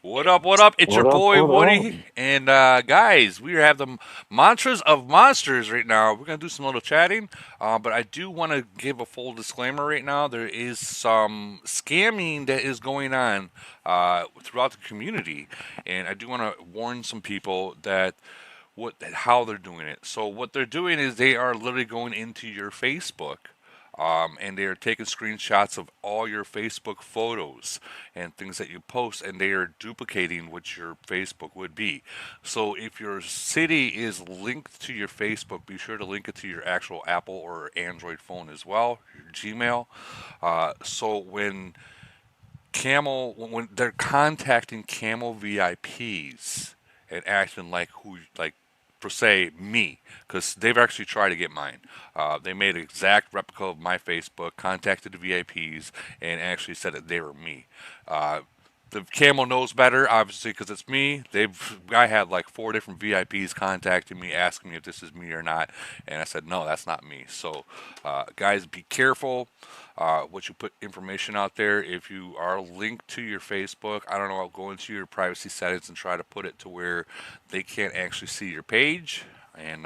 What up? What up? It's your What up? boy What up? Woody, and guys, we have the mantras of monsters right now. We're gonna do some little chatting, but I do want to give a full disclaimer right now. There is some scamming that is going on throughout the community, and I do want to warn some people that how they're doing it. So what they're doing is they are literally going into your Facebook. And they are taking screenshots of all your Facebook photos and things that you post, and they are duplicating what your Facebook would be. So if your city is linked to your Facebook, be sure to link it to your actual Apple or Android phone as well, your Gmail. So when they're contacting Camel VIPs and acting like per se me, because they've actually tried to get mine. They made an exact replica of my Facebook, contacted the VIPs, and actually said that they were me. The Camel knows better, obviously, because it's me. I had like four different VIPs contacting me, asking me if this is me or not, and I said no, that's not me. So, guys, be careful what you put information out there. If you are linked to your Facebook, I don't know, I'll go into your privacy settings and try to put it to where they can't actually see your page, and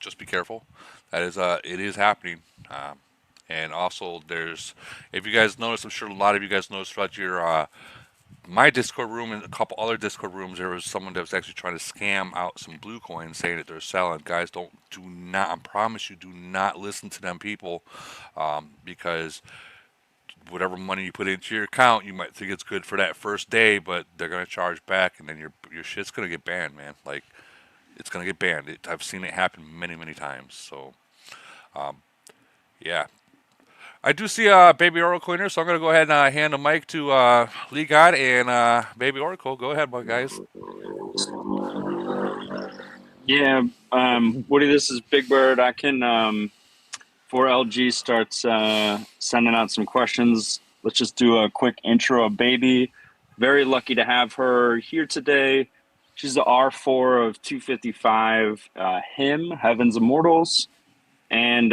just be careful. It is happening. And also, if you guys notice, I'm sure a lot of you guys noticed throughout your my Discord room and a couple other Discord rooms, there was someone that was actually trying to scam out some blue coins, saying that they're selling. Guys, do not. I promise you, do not listen to them people, because whatever money you put into your account, you might think it's good for that first day, but they're gonna charge back, and then your shit's gonna get banned, man. Like it's gonna get banned. I've seen it happen many times. So yeah, I do see Baby Oracle in here, so I'm gonna go ahead and hand the mic to Lee God and Baby Oracle. Go ahead, my guys. Yeah, Woody, this is Big Bird. I can, before LG starts sending out some questions, let's just do a quick intro of Baby. Very lucky to have her here today. She's the R4 of 255, Heaven's Immortals. And,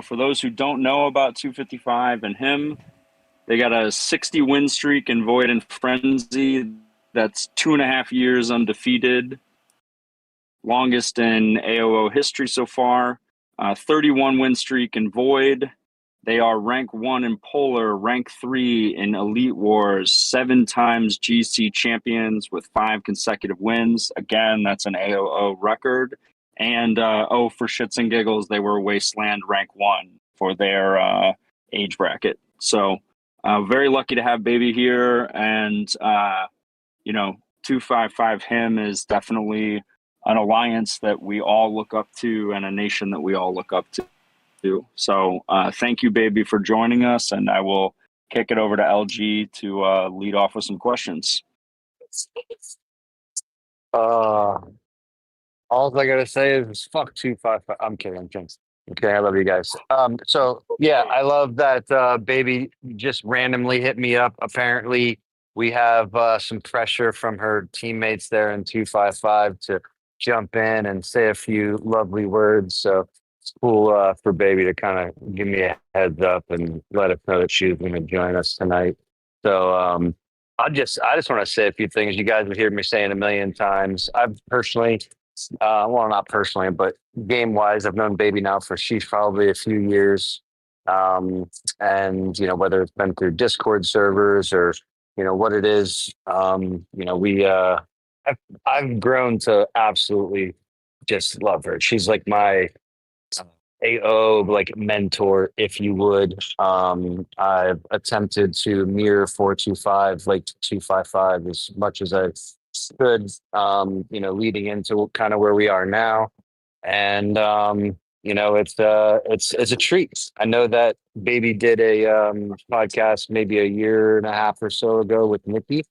for those who don't know about 255 and him, they got a 60 win streak in Void and Frenzy. That's 2.5 years undefeated, longest in AOO history so far. 31 win streak in Void. They are rank 1 in Polar, rank 3 in Elite Wars, 7 times GC champions with 5 consecutive wins. Again, that's an AOO record. And for shits and giggles, they were Wasteland rank 1 for their age bracket. So very lucky to have Baby here. And, 255 him is definitely an alliance that we all look up to and a nation that we all look up to. So thank you, Baby, for joining us, and I will kick it over to LG to lead off with some questions. Uh, all I gotta say is fuck 255. I'm kidding. I'm kidding. Okay, I love you guys. So yeah, I love that baby just randomly hit me up. Apparently, we have some pressure from her teammates there in 255 to jump in and say a few lovely words. So it's cool for baby to kind of give me a heads up and let us know that she's going to join us tonight. So I just want to say a few things. You guys would hear me saying a million times. I've personally, well, not personally, but game wise, I've known Baby now for she's probably a few years. And whether it's been through Discord servers or what it is, I've grown to absolutely just love her. She's like my AO like mentor, if you would. I've attempted to mirror 425 like 255 as much as I could, leading into kind of where we are now. And it's a treat. I know that Baby did a podcast maybe a year and a half or so ago with Nikki,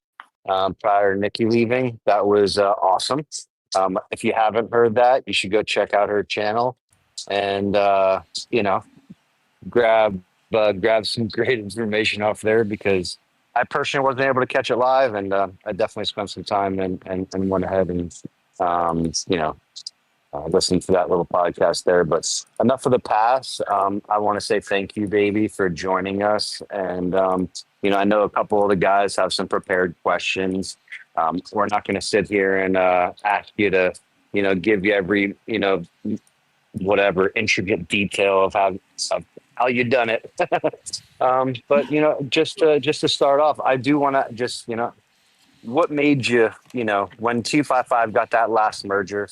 prior to Nikki leaving. That was awesome. If you haven't heard that, you should go check out her channel and you know grab grab some great information off there because I personally wasn't able to catch it live, and I definitely spent some time and went ahead and um, you know listen to that little podcast there. But enough of the past. I want to say thank you, baby, for joining us. And, I know a couple of the guys have some prepared questions. We're not going to sit here and ask you to, give you every, whatever intricate detail of how you done it. But just to start off, I do want to just what made you when 255 got that last merger.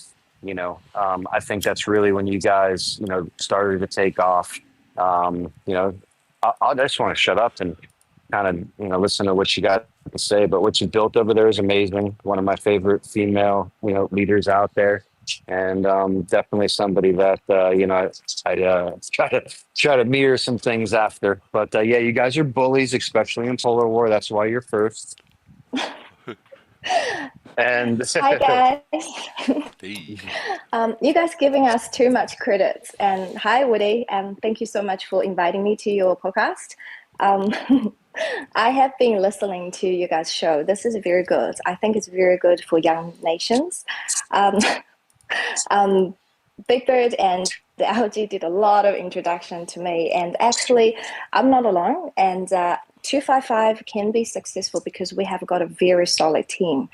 I think that's really when you guys started to take off. I just want to shut up and kind of listen to what you got to say. But what you built over there is amazing. One of my favorite female leaders out there, and definitely somebody that I try to mirror some things after. But yeah, you guys are bullies, especially in Polar War. That's why you're first. And Hi guys. Hey. You guys giving us too much credit. And hi Woody, and thank you so much for inviting me to your podcast. I have been listening to you guys' show. This is very good. I think it's very good for young nations. Big Bird and the LG did a lot of introduction to me, and actually I'm not alone, and 255 can be successful because we have got a very solid team.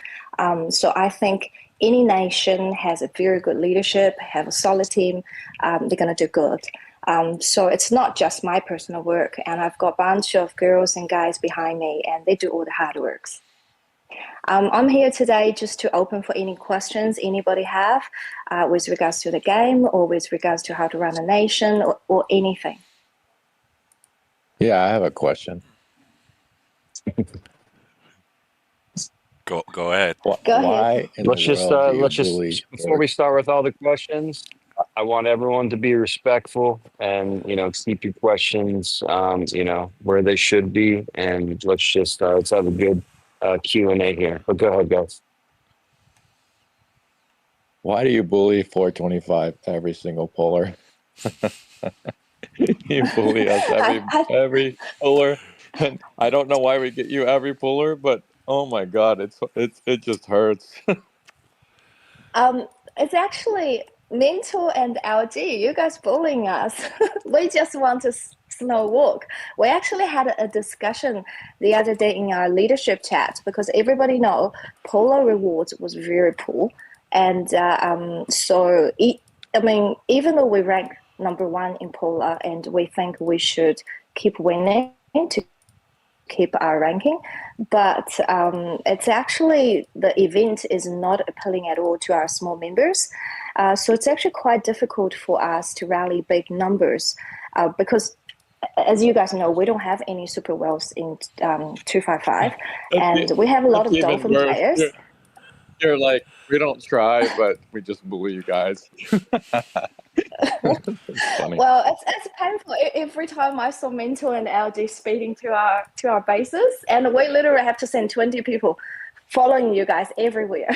So I think any nation has a very good leadership, have a solid team, they're going to do good. So it's not just my personal work, and I've got a bunch of girls and guys behind me, and they do all the hard works. I'm here today just to open for any questions anybody have with regards to the game or with regards to how to run a nation or anything. Yeah, I have a question. Go ahead. Go ahead. Why in let's the just world do you let's bully just before we start with all the questions, I want everyone to be respectful and keep your questions where they should be, and let's have a good Q&A here. But go ahead, guys. Why do you bully 425 every single puller? You bully us every puller, and I don't know why we get you every puller, but oh my god, it just hurts. It's actually Mentor and LG. You guys bullying us. We just want to snow walk. We actually had a discussion the other day in our leadership chat because everybody know Polar rewards was very poor, and even though we rank number 1 in Polar, and we think we should keep winning to keep our ranking, but it's actually the event is not appealing at all to our small members, so it's actually quite difficult for us to rally big numbers because as you guys know, we don't have any super wells in 255, and we have a lot of dolphin players. You're like, we don't try, but we just bully you guys. It's funny. Well, it's painful. Every time I saw Mentor and LG speeding to our bases, and we literally have to send 20 people following you guys everywhere.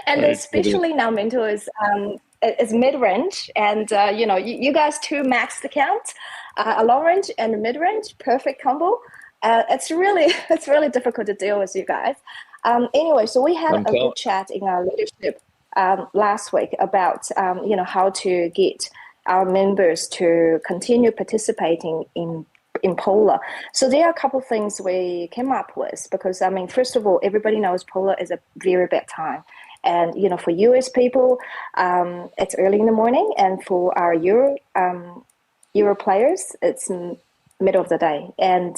And especially now Mentor is mid-range, and you guys two max the count, a long range and a mid-range, perfect combo. It's really difficult to deal with you guys. Anyway, so we had a good chat in our leadership last week about how to get our members to continue participating in Polar. So there are a couple of things we came up with because first of all, everybody knows Polar is a very bad time, and for US people, it's early in the morning, and for our Euro players, it's middle of the day, and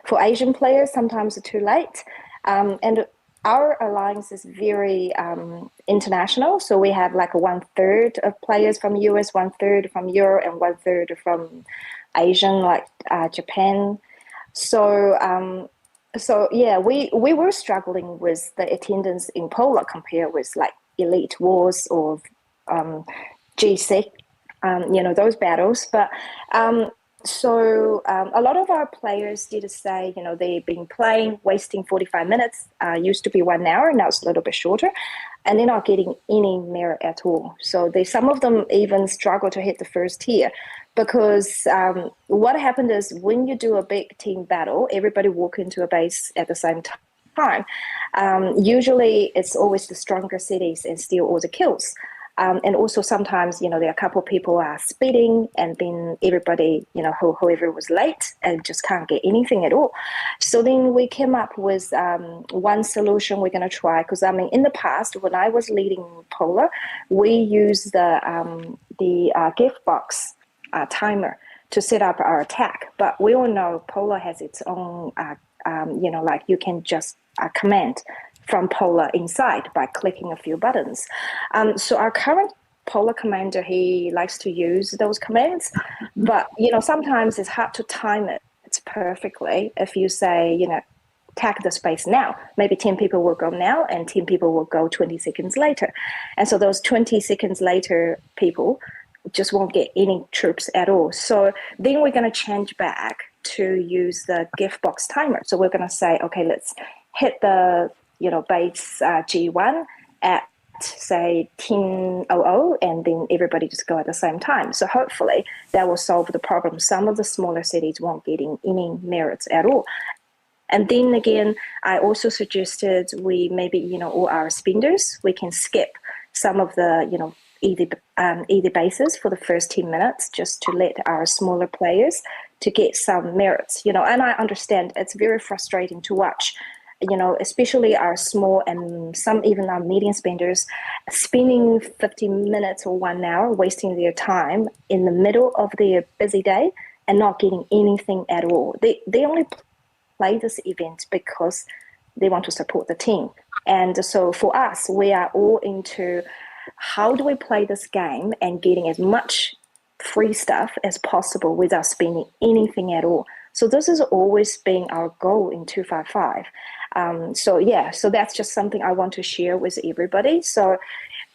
for Asian players, sometimes it's too late, and our alliance is very international, so we have like 1/3 of players from US, 1/3 from Euro, and 1/3 from Asian, like Japan. So yeah, we were struggling with the attendance in Polar compared with like Elite Wars or GC, those battles. But so a lot of our players did say, they've been playing, wasting 45 minutes, used to be 1 hour, now it's a little bit shorter, and they're not getting any merit at all. So some of them even struggle to hit the first tier because what happened is when you do a big team battle, everybody walk into a base at the same time. Usually it's always the stronger cities and steal all the kills. And also sometimes, there are a couple of people are speeding and then everybody, whoever was late and just can't get anything at all. So then we came up with one solution we're going to try. Because, in the past, when I was leading Polar, we used the gift box timer to set up our attack. But we all know Polar has its own, like you can just command from Polar inside by clicking a few buttons. So our current Polar commander, he likes to use those commands, but sometimes it's hard to time it perfectly. If you say, attack the space now, maybe 10 people will go now and 10 people will go 20 seconds later. And so those 20 seconds later people just won't get any troops at all. So then we're going to change back to use the gift box timer. So we're going to say, okay, let's hit the base G1 at say 10:00, and then everybody just go at the same time. So hopefully that will solve the problem. Some of the smaller cities won't get any merits at all. And then again, I also suggested we maybe, all our spenders, we can skip some of the, either bases for the first 10 minutes just to let our smaller players to get some merits, and I understand it's very frustrating to watch, especially our small and some even our medium spenders spending 50 minutes or 1 hour wasting their time in the middle of their busy day and not getting anything at all. They only play this event because they want to support the team. And so for us, we are all into how do we play this game and getting as much free stuff as possible without spending anything at all. So this has always been our goal in 255. So that's just something I want to share with everybody. So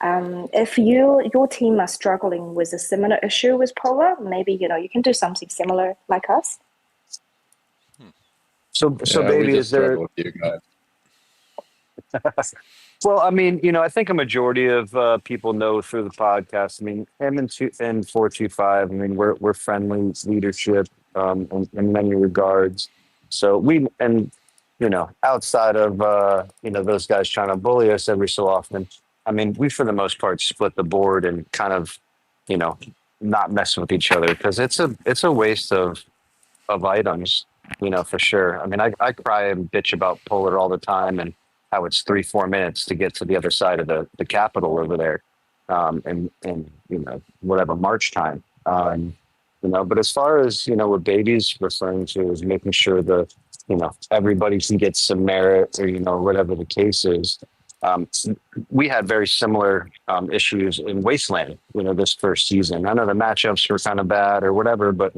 if your team are struggling with a similar issue with Polar, maybe you can do something similar like us. So baby, is there? With you guys. Well, I think a majority of people know through the podcast. Him and 425. We're friendly leadership in many regards. So outside of those guys trying to bully us every so often, we for the most part split the board and kind of not mess with each other because it's a waste of items, for sure. I cry and bitch about Polar all the time and how it's 3-4 minutes to get to the other side of the capital over there, and whatever March time. But as far as what Baby's referring to is making sure that everybody can get some merit or whatever the case is. We had very similar issues in Wasteland, this first season. I know the matchups were kind of bad or whatever, but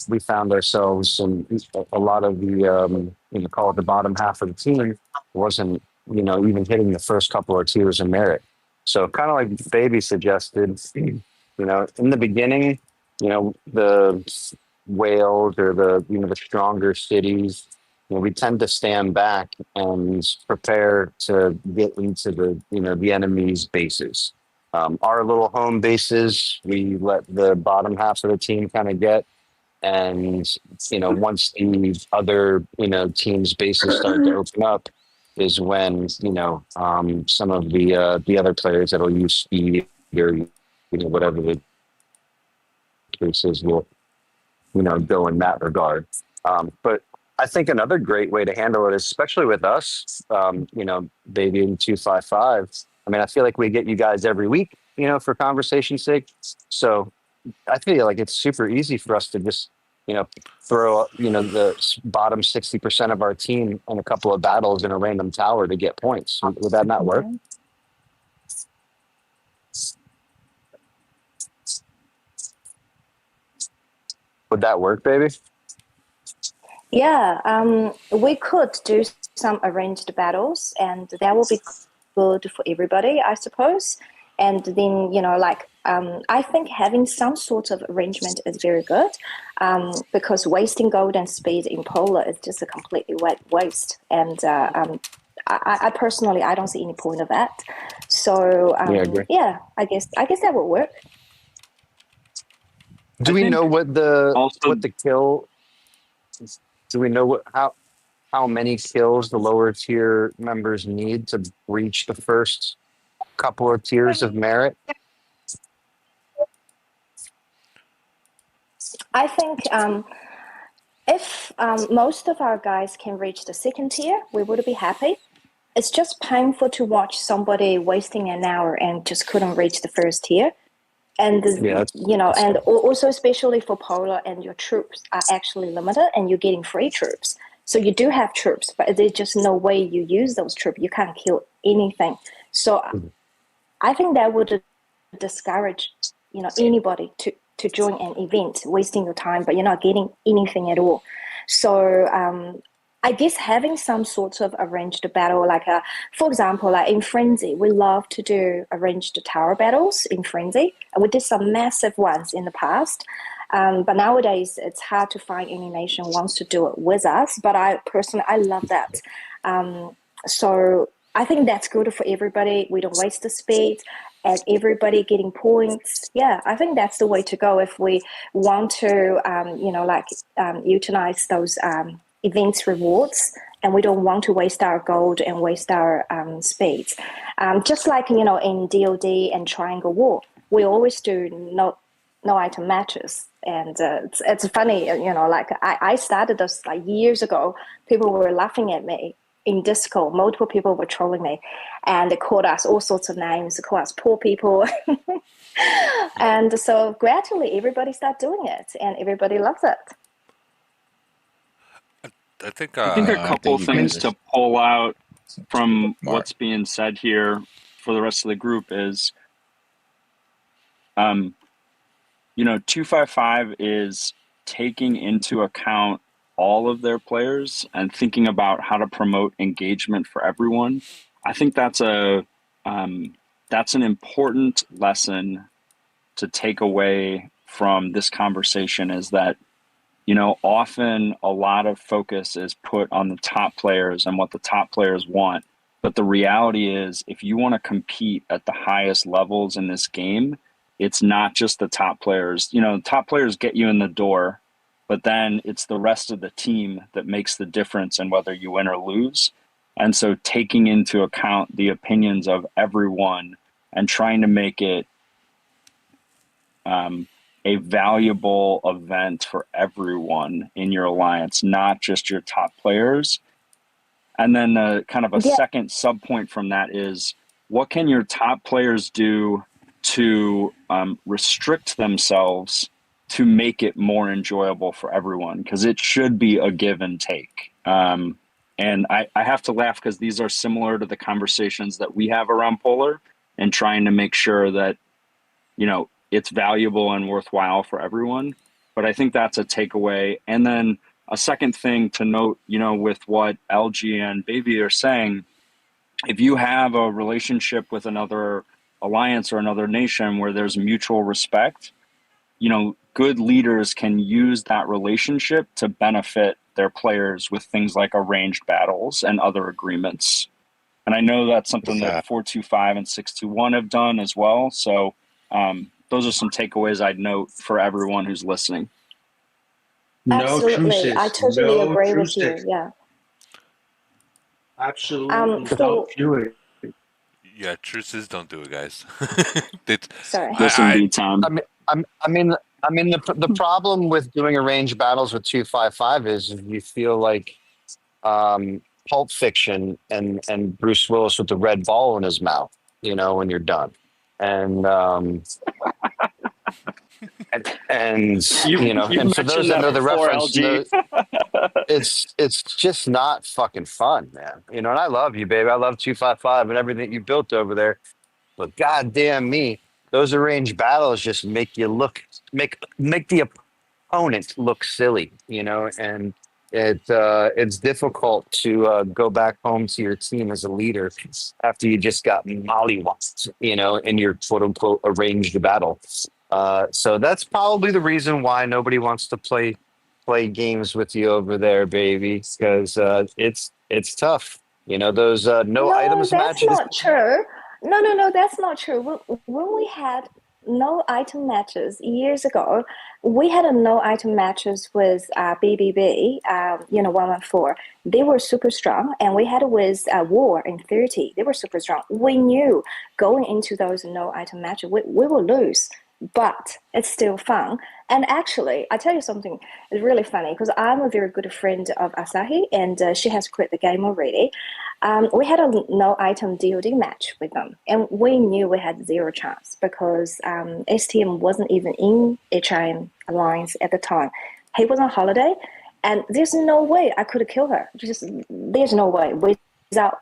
we found ourselves in a lot of the call it the bottom half of the team wasn't even hitting the first couple of tiers of merit. So kind of like Baby suggested, in the beginning, the whales or the stronger cities, we tend to stand back and prepare to get into the enemy's bases. Our little home bases, we let the bottom half of the team kind of get. And, once the other, teams' bases start to open up is when, some of the other players that'll use speed or, whatever the case is will, go in that regard. But I think another great way to handle it, especially with us, Baby in 255. I feel like we get you guys every week, for conversation's sake. So I feel like it's super easy for us to just, throw, the bottom 60% of our team in a couple of battles in a random tower to get points. Would that not work? Would that work, Baby? Yeah, we could do some arranged battles, and that will be good for everybody, I suppose. And then, I think having some sort of arrangement is very good, because wasting gold and speed in Polar is just a completely waste. And I personally, I don't see any point of that. So, I guess that would work. Do we know what the kill? Do we know how? how many kills the lower tier members need to reach the first couple of tiers of merit? I think if most of our guys can reach the second tier, we would be happy. It's just painful to watch somebody wasting an hour and just couldn't reach the first tier. And Yeah, and also especially for polar, and your troops are actually limited, and you're getting free troops. So you do have troops, but there's just no way you use those troops. You can't kill anything. So I think that would discourage anybody to join an event, wasting your time, but you're not getting anything at all. So I guess having some sort of arranged battle, like for example, like in Frenzy, we love to do arranged tower battles in Frenzy. And we did some massive ones in the past. But nowadays, it's hard to find any nation wants to do it with us. But I personally, I love that. So I think that's good for everybody. We don't waste the speed, and everybody getting points. Yeah, I think that's the way to go if we want to, utilize those events rewards, and we don't want to waste our gold and waste our speed. Just like in DoD and Triangle War, we always do no item matches, and it's funny. Like I started this like years ago. People were laughing at me in Discord. Multiple people were trolling me, and they called us all sorts of names. They called us poor people. And so gradually everybody started doing it, and everybody loves it. I think I think a couple things to pull out from what's being said here for the rest of the group is, 255 is taking into account all of their players and thinking about how to promote engagement for everyone. I think that's an important lesson to take away from this conversation, is that often a lot of focus is put on the top players and what the top players want. But the reality is, if you want to compete at the highest levels in this game, it's not just the top players. The top players get you in the door, but then it's the rest of the team that makes the difference in whether you win or lose. And so taking into account the opinions of everyone and trying to make it a valuable event for everyone in your alliance, not just your top players. And then kind of a second sub point from that is, what can your top players do to restrict themselves to make it more enjoyable for everyone? Because it should be a give and take. And I have to laugh because these are similar to the conversations that we have around Polar, and trying to make sure that, it's valuable and worthwhile for everyone. But I think that's a takeaway. And then a second thing to note, with what LG and Baby are saying, if you have a relationship with another alliance or another nation where there's mutual respect, good leaders can use that relationship to benefit their players with things like arranged battles and other agreements. And I know that's something that 425 and 621 have done as well. So those are some takeaways I'd note for everyone who's listening. Absolutely. I totally agree with you. Yeah. Absolutely. Don't do it. Yeah, truces, don't do it, guys. Sorry. This indeed, Tom. I mean, the problem with doing arranged battles with 255 is you feel like Pulp Fiction and Bruce Willis with the red ball in his mouth, when you're done. And and for those that know the reference, it's just not fucking fun, man. And I love you, baby. I love 255 and everything you built over there. But goddamn me, those arranged battles just make the opponent look silly, and it's difficult to go back home to your team as a leader after you just got mollywopped, in your quote unquote arranged battle. So that's probably the reason why nobody wants to play games with you over there, baby, because it's tough. Those no items that's matches. not true. No, that's not true. When we had no item matches years ago. We had a no item matches with BBB, 114. They were super strong, and we had with War in 30. They were super strong. We knew going into those no item matches, we will lose, but it's still fun. And actually, I tell you something, it's really funny because I'm a very good friend of Asahi, and she has quit the game already. We had a no item DoD match with them, and we knew we had zero chance because STM wasn't even in HIM Alliance at the time. He was on holiday, and there's no way I could kill her. Just there's no way without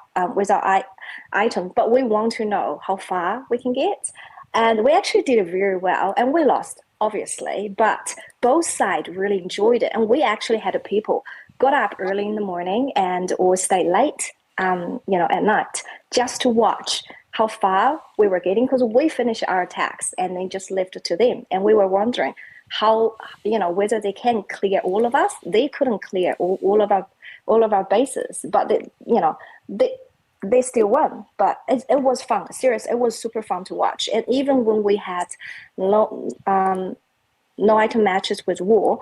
item. But we want to know how far we can get, and we actually did it very well, and we lost obviously, but both sides really enjoyed it, and we actually had people got up early in the morning and or stay late at night just to watch how far we were getting because we finished our attacks and then just left it to them. And we were wondering how, whether they can clear all of us. They couldn't clear all of our bases, but they still won. But it was fun. Serious, it was super fun to watch. And even when we had no item matches with War,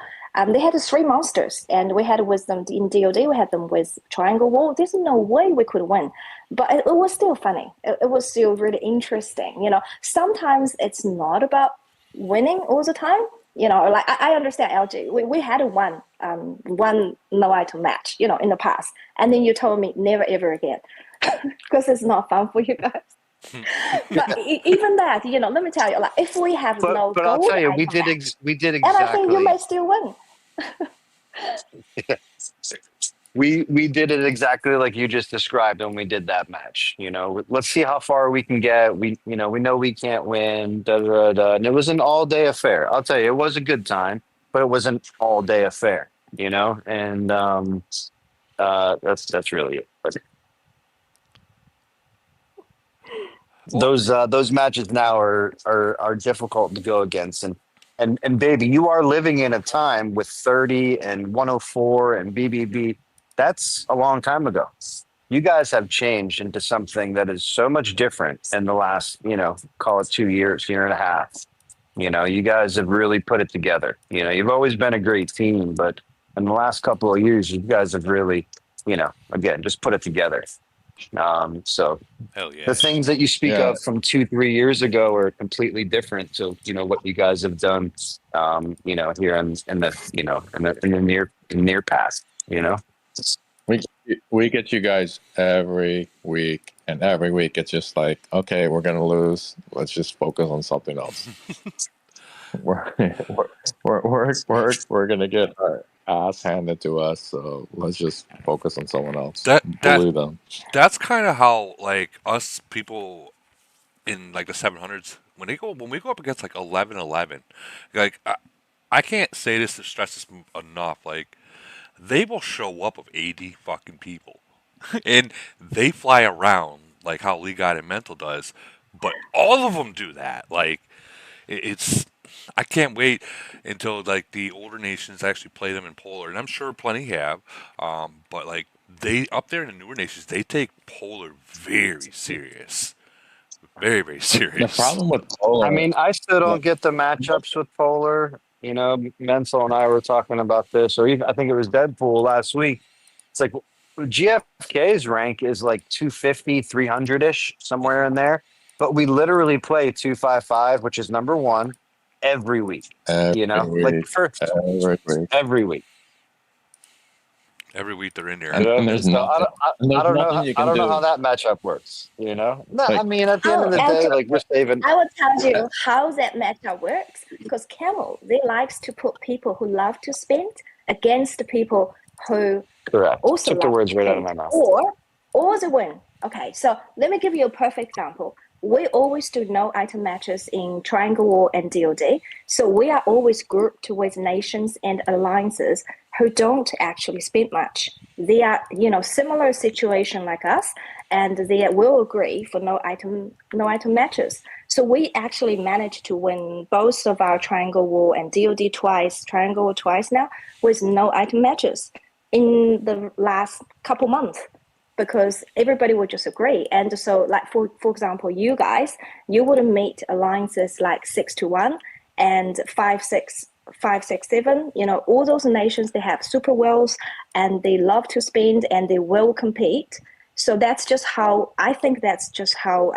they had 3 monsters, and we had with them in DoD. We had them with Triangle War. There's no way we could win, but it was still funny. It was still really interesting. Sometimes it's not about winning all the time. Like I understand LG. We had one no item match, in the past, and then you told me never ever again because it's not fun for you guys. But even that, let me tell you, like if we have no but I'll gold tell you, we item did match, we did and I think you exactly may still win. we did it exactly like you just described when we did that match. Let's see how far we can get. We know we can't win. Da, da, da. And it was an all day affair. I'll tell you, it was a good time, but it was an all day affair. And that's really it. But those matches now are difficult to go against, and baby, you are living in a time with 30 and 104 and BBB. That's a long time ago. You guys have changed into something that is so much different in the last, call it 2 years, year and a half. You guys have really put it together. You've always been a great team, but in the last couple of years, you guys have really, again, just put it together. So Hell yeah. the things that you speak Yeah. of from 2-3 years ago are completely different to what you guys have done here in the near past. We get you guys every week, and every week it's just like, okay, we're gonna lose. Let's just focus on something else. we're, we're gonna get our ass handed to us, so let's just focus on someone else. Bully them. That's kind of how like us people in like the 700s when we go up against like 11-11, like I can't say this to stress this enough. Like they will show up of 80 fucking people, and they fly around like how Lee God and Mental does, but all of them do that. Like it's I can't wait until like the older nations actually play them in Polar, and I'm sure plenty have. But like they up there in the newer nations, they take Polar very serious, very very The serious. problem with Polar, I mean, I still don't like, get the matchups with Polar. Menzel and I were talking about this, or even I think it was Deadpool last week. It's like GFK's rank is like 250, 300 ish, somewhere in there. But we literally play 255, which is number one, every week. every Like week, for every week, every week. Every week they're in there. and there's So nothing, and I there's don't know. nothing you I can don't know how do. that matchup works. No, I Like, mean, at the end Oh, of the and day, like we're saving. I will tell you how that meta works because Camel, they likes to put people who love to spend against the people who Correct. also Took the love to words right out of spend, my mouth. or the win. Okay, so let me give you a perfect example. We always do no item matches in Triangle War and DoD. So we are always grouped with nations and alliances who don't actually spend much. They are, similar situation like us, and they will agree for no item matches. So we actually managed to win both of our Triangle War and DoD twice, Triangle War twice now, with no item matches in the last couple months. because everybody would just agree. And so, like for example, you guys, you would make alliances like 6-1 and 5-6. 5, 6, 7, all those nations, they have super whales and they love to spend and they will compete. So that's just how I think that's just how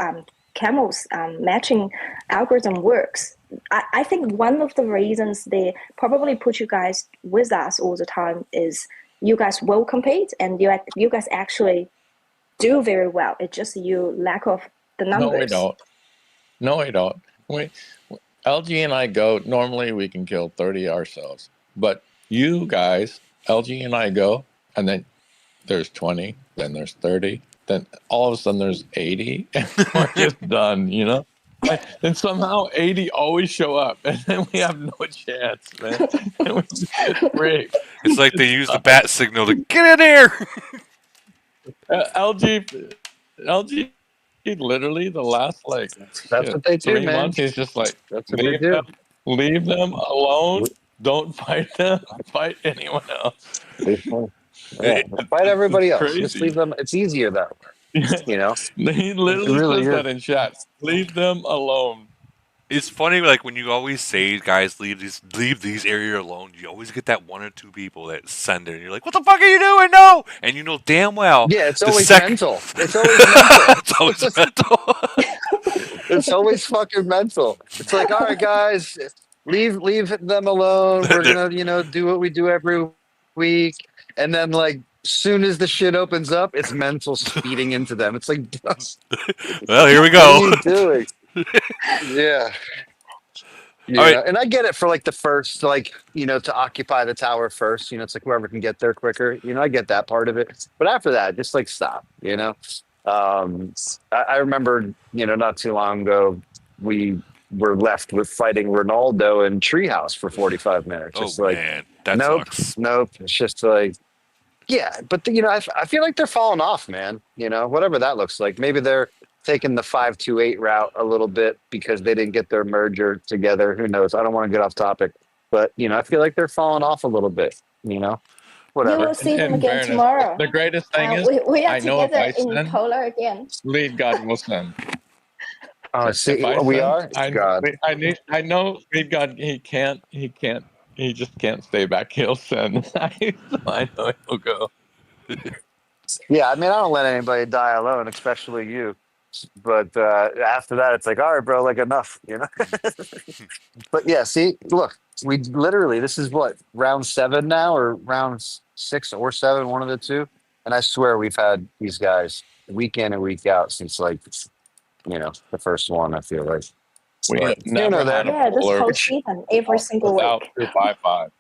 Camel's matching algorithm works. I think one of the reasons they probably put you guys with us all the time is you guys will compete and you guys actually do very well. It's just you lack of the numbers. No, we don't. No, we don't. LG and I go, normally we can kill 30 ourselves. But you guys, LG and I go, and then there's 20, then there's 30, then all of a sudden there's 80, and we're just done, And somehow 80 always show up, and then we have no chance, man. And we just get raped. It's like they use the bat signal to get in here. LG, literally the last That's what they do, 3 man. months, he's just like, That's what they do. leave them alone. Don't fight them. Fight anyone else. Yeah, fight everybody else. Crazy. Just leave them. It's easier that way. He literally says that in chat. Leave them alone. It's funny, like when you always say, "Guys, leave these area alone." You always get that 1 or 2 people that send it, and you're like, "What the fuck are you doing?" No, and you know damn well. Yeah, it's always mental. It's always mental. It's always mental. It's always fucking mental. It's like, all right, guys, leave them alone. We're gonna, do what we do every week, and then like, soon as the shit opens up, it's mental speeding into them. It's like, well, here we go. What are you doing? Yeah. All right. And I get it for like the first, to occupy the tower first. It's like whoever can get there quicker. I get that part of it. But after that, just like stop. I remember, not too long ago, we were left with fighting Ronaldo in Treehouse for 45 minutes. Oh, It's like, man, that sucks. Nope. It's just like, yeah. But I feel like they're falling off, man. Whatever that looks like. Maybe they're taking the 5-2-8 route a little bit because they didn't get their merger together. Who knows? I don't want to get off topic, but I feel like they're falling off a little bit. Whatever. You will see them again tomorrow. The greatest thing is we are I know if together I in send, Polar again. lead God will send. Oh, see, we are. God. I know lead God. He just can't stay back. He'll send. I know he'll go. Yeah, I mean, I don't let anybody die alone, especially you. But after that, it's like, all right, bro, like enough, But yeah, see, look, we literally, this is what, round 7 now, or round 6 or 7, one of the two. And I swear we've had these guys week in and week out since like, the first one, I feel like. We have never had a this polar whole season, every single without week. 255.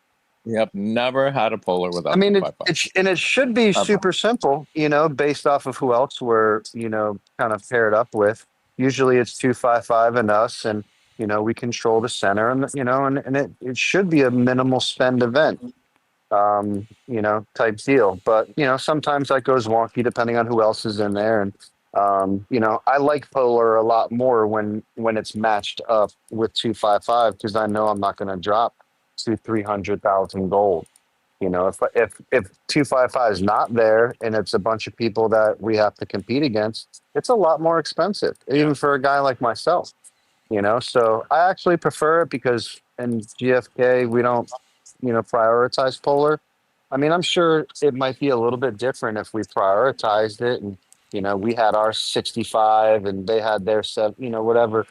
We have never had a polar without. I mean, it should be super simple, based off of who else we're, kind of paired up with. Usually it's 255 and us, and we control the center, and and it should be a minimal spend event, type deal. But sometimes that goes wonky depending on who else is in there, and I like polar a lot more when it's matched up with 255 because I know I'm not going to drop to 300,000 gold. If 255 is not there and it's a bunch of people that we have to compete against, it's a lot more expensive, even for a guy like myself. So I actually prefer it because in GFK we don't, prioritize polar. I mean, I'm sure it might be a little bit different if we prioritized it and we had our 65 and they had their 7, whatever.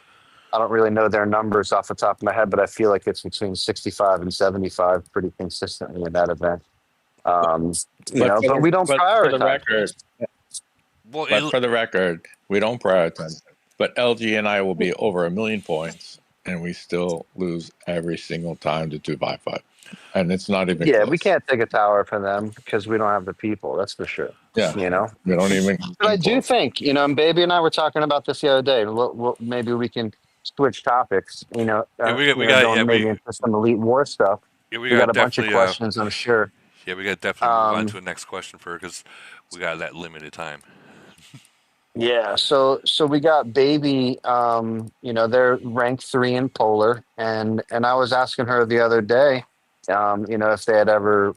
I don't really know their numbers off the top of my head, but I feel like it's between 65 and 75 pretty consistently in that event. But we don't prioritize. For the record, we don't prioritize. But LG and I will be over 1 million points, and we still lose every single time to 255. And it's not even close. We can't take a tower for them because we don't have the people. That's for sure. Yeah, we don't even. But I do think, and Baby and I were talking about this the other day. Maybe we can switch topics. We got maybe into some Elite War stuff. We got a bunch of questions, I'm sure. Yeah, we got to definitely move on to the next question because we got that limited time. Yeah, so we got Baby. They're ranked 3 in Polar, and I was asking her the other day, if they had ever,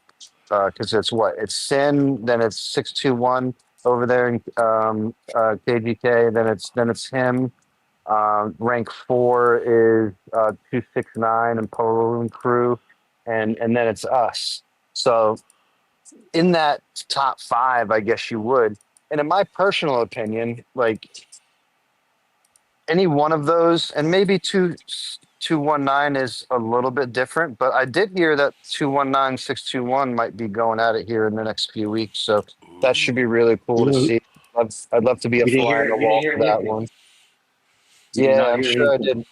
because it's Sin, then it's 621, over there in KGK. Then it's him. Rank 4 is 269 and Polo and Crew, and then it's us. So in that top 5, I guess you would. And in my personal opinion, like any one of those, and maybe 219 is a little bit different, but I did hear that 219 621 might be going at it here in the next few weeks. So that should be really cool to You, see. I'd love to be a you didn't fly on hear the you didn't wall hear for that anything. one. You did Yeah, not I'm hear sure I anything. did.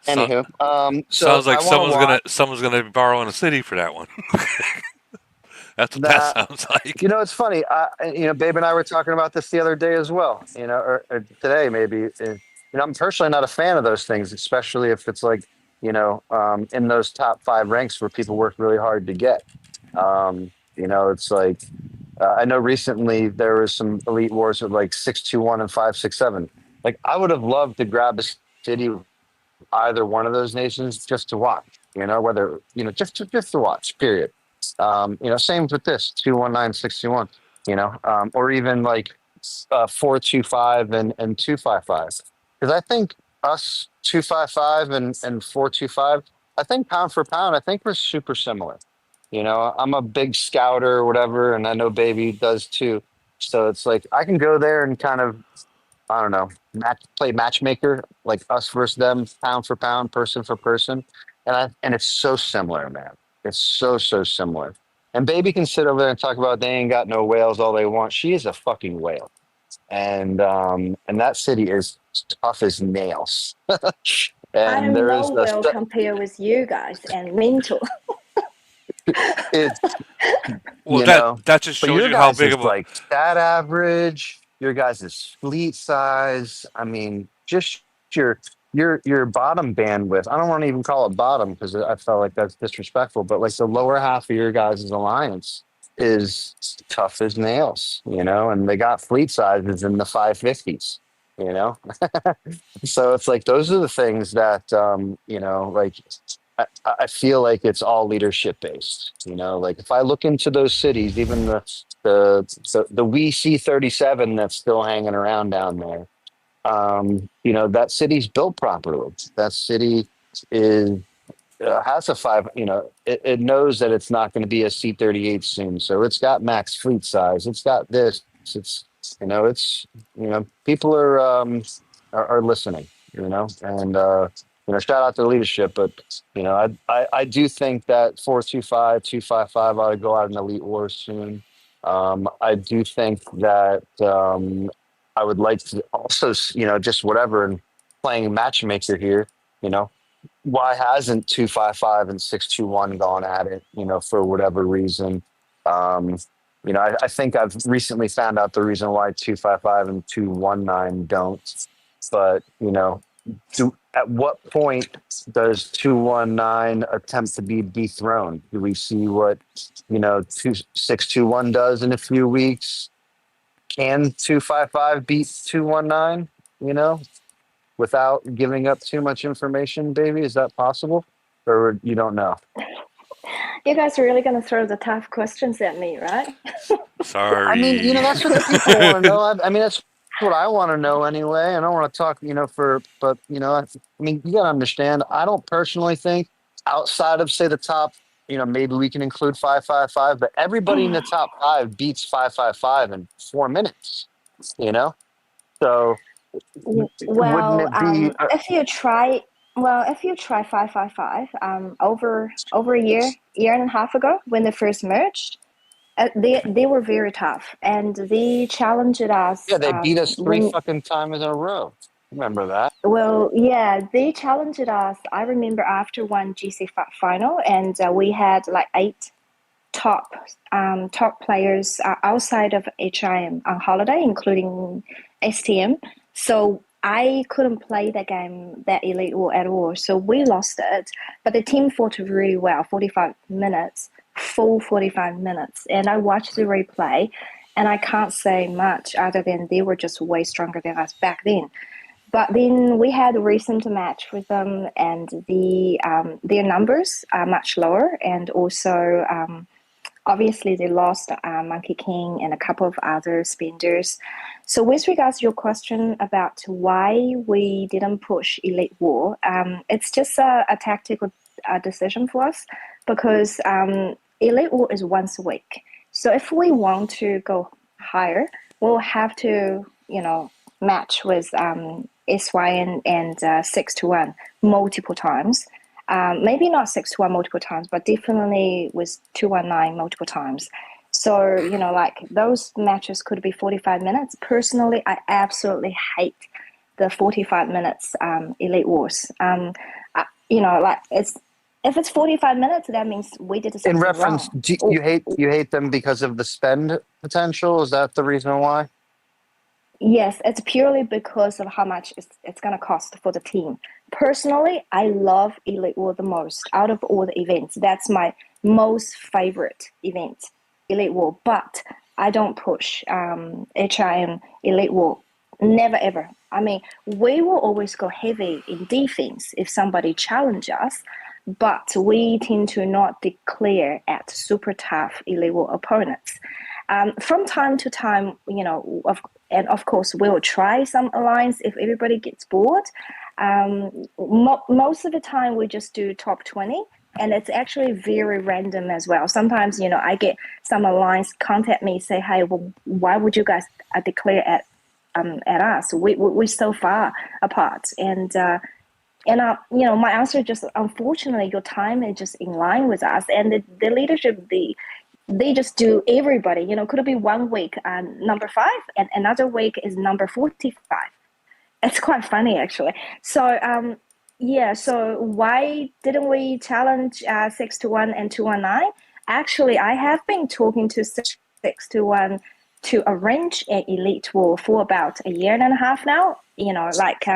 So, Anywho, so sounds like I want to watch someone's gonna be borrowing a city for that one. That's what that that. sounds like. You know, it's funny. Babe and I were talking about this the other day as well. Or today maybe. I'm personally not a fan of those things, especially if it's like in those top 5 ranks where people work really hard to get. It's like I know recently there was some elite wars with like 621 and 567. Like I would have loved to grab a city either one of those nations just to watch, whether, just to watch, period. Same with this 21961, or even like 425 and 255. Because I think us 255 and 425, I think pound for pound, I think we're super similar. I'm a big scouter or whatever, and I know Baby does too. So it's like I can go there and kind of, I don't know, play matchmaker, like us versus them, pound for pound, person for person, and it's so similar, man. It's so similar. And Baby can sit over there and talk about they ain't got no whales all they want. She is a fucking whale, and that city is tough as nails. And I'm there is no will compare with you guys and mental. it's Well, you know, that just but shows your you how guys big is of a. like stat average, your guys is fleet size. I mean, just your bottom bandwidth. I don't want to even call it bottom because I felt like that's disrespectful, but like the lower half of your guys' alliance is tough as nails, and they got fleet sizes in the 550s, you know. So it's like those are the things that like I feel like it's all leadership based. Like if I look into those cities, even the we C-37 that's still hanging around down there, that city's built properly. That city is has a 5. It knows that it's not going to be a C-38 soon, so it's got max fleet size. It's got this. It's people are listening. And shout out to the leadership, but I do think that 425 255 ought to go out in elite wars soon. I do think that I would like to also just whatever and playing matchmaker here. you know why hasn't 255 and 621 gone at it, for whatever reason? Um, I think I've recently found out the reason why 255 and 219 don't. But, at what point does 219 attempt to be dethroned? Do we see what, 621 does in a few weeks? Can 255 beat 219? You know, without giving up too much information, baby? Is that possible? Or you don't know? You guys are really going to throw the tough questions at me, right? I mean, Sorry. that's what the people want to know. I mean, that's what I want to know anyway. I don't want to talk, but, I mean, you got to understand, I don't personally think outside of, say, the top, maybe we can include 555, but everybody in the top 5 beats 555 in 4 minutes, you know? So wouldn't Well, it be, if you try 555, over a year and a half ago when they first merged, they were very tough, and they challenged yeah, us they beat us 3 when. fucking times in a row. Remember that? Well, yeah, they challenged us. I remember after one GC final, and we had like 8 top top players outside of HIM on holiday, including STM. So I couldn't play that game, that elite war at all. So we lost it. But the team fought really well, 45 minutes, full 45 minutes. And I watched the replay, and I can't say much other than they were just way stronger than us back then. But then we had a recent match with them, and their numbers are much lower, and also obviously they lost Monkey King and a couple of other spenders. So with regards to your question about why we didn't push Elite War, it's just a tactical decision for us because Elite War is once a week. So if we want to go higher, we'll have to, match with SYN and 6-1 multiple times. Maybe not 6-1 multiple times, but definitely with 219 multiple times. So, like those matches could be 45 minutes. Personally, I absolutely hate the 45 minutes Elite Wars. Like if it's 45 minutes, that means we did something In reference, wrong. you hate them because of the spend potential? Is that the reason why? Yes, it's purely because of how much it's going to cost for the team. Personally, I love Elite War the most out of all the events. That's my most favorite event, Elite War. But I don't push HIM Elite War. Never ever. I mean, we will always go heavy in defense if somebody challenges us, but we tend to not declare at super tough Elite War opponents. From time to time, and of course, we'll try some alliance if everybody gets bored. Most of the time, we just do top 20, and it's actually very random as well. Sometimes, I get some alliance contact me, say, "Hey, well, why would you guys declare at us? We're so far apart." And my answer is just, unfortunately, your time is just in line with us, and the leadership, they just do everybody. Could it be 1 week number 5, and another week is number 45. It's quite funny actually. So yeah. So why didn't we challenge 6-1 and 219? Actually, I have been talking to 6-1 to arrange an Elite War for about a year and a half now. Like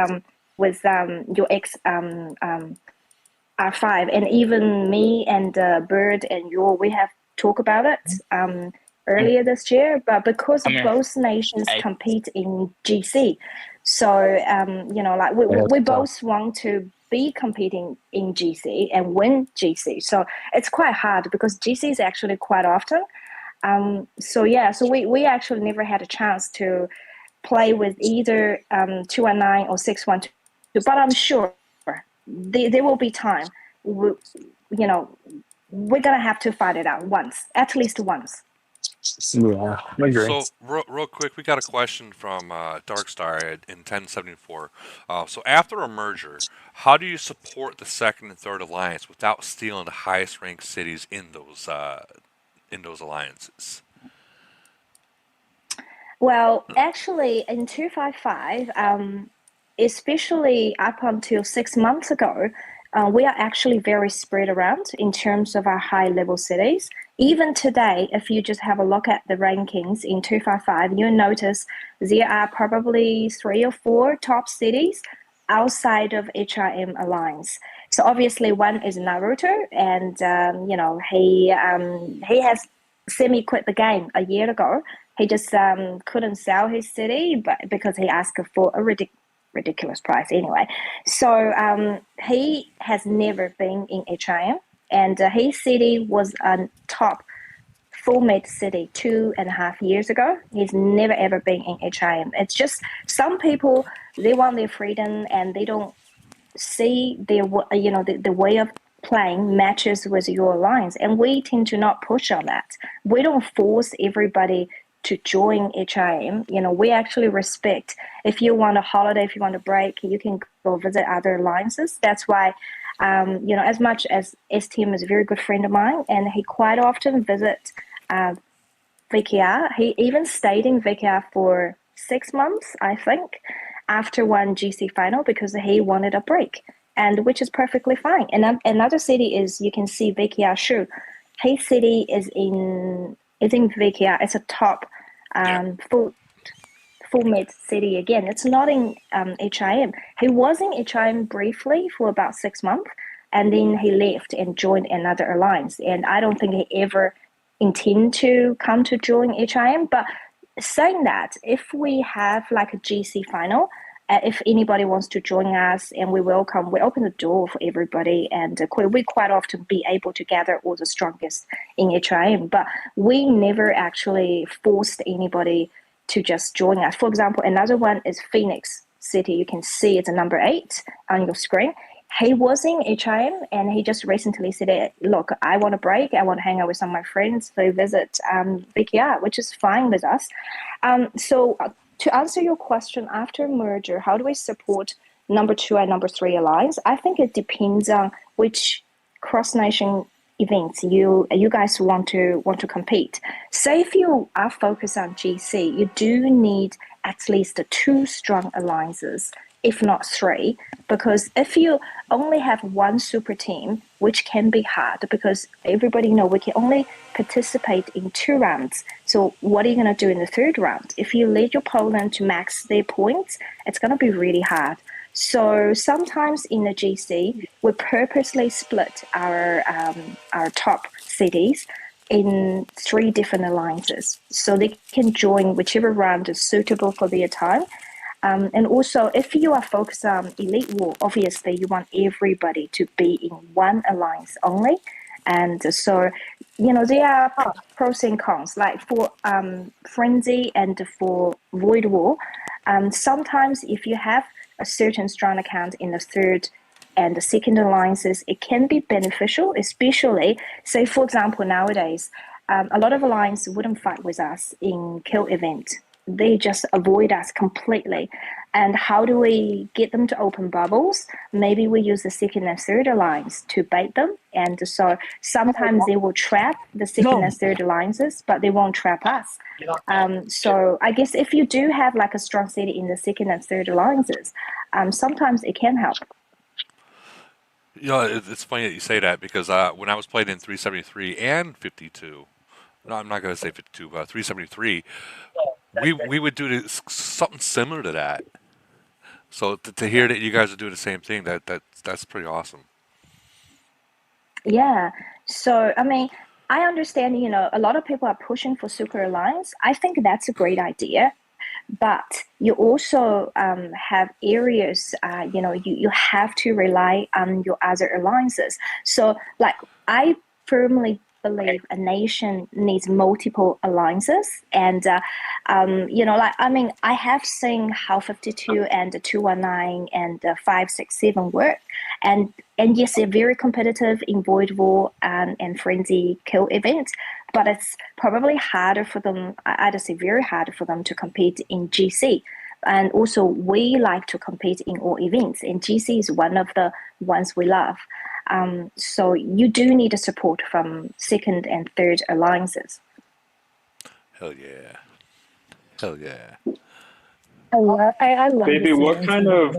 with your ex R5, and even me and Bird and we have talked about it earlier this year. But because both nations compete in GC, so like we both want to be competing in GC and win GC. So it's quite hard because GC is actually quite often. So we actually never had a chance to play with either 219 or 612. But I'm sure there will be time. We're gonna have to fight it out once, at least once. Yeah, I agree. So, real quick, we got a question from Darkstar in 1074. So, after a merger, how do you support the second and third alliance without stealing the highest ranked cities in those alliances? Well, actually, in 255, especially up until 6 months ago, we are actually very spread around in terms of our high-level cities. Even today, if you just have a look at the rankings in 255, you'll notice there are probably 3 or 4 top cities outside of HRM Alliance. So obviously, one is Naruto, and he has semi-quit the game a year ago. He just couldn't sell his city, but because he asked for a ridiculous price anyway. So he has never been in HIM, and his city was a top full mid city 2.5 years ago. He's never ever been in HIM. It's just some people, they want their freedom and they don't see their the way of playing matches with your alliance, and we tend to not push on that. We don't force everybody to join HIM. We actually respect, if you want a holiday, if you want a break, you can go visit other alliances. That's why, as much as STM is a very good friend of mine, and he quite often visits VKR. He even stayed in VKR for 6 months, I think, after one GC final because he wanted a break, and which is perfectly fine. And another city is, you can see VKR Shu. His city is in VKR. It's a top full mid city again. It's not in HIM. He was in HIM briefly for about 6 months, and then he left and joined another alliance. And I don't think he ever intend to come to join HIM. But saying that, if we have like a GC final if anybody wants to join us, and we open the door for everybody, and we quite often be able to gather all the strongest in HIM, but we never actually forced anybody to just join us. For example, another one is Phoenix City. You can see it's a number 8 on your screen. He was in HIM, and he just recently said, look, I want a break. I want to hang out with some of my friends. So visit BKR, which is fine with us. So to answer your question, after merger, how do we support number 2 and number 3 alliance? I think it depends on which cross-nation events you guys want to compete. Say if you are focused on GC, you do need at least 2 strong alliances, if not 3, because if you only have one super team, which can be hard because everybody know we can only participate in 2 rounds. So what are you going to do in the 3rd round? If you lead your opponent to max their points, it's going to be really hard. So sometimes in the GC, we purposely split our top cities in 3 different alliances, so they can join whichever round is suitable for their time. And also, if you are focused on Elite War, obviously you want everybody to be in one alliance only. And so, there are pros and cons. Like for Frenzy and for Void War, sometimes if you have a certain strong account in the 3rd and the 2nd alliances, it can be beneficial, especially, say, for example, nowadays, a lot of alliances wouldn't fight with us in kill event. They just avoid us completely. And how do we get them to open bubbles? Maybe we use the 2nd and 3rd alliance to bait them. And so sometimes they will trap the 2nd and 3rd alliances, but they won't trap us. So I guess if you do have like a strong city in the 2nd and 3rd alliances, sometimes it can help. It's funny that you say that because when I was playing in 373 and 52, no, I'm not going to say 52, but 373, we would do something similar to that. So to hear that you guys are doing the same thing, that's pretty awesome. Yeah. So, I mean, I understand, a lot of people are pushing for Super Alliance. I think that's a great idea. But you also have areas, you have to rely on your other alliances. So, like, I firmly believe a nation needs multiple alliances. And, I have seen how 52 and 219 and 567 work. And yes, they're very competitive in Void War and Frenzy kill events, but it's probably harder for them, I'd say very hard for them to compete in GC. And also, we like to compete in all events, and GC is one of the ones we love. So you do need a support from 2nd and 3rd alliances. Hell yeah. Hell yeah. I love Baby, what kind of...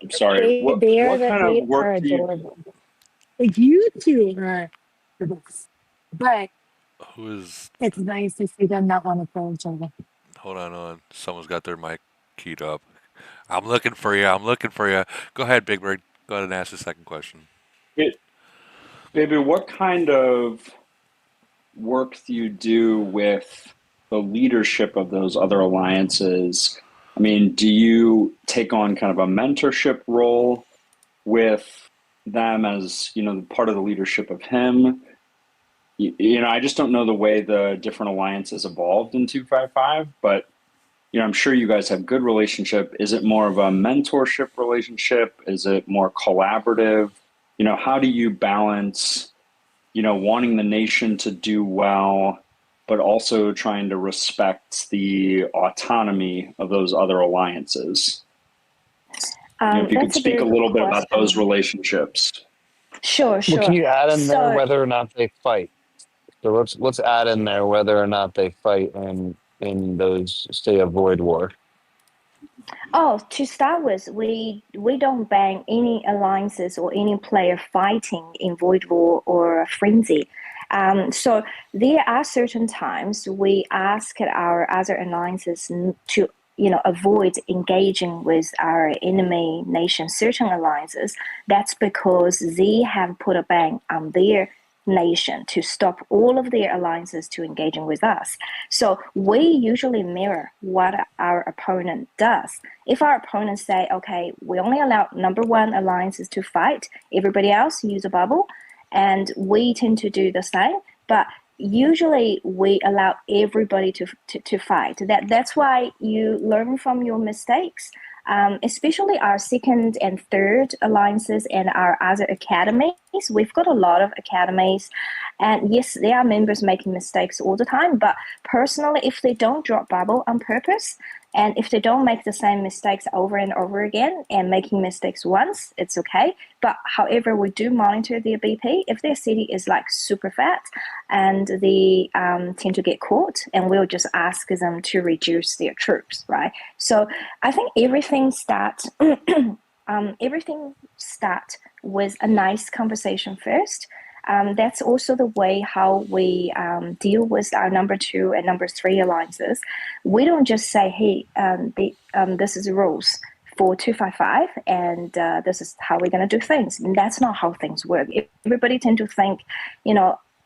I'm sorry. What kind of work do you... adorable. Like you two are the best. But Who is... it's nice to see them not want to kill each other. Hold on. Someone's got their mic keyed up. I'm looking for you. Go ahead, Big Bird. Go ahead and ask the second question. Baby, what kind of work do you do with the leadership of those other alliances? I mean, do you take on kind of a mentorship role with them as, part of the leadership of him? I just don't know the way the different alliances evolved in 255, but, I'm sure you guys have good relationship. Is it more of a mentorship relationship? Is it more collaborative? How do you balance, wanting the nation to do well, but also trying to respect the autonomy of those other alliances? If you could speak a little bit about those relationships. Sure. Well, can you add in there whether or not they fight? So let's add in there whether or not they fight in those, say, a Void War. Oh, to start with, we don't ban any alliances or any player fighting in Void War or Frenzy. So there are certain times we ask our other alliances to avoid engaging with our enemy nation certain alliances. That's because they have put a ban on their nation to stop all of their alliances to engaging with us. So we usually mirror what our opponent does. If our opponents say, okay, we only allow number one alliances to fight, everybody else use a bubble, and we tend to do the same, but usually we allow everybody to fight. That's why you learn from your mistakes. Especially our second and third alliances and our other academies. We've got a lot of academies, and yes, there are members making mistakes all the time, but personally, if they don't drop bubble on purpose, and if they don't make the same mistakes over and over again and making mistakes once, it's okay. But however, we do monitor their BP. If their city is like super fat and they tend to get caught, and we'll just ask them to reduce their troops, right? So I think everything starts with a nice conversation first. That's also the way how we deal with our number 2 and number 3 alliances. We don't just say, hey, this is the rules for 255 and this is how we're going to do things. And that's not how things work. Everybody tend to think,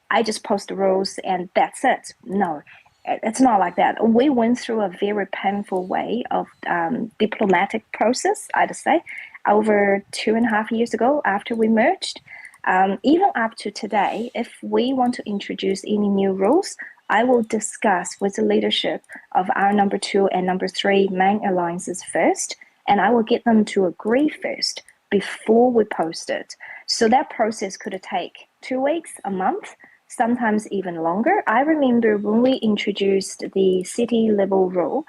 I just post the rules and that's it. No, it's not like that. We went through a very painful way of diplomatic process, I'd say, over 2.5 years ago after we merged. Even up to today, if we want to introduce any new rules, I will discuss with the leadership of our number 2 and number 3 main alliances first, and I will get them to agree first before we post it. So that process could take 2 weeks, a month, sometimes even longer. I remember when we introduced the city level rule,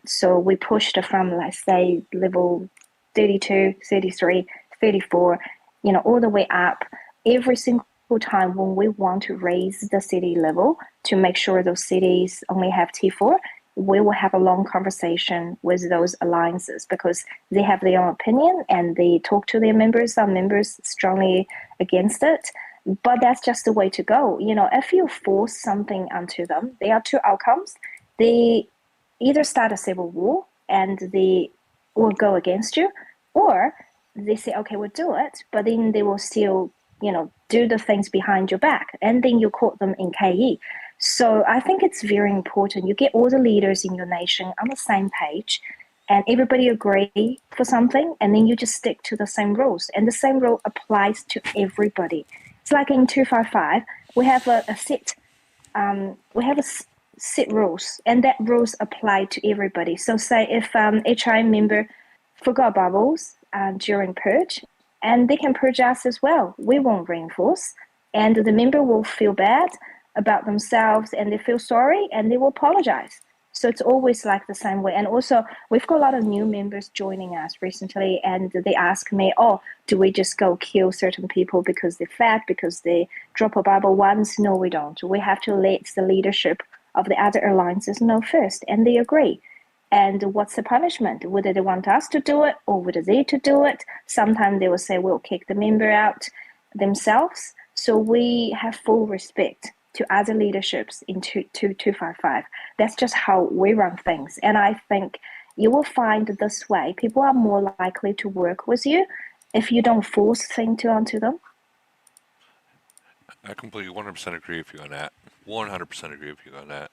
so we pushed from, let's say, level 32, 33, 34, all the way up. Every single time when we want to raise the city level to make sure those cities only have T4, we will have a long conversation with those alliances because they have their own opinion and they talk to their members. Some members strongly against it, but that's just the way to go. If you force something onto them, there are 2 outcomes. They either start a civil war and they will go against you, or they say, okay, we'll do it, but then they will still, do the things behind your back, and then you caught them in KE. So I think it's very important. You get all the leaders in your nation on the same page, and everybody agree for something, and then you just stick to the same rules, and the same rule applies to everybody. It's like in 255, we have a set, set rules, and that rules apply to everybody. So say if HI member forgot bubbles during purge, and they can purge us as well. We won't reinforce, and the member will feel bad about themselves, and they feel sorry, and they will apologize. So it's always like the same way. And also, we've got a lot of new members joining us recently, and they ask me, do we just go kill certain people because they're fat, because they drop a bubble once? No, we don't. We have to let the leadership of the other alliances know first, and they agree. And what's the punishment? Whether they want us to do it or whether they to do it. Sometimes they will say we'll kick the member out themselves. So we have full respect to other leaderships in 255. That's just how we run things. And I think you will find this way, people are more likely to work with you if you don't force things onto them. I completely 100% agree with you on that. 100% agree with you on that.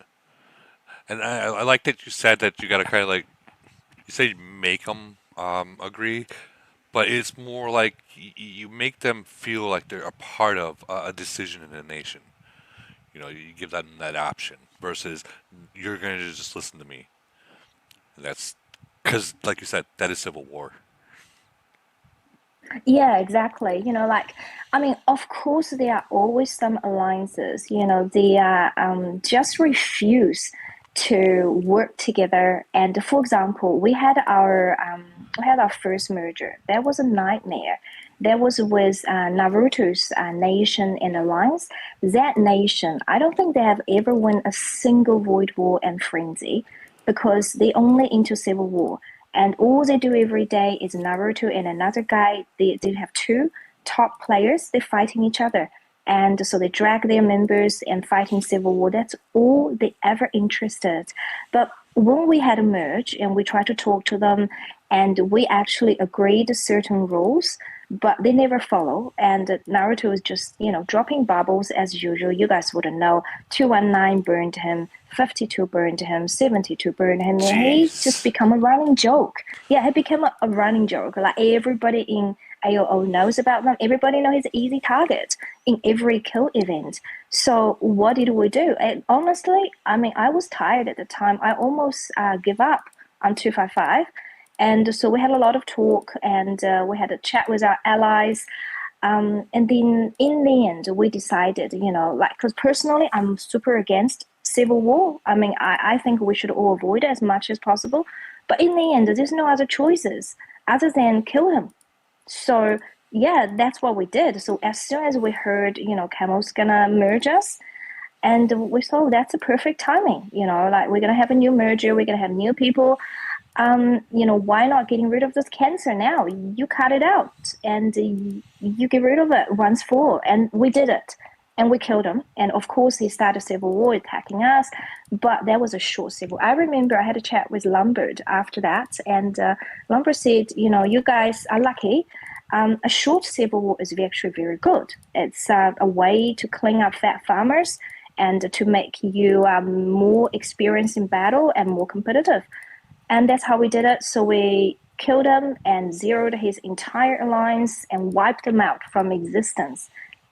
And I like that you said that you got to kind of like, you say make them agree, but it's more like you make them feel like they're a part of a decision in the nation. You give them that option versus you're going to just listen to me. And that's because, like you said, that is civil war. Yeah, exactly. Of course, there are always some alliances, they just refuse to work together. And for example, we had our first merger. That was a nightmare. That was with Naruto's nation and alliance. That nation, I don't think they have ever won a single void war and frenzy because they only into civil war. And all they do every day is Naruto and another guy. They have 2 top players. They're fighting each other. And so they drag their members and fighting civil war. That's all they ever interested. But when we had a merge and we tried to talk to them and we actually agreed certain rules, but they never follow. And Naruto is just, dropping bubbles as usual. You guys wouldn't know. 219 burned him, 52 burned him, 72 burned him, and he just Jeez. become a running joke. Yeah, he became a running joke. Like everybody in AOO knows about them. Everybody knows he's an easy target in every kill event. So what did we do? And honestly, I mean, I was tired at the time. I almost give up on 255. And so we had a lot of talk, and we had a chat with our allies. And then in the end, we decided, because personally, I'm super against civil war. I mean, I think we should all avoid it as much as possible. But in the end, there's no other choices other than kill him. So yeah, that's what we did. So as soon as we heard, Camel's gonna merge us, and we thought that's a perfect timing. Like we're gonna have a new merger, we're gonna have new people. Why not getting rid of this cancer now? You cut it out and you get rid of it once for all. And we did it. And we killed him. And of course, he started civil war attacking us. But that was a short civil. I remember I had a chat with Lombard after that. And Lombard said, you guys are lucky. A short civil war is actually very good. It's a way to clean up fat farmers and to make you more experienced in battle and more competitive. And that's how we did it. So we killed him and zeroed his entire alliance and wiped him out from existence.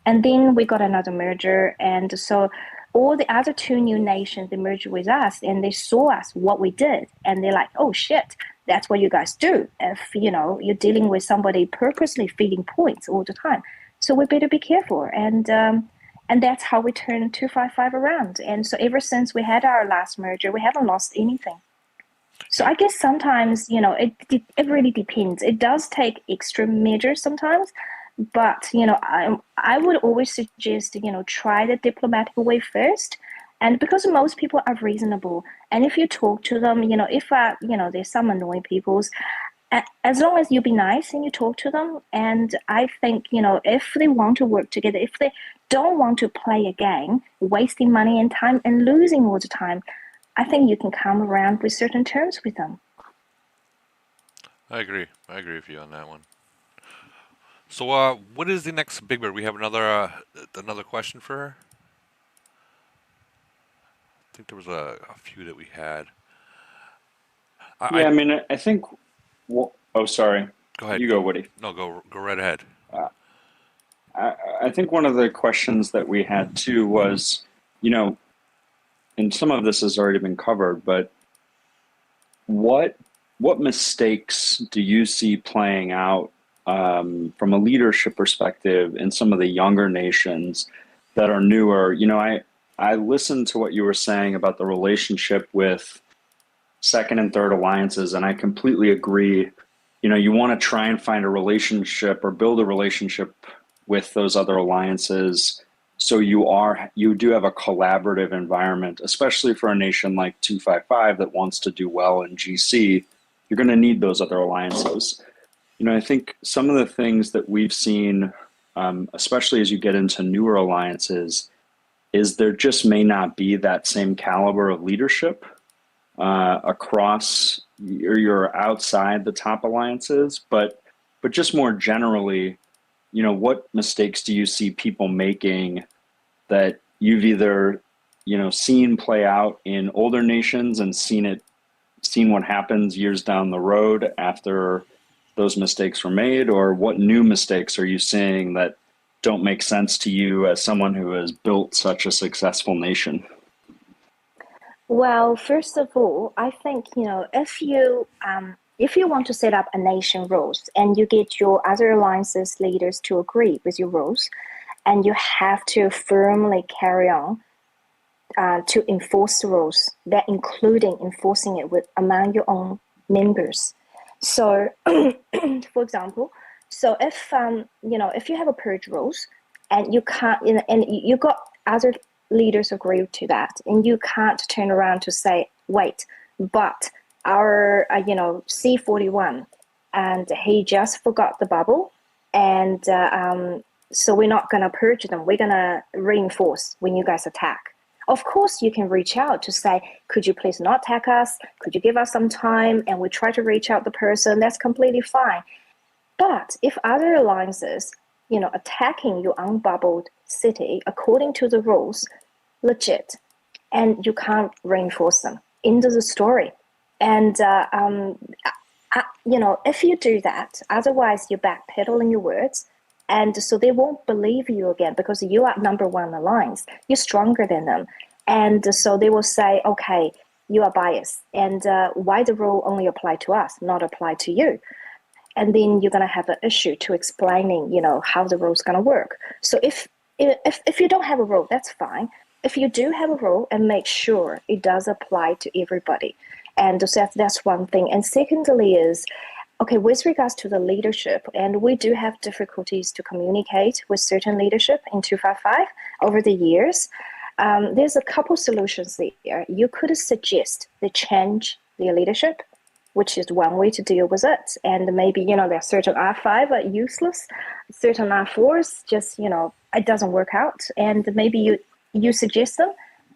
And then we got another merger. And so all the other two new nations, they merged with us and they saw us, what we did. And they're like, oh shit, that's what you guys do. If, you're dealing with somebody purposely feeding points all the time. So we better be careful. And that's how we turned 255 around. And so ever since we had our last merger, we haven't lost anything. So I guess sometimes, it really depends. It does take extreme measures sometimes, but I would always suggest try the diplomatic way first, and because most people are reasonable, and if you talk to them, if there's some annoying peoples, as long as you be nice and you talk to them, and I think if they want to work together, if they don't want to play a game, wasting money and time and losing all the time, I think you can come around with certain terms with them. I agree. I agree with you on that one. So, what is the next Big Bird? We have another question for her. I think there was a few that we had. Yeah, I mean, I think. Oh, sorry. Go ahead. You go, Woody. No, go right ahead. I think one of the questions that we had too was, and some of this has already been covered, but what mistakes do you see playing out from a leadership perspective in some of the younger nations that are newer? I listened to what you were saying about the relationship with second and third alliances, and I completely agree. You want to try and find a relationship or build a relationship with those other alliances, so you do have a collaborative environment, especially for a nation like 255 that wants to do well in GC. You're going to need those other alliances. I think some of the things that we've seen, especially as you get into newer alliances, is there just may not be that same caliber of leadership across you're outside the top alliances, but just more generally, what mistakes do you see people making that you've either seen play out in older nations and seen what happens years down the road after those mistakes were made, or what new mistakes are you seeing that don't make sense to you as someone who has built such a successful nation? Well, first of all, I think if you want to set up a nation rules and you get your other alliances leaders to agree with your rules, and you have to firmly carry on to enforce the rules, that including enforcing it among your own members. So, for example, if you have a purge rules and you can't, and you got other leaders agree to that, and you can't turn around to say, wait, but our C41, and he just forgot the bubble, and so we're not gonna purge them. We're gonna reinforce when you guys attack. Of course, you can reach out to say, could you please not attack us? Could you give us some time? And we try to reach out the person. That's completely fine. But if other alliances, attacking your unbubbled city according to the rules, legit, and you can't reinforce them. End of the story. And if you do that, otherwise you're backpedaling your words, and so they won't believe you again because you are number one alliance. You're stronger than them, and so they will say, okay, you are biased, and why the rule only apply to us, not apply to you? And then you're going to have an issue to explaining, how the rule is going to work. So if you don't have a rule, that's fine. If you do have a rule, and make sure it does apply to everybody. And so that's one thing. And secondly is, okay, with regards to the leadership, and we do have difficulties to communicate with certain leadership in 255 over the years. There's a couple solutions there. You could suggest they change their leadership, which is one way to deal with it. And maybe, there are certain R5 are useless, certain R4s just, it doesn't work out. And maybe you suggest them,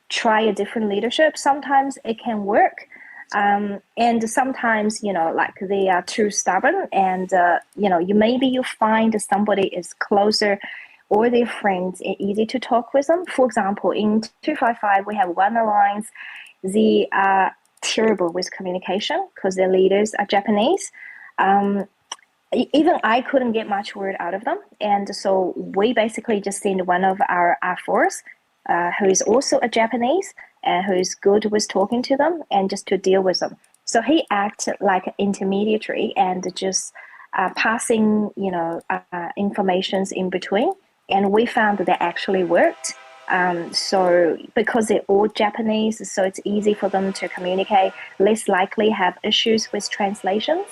try a different leadership. Sometimes it can work. And sometimes, like they are too stubborn and, you find somebody is closer or they're friends and easy to talk with them. For example, in 255, we have one alliance. They are terrible with communication because their leaders are Japanese. Even I couldn't get much word out of them. And so we basically just send one of our R4s, who is also a Japanese, who is good with talking to them and just to deal with them. So he acted like an intermediary and just passing, informations in between. And we found that actually worked. So because they're all Japanese, so it's easy for them to communicate, less likely have issues with translations.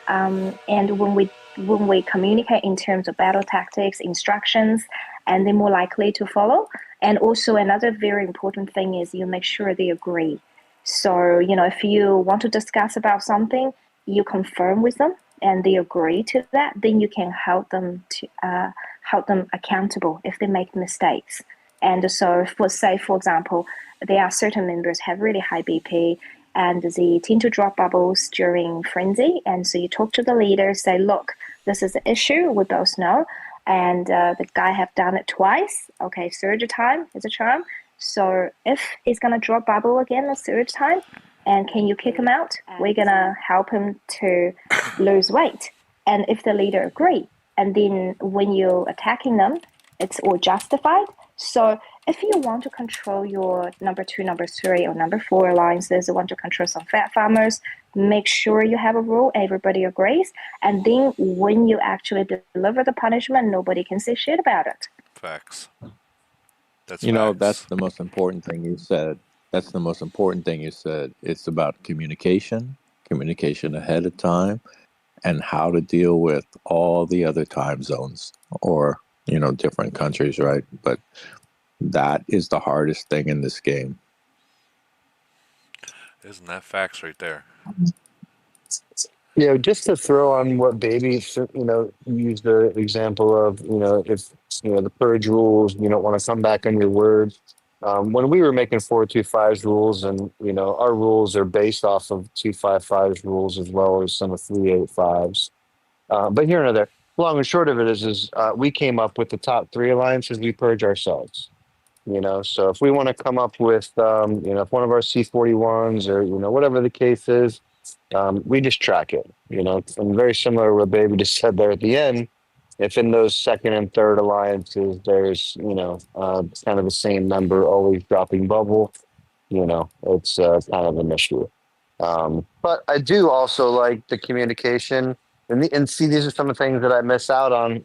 And when we communicate in terms of battle tactics, instructions, and they're more likely to follow. And also another very important thing is you make sure they agree. So, if you want to discuss about something, you confirm with them and they agree to that, then you can help them accountable if they make mistakes. And so, for example, there are certain members have really high BP and they tend to drop bubbles during frenzy. And so you talk to the leader, say, look, this is the issue, we both know. And the guy have done it twice. Okay, third time is a charm. So if he's going to drop bubble again the third time, and can you kick him out? We're going to help him to lose weight. And if the leader agree, and then when you're attacking them, it's all justified. So if you want to control your number 2, number 3, or number 4 alliances, you want to control some fat farmers, make sure you have a rule, everybody agrees. And then when you actually deliver the punishment, nobody can say shit about it. Facts. That's that's the most important thing you said. That's the most important thing you said. It's about communication ahead of time, and how to deal with all the other time zones or, different countries, right? But that is the hardest thing in this game. Isn't that facts right there? Just to throw on what Baby, use the example of, if, the purge rules, you don't want to come back on your word. When we were making 425's rules, and, our rules are based off of 255's rules as well as some of 385's. But here and there, long and short of it is we came up with the top 3 alliances we purge ourselves. So if we want to come up with, if one of our C41s or, whatever the case is, we just track it, and very similar to what Baby just said there at the end. If in those second and third alliances, there's, kind of the same number always dropping bubble, it's kind of an issue. But I do also like the communication and see, these are some of the things that I miss out on,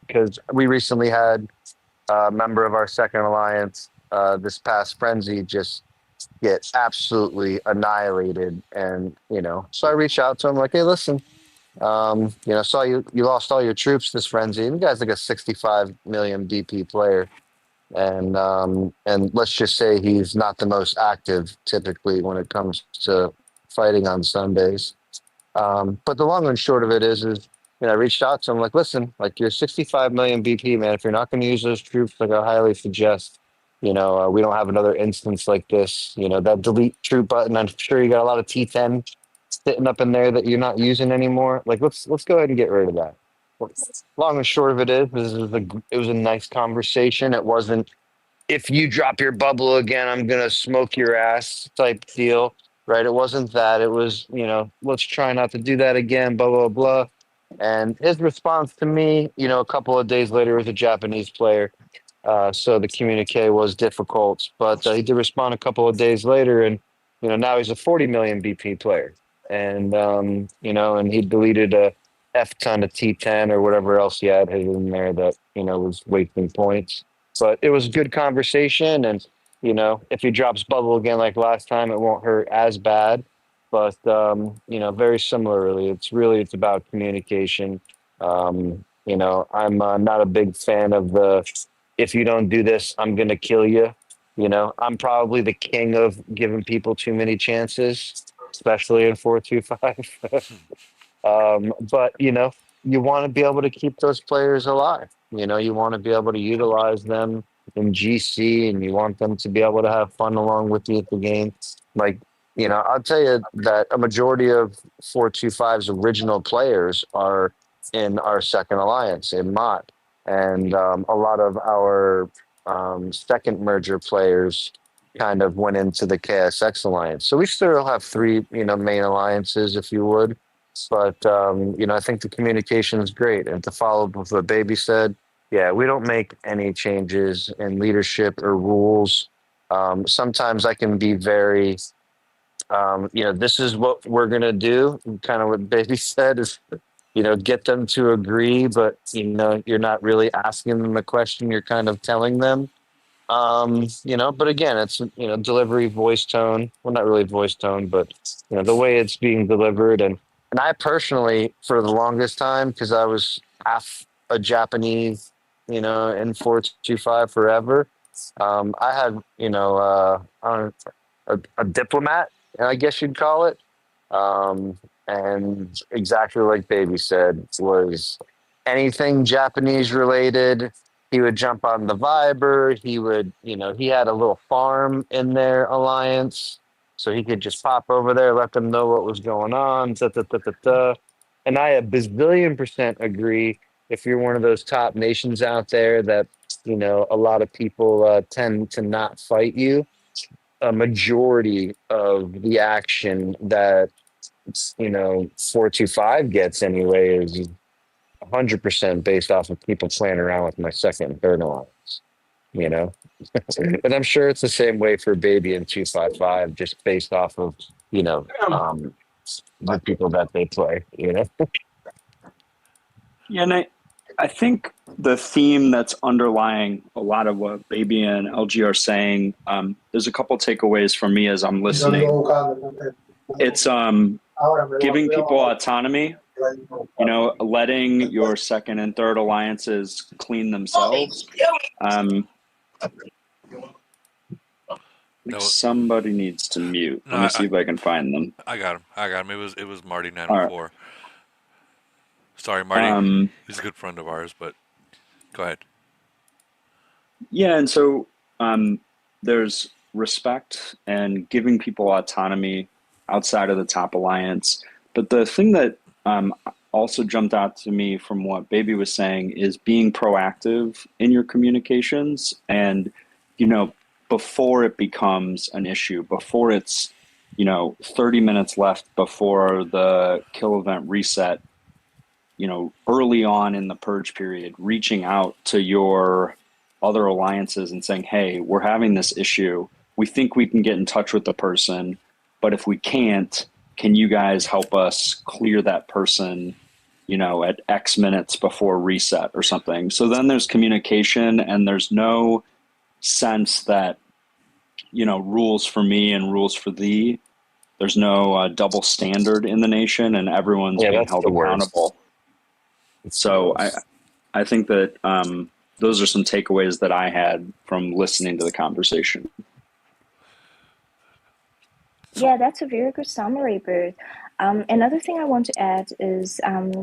because we recently had a member of our second alliance, this past frenzy, just get absolutely annihilated. And, so I reached out to him like, hey, listen, saw you lost all your troops this frenzy. And the guy's like a 65 million BP player. And let's just say he's not the most active typically when it comes to fighting on Sundays. But the long and short of it is, I reached out to him like, listen, like, you're 65 million BP, man. If you're not going to use those troops, like, I highly suggest, We don't have another instance like this. That delete troop button. I'm sure you got a lot of T10 sitting up in there that you're not using anymore. Like let's go ahead and get rid of that. Well, long and short of it is, it was a nice conversation. It wasn't, if you drop your bubble again, I'm gonna smoke your ass type deal, right? It wasn't that. It was, let's try not to do that again, blah blah blah. And his response to me, a couple of days later, was a Japanese player, so the communique was difficult. But he did respond a couple of days later, and now he's a 40 million BP player, and and he deleted a F ton of T10 or whatever else he had hidden in there that was wasting points. But it was a good conversation, and if he drops bubble again like last time, it won't hurt as bad. But very similarly, it's about communication. I'm not a big fan of the, if you don't do this, I'm gonna kill you. I'm probably the king of giving people too many chances, especially in 4-2-5. But you want to be able to keep those players alive. You want to be able to utilize them in GC, and you want them to be able to have fun along with you at the game. Like, I'll tell you that a majority of 4-2-5's original players are in our second alliance in Mott, and a lot of our second merger players kind of went into the KSX alliance. So we still have three, main alliances, if you would. But I think the communication is great. And to follow up with what Baby said, yeah, we don't make any changes in leadership or rules. Sometimes I can be very, this is what we're gonna do. And kind of what Baby said is, get them to agree, but you're not really asking them a question. You're kind of telling them. But again, it's delivery, voice tone. Well, not really voice tone, but the way it's being delivered. And I personally, for the longest time, because I was half a Japanese, in 4-2-5 forever. I had I don't know, a diplomat, I guess you'd call it. Um, and exactly like Baby said, was anything Japanese related. He would jump on the Viber. He would, he had a little farm in their alliance, so he could just pop over there, let them know what was going on. Da, da, da, da, da. And I a bazillion% agree. If you're one of those top nations out there that a lot of people tend to not fight you, a majority of the action that 4-2-5 gets anyway is 100% based off of people playing around with my second and third alliance, you know. And I'm sure it's the same way for Baby and 255, just based off of the people that they play. Yeah, and I think the theme that's underlying a lot of what Baby and LG are saying, there's a couple takeaways for me as I'm listening. It's giving people autonomy, letting your second and third alliances clean themselves. Somebody needs to mute. Let me see if I can find them. I got him. It was Marty 904. Right. Sorry, Marty. He's a good friend of ours, but go ahead. Yeah, and so there's respect and giving people autonomy outside of the top alliance. But the thing that also jumped out to me from what Baby was saying is being proactive in your communications, and before it becomes an issue, before it's 30 minutes left before the kill event reset, early on in the purge period, reaching out to your other alliances and saying, hey, we're having this issue. We think we can get in touch with the person, but if we can't, can you guys help us clear that person, at X minutes before reset or something? So then there's communication, and there's no sense that, rules for me and rules for thee. There's no double standard in the nation, and everyone's being held accountable. So I think that those are some takeaways that I had from listening to the conversation. Yeah, that's a very good summary, Bert. Another thing I want to add is,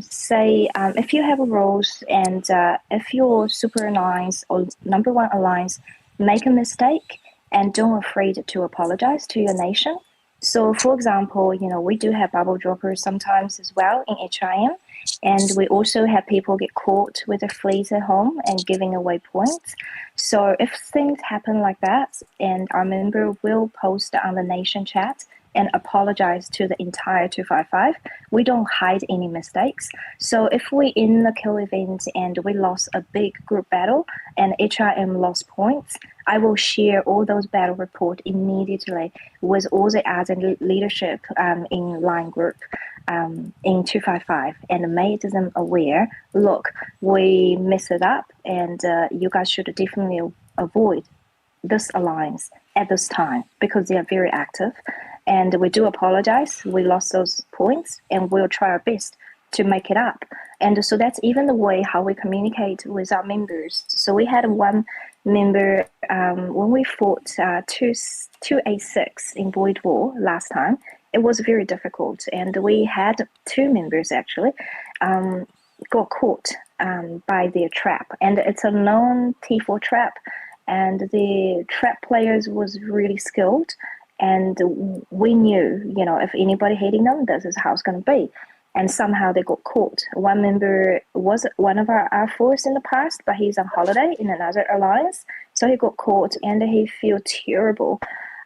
say, if you have roles and if your super alliance or number one alliance make a mistake and don't afraid to apologize to your nation. So, for example, we do have bubble droppers sometimes as well in HIM, and we also have people get caught with a fleet at home and giving away points. So, if things happen like that, and our member will post on the nation chat and apologize to the entire 255, we don't hide any mistakes. So, if we in the kill event and we lost a big group battle and HIM lost points, I will share all those battle report immediately with all the admin leadership in line group in 255 and made them aware, look, we messed it up and you guys should definitely avoid this alliance at this time because they are very active. And we do apologize. We lost those points and we'll try our best to make it up. And so that's even the way how we communicate with our members. So we had one member when we fought 2A6 in Void War last time. It was very difficult, and we had two members actually got caught by their trap, and it's a known T4 trap, and the trap players was really skilled, and we knew, if anybody hitting them, this is how it's going to be. And somehow they got caught. One member was one of our force in the past, but he's on holiday in another alliance. So he got caught and he feel terrible.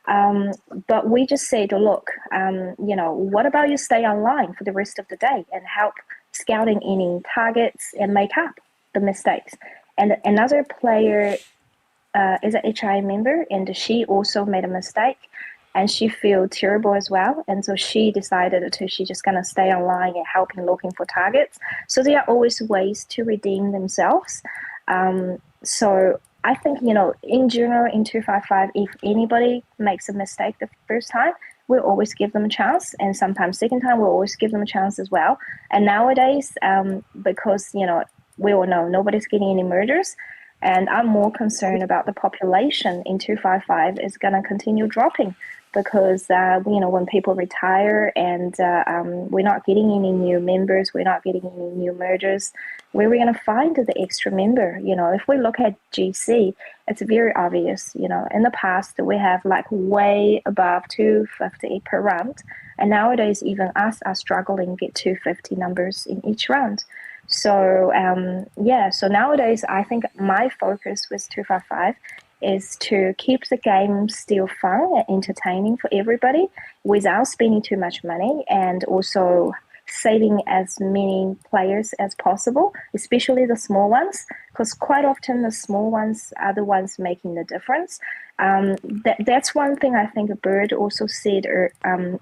But we just said, look, what about you stay online for the rest of the day and help scouting any targets and make up the mistakes. And another player is an HI member, and she also made a mistake. And she feel terrible as well, and so she decided she's just gonna stay online and helping looking for targets. So there are always ways to redeem themselves. So I think in general in 255, if anybody makes a mistake the first time, we'll always give them a chance, and sometimes second time we'll always give them a chance as well. And nowadays, because we all know nobody's getting any murders. And I'm more concerned about the population in 255 is going to continue dropping because, when people retire and we're not getting any new members, we're not getting any new mergers, where are we going to find the extra member? If we look at GC, it's very obvious. In the past, we have like way above 250 per round. And nowadays, even us are struggling to get 250 numbers in each round. So so nowadays I think my focus with 255 is to keep the game still fun and entertaining for everybody without spending too much money, and also saving as many players as possible, especially the small ones, because quite often the small ones are the ones making the difference. That's one thing I think Bird also said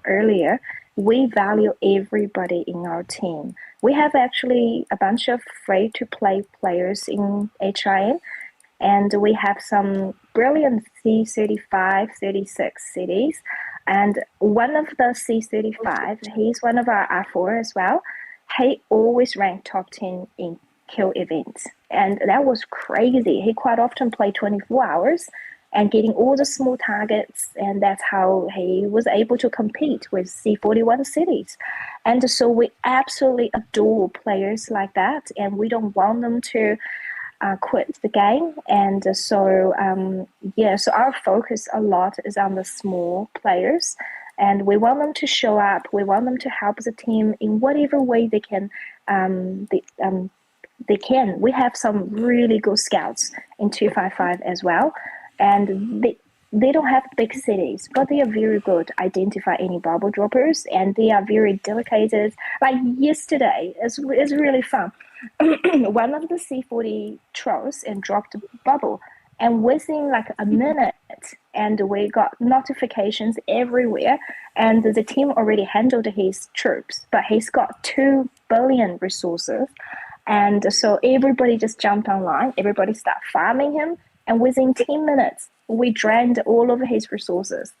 earlier. We value everybody in our team. We have actually a bunch of free-to-play players in HIN, and we have some brilliant C35, 36 cities. And one of the C35, he's one of our R4 as well. He always ranked top 10 in kill events. And that was crazy. He quite often played 24 hours and getting all the small targets, and that's how he was able to compete with C41 cities. And so we absolutely adore players like that, and we don't want them to quit the game. And so so our focus a lot is on the small players, and we want them to show up. We want them to help the team in whatever way they can. They can. We have some really good scouts in 255 as well. And they don't have big cities, but they are very good identify any bubble droppers, and they are very delicate. Like yesterday, it's really fun. One of the C40 trolls and dropped a bubble, and within like a minute, and we got notifications everywhere, and the team already handled his troops, but he's got 2 billion resources. And so everybody just jumped online, everybody started farming him. And within 10 minutes, we drained all of his resources.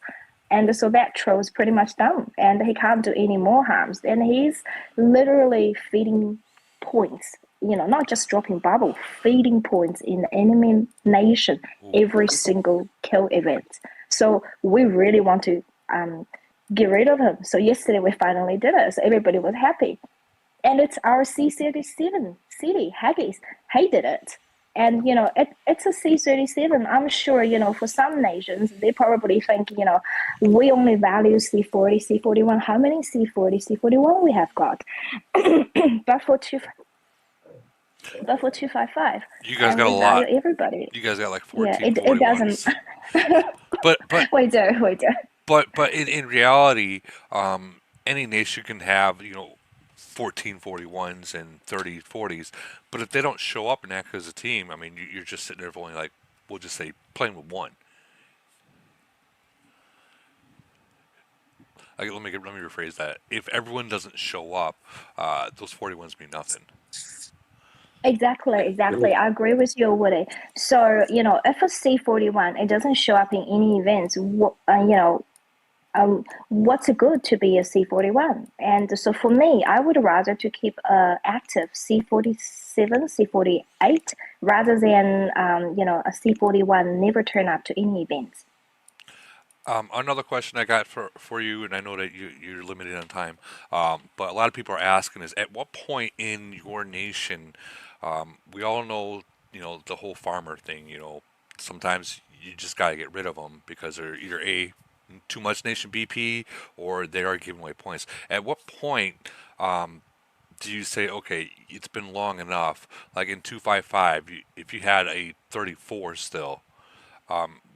And so that troll is pretty much done. And he can't do any more harms. And he's literally feeding points, not just dropping bubble, feeding points in the enemy nation every single kill event. So we really want to get rid of him. So yesterday we finally did it. So everybody was happy. And it's our C37 city, Haggis. He did it. And it's a C37. I'm sure for some nations they probably think we only value C40, C41. How many C40, C41 we have got? but for two, but for 255, You guys and got a we value lot. everybody. You guys got like Yeah, 14 it doesn't. 41s. But we do. but in reality, any nation can have 14 41s and 30 40s. But if they don't show up and act as a team, I mean, you're just sitting there only like, we'll just say playing with one. Like, let me rephrase that. If everyone doesn't show up, those 41s mean nothing. Exactly. I agree with you, Woody. So, if a C41 it doesn't show up in any events, what's good to be a C41? And so for me, I would rather to keep a active C47, C48 rather than a C41 never turn up to any events. Another question I got for you, and I know that you're limited on time, but a lot of people are asking is, at what point in your nation, we all know, the whole farmer thing, sometimes you just got to get rid of them because they're either too much nation BP or they are giving away points. At what point do you say, okay, it's been long enough, like in 255, if you had a 34 still,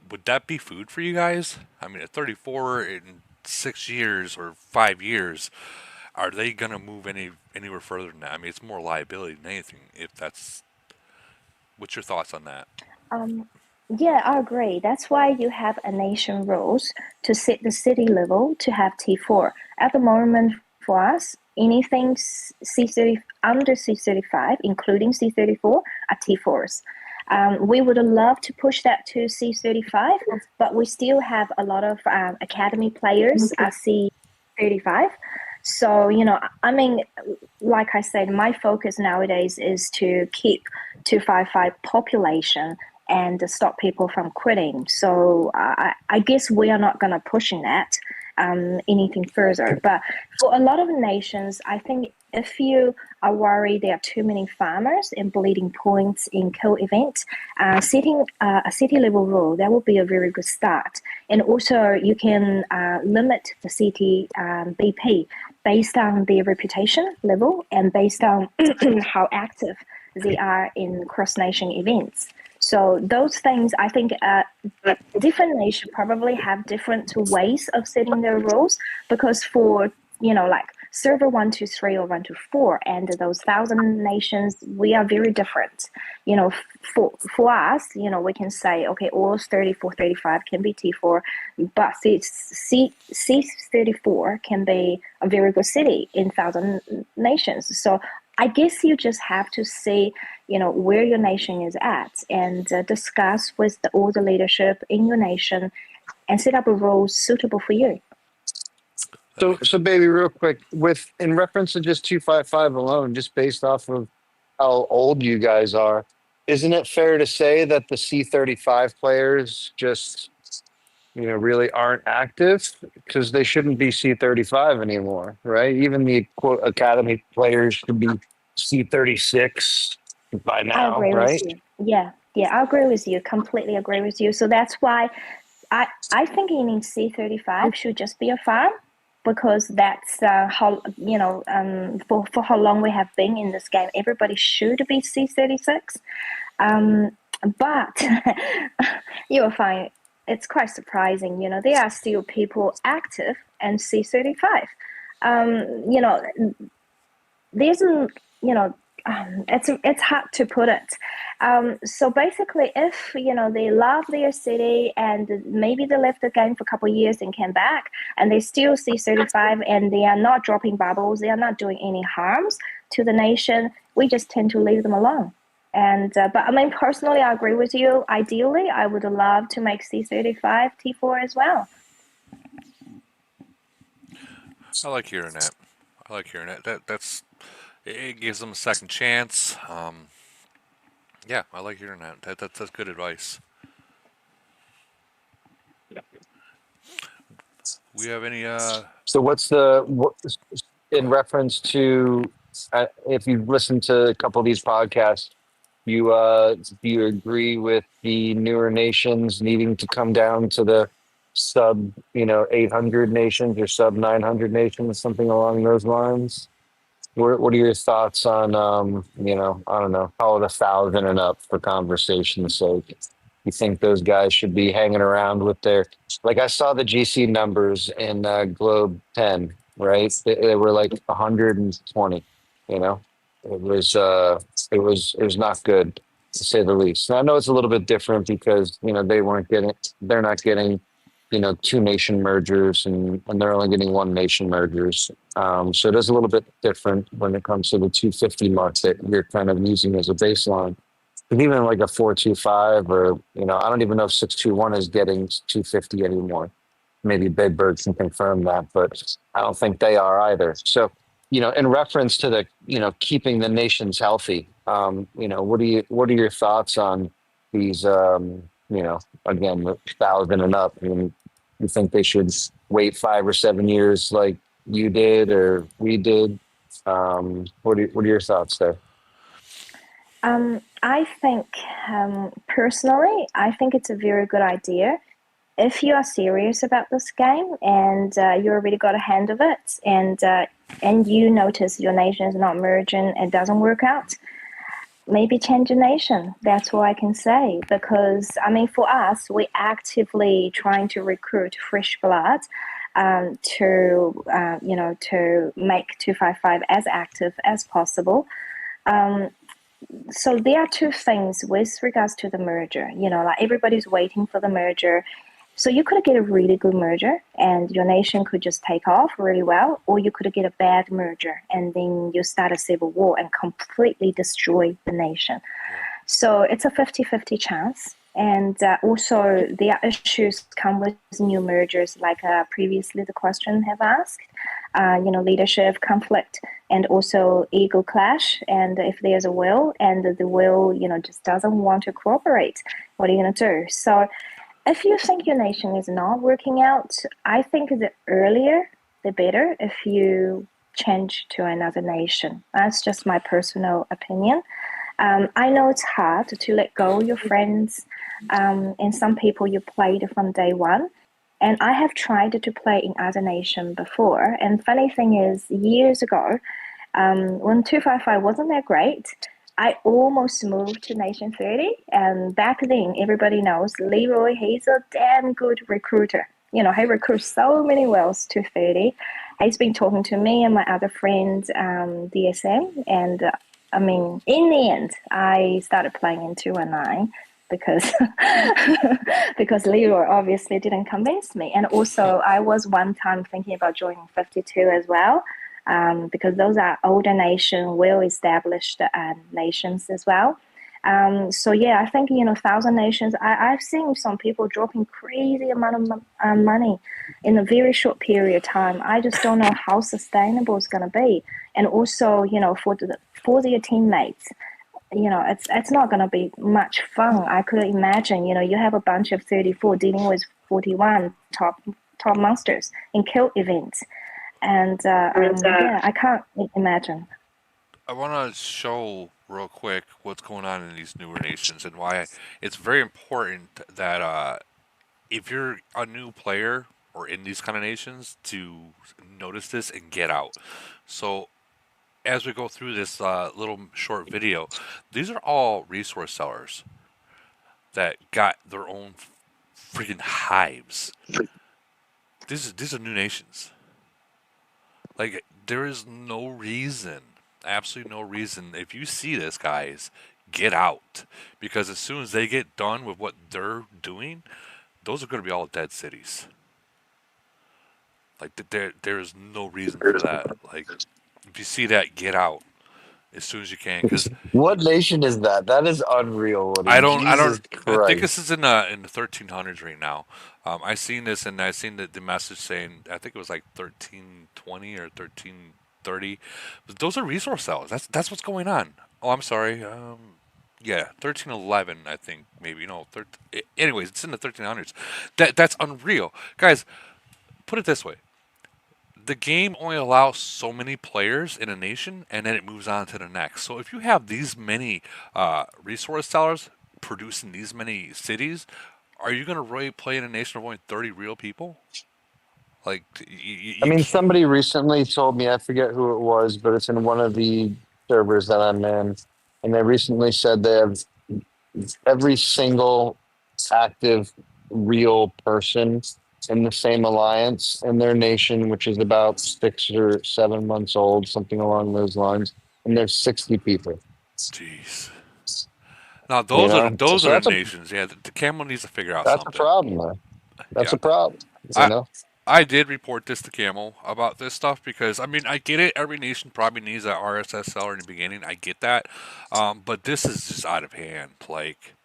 would that be food for you guys? I mean, at 34 in 6 years or 5 years, are they gonna move anywhere further than that? I mean, it's more liability than anything. If that's, what's your thoughts on that? Um, yeah, I agree. That's why you have a nation rules to set the city level to have T4. At the moment, for us, anything C30 under C35, including C34, are T4s. We would love to push that to C35, but we still have a lot of academy players at C35. So, I mean, like I said, my focus nowadays is to keep 255 population and to stop people from quitting. So I guess we are not going to push in that anything further. But for a lot of nations, I think if you are worried there are too many farmers and bleeding points in co-event, setting a city level rule, that will be a very good start. And also you can limit the city BP based on their reputation level and based on how active they are in cross-nation events. So those things, I think, different nations probably have different ways of setting their rules because for like server 123 or 124 and those 1,000 nations, we are very different. For us, we can say okay, all 34, 35 can be T4, but C34 can be a very good city in 1,000 nations. So I guess you just have to see, where your nation is at and discuss with all the leadership in your nation and set up a role suitable for you. So baby, real quick, with in reference to just 255 alone, just based off of how old you guys are, isn't it fair to say that the C35 players just really aren't active because they shouldn't be C35 anymore, right? Even the quote academy players should be C36 by I now, agree with right? you. Yeah, I agree with you. Completely agree with you. So that's why I think in C35 should just be a farm because that's how for how long we have been in this game. Everybody should be C36, but you'll find it's quite surprising. There are still people active and C35. There's it's hard to put it. So basically, if they love their city and maybe they left the game for a couple of years and came back, and they still see 35 and they are not dropping bubbles, they are not doing any harms to the nation. We just tend to leave them alone. And but I mean, personally, I agree with you. Ideally, I would love to make C35 T4 as well. I like hearing that. That's it gives them a second chance. Yeah, I like hearing that. That's good advice. We have any So in reference to if you've listened to a couple of these podcasts, do you agree with the newer nations needing to come down to the sub 800 nations or sub 900 nations, something along those lines? What are your thoughts on I don't know, call it 1,000 and up for conversation's sake? You think those guys should be hanging around with their, like, I saw the GC numbers in Globe 10, right? They were like 120. You know, it was it was not good to say the least. And I know it's a little bit different because they're not getting two nation mergers, and they're only getting one nation mergers. So it is a little bit different when it comes to the 250 mark that you're kind of using as a baseline. But even like a 425, or I don't even know if 621 is getting 250 anymore. Maybe Bedburg can confirm that, but I don't think they are either. So, in reference to the, keeping the nations healthy, what are your thoughts on these, again, 1,000 and up? I mean, you think they should wait 5 or 7 years like you did or we did? What are your thoughts there? I think, personally, I think it's a very good idea. If you are serious about this game and you already got a hand of it, and you notice your nation is not merging, it doesn't work out, maybe change your nation. That's all I can say. Because I mean, for us, we actively trying to recruit fresh blood, to make 255 as active as possible. Um, so there are two things with regards to the merger. Like everybody's waiting for the merger. So you could get a really good merger and your nation could just take off really well, or you could get a bad merger and then you start a civil war and completely destroy the nation. Yeah. So it's a 50-50 chance. And also there are issues come with new mergers, like previously the question have asked, leadership conflict and also ego clash. And if there's a will and the will, just doesn't want to cooperate, what are you going to do? So if you think your nation is not working out, I think the earlier the better if you change to another nation. That's just my personal opinion. I know it's hard to let go your friends, and some people you played from day one. And I have tried to play in other nations before. And funny thing is, years ago, when 255 wasn't that great, I almost moved to Nation 30. And back then, everybody knows Leroy, he's a damn good recruiter. He recruits so many wells to 30. He's been talking to me and my other friend, DSM. And I mean, in the end, I started playing in 219 because because Leroy obviously didn't convince me. And also, I was one time thinking about joining 52 as well, because those are older nation, well-established nations as well. So yeah, I think 1,000 nations. I've seen some people dropping crazy amount of money in a very short period of time. I just don't know how sustainable it's going to be, and also for their teammates, it's not going to be much fun. I could imagine, you have a bunch of 34 dealing with 41 top monsters in kill events, and yeah, I can't imagine. I want to show real quick what's going on in these newer nations and why it's very important that if you're a new player or in these kind of nations to notice this and get out. So as we go through this little short video, these are all resource sellers that got their own freaking hives. These are new nations. Like there is no reason, absolutely no reason. If you see this, guys, get out because as soon as they get done with what they're doing, those are going to be all dead cities. Like there is no reason for that. Like if you see that, get out as soon as you can because What nation is that? That is unreal, Woody. I Jesus don't. I think this Christ. is in the 1300s right now. I seen this and I seen the message saying I think it was like 1320 or 1330. Those are resource cells. That's what's going on. Oh, I'm sorry. Yeah, 1311. I think maybe anyways, it's in the 1300s. That's unreal, guys. Put it this way: the game only allows so many players in a nation, and then it moves on to the next. So if you have these many resource sellers producing these many cities, are you going to really play in a nation of only 30 real people? Like, I you mean, can't. somebody recently told me, I forget who it was, but it's in one of the servers that I'm in, and they recently said they have every single active real person in the same alliance in their nation, which is about 6 or 7 months old, something along those lines. And there's 60 people, Jeez. Now you those are know? those So are the nations. Yeah, the camel needs to figure out that's a something. problem, man. That's Yeah, a problem, you I know? I did report this to Camel about this stuff because I mean I get it. Every nation probably needs an RSS seller in the beginning. I get that, but this is just out of hand. Like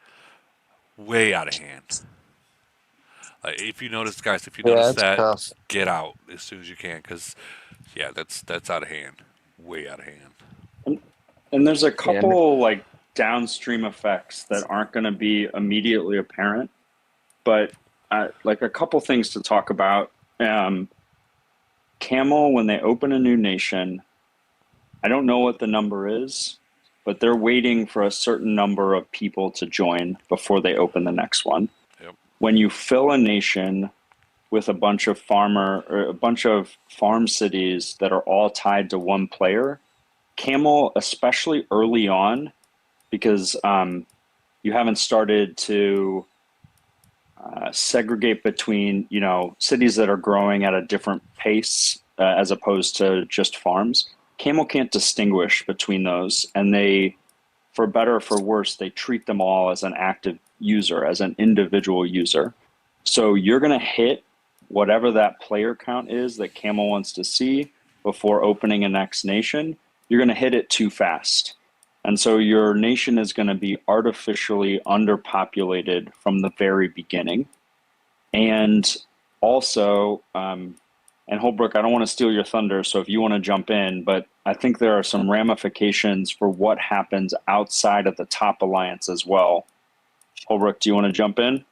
way out of hand. If you notice, guys, if you Yeah, notice it's that, tough. get out as soon as you can, because yeah, that's out of hand, way out of hand. And there's a Yeah. couple like downstream effects that aren't going to be immediately apparent, but like a couple things to talk about. Camel, when they open a new nation, I don't know what the number is, but they're waiting for a certain number of people to join before they open the next one. Yep. When you fill a nation with a bunch of farm cities that are all tied to one player, Camel, especially early on, because you haven't started to segregate between cities that are growing at a different pace as opposed to just farms. Camel can't distinguish between those, and they, for better or for worse, they treat them all as an active user, as an individual user. So you're going to hit whatever that player count is that Camel wants to see before opening a next nation. You're going to hit it too fast. And so your nation is going to be artificially underpopulated from the very beginning. And also, and Holbrook, I don't want to steal your thunder, so if you want to jump in, but I think there are some ramifications for what happens outside of the top alliance as well. Holbrook, do you want to jump in?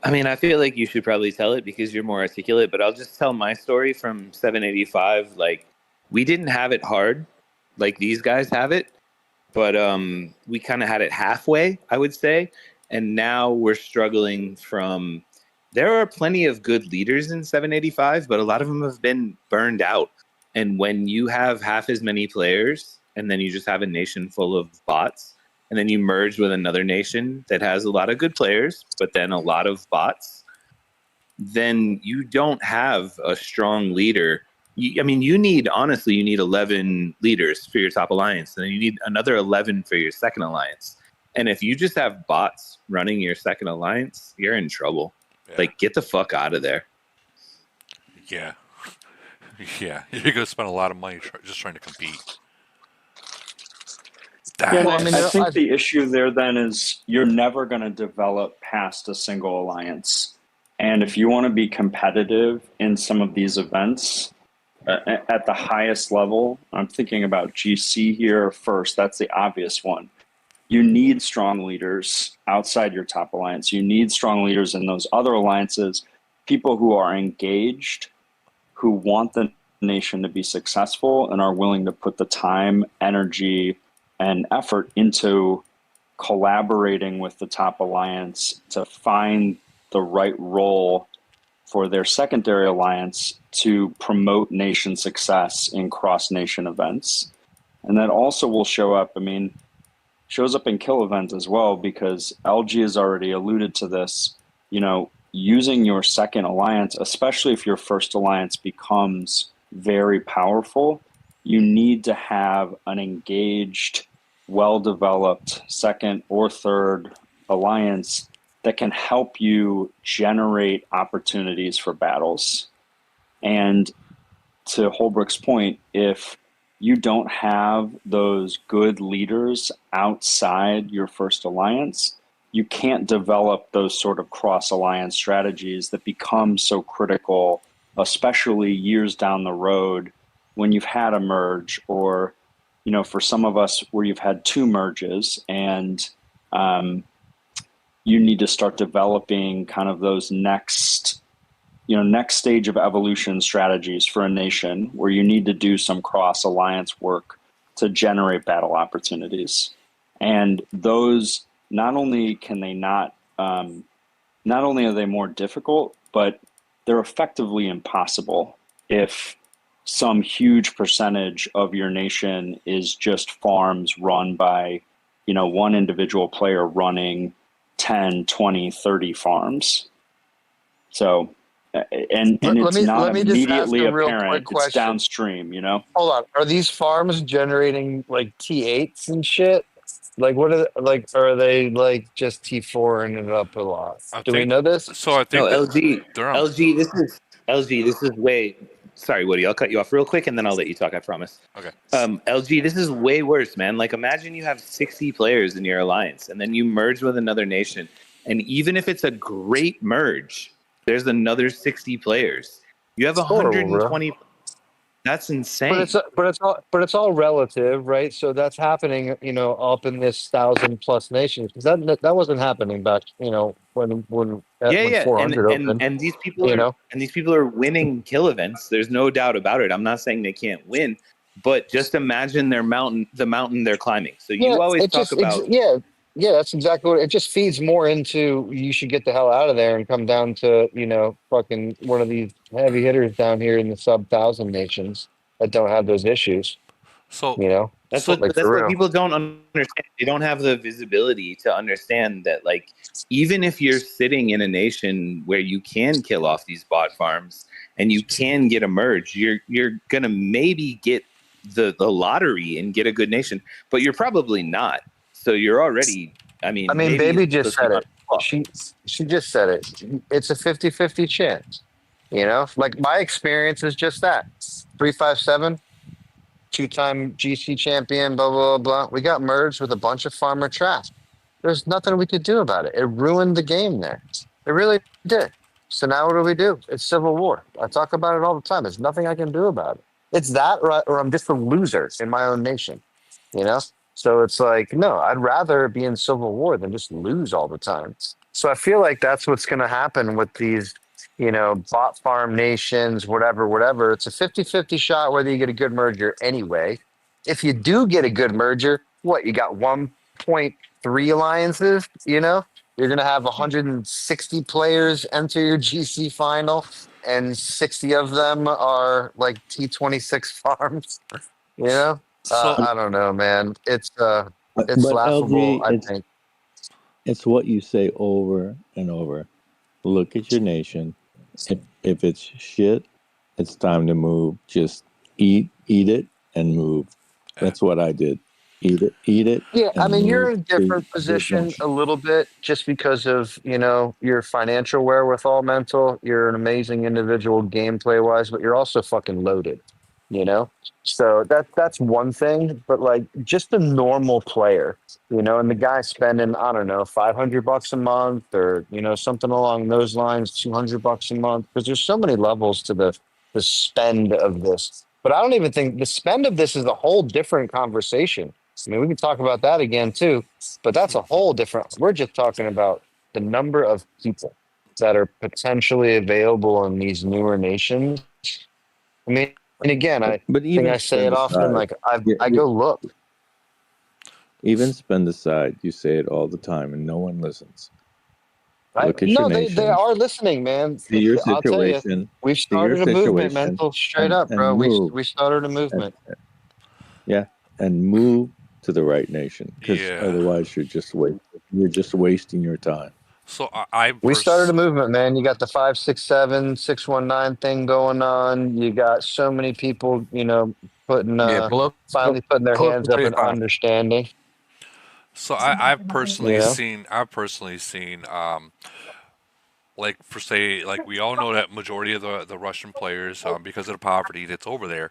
I mean, I feel like you should probably tell it because you're more articulate, but I'll just tell my story from 785. Like, we didn't have it hard like these guys have it, but we kind of had it halfway, I would say. And now we're struggling from. There are plenty of good leaders in 785, but a lot of them have been burned out. And when you have half as many players and then you just have a nation full of bots, and then you merge with another nation that has a lot of good players, but then a lot of bots, then you don't have a strong leader. I mean, you need 11 leaders for your top alliance, and then you need another 11 for your second alliance. And if you just have bots running your second alliance, you're in trouble. Yeah. Like, get the fuck out of there. Yeah. Yeah. You're going to spend a lot of money just trying to compete. Yeah, Well, I mean, I think the issue there then is you're never going to develop past a single alliance. And if you want to be competitive in some of these events at the highest level, I'm thinking about GC here first. That's the obvious one. You need strong leaders outside your top alliance. You need strong leaders in those other alliances, people who are engaged, who want the nation to be successful and are willing to put the time, energy, and effort into collaborating with the top alliance to find the right role for their secondary alliance to promote nation success in cross-nation events. And that also will show up, shows up in kill events as well, because LG has already alluded to this, using your second alliance, especially if your first alliance becomes very powerful, you need to have an engaged, well-developed second or third alliance that can help you generate opportunities for battles. And to Holbrook's point, if you don't have those good leaders outside your first alliance, you can't develop those sort of cross-alliance strategies that become so critical, especially years down the road when you've had a merge, or, for some of us where you've had two merges, and you need to start developing kind of those next next stage of evolution strategies for a nation where you need to do some cross alliance work to generate battle opportunities. And those, not only can they not only are they more difficult, but they're effectively impossible if some huge percentage of your nation is just farms run by, one individual player running 10, 20, 30 farms. So, and Let it's me not let me just ask immediately a real quick apparent. It's question. downstream. Hold on. Are these farms generating like T8s and shit? Like what are like are they like just T4 and it up a lot? I Do we think know this? so. I No, think that they're on. LG. This is way. Sorry, Woody. I'll cut you off real quick, and then I'll let you talk. I promise. Okay. LG. This is way worse, man. Like, imagine you have 60 players in your alliance, and then you merge with another nation, and even if it's a great merge, there's another 60 players. You have It's horrible, bro. 120. That's But insane. it's all relative, right? So that's happening, up in this 1,000+ nations. 'Cause that wasn't happening back, Yeah, when yeah, and 400 and opened. and these people You are know, and these people are winning kill events. There's no doubt about it. I'm not saying they can't win, but just imagine the mountain they're climbing. So yeah, you always it talk just about. yeah, that's exactly what it just feeds more into. You should get the hell out of there and come down to fucking one of these heavy hitters down here in the sub 1,000 nations that don't have those issues. So You know, That's so what like that's for what real. people don't understand. They don't have the visibility to understand that, like, even if you're sitting in a nation where you can kill off these bot farms and you can get a merge, you're gonna maybe get the lottery and get a good nation, but you're probably not. So you're already, I I mean, mean, maybe you're baby just cooking said on it. a block. She just said it. It's a 50-50 chance. Like my experience is just that. 357, two-time GC champion, blah, blah, blah. We got merged with a bunch of farmer trash. There's nothing we could do about it. It ruined the game there. It really did. So now what do we do? It's civil war. I talk about it all the time. There's nothing I can do about it. It's that, or I'm just a loser in my own nation. You know? So it's like, no, I'd rather be in civil war than just lose all the time. So I feel like that's what's going to happen with these, bot farm nations, whatever, whatever. It's a 50-50 shot whether you get a good merger anyway. If you do get a good merger, what, you got 1.3 alliances, You're going to have 160 players enter your GC final, and 60 of them are like T26 farms, you know? so I don't know, man. It's But laughable, LG, I think. it's what you say over and over. Look at your nation. If it's shit, it's time to move. Just eat it and move. yeah. That's what I did. Eat it, Yeah, I and mean, you're move in a to different a good position nation. a little bit just because of, your financial wherewithal mental. You're an amazing individual gameplay wise, but you're also fucking loaded, you know? So that's one thing, but like just a normal player, and the guy spending, I don't know, $500 a month or, something along those lines, $200 a month, because there's so many levels to the spend of this. But I don't even think the spend of this is a whole different conversation. I mean, we can talk about that again too, but that's a whole different. We're just talking about the number of people that are potentially available in these newer nations. I mean, and again, But I but think even I say spend it often. aside, Like I, you, I you, go look. even spend aside, you say it all the time, and no one listens. Right? Look at your No, they nation. are listening, man. See your I'll tell you, situation. we've See your started a movement, situation, mental straight and up, bro. and move. We started a And, movement. yeah, and move to the right nation, because Yeah. otherwise you're just wasting your time. So I We started a pers- movement, man. You got the 567 619 thing going on. You got so many people, putting Yeah, finally putting their pull up hands to up and 35. understanding. so I've You personally know, seen like for say like we all know that majority of the Russian players because of the poverty that's over there,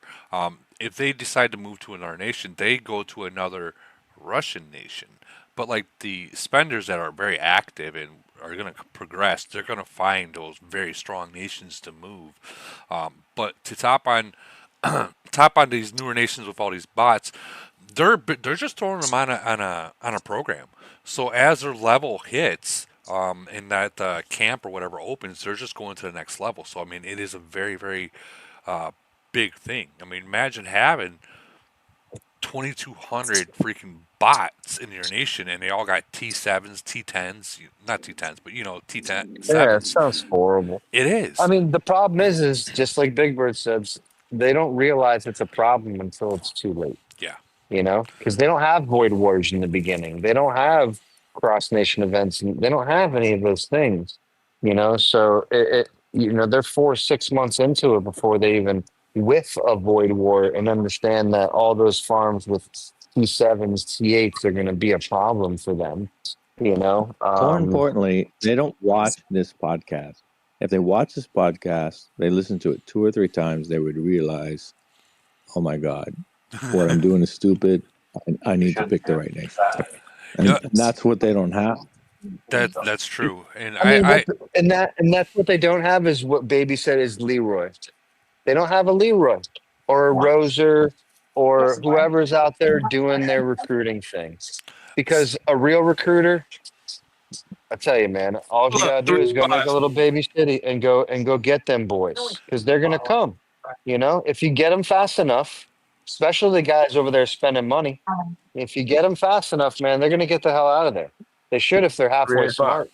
if they decide to move to another nation, they go to another Russian nation. But like the spenders that are very active and are going to progress, they're going to find those very strong nations to move. But to top on these newer nations with all these bots, they're just throwing them on a program. So as their level hits, and that camp or whatever opens, they're just going to the next level. So I mean, it is a very, very uh, big thing. I mean, imagine having 2,200 freaking bots in your nation, and they all got T7s, T10s, not T10s, but T10 Yeah, it sevens. sounds horrible. It I is. mean, the problem is just like Big Bird says, they don't realize it's a problem until it's too late. Yeah. Because they don't have void wars in the beginning. They don't have cross nation events. And they don't have any of those things. So they're 4 6 months into it before they even whiff a void war and understand that all those farms with T7s, T8s are going to be a problem for them. More importantly, they don't watch this podcast. If they watch this podcast, they listen to it 2 or 3 times, they would realize, oh my God, what I'm doing is stupid. I need to pick the right nation. And that's what they don't have. That's true. And I mean, I that's what they don't have is what Baby said is Leroy. They don't have a Leroy or a Roser or whoever's out there doing their recruiting things. Because a real recruiter, I tell you, man, all you gotta do is go make a little baby city and go get them boys because they're gonna come. If you get them fast enough, especially the guys over there spending money. If you get them fast enough, man, they're gonna get the hell out of there. They should if they're halfway smart.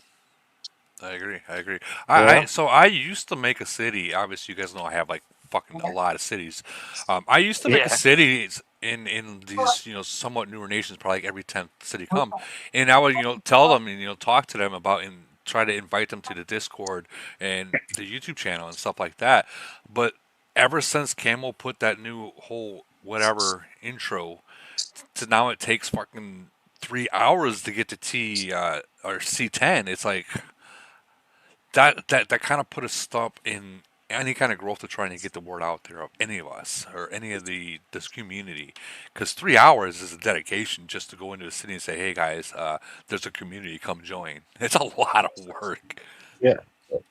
I agree. I agree. Yeah. So I used to make a city. Obviously, you guys know I have like fucking a lot of cities. I used to make a Yeah. city in these somewhat newer nations, probably like every 10th city come, and I would tell them and talk to them about and try to invite them to the Discord and the YouTube channel and stuff like that. But ever since Camel put that new whole whatever intro, to now it takes fucking 3 hours to get to T or C10. It's like that kind of put a stop in any kind of growth to trying to get the word out there of any of us or any of this community, because 3 hours is a dedication just to go into a city and say, hey guys, there's a community, come join. It's a lot of work. Yeah.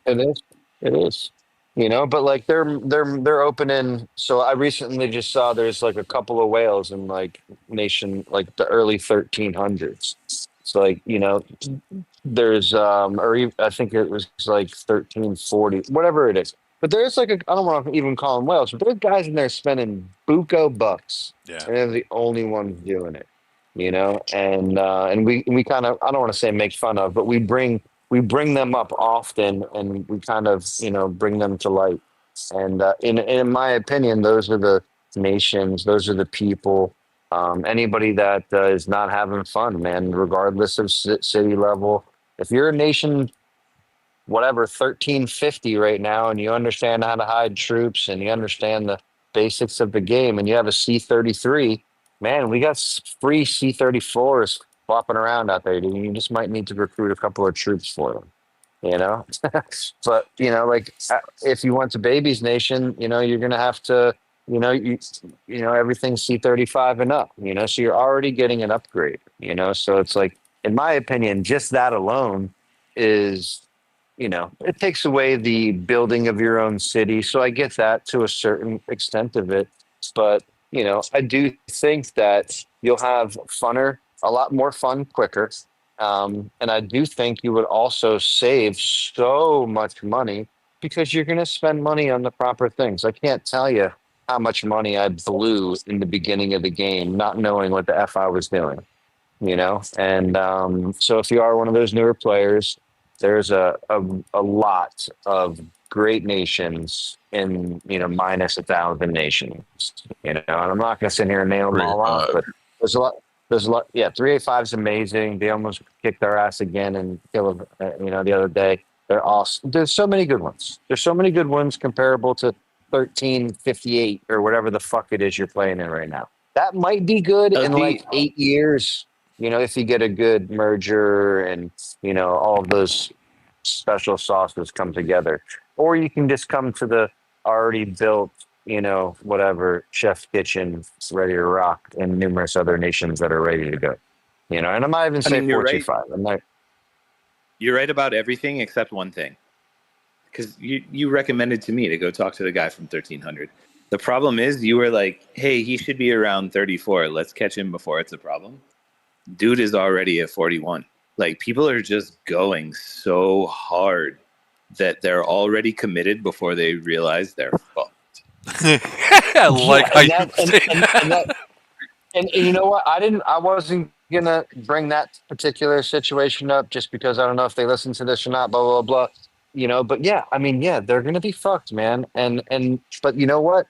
It is. It is. But like they're opening. So I recently just saw there's like a couple of whales in like nation like the early 1300s. It's like there's I think it was like 1340, whatever it is. But there's like I don't want to even call them whales, but there's guys in there spending buco bucks, Yeah. and they're the only ones doing it. And we kind of, I don't want to say make fun of, but we bring them up often, and we kind of bring them to light. And in my opinion, those are the nations, those are the people. Anybody that is not having fun, man, regardless of city level. If you're a nation, whatever 1350 right now, and you understand how to hide troops and you understand the basics of the game, and you have a C-33, man, we got free C-34s flopping around out there, dude. You just might need to recruit a couple of troops for them. you know but like if you want to babies nation, you're gonna have to, everything's C-35 and up, so you're already getting an upgrade, so it's like, in my opinion, just that alone is, it takes away the building of your own city. So I get that to a certain extent of it. But, I do think that you'll have a lot more fun quicker. And I do think you would also save so much money because you're going to spend money on the proper things. I can't tell you how much money I blew in the beginning of the game, not knowing what the F I was doing, And so if you are one of those newer players, there's a lot of great nations in, minus 1,000 nations, and I'm not going to sit here and name them all off, but there's a lot. There's a lot. Yeah, 385 is amazing. They almost kicked our ass again and killed, the other day. They're awesome. There's so many good ones. There's so many good ones comparable to 1358 or whatever the fuck it is you're playing in right now. That might be good in like 8 years, if you get a good merger and, all of those special sauces come together. Or you can just come to the already built, whatever chef's kitchen ready to rock, and numerous other nations that are ready to go. And I'm not even saying you're right. 425. I'm not. You're right about everything except one thing. Because you recommended to me to go talk to the guy from 1300. The problem is you were like, hey, he should be around 34. Let's catch him before it's a problem. Dude is already at 41. Like people are just going so hard that they're already committed before they realize they're fucked. I like how you say that. And you know what? I wasn't gonna bring that particular situation up just because I don't know if they listen to this or not. Blah blah blah. You know, but yeah, I mean, yeah, they're gonna be fucked, man. But you know what?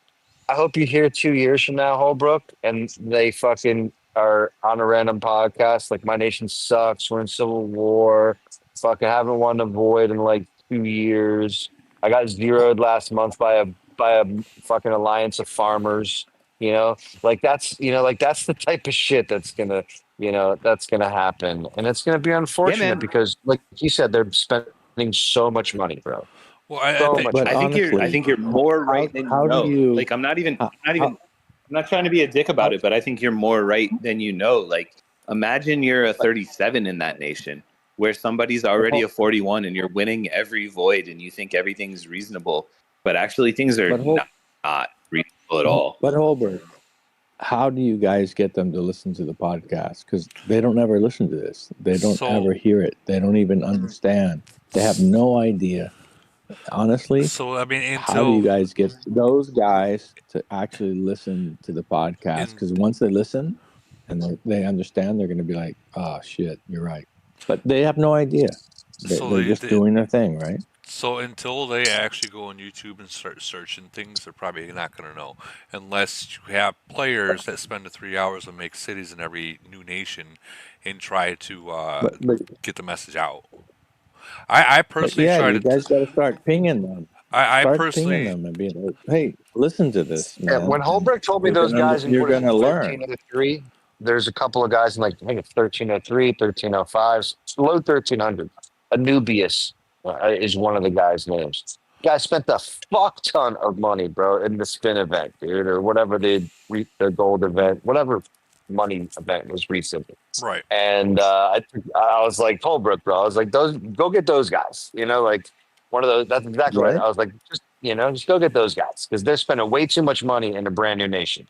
I hope you hear 2 years from now, Holbrook, and they fucking are on a random podcast like "My Nation Sucks." We're in civil war. Fucking haven't won a void in like 2 years. I got zeroed last month by a fucking alliance of farmers. You know, like that's the type of shit that's gonna happen, and it's gonna be Yeah, unfortunate man. because, like you said, they're spending so much money, bro. Well, I So think much But money. I think you're more right than you how do know. you? Like I'm not even How, I'm not trying to be a dick about it, but I think you're more right than you know. Like imagine you're a 37 in that nation where somebody's already a 41 and you're winning every void and you think everything's reasonable, but actually things are but Hol- not reasonable at all. but Holbert, how do you guys get them to listen to the podcast? Because they don't ever listen to this. They don't ever so. hear it. They don't even understand. They have no idea. Honestly, So I mean, how do you until guys get those guys to actually listen to the podcast? in Because once they listen and they understand, they're going to be like, "Oh shit, you're right." But they have no idea. so They're just doing their thing, right? so until they actually go on YouTube and start searching things, they're probably not going to know, unless you have players that spend the 3 hours and make cities in every new nation and try to get the message out. I But personally yeah, try you to. guys got to start pinging them. I Start pinging personally. them and being like, "Hey, listen to this, Yeah, man." when And Holbrook told me those guys in you're what is it, gonna learn. 1303, there's a couple of guys in like I think it's 1303, 1305, low 1300. Anubius is one of the guys' names. Guy spent a fuck ton of money, bro, in the spin event, dude, or whatever the gold event, whatever money event was recently. Right. And I was like, Holbrook, bro. I was like, those go get those guys. You know, like one of those. That's exactly right. Right? I was like, just go get those guys because they're spending way too much money in a brand new nation.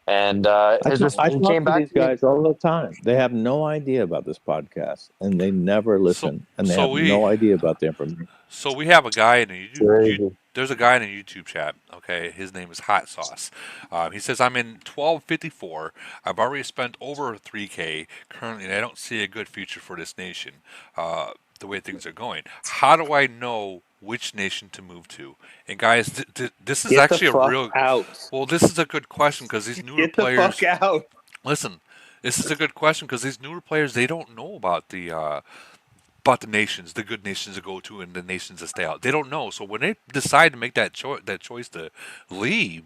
And I he talk came to back these to me. guys all the time. They have no idea about this podcast, and they never So listen, and they so have we no idea about the information. So we have a guy in a Crazy. there's a guy in a YouTube chat. Okay, his name is Hot Sauce. He says I'm in 1254. I've already spent over 3K currently, and I don't see a good future for this nation. The way things are going, how do I know which nation to move to? And guys, this is Get the actually a fuck real. out. Well, this is a good question because these newer Get the players. fuck out. Listen, this is a good question because these newer players they don't know about the nations, the good nations to go to, and the nations to stay out. They don't know. So when they decide to make that choice to leave,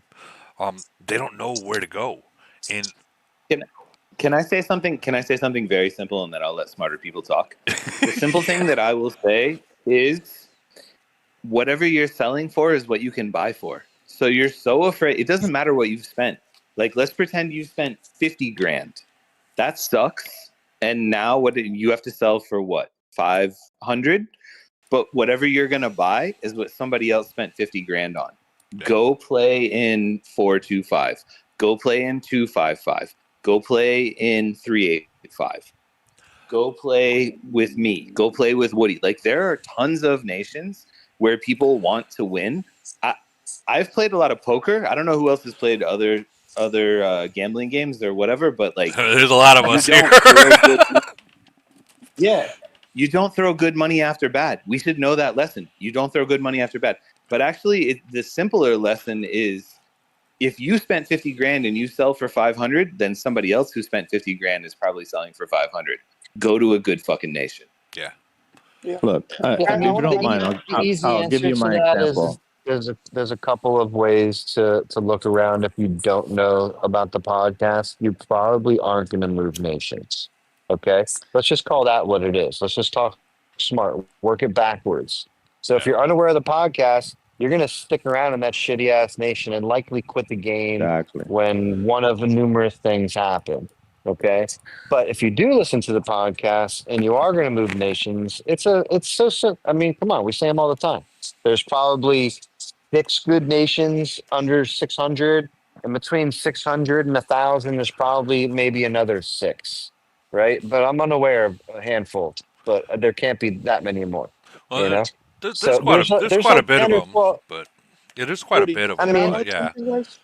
they don't know where to go. And Can I say something? Can I say something very simple, and then I'll let smarter people talk? The simple thing that I will say is, whatever you're selling for is what you can buy for. So you're so afraid. It doesn't matter what you've spent. Like, let's pretend you spent 50 grand. That sucks. And now you have to sell for what? 500? But whatever you're going to buy is what somebody else spent 50 grand on. Go play in 425. Go play in 255. Go play in 385. Go play with me. Go play with Woody. Like, there are tons of nations where people want to win. I've played a lot of poker. I don't know who else has played other gambling games or whatever, but like, there's a lot of us here. yeah, you don't throw good money after bad. We should know that lesson. You don't throw good money after bad. But actually, the simpler lesson is, if you spent 50 grand and you sell for 500, then somebody else who spent 50 grand is probably selling for 500. Go to a good fucking nation. Yeah. Look, if you don't mind, I'll give you my example. There's a couple of ways to look around if you don't know about the podcast. You probably aren't going to move nations. Okay, let's just call that what it is. Let's just talk smart. Work it backwards. So if you're unaware of the podcast, you're going to stick around in that shitty ass nation and likely quit the game Exactly. when one of the numerous things happen. Okay, but if you do listen to the podcast and you are going to move nations, it's so simple. I mean, come on, we say them all the time. There's probably 6 good nations under 600, and between 600 and 1,000, there's probably maybe another 6, right? But I'm unaware of a handful. but there can't be that many more. You Well, know, there's so there's there's quite a like bit of 10 or them, 12. but yeah, there's quite a Rudy, bit of I them. can I mean, But add yeah, something, guys?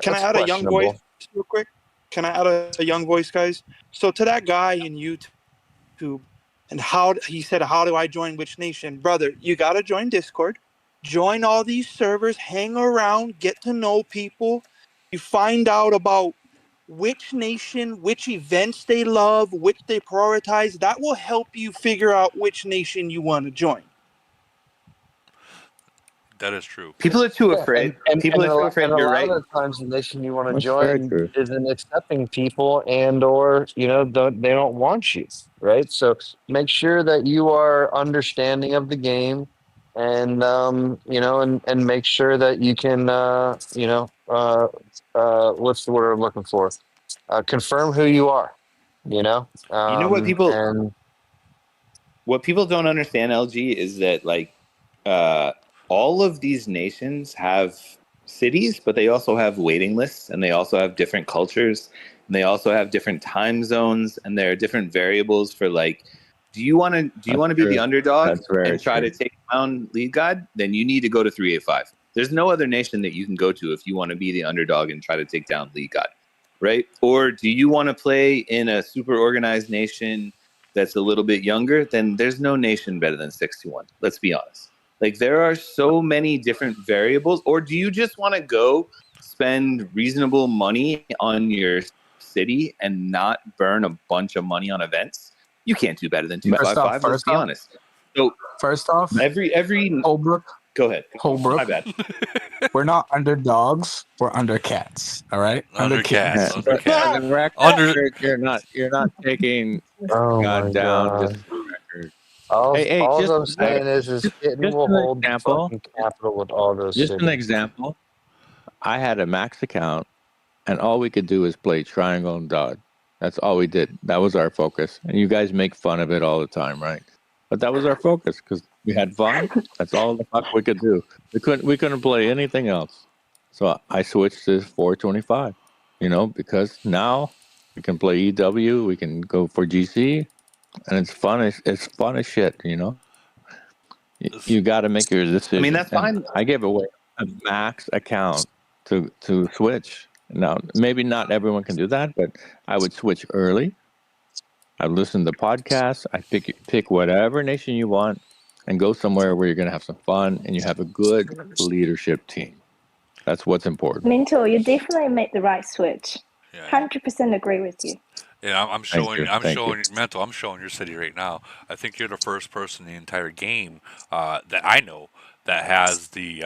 Can I that's add a young voice questionable. real quick? Can I add a young voice, guys? So to that guy in YouTube, and how he said, "How do I join which nation, brother? You gotta join Discord, join all these servers, hang around, get to know people. You find out about which nation, which events they love, which they prioritize. That will help you figure out which nation you want to join." that is true. People are too Yeah, afraid. People are too and afraid. a You're lot of right. the times the nation you want to That's very join true. isn't accepting people, and or they don't want you, right? So make sure that you are understanding of the game, and and make sure that you can what's the word I'm looking for? Confirm who you are, you know, You know and what people don't understand, LG, is that like uh, all of these nations have cities, but they also have waiting lists, and they also have different cultures, and they also have different time zones, and there are different variables for like, do you That's want to be the true. underdog That's very and try to true. take down lead god? Then you need to go to 385. There's no other nation that you can go to if you want to be the underdog and try to take down lead god, right? Or do you want to play in a super organized nation that's a little bit younger? Then there's no nation better than 61. Let's be honest. Like there are so many different variables. Or do you just want to go spend reasonable money on your city and not burn a bunch of money on events? You can't do better than But First off, 255. Let's be honest. So first off, every Holbrook, go ahead. My Holbrook, bad. we're not underdogs. We're undercats. All right, under Under cats, kittens. under for cats, the record, under. you're not taking oh God my down just god. for the record. All Hey, all just I'm saying is Kitten just will an hold the example. fucking capital with all those Just an cities. example. I had a max account, and all we could do is play triangle and dot. That's all we did. That was our focus. And you guys make fun of it all the time, right? But that was our focus because we had fun. That's all the fuck we could do. We couldn't play anything else. So I switched to 425. Because now we can play EW. We can go for GC, and it's fun as shit. You got to make your I mean, decision. that's And fine. I gave away a max account to switch. Now, maybe not everyone can do that, but I would switch early. I listen to podcasts. I pick whatever nation you want, and go somewhere where you're going to have some fun and you have a good leadership team. That's what's important. Minto, you definitely made the right switch. Yeah, 100% agree with you. yeah. I'm Thank showing. you. I'm Thank you. showing mental. I'm showing your city right now. I think you're the first person in the entire game that I know that has the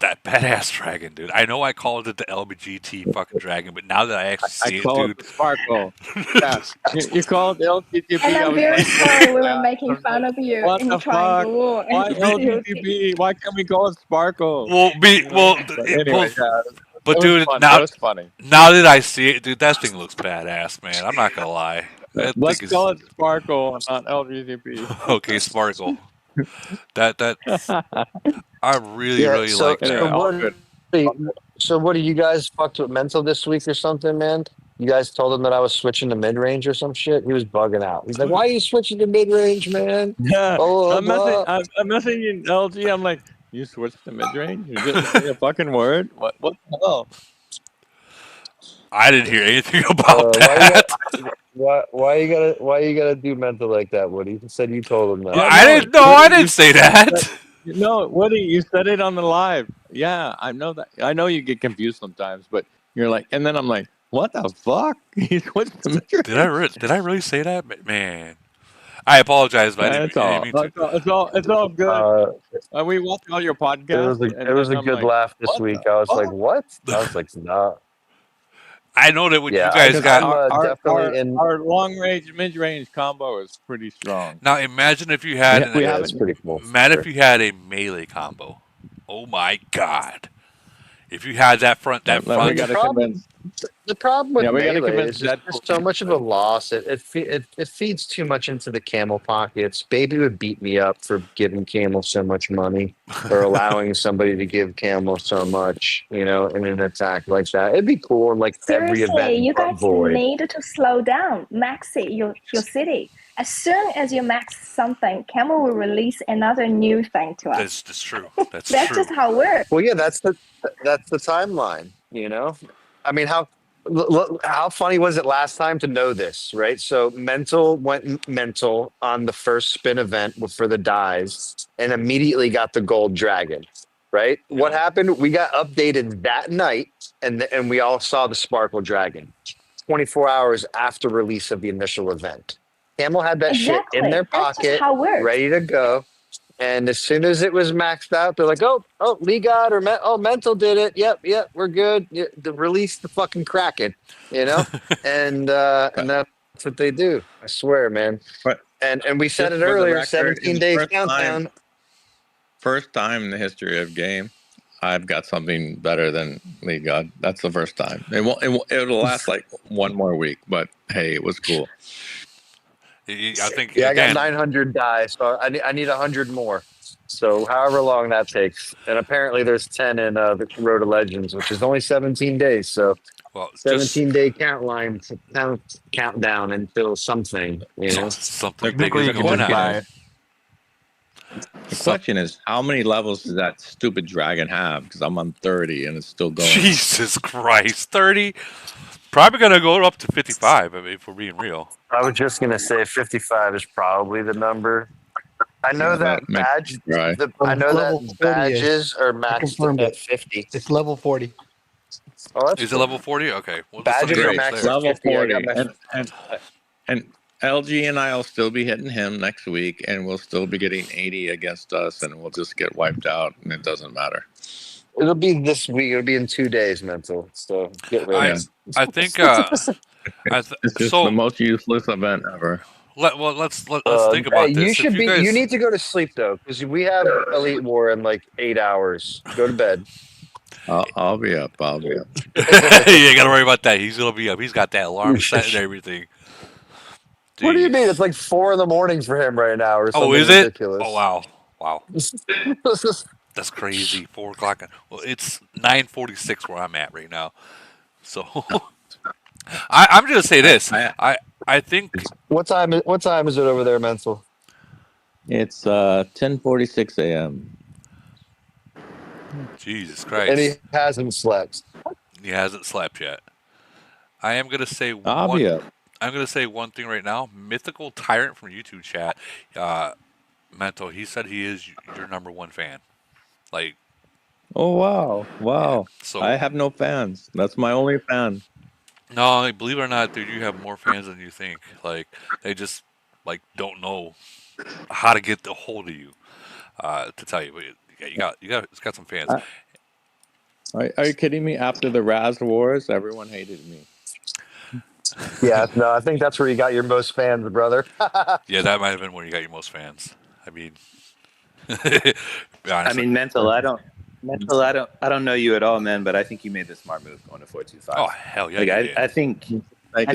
that badass dragon, dude. I know I called it the LBGT fucking dragon, but now that I actually I see it, call it dude, the sparkle. Yeah, you call it the And LTTP. I I'm was very like, sorry we were yeah. I making was like, fun of you what in the fuck? Triangle War and Why GOT. LTTP? Why can't we call it sparkle? well, But anyway, yeah, but it was dude, funny. It was funny. now that I see it, dude, that thing looks badass, man. I'm not gonna lie. That thing Let's is call it sparkle, not LTTP. okay. Sparkle. That I really Yeah. really So like Anyway, so that. all what? good. So what? Do you guys fucked with Mental this week or something, man? You guys told him that I was switching to mid range or some shit. He was bugging out. He's like, "Why are you switching to mid range, man?" Yeah, Blah blah blah. I'm messaging LG. I'm like, you switched to mid range? You didn't say a fucking word. What the hell? I didn't hear anything about Why you got? that. Why you gotta do Mental like that, Woody? You said you told him that. Yeah, I no, didn't know. Woody, I didn't say that. no, Woody, you said it on the live. Yeah, I know that. I know you get confused sometimes, but you're like, and then I'm like, what the fuck? He switched to mid range. Did I really say that, man? I apologize, but It's I didn't all, mean to. it's all, it's all, it's all good. Uh, We watch all your it podcasts, was a and then I'm good like, laugh this what the week. I was like, fuck? "What?" I was like, "Nah." I know that when you Yeah, guys Because got. I'm our, our definitely our in. our long range mid range combo is pretty strong. Now imagine if you had We Yeah, it's haven't. pretty cool. imagine Sure. if you had a melee combo. Oh my god! If you had that front, Then we got to convince. The problem with Yeah, we got to melee convince is just Deadpool. there's so much of a loss. It feeds too much into the camel pockets. Baby would beat me up for giving camel so much money or allowing somebody to give camel so much, in an attack like that. It'd be cool in like every Seriously, event you but guys void. need to slow down, max it, your city. As soon as you max something, Camel will release another new thing to us. That's true. That's That's true. just how it works. Well, yeah, that's the timeline. I mean, how funny was it last time to know this, right? So mental went mental on the first spin event for the dies, and immediately got the gold dragon. Right? What happened? We got updated that night, and we all saw the sparkle dragon. 24 hours after release of the initial event, Camel had that shit in their Exactly. That's just pocket, how it works. ready to go. And as soon as it was maxed out, they're like, "Oh, Lee God or Mental did it. Yep, we're good. Release the fucking Kraken, and that's what they do. I swear, man. But And we said just it for the earlier, record, 17 in the days countdown. first time in the history of game, I've got something better than League God. That's the first time. It'll last like one more week, but hey, it was cool. I think Yeah, I got again. 900 dice, so I need 100 more. So however long that takes, and apparently there's 10 in the Road to Legends, which is only 17 days. So Well, 17-day countdown until something. Something big Technically, is you can going just buy on. it. The question is, how many levels does that stupid dragon have? Because I'm on 30 and it's still going. Jesus Christ, 30. Probably gonna go up to 55. I mean, if we're being real. I was just gonna say 55 is probably the number. I know that badge. I know that badges are maxed at 50. It's level 40. Oh, that's Is it level 40? Okay. Well, badges are Great. maxed Level at 50. I 40. got my And LG and I will still be hitting him next week, and we'll still be getting 80 against us, and we'll just get wiped out, and it doesn't matter. It'll be this week. It'll be in 2 days, Mental. So get ready. I think. It's just the most useless event ever. Let's think about hey, this. You need to go to sleep though, because we have Elite War in like 8 hours. Go to bed. I'll be up. I'll be up. You ain't gotta worry about that. He's gonna be up. He's got that alarm set and everything. Jeez. What do you mean? It's like 4 a.m. for him right now, or something is it? ridiculous. Oh wow. That's crazy. 4 o'clock. Well, it's 9:46 where I'm at right now. So I'm gonna say this. I think. What time is it over there, Mental? It's 10:46 a.m. Jesus Christ. And he hasn't slept. He hasn't slept yet. I am gonna say I'll be up. I'm gonna say one thing right now. Mythical Tyrant from YouTube chat, Mental. He said he is your number one fan. Like, Oh wow. Yeah, so I have no fans. That's my only fan. no, believe it or not, dude, you have more fans than you think. Like, they just don't know how to get a hold of you to tell you. But yeah, it's got some fans. Are you kidding me? After the Raz Wars, everyone hated me. Yeah, no, I think that's where you got your most fans, brother. Yeah, that might have been where you got your most fans. I mean, I mean, mental. I don't know you at all, man. But I think you made the smart move going to 425. Oh hell yeah! Like, I think Thank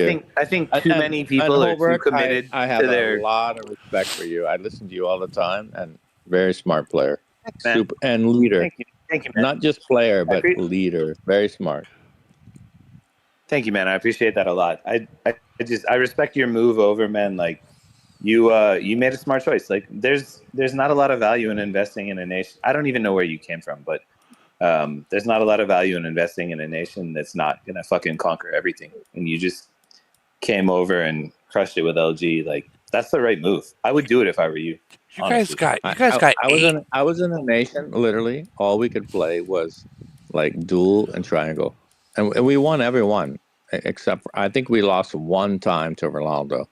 too many people are too committed I have to their. a lot of respect for you. I listen to you all the time, and very smart player, Man. super and leader. Thank you, man. Not just player, but leader. Very smart. Thank you, man. I appreciate that a lot. I respect your move over, man. Like you made a smart choice. Like there's not a lot of value in investing in a nation. I don't even know where you came from, but there's not a lot of value in investing in a nation that's not gonna fucking conquer everything. And you just came over and crushed it with LG. Like that's the right move. I would do it if I were you. You guys got. I was in a nation. Literally, all we could play was like duel and triangle, and we won every one except for, I think we lost one time to Ronaldo.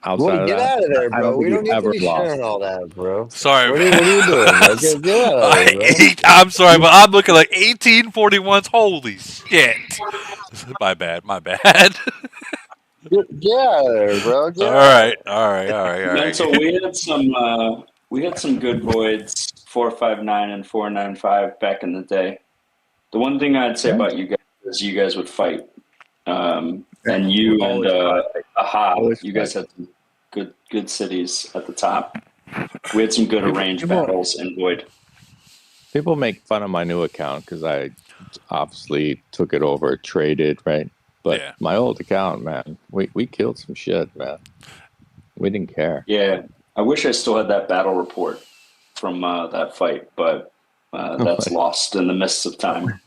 Outside of Get that, out of there, I bro. don't We think don't we need to ever be lost. sharing all that, bro. Sorry. What are you doing? Like, get out of there, bro. I'm sorry, but I'm looking like 1841s. Holy shit! My bad. Get out of there, bro. Get All out. right. Mental, we had some good voids 459 and 495 back in the day. The one thing I'd say Yeah. about you guys is you guys would fight. And Yeah, you we and always fight. Aha, Always you guys fight. had some good cities at the top. We had some good arranged People, battles in Void. People make fun of my new account because I obviously took it over, traded, right? But Yeah. my old account, man, we killed some shit, man. We didn't care. Yeah, I wish I still had that battle report from that fight, but that's lost in the mists of time.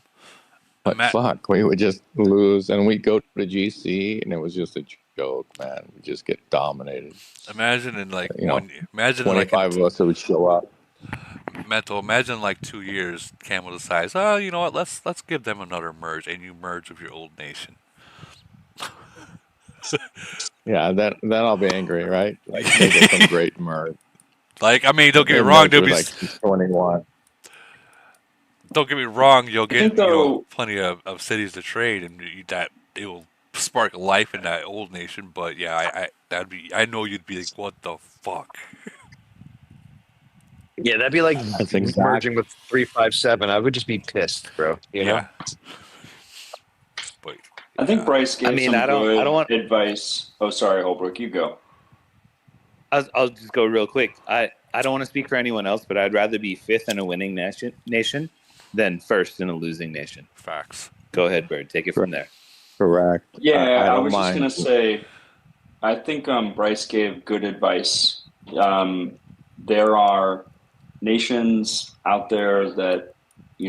But fuck, we would just lose, and we'd go to GC, and it was just a joke, man. We just get dominated. Imagine in like imagine 25 of us that would show up. Imagine like 2 years, Camel decides, oh, you know what? Let's give them another merge, and you merge with your old nation. Yeah, then I'll be angry, right? Like they get some great merge. Like, I mean, don't get me They wrong. merge There'll with be like 21. Don't get me wrong. You'll I think get though, plenty of cities to trade, and that it will spark life in that old nation. But yeah, I know you'd be like, what the fuck? Yeah, that'd be like That's exactly. merging with 357. I would just be pissed, bro. You know? Yeah. But I think Bryce gave some I don't good want. advice. Oh, sorry, Holbrook, you go. I'll just go real quick. I don't want to speak for anyone else, but I'd rather be fifth in a winning nation than first in a losing nation. Facts. Go ahead, Bird. Take it from there. Correct. Yeah, I don't was just mind. gonna say, I think Bryce gave good advice. There are nations out there that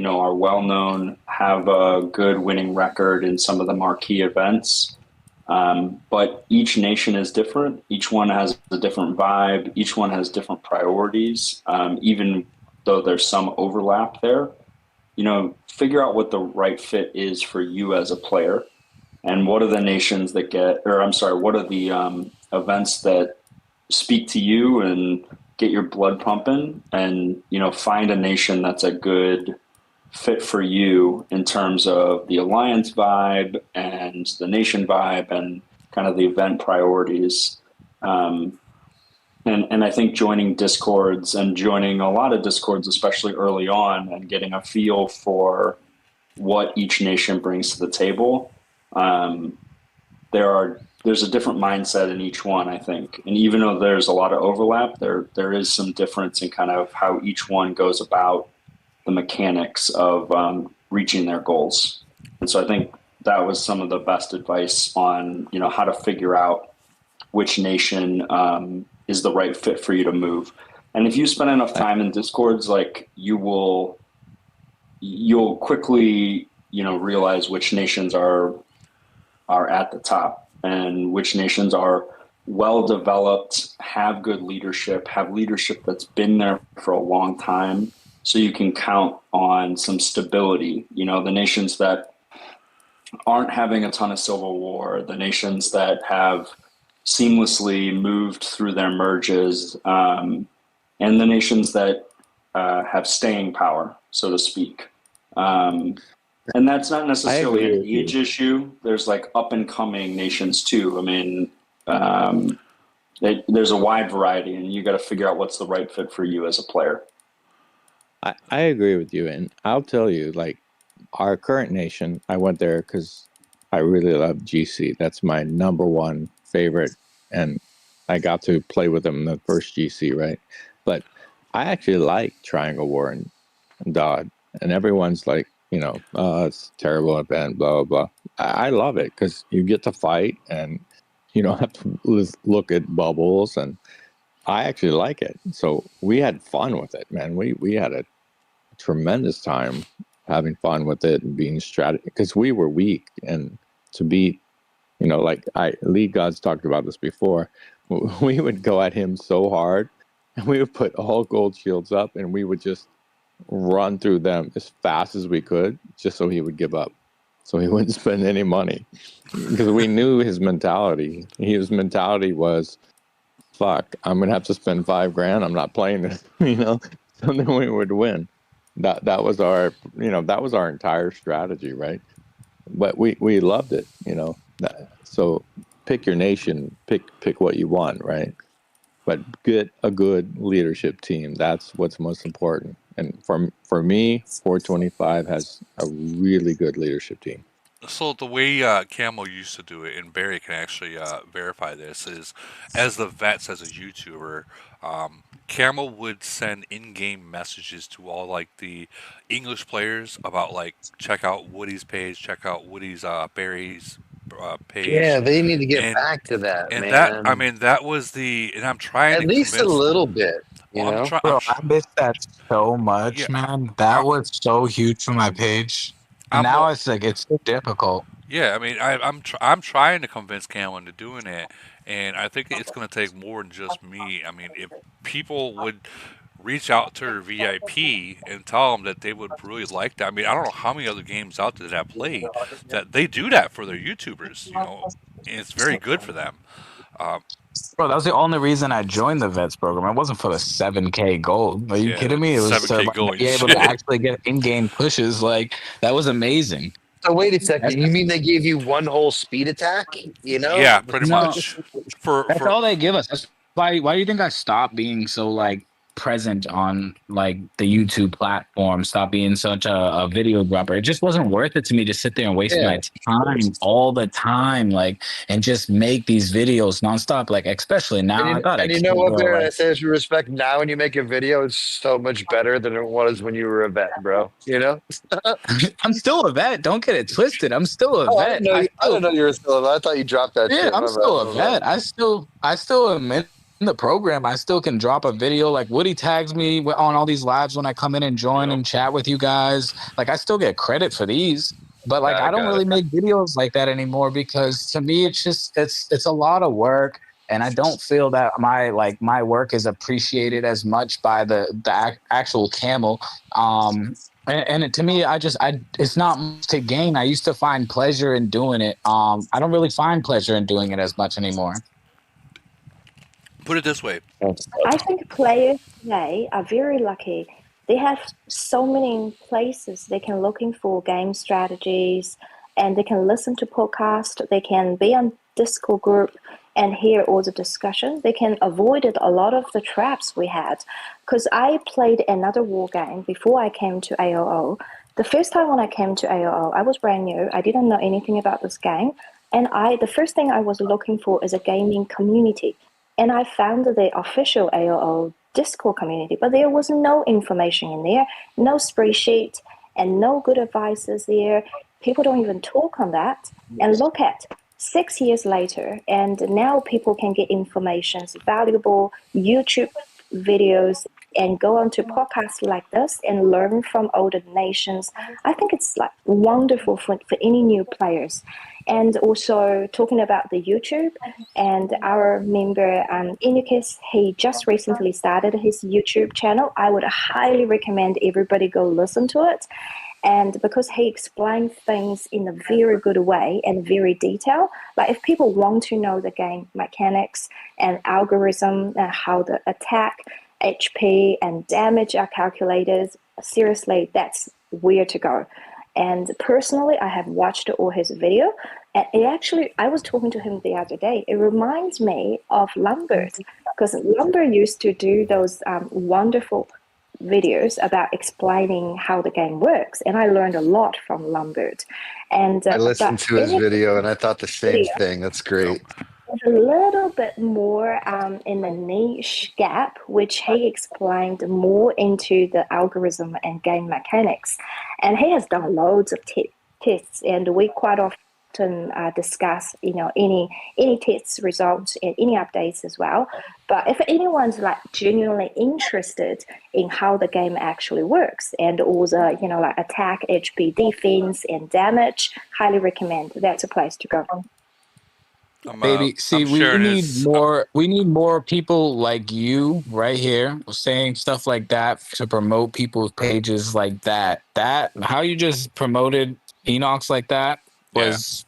are well known, have a good winning record in some of the marquee events. But each nation is different. Each one has a different vibe. Each one has different priorities. Even though there's some overlap there, figure out what the right fit is for you as a player, and what are the nations that what are the events that speak to you and get your blood pumping, and find a nation that's a good fit for you in terms of the alliance vibe and the nation vibe and kind of the event priorities. And I think joining discords and joining a lot of discords, especially early on, and getting a feel for what each nation brings to the table. There's a different mindset in each one, I think. And even though there's a lot of overlap, there is some difference in kind of how each one goes about the mechanics of reaching their goals. And so I think that was some of the best advice on, how to figure out which nation is the right fit for you to move. And if you spend enough time in discords, like you'll quickly, realize which nations are at the top and which nations are well developed, have good leadership, have leadership that's been there for a long time. So you can count on some stability. The nations that aren't having a ton of civil war, the nations that have seamlessly moved through their merges, and the nations that have staying power, so to speak. And that's not necessarily an age issue. There's like up and coming nations too. I mean, there's a wide variety, and you got to figure out what's the right fit for you as a player. I agree with you, and I'll tell you, like our current nation, I went there because I really love GC. That's my number one favorite, and I got to play with them in the first GC, right? But I actually like Triangle War and Dodd, and everyone's like, oh, it's a terrible event, blah, blah, blah. I love it because you get to fight, and you don't have to look at bubbles, and I actually like it. So we had fun with it, man. We had a tremendous time having fun with it and being strategy, because we were weak, and to beat, like League Gods talked about this before, we would go at him so hard, and we would put all gold shields up, and we would just run through them as fast as we could, just so he would give up, so he wouldn't spend any money, because we knew his mentality. His mentality was, fuck, I'm gonna have to spend $5,000. I'm not playing this, so then we would win. That was our, that was our entire strategy, right? But we loved it, So pick your nation, pick what you want, right? But get a good leadership team. That's what's most important. And for me, 425 has a really good leadership team. So the way Camel used to do it, and Barry can actually verify this, is as the vets as a YouTuber, Camel would send in-game messages to all like the English players about like check out Woody's page, check out Woody's Barry's Yeah, page, they need to get and back to that, that I man. mean that was the and I'm trying At to least a convince. little bit, you Well, know. I'm Bro, I miss that so yeah much, man. I, That was so huge for my page. And I'm now more. it's like it's so difficult. Yeah, I mean, I'm trying to convince Cam into doing it, and I think it's going to take more than just me. I mean, if people would reach out to their VIP and tell them that they would really like that. I mean, I don't know how many other games out there that I've played that they do that for their YouTubers, and it's very good for them. Um, Bro, that was the only reason I joined the vets program. It wasn't for the 7K gold. Are you yeah, kidding me? It was to 7K like, going be able to shit. actually get in-game pushes. Like that was amazing. So wait a That's, second. You mean they gave you one whole speed attack? You know? Yeah, pretty no, much. For that's all they give us. That's why do you think I stopped being so like present on like the YouTube platform? Stop being such a video dropper. It just wasn't worth it to me to sit there and waste Yeah. my time all the time, like and just make these videos nonstop. Like especially now, I got a And you know kid, what, bro. Baron? I Like say this with respect. Now, when you make a video, it's so much better than it was when you were a vet, bro. You know? I'm still a vet. Don't get it twisted. I'm still a Oh, I vet. didn't know. I I didn't still know you were still a vet. I thought you dropped that Yeah, shit. I'm My bad. still a My bad. vet. I still am in the program. I still can drop a video. Like Woody tags me on all these lives when I come in and join Yep. and chat with you guys. Like I still get credit for these, but like Got I it. don't Got it. really make videos like that anymore because to me it's just it's a lot of work. And I don't feel that my work is appreciated as much by the actual camel. To me, it's not much to gain. I used to find pleasure in doing it. I don't really find pleasure in doing it as much anymore. Put it this way. I think players today are very lucky. They have so many places they can looking for game strategies, and they can listen to podcasts. They can be on Discord group and hear all the discussion. They can avoid a lot of the traps we had. Because I played another war game before I came to AOO. The first time when I came to AOO, I was brand new. I didn't know anything about this game, and the first thing I was looking for is a gaming community, and I found the official AOO Discord community, but there was no information in there, no spreadsheet, and no good advices there. People don't even talk on that. And look at 6 years later, and now people can get information, valuable YouTube videos, and go on to podcasts like this and learn from older nations. I think it's like wonderful for any new players. And also talking about the YouTube, and our member Inikis, he just recently started his YouTube channel. I would highly recommend everybody go listen to it. And because he explains things in a very good way and very detailed, like if people want to know the game mechanics and algorithm and how the attack, HP, and damage are calculated, seriously, that's where to go. And personally, I have watched all his video, and it actually, I was talking to him the other day. It reminds me of Lambert, because Lambert used to do those wonderful videos about explaining how the game works, and I learned a lot from Lambert. And I listened but to his video and I thought the same video thing. That's Yep. great. a little bit more in the niche gap, which he explained more into the algorithm and game mechanics. And he has done loads of tests, and we quite often discuss, any tests results and any updates as well. But if anyone's like genuinely interested in how the game actually works and all the like attack, HP, defense, and damage, highly recommend. That's a place to go. Baby, I'm see, we sharing need his. more. We need more people like you right here saying stuff like that to promote people's pages like that. That how you just promoted Enox like that Yeah. was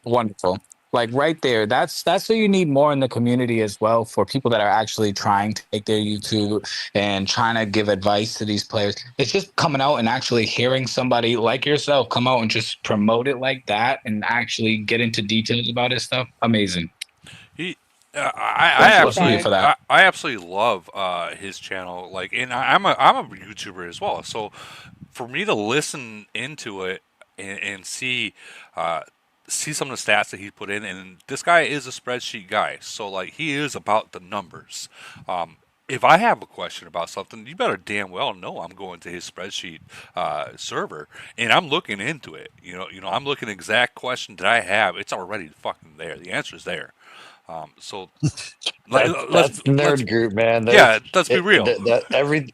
wonderful. Like right there, that's what you need more in the community as well for people that are actually trying to take their YouTube and trying to give advice to these players. It's just coming out and actually hearing somebody like yourself come out and just promote it like that and actually get into details about his stuff. Amazing. He Thank you, Especially Barry. for that. I absolutely love his channel. Like, and I'm a YouTuber as well. So for me to listen into it and uh, see some of the stats that he put in, and this guy is a spreadsheet guy, so like he is about the numbers. If I have a question about something, you better damn well know I'm going to his spreadsheet server and I'm looking into it. I'm looking at exact question that I have. It's already fucking there. The answer is there. So That's let's nerd group, man. yeah, let's be real. That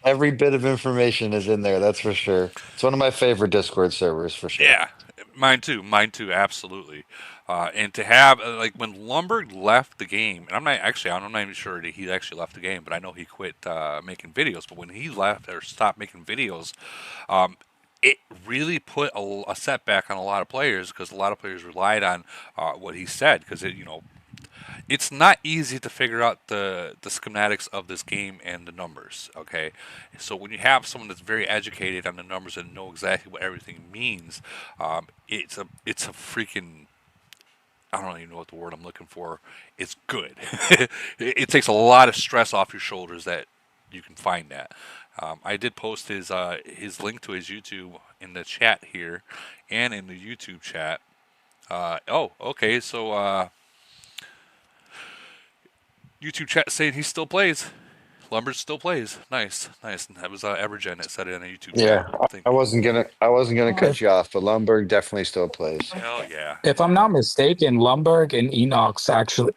every bit of information is in there. That's for sure. It's one of my favorite Discord servers for sure. Yeah, mine too, absolutely. And to have like when Lumberg left the game, and I'm not even sure that he actually left the game, but I know he quit making videos. But when he left or stopped making videos, um, it really put a setback on a lot of players because a lot of players relied on what he said because it's not easy to figure out the schematics of this game and the numbers. Okay, so when you have someone that's very educated on the numbers and know exactly what everything means, it's a freaking, I don't even know what the word I'm looking for. It's good. It takes a lot of stress off your shoulders that you can find that. I did post his link to his YouTube in the chat here, and in the YouTube chat. Oh, okay. So YouTube chat saying he still plays. Lumber still plays. Nice, nice. And that was Evergen that said it in a YouTube Yeah, chat. I think. I wasn't gonna cut If, you off, but Lumberg definitely still plays. Hell yeah. if I'm not mistaken, Lumberg and Enox actually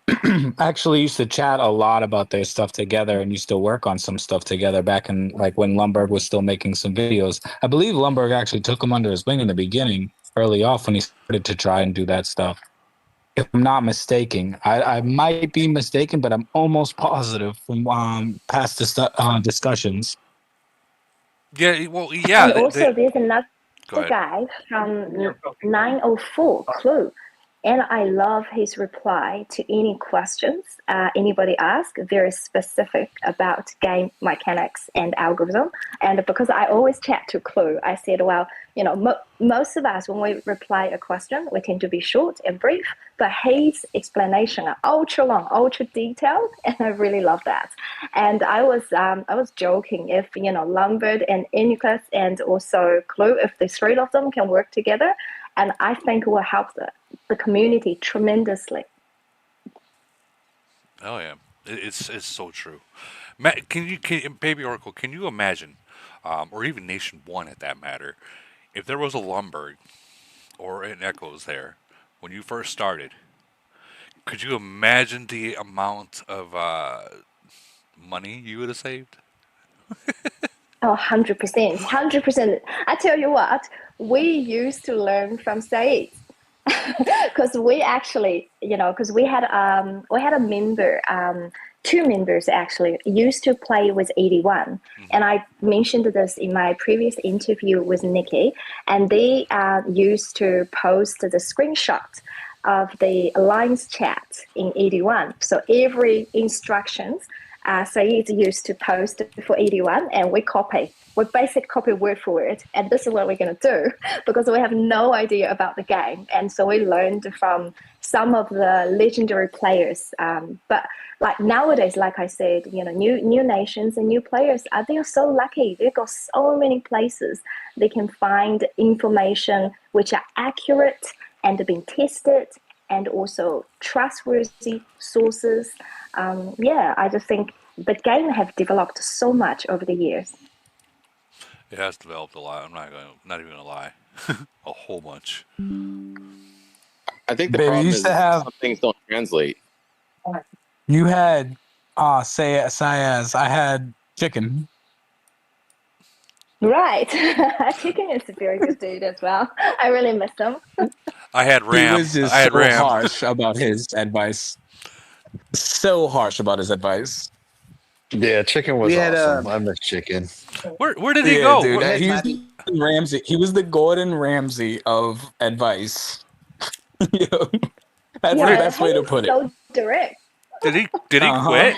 actually used to chat a lot about their stuff together and used to work on some stuff together back in like when Lumberg was still making some videos. I believe Lumberg actually took him under his wing in the beginning, early off when he started to try and do that stuff. If I'm not mistaken, I might be mistaken, but I'm almost positive from past discussions. Yeah. Well, And yeah. also, there's another Go ahead. guy from 904 Clue, and I love his reply to any questions anybody asks, very specific about game mechanics and algorithm. And because I always chat to Clue, I said, well, most of us, when we reply a question, we tend to be short and brief, but his explanation are ultra long, ultra detailed, and I really love that. And I was joking if Lombard and Inukas and also Clue, if the three of them can work together, and I think it will help the community tremendously. Oh yeah. It's so true. Baby Oracle? Can you imagine, or even Nation One at that matter, if there was a Lumberg or an Echoes there when you first started? Could you imagine the amount of money you would have saved? Oh, 100%. 100%. I tell you what, we used to learn from Said. Because we actually, because we had a member, two members actually used to play with 81, and I mentioned this in my previous interview with Nikki, and they used to post the screenshot of the alliance chat in 81. So every instructions Saeed used to post for 81, and we copy. We basically copy word for word, and this is what we're going to do because we have no idea about the game, and so we learned from some of the legendary players. But like nowadays, like I said, new nations and new players, they are so lucky. They've got so many places they can find information which are accurate and been tested, and also trustworthy sources. Yeah, I just think the game have developed so much over the years. It has developed a lot. Not even gonna lie, a whole bunch. I think the Baby, you problem used is to have some things don't translate. you had Sayaz. I had chicken. Right. Chicken is a very good dude as well. I really miss him. I had He Ram. was just I had so Ram. harsh about his advice. So harsh about his advice. Yeah, chicken was We had awesome. I miss chicken. Where did he Yeah, go? dude. we had He was Maddie. Ramsey. He was the Gordon Ramsay of advice. Yo, that's the Yeah, best way to he's put it. so direct. Did he Uh-huh. quit?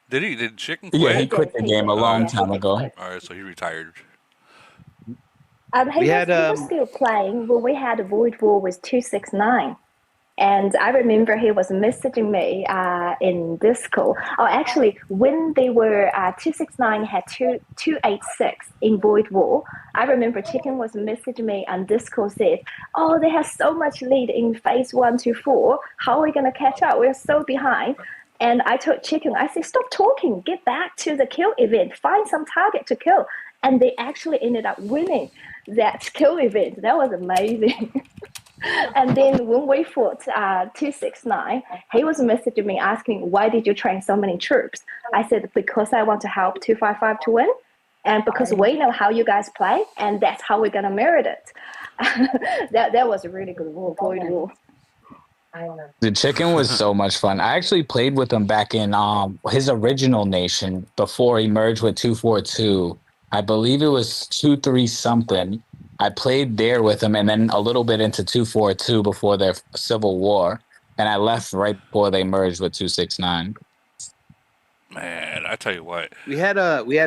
Did Chicken Yeah, he quit? quit the He game did. a long Yeah, he time did ago. quit. All right, so he retired. He We was had he was still playing when we had a Void War with 269, And I remember he was messaging me in Discord. Oh, actually, when they were 269 had 286 in Void War, I remember Chicken was messaging me on Discord said, "Oh, they have so much lead in phase 1 to 4. How are we gonna catch up? We're so behind." And I told Chicken, I said, "Stop talking. Get back to the kill event. Find some target to kill." And they actually ended up winning that kill event. That was amazing. And then when we fought 269, he was messaging me asking, "Why did you train so many troops?" I said, "Because I want to help 255 to win. And because we know how you guys play, and that's how we're going to merit it." That was a really good Void War. The Chicken was so much fun. I actually played with him back in his original nation before he merged with 242. I believe it was 23 something. I played there with him, and then a little bit into 242 before their civil war, and I left right before they merged with 269. Man, I tell you what. We had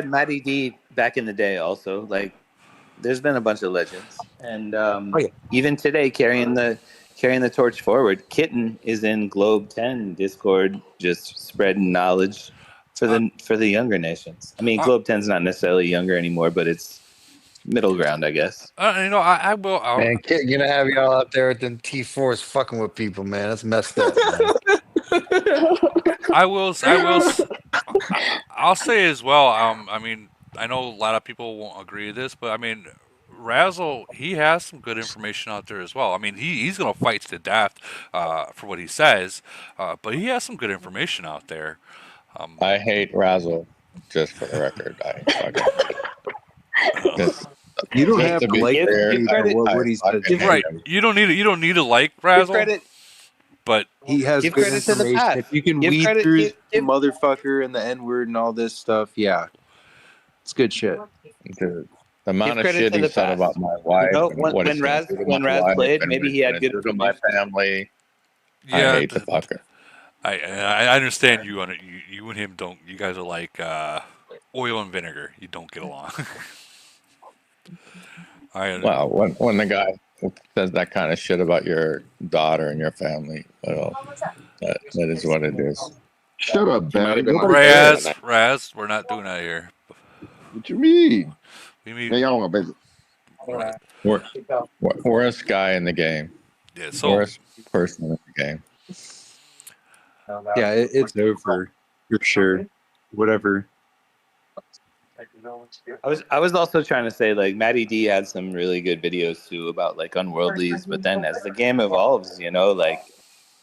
Matty D back in the day also. Like, there's been a bunch of legends, and even today carrying the torch forward. Kitten is in Globe 10 Discord, just spreading knowledge for the younger nations. I mean, Globe 10's not necessarily younger anymore, but it's middle ground, I guess. I will. Man, kid, gonna have y'all out there with them T4s fucking with people, man. That's messed up, man. I'll say as well. I mean, I know a lot of people won't agree with this, but I mean, Razzle, he has some good information out there as well. I mean, he's going to fight to the death for what he says, but he has some good information out there. I hate Razzle, just for the record. You don't have to like what he says. Right. You don't need to like Razzle. But he has good information. If you can weed through the motherfucker and the N-word and all this stuff, yeah, it's good shit. The amount of shit he said about my wife, when Raz played, maybe he had good to my family. Yeah, I hate the fucker. I understand you on it. You and him don't. You guys are like oil and vinegar. You don't get along. Well, when the guy says that kind of shit about your daughter and your family, well, that is what it is. Shut up, Ben. Raz, we're not doing that here. What you mean? We mean worst guy in the game. Yeah, so worst person in the game. Yeah, it's over for sure. Whatever. I was also trying to say, like, Matty D had some really good videos too about like unworldlies, but then as the game evolves, like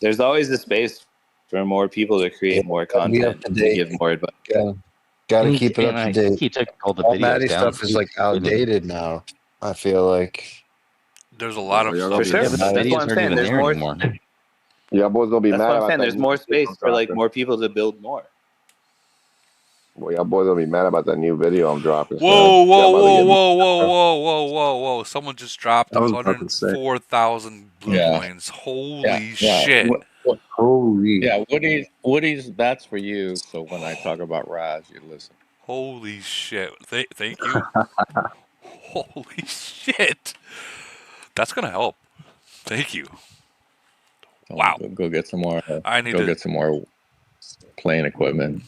there's always a space for more people to create more content and to give more advice. Yeah. Gotta keep it up to date. He took all the videos Matty down. stuff is like outdated now. I feel like there's a lot of for sure. That's what I'm saying. There's more. Yeah, boys gonna be mad. That's what I'm saying. There's more space for like more people to build more. Well, y'all boys gonna be mad about that new video I'm dropping. Whoa! Someone just dropped 104,000 blue coins. Holy shit! Holy. Yeah, Woody's. That's for you. So when I talk about Raz, you listen. Holy shit! Thank you. Holy shit! That's gonna help. Thank you. Wow. Go get some more. I need to get some more playing equipment.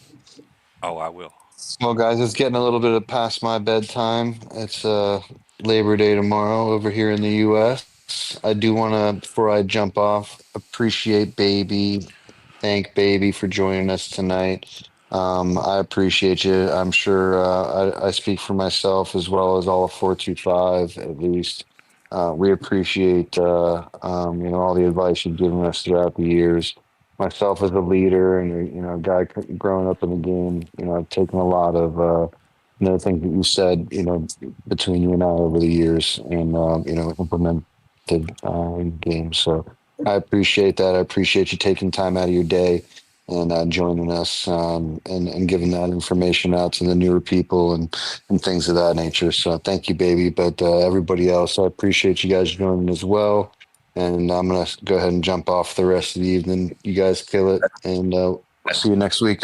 Oh, I will. Well, guys, it's getting a little bit past my bedtime. It's Labor Day tomorrow over here in the U.S. I do want to, before I jump off, appreciate Baby. Thank Baby for joining us tonight. I appreciate you. I'm sure I speak for myself as well as all of 425 at least. We appreciate all the advice you've given us throughout the years. Myself as a leader and a guy growing up in the game, I've taken a lot of the things that you said, between you and I over the years, and implemented in games. So I appreciate that. I appreciate you taking time out of your day and joining us and giving that information out to the newer people and things of that nature. So thank you, Baby. But everybody else, I appreciate you guys joining as well. And I'm going to go ahead and jump off the rest of the evening. You guys kill it, and see you next week.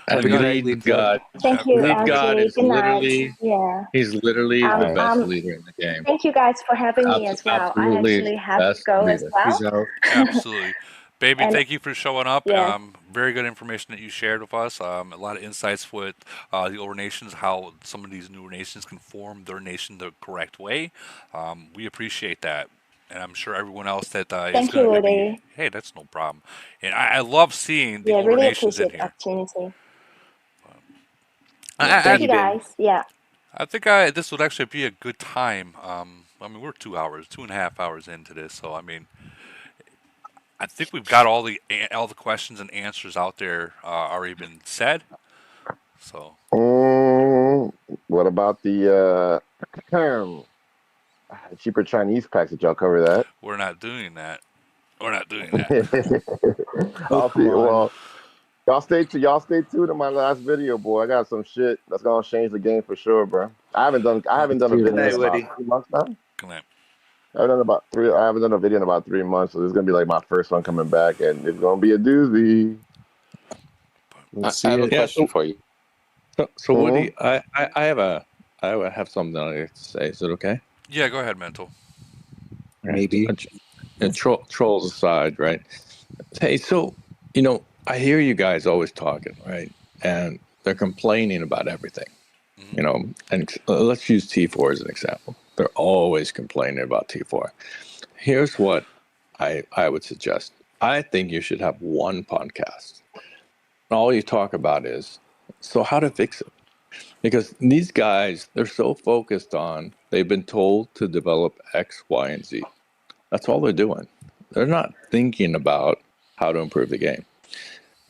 Have a good night, Lead God. Thank you, Lead God LG. is Good night. literally, Yeah. he's literally the Nice. best leader in the game. Thank you guys for having me as well. I Absolutely actually have to best go as leader. well. Peace out. Absolutely. Baby, And thank you for showing up. yeah, Very good information that you shared with us. A lot of insights with the older nations, how some of these newer nations can form their nation the correct way. We appreciate that. And I'm sure everyone else that is thank you, going to be, Woody. hey, that's no problem. And I love seeing the Yeah, older really nations in appreciate the here. opportunity. Yeah, I, thank I, you guys. Yeah. I think this would actually be a good time. I mean, we're 2 hours, 2.5 hours into this, so I mean, I think we've got all the questions and answers out there already been said. So What about the cheaper Chinese packs? Did y'all cover that? we're not doing that. We're not doing that. Oh, I'll come see. on. Well, y'all stay tuned to my last video, boy. I got some shit that's gonna change the game for sure, bro. I haven't Let's done a hear Good video night, in this. about Woody. 3 months now. Come on. I haven't done a video in about 3 months, so this is gonna be like my first one coming back, and it's gonna be a doozy. Let's I see have a it. Yeah. question for you. So Hmm. Woody, I have something I have to say. Is it okay? Yeah, go ahead, mental. Maybe. And trolls aside, right? Hey, so I hear you guys always talking, right? And they're complaining about everything, Mm-hmm. And let's use T4 as an example. They're always complaining about T4. Here's what I would suggest. I think you should have one podcast. All you talk about is so how to fix it. Because these guys, they're so focused on they've been told to develop X, Y, and Z. That's all they're doing. They're not thinking about how to improve the game.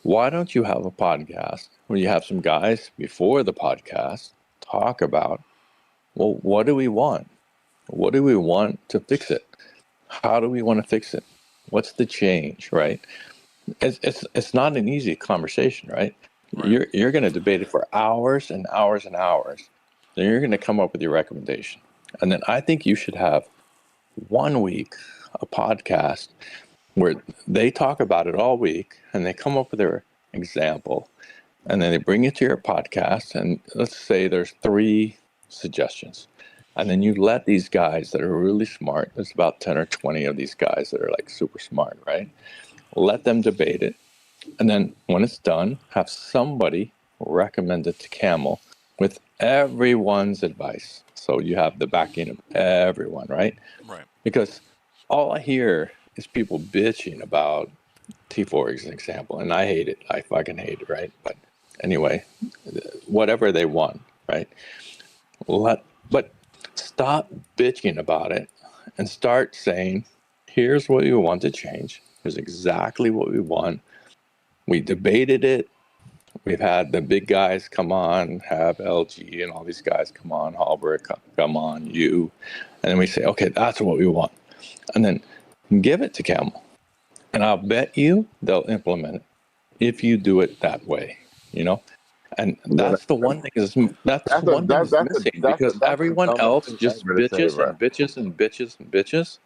Why don't you have a podcast where you have some guys before the podcast talk about, well, what do we want? What do we want to fix it? How do we want to fix it? What's the change, right? It's not an easy conversation, right? Right. You're going to debate it for hours and hours and hours. Then you're going to come up with your recommendation. And then I think you should have 1 week a podcast where they talk about it all week and they come up with their example and then they bring it to your podcast and let's say there's 3 suggestions and then you let these guys that are really smart, there's about 10 or 20 of these guys that are like super smart, right? Let them debate it, and then when it's done, have somebody recommend it to Camel with everyone's advice, so you have the backing of everyone, right? Right. Because all I hear is people bitching about T4 as an example, and I hate it. I fucking hate it, right? But anyway, whatever they want, right? But stop bitching about it and start saying, here's what we want to change. Here's exactly what we want. We debated it. We've had the big guys come on, have LG and all these guys come on, Halbert come on, you. And then we say, okay, that's what we want. And then give it to Camel. And I'll bet you they'll implement it if you do it that way, you know? And But that's the one thing that's that's the one thing that, that's that's the missing that's the because that's the everyone dumbest else thing just ever to say, bitches bro. and bitches and bitches and bitches.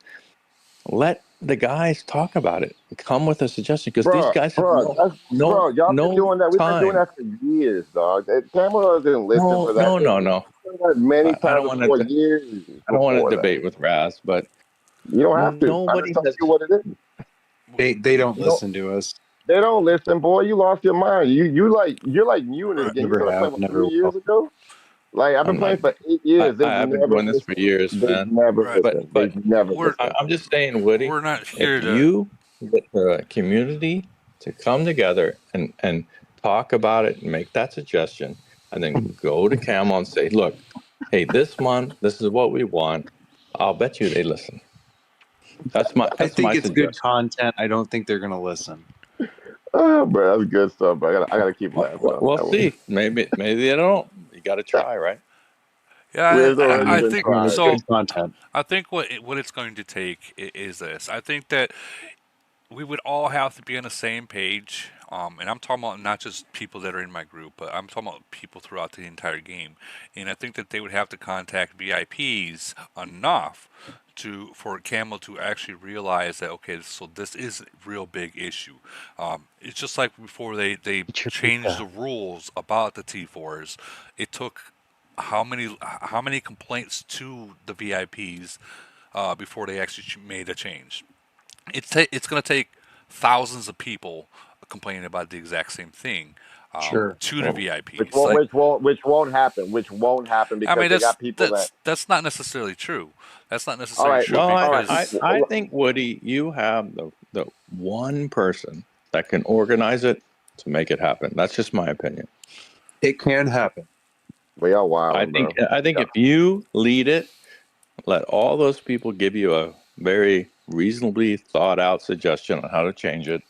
Let the guys talk about it. Come with a suggestion because these guys have Bro, y'all been no doing that. We've been doing time. that for years, dog. Camera doesn't listen for that. They've No. done that many I times don't want before, to. years I don't want before to that. debate with Raz, but You don't have to. I'm just nobody telling has. you what it is. They don't You don't. listen to us. They don't listen, boy. You lost your mind. You're like new in this Right. game. You Never started playing have, what, never 3 years will. ago? Like I've been I'm not. playing for 8 years. They've I've been never doing this for listened. years, They've man. never Right. listened. But They've never We're listened. I'm just saying, Woody, we're not if here to. you get the community to come together and talk about it and make that suggestion, and then go to Camel and say, look, hey, this month, this is what we want. I'll bet you they listen. I That's my think it's good suggestion. content. I don't think they're gonna listen. Oh, bro, that's good stuff. But I gotta keep laughing on We'll that one. see. Maybe they don't. You got to try, right? Yeah, It's already I Yeah, been think I mean, tried. it's so. good content. I think what it's going to take is this. I think that we would all have to be on the same page And I'm talking about not just people that are in my group, but I'm talking about people throughout the entire game. And I think that they would have to contact VIPs enough for Camel to actually realize that, okay, so this is a real big issue. It's just like before they changed the rules about the T4s. It took how many complaints to the VIPs before they actually made a change. It's going to take thousands of people complaining about the exact same thing Sure. to the Which VIPs. won't, Like, which won't happen. Which won't happen I because mean, they that's got people that. that's not necessarily true. That's not All necessarily right, true Well, all right. because I think, Woody, you have the one person that can organize it to make it happen. That's just my opinion. It can happen. We are wild, bro. I think if you lead it, let all those people give you a very reasonably thought out suggestion on how to change it,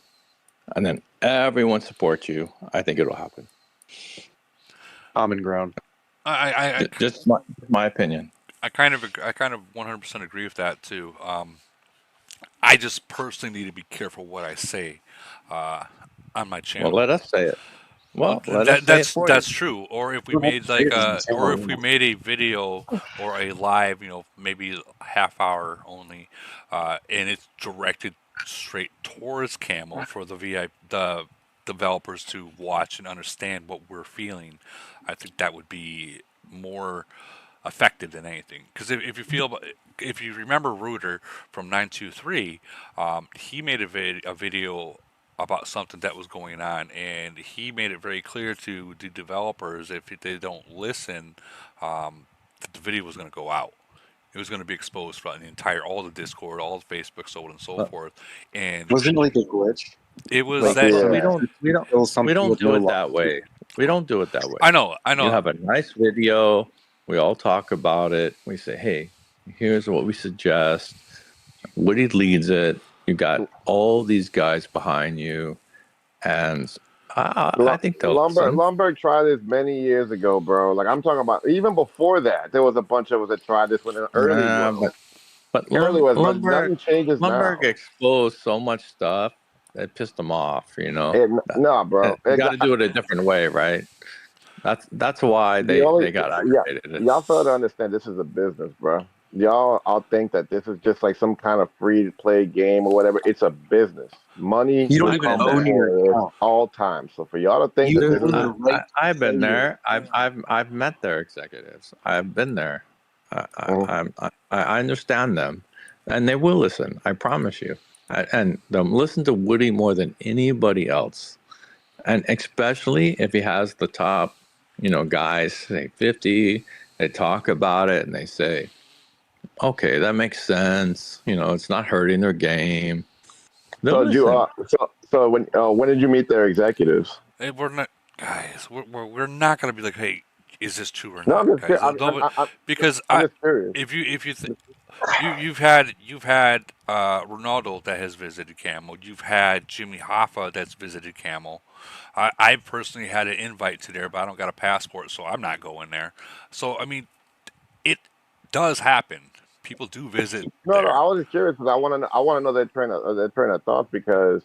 and then everyone supports you, I think it'll happen. Common ground. Just my opinion. I kind of 100% agree with that too. I just personally need to be careful what I say on my Well, channel. let us say it. Well, let us say it for that's you. true. Or if we made a video or a live, maybe half hour only, and it's directed straight towards Camel for the developers to watch and understand what we're feeling, I think that would be more effective than anything. Because if you remember Rooter from 923, he made a video about something that was going on, and he made it very clear to the developers if they don't listen, that the video was going to go out. It was going to be exposed for all the Discord, all the Facebook, so on and so forth. And Wasn't it like a glitch? it was Like, that we don't do it that way. We don't do it that way. I know. You have a nice video. We all talk about it. We say, hey, here's what we suggest. Woody leads it. You got all these guys behind you, and I think they'll listen. Lumberg tried this many years ago, bro. Like I'm talking about, even before that, there was a bunch of us that tried this when early was. But nothing changes Lumberg now. exposed so much stuff that pissed him off. No, bro. You got to do it a different way, right? That's why they got aggravated. Y'all fail to understand this is a business, bro. Y'all all think that this is just like some kind of free to play game or whatever. It's a business. Money You don't will even come own your before account. all time. So for y'all to think that this is I've been there. I've met their executives. I've been there. I understand them, and they will listen. I promise you. And they'll listen to Woody more than anybody else, and especially if he has the top, guys say 50. They talk about it and they say, okay, that makes sense. It's not hurting their game. They'll listen. So when did you meet their executives? We're not, guys. We're not going to be like, hey, is this true or No, not, I'm just guys? Because I'm just curious. if you you've had Ronaldo that has visited Camel. You've had Jimmy Hoffa that's visited Camel. I personally had an invite to there, but I don't got a passport, so I'm not going there. So I mean, it does happen. People do visit. No, I was just curious because I want to know their train of thoughts because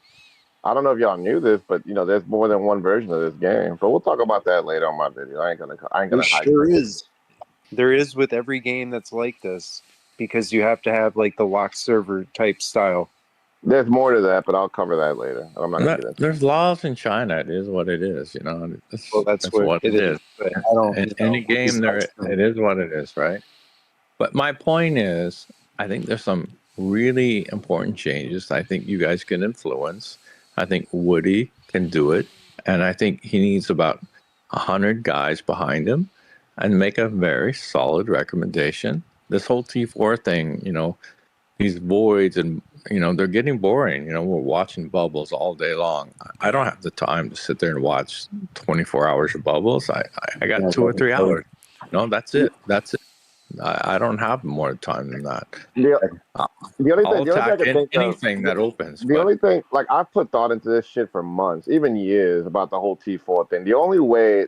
I don't know if y'all knew this, but there's more than one version of this game. But we'll talk about that later on my video. I ain't gonna There hide. sure is. There is with every game that's like this because you have to have like the lock server type style. There's more to that, but I'll cover that later. I'm not gonna get into There's laws in China. It is what it is. Well, that's what it is. But I don't. In any game, it is what it is, right? But my point is, I think there's some really important changes. I think you guys can influence. I think Woody can do it, and I think he needs about 100 guys behind him, and make a very solid recommendation. This whole T4 thing, these voids and they're getting boring. We're watching bubbles all day long. I don't have the time to sit there and watch 24 hours of bubbles. I got 2 or 3 hours. No, that's it. I don't have more time than that. I'll attack anything that opens. The only thing, like I've put thought into this shit for months, even years, about the whole T4 thing. The only way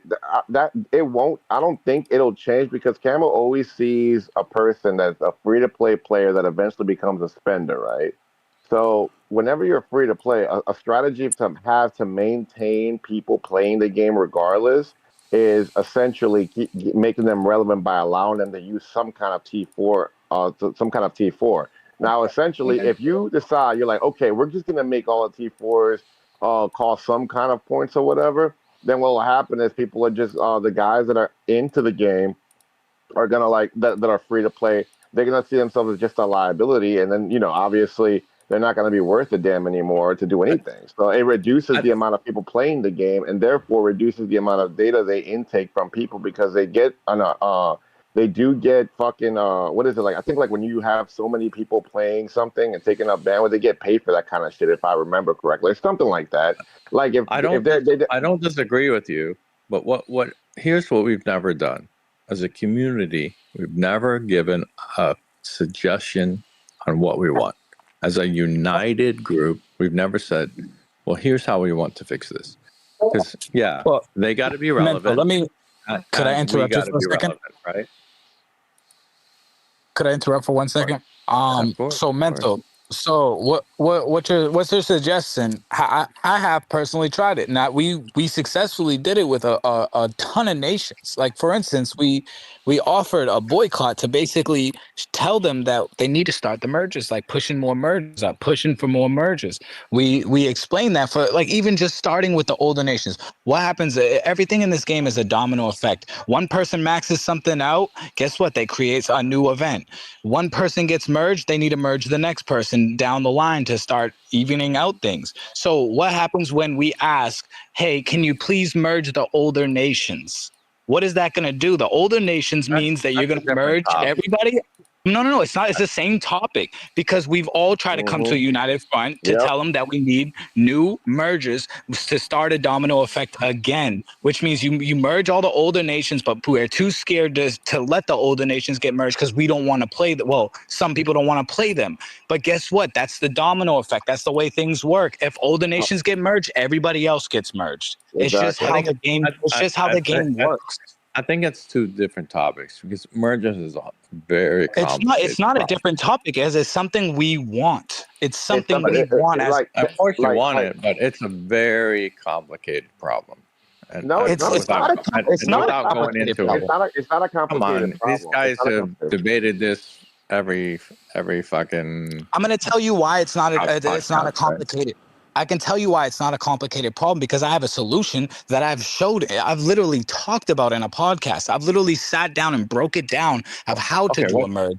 that it won't, I don't think it'll change because Camel always sees a person that's a free to play player that eventually becomes a spender, right? So whenever you're free to play, a strategy to have to maintain people playing the game regardless is essentially making them relevant by allowing them to use some kind of T4, some kind of T4. Now, essentially, if you decide you're like, okay, we're just gonna make all the T4s cost some kind of points or whatever, then what will happen is people are just the guys that are into the game are gonna like that are free to play. They're gonna see themselves as just a liability, and then obviously they're not gonna be worth a damn anymore to do anything. So it reduces the amount of people playing the game, and therefore reduces the amount of data they intake from people because they get they do get fucking what is it like? I think like when you have so many people playing something and taking up bandwidth, they get paid for that kind of shit. If I remember correctly, or something like that. Like if I don't disagree with you, but what here's what we've never done as a community. We've never given a suggestion on what we want. As a united group, we've never said, well, here's how we want to fix this. Because they got to be relevant. Could I interrupt you for a second? Right? Could I interrupt for 1 second? So mental. So what's your suggestion? I have personally tried it. Now we successfully did it with a ton of nations. Like for instance, we offered a boycott to basically tell them that they need to start the mergers, like pushing more mergers up, pushing for more mergers. We explained that for like even just starting with the older nations. What happens? Everything in this game is a domino effect. One person maxes something out. Guess what? They create a new event. One person gets merged, they need to merge the next person down the line to start evening out things. So what happens when we ask, hey, can you please merge the older nations? What is that going to do? The older nations means that you're going to merge everybody. No. It's not. It's the same topic because we've all tried to come to a united front to tell them that we need new mergers to start a domino effect again, which means you merge all the older nations, but we're too scared to let the older nations get merged because we don't want to play them. Well, some people don't want to play them. But guess what? That's the domino effect. That's the way things work. If older nations get merged, everybody else gets merged. It's just how the game. It's just how the game works. I think it's two different topics because mergers is a very complicated. It's not a different topic, as it's something we want. It's something we want. Of course you want it, but it's a very complicated problem. And no, it's not a complicated problem. It's not a complicated Come on, problem. these guys have debated this every fucking. I'm going to tell you why it's not a complicated. I can tell you why it's not a complicated problem because I have a solution that I've literally talked about in a podcast. I've literally sat down and broke it down of how to do a merge.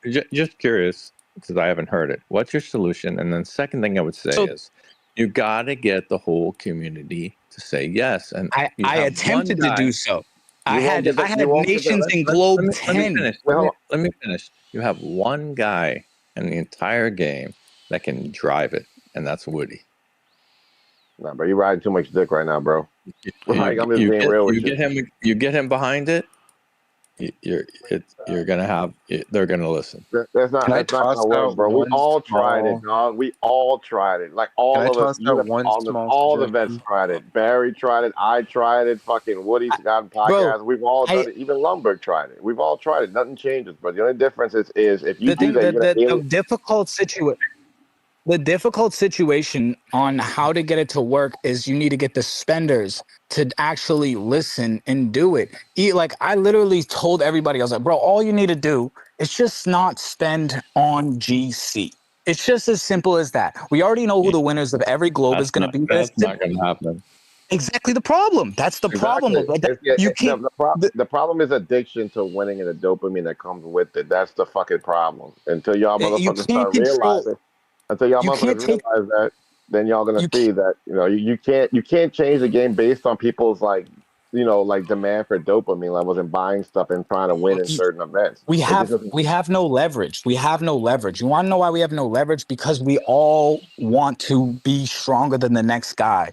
Just curious, because I haven't heard it. What's your solution? And then second thing I would say is you got to get the whole community to say yes. And I attempted to do so. I had nations in Globe 10. Let me finish. You have one guy in the entire game that can drive it, and that's Woody. Nah, bro, you're riding too much dick right now, bro. I'm just being real with you. You get him behind it. You're gonna have. They're gonna listen. That's not gonna work, bro. We all tried it, dog. We all tried it. Like all of us. All the vets tried it. Barry tried it. I tried it. Fucking Woody's got podcast. We've all done it. Even Lumberg tried it. We've all tried it. Nothing changes. But the only difference is if you do that, the difficult situation. The difficult situation on how to get it to work is you need to get the spenders to actually listen and do it. Like I literally told everybody, I was like, bro, all you need to do is just not spend on GC. It's just as simple as that. We already know who the winners of every globe is going to be. That's not going to happen. Exactly the problem. That's the problem. The problem is addiction to winning and the dopamine that comes with it. That's the fucking problem. Until y'all motherfuckers start realizing. Until y'all motherfuckers realize that, then y'all gonna see that you can't change the game based on people's like demand for dopamine levels and buying stuff and trying to win in certain events. We have no leverage. We have no leverage. You want to know why we have no leverage? Because we all want to be stronger than the next guy.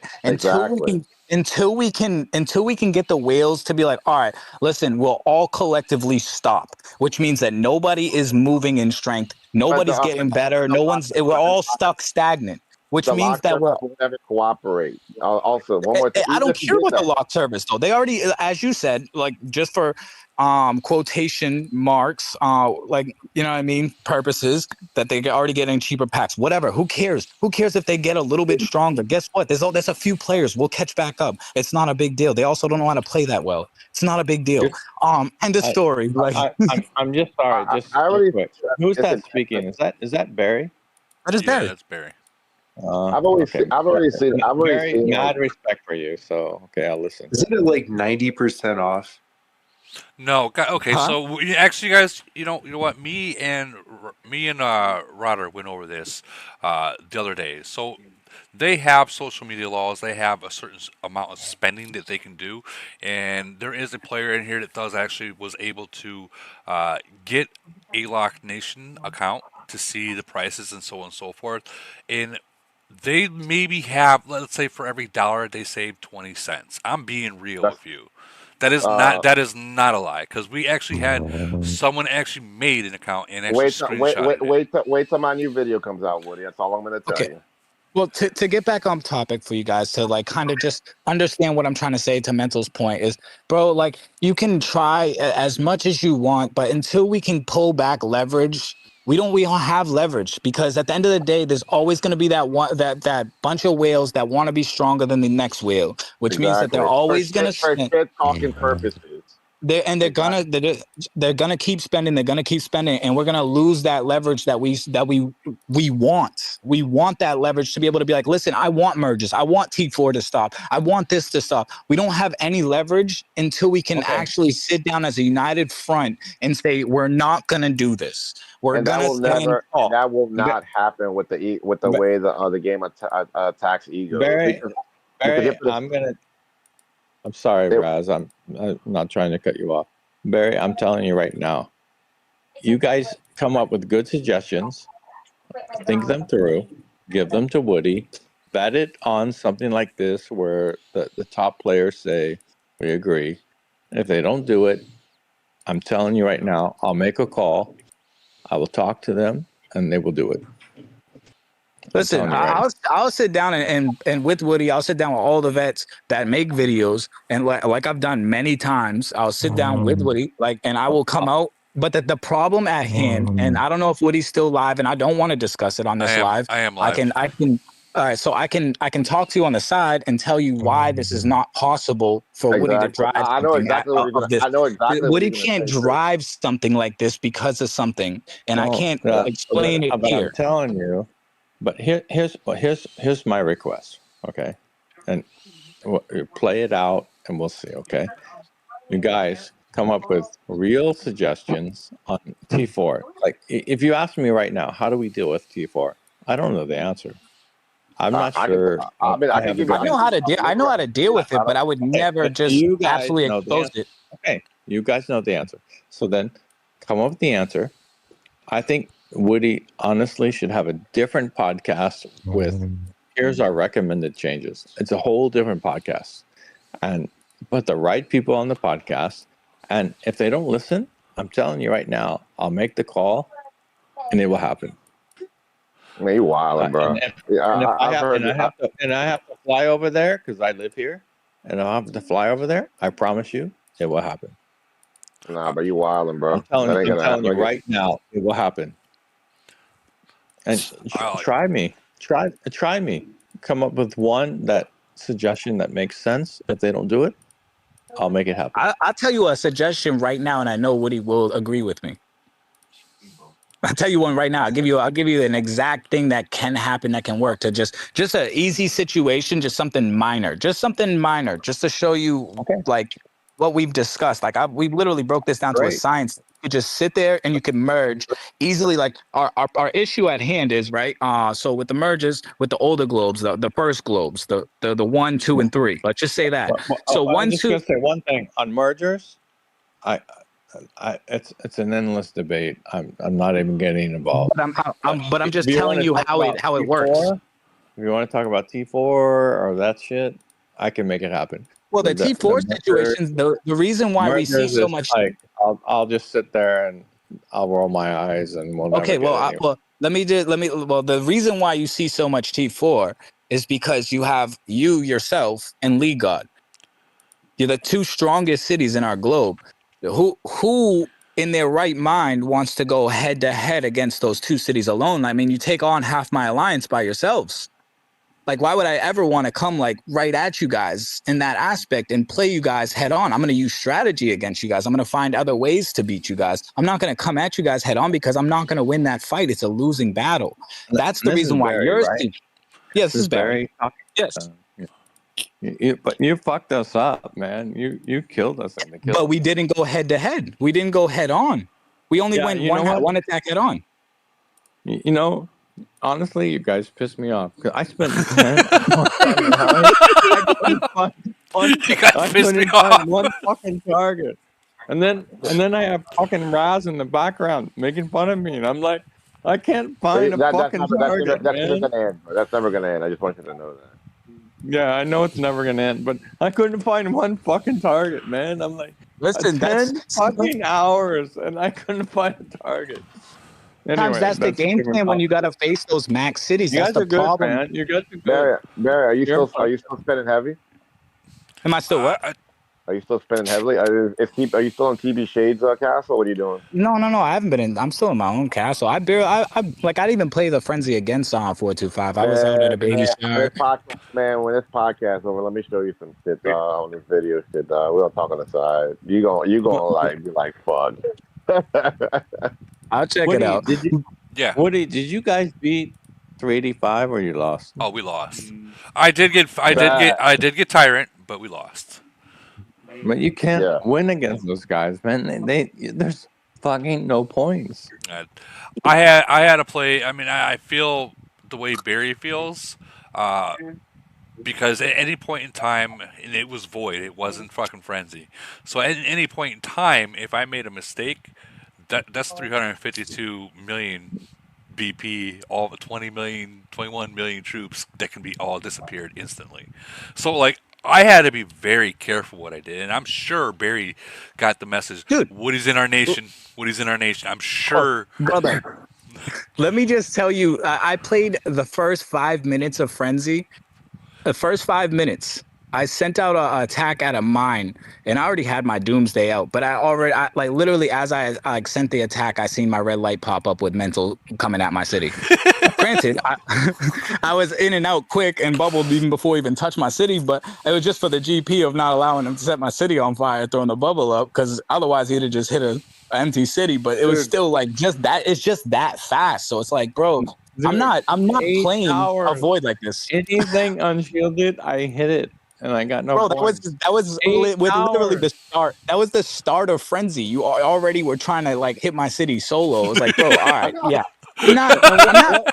Until we can get the whales to be like, all right, listen, we'll all collectively stop, which means that nobody is moving in strength. Nobody's getting better. We're all stuck stagnant. which the means lock that service will never cooperate. Also, one more thing. I Even don't if you care did about the that, lock service though. They already, as you said, like just for quotation marks, like you know what I mean, purposes that they're already getting cheaper packs. Whatever. Who cares? Who cares if they get a little bit stronger? Guess what? There's a few players. We'll catch back up. It's not a big deal. They also don't know how to play that well. It's not a big deal. End of story. Like I'm just sorry. Just I real already. quick. Who's It's that intense. speaking? Is that Barry? that is Yeah, Barry. that's Barry. I've always Okay. seen. I've already seen. I've already Very seen mad like. respect for you. So okay, I'll listen. Isn't it like 90% off? No, okay. Huh? So actually, guys, you know what? Me and Rodder went over this the other day. So they have social media laws. They have a certain amount of spending that they can do, and there is a player in here that does actually was able to get a Lock Nation account to see the prices and so on and so forth, and they maybe have, let's say, for every dollar they save 20 cents. I'm being real That's with you. That is not a lie, because we actually had someone actually made an account and actually screenshotted it. wait till my new video comes out, Woody. That's all I'm gonna tell Okay. you. Well, to get back on topic for you guys to like kind of just understand what I'm trying to say to Mental's point is, bro, like you can try as much as you want, but until we can pull back leverage, we don't have leverage, because at the end of the day, there's always going to be that bunch of whales that want to be stronger than the next whale, which means that they're Exactly. always going For to shit talking purposes. they're gonna Exactly. they're gonna keep spending. They're gonna keep spending, and we're gonna lose that leverage that we want. We want that leverage to be able to be like, listen, I want merges. I want T4 to stop. I want this to stop. We don't have any leverage until we can Okay. actually sit down as a united front and say we're not gonna do this. We're And that gonna will stand never. And tall. that will Ba- not happen with with the Ba- way the game attacks egos Barry, because Barry, if it's, I'm sorry, it, Raz. I'm not trying to cut you off. Barry, I'm telling you right now. You guys come up with good suggestions, think them through, give them to Woody, bet it on something like this where the top players say, we agree. And if they don't do it, I'm telling you right now, I'll make a call. I will talk to them and they will do it. Listen, I'll sit down and with Woody, I'll sit down with all the vets that make videos, and like I've done many times, I'll sit down with Woody, like, and I will come out. But the problem at hand, and I don't know if Woody's still live, and I don't want to discuss it on I this am. live. I am live. I can. All right, so I can talk to you on the side and tell you why this is not possible for Woody to exactly. drive I know something exactly what you're of gonna. this. I know exactly what Woody you're gonna can't say too. drive something like this because of something, and I can't explain it but here. I'm telling you. But here's my request, okay? And we'll play it out, and we'll see, okay? You guys come up with real suggestions on T4. Like, if you ask me right now, how do we deal with T4? I don't know the answer. I'm not I can. sure. I mean, I I can have a give you. good I know how to deal. I know how to deal with it, but I would Okay, never but just you guys absolutely know the expose answer. it. Okay, you guys know the answer. So then, come up with the answer. I think Woody honestly should have a different podcast with here's our recommended changes. It's a whole different podcast. And put the right people on the podcast. And if they don't listen, I'm telling you right now, I'll make the call and it will happen. Man, you wilding, bro. And if I've heard. I have to fly over there because I live here and I'll have to fly over there, I promise you it will happen. Nah, but you wilding, bro. I'm telling That ain't gonna you happen. right now, it will happen. And try me. Try me. Come up with that suggestion that makes sense. If they don't do it, I'll make it happen. I'll tell you a suggestion right now, and I know Woody will agree with me. I'll tell you one right now. I'll give you an exact thing that can happen, that can work, to just an easy situation, just something minor, just to show you like what we've discussed. Like we literally broke this down to a science. You just sit there and you can merge easily. Like our issue at hand is right. So with the merges, with the older globes, the first globes, the 1, 2, and 3. Let's just say that. So I'm 1, just 2. gonna say one thing on mergers. It's an endless debate. I'm not even getting involved. But I'm just telling you how it works. If you want to talk about T4 or that shit, I can make it happen. Well, the T4 situations, the reason why we see so much. Like, I'll just sit there and I'll roll my eyes and we'll never Okay, get anywhere. well, the reason why you see so much T4 is because you have you yourself and Lee God. You're the two strongest cities in our globe. Who in their right mind wants to go head to head against those two cities alone? I mean, you take on half my alliance by yourselves. Like, why would I ever want to come like right at you guys in that aspect and play you guys head on? I'm going to use strategy against you guys. I'm going to find other ways to beat you guys. I'm not going to come at you guys head on because I'm not going to win that fight. It's a losing battle. That's the This is reason why Barry, you're. right? Yes, this is Barry. Yes. But you fucked us up, man. You killed us in the kill. But we didn't go head to head. We didn't go head on. We only went one attack head on. You know, honestly, you guys pissed me off. 'Cause I spent 10 hours on the hunt. I couldn't find one fucking target. And then I have fucking Raz in the background making fun of me, and I'm like, I can't find a fucking target, that's man. never gonna end. That's never gonna end. I just want you to know that. Yeah, I know it's never gonna end, but I couldn't find one fucking target, man. I'm like, listen, 10 fucking hours, and I couldn't find a target. Sometimes that's the game plan when you gotta face those max cities. You that's guys the are problem. good, man. You guys are good. Barry, are you still spending heavy? Am I still what? Are you still spending heavily? Are you still in TB Shades castle? What are you doing? No. I haven't been in. I'm still in my own castle. I didn't even play the frenzy against 425. I was out at a baby shower. When this podcast over, let me show you some shit on this video shit. We'll talk on the side. You gonna like be like fuck. I'll check Woody, it out. Yeah. Woody, did you guys beat 385 or you lost? Oh, we lost. I did get Tyrant, but we lost. But you can't win against those guys, man. There's fucking no points. I had to play. I mean, I feel the way Barry feels, because at any point in time, and it was void. It wasn't fucking frenzy. So at any point in time, if I made a mistake, that's 352 million BP, all the 20 million, 21 million troops that can be all disappeared instantly. So like, I had to be very careful what I did, and I'm sure Barry got the message. Dude, Woody's in our nation. Woody's in our nation. I'm sure, brother. Let me just tell you, I played the first 5 minutes of Frenzy. The first 5 minutes, I sent out an attack at a mine, and I already had my doomsday out. But like literally, as I sent the attack, I seen my red light pop up with mental coming at my city. Granted, I was in and out quick and bubbled even before I even touched my city, but it was just for the GP of not allowing him to set my city on fire, throwing the bubble up, because otherwise he'd have just hit an empty city. But it was still like just that. It's just that fast. So it's like, bro, I'm not playing a void like this. Anything unshielded, I hit it. And I got no points. That was literally the start. That was the start of Frenzy. You already were trying to like hit my city solo. It was like, bro, all right, yeah. I'm not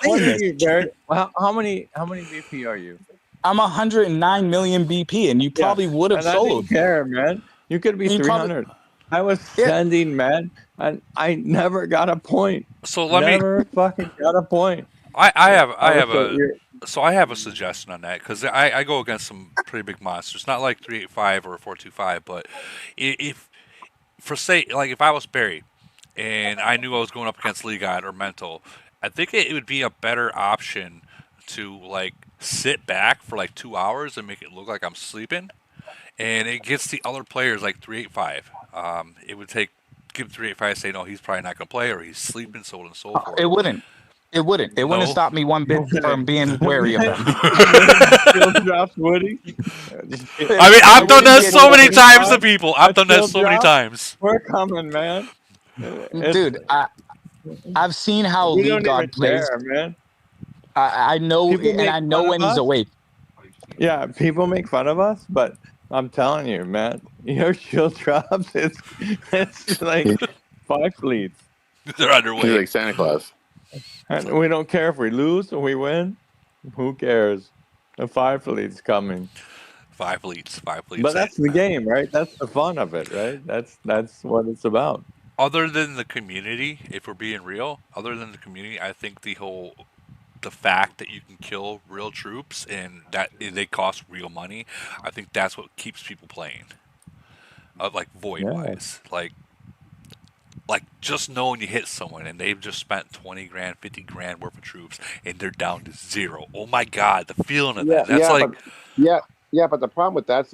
playing this. Well, how many BP are you? I'm 109 million BP, and you probably would have soloed. I didn't care, man. You could be 300. I was sending, man, and I never got a point. So let never fucking got a point. I have a suggestion on that, because I go against some pretty big monsters, not like 385 or 425, but if I was Barry and I knew I was going up against Lee God or Mental, I think it would be a better option to like sit back for like 2 hours and make it look like I'm sleeping, and it gets the other players like 385. It would give 385 say no, he's probably not going to play, or he's sleeping, so on and so forth. It wouldn't. It wouldn't stop me one bit from being wary of them. Woody. I mean, I've done that so many times to people. I've done that so many times. We're coming, man. Dude, I've seen how League God plays. Care, man. I know, and I know when he's awake. Yeah, people make fun of us, but I'm telling you, man, your shield drops, it's like 5 fleets. They're underway. You're like Santa Claus. And we don't care if we lose or we win. Who cares? The 5 fleets coming. 5 fleets. But that's the game, right? That's the fun of it, right? That's what it's about. Other than the community, if we're being real, I think the fact that you can kill real troops and that they cost real money, I think that's what keeps people playing. Like void wise, like Like just knowing you hit someone and they've just spent 20 grand, 50 grand worth of troops and they're down to 0. Oh my God, the feeling of Yeah, that. That's like, yeah, yeah. But the problem with that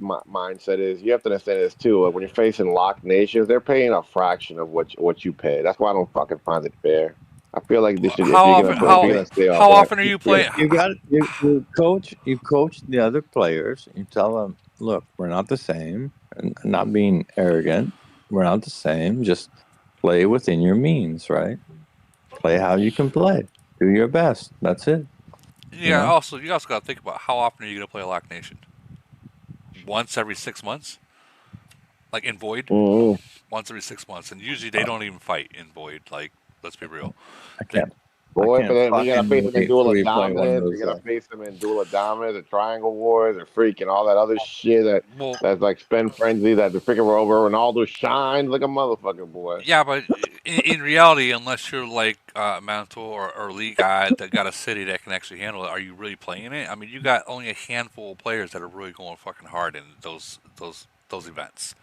mindset is you have to understand this too. When you're facing locked nations, they're paying a fraction of what you pay. That's why I don't fucking find it fair. I feel like this should, if how you're often gonna play, if you're how gonna stay all how that. often are you You, playing? you got you coach the other players. You tell them, look, we're not the same, and not being arrogant. We're not the same. Just play within your means, right? Play how you can play. Do your best. That's it. You Yeah. know. Also, you also got to think about how often are you gonna play a lock nation? Once every 6 months, like in Void. Mm-hmm. Once every 6 months, and usually they don't even fight in Void. Like, let's be real. I They, can't. I Boy, but can't then you gotta face fucking them in wait Duel till of we play one of Dominance. You those. gotta face them in Duel of Dominance, or Triangle Wars, or freaking all that other shit well, that's like spin frenzy. That the freaking over Ronaldo shines like a motherfucking boy. yeah, but in reality, unless you're like Mantle or League guy that got a city that can actually handle it, are you really playing it? I mean, you got only a handful of players that are really going fucking hard in those events.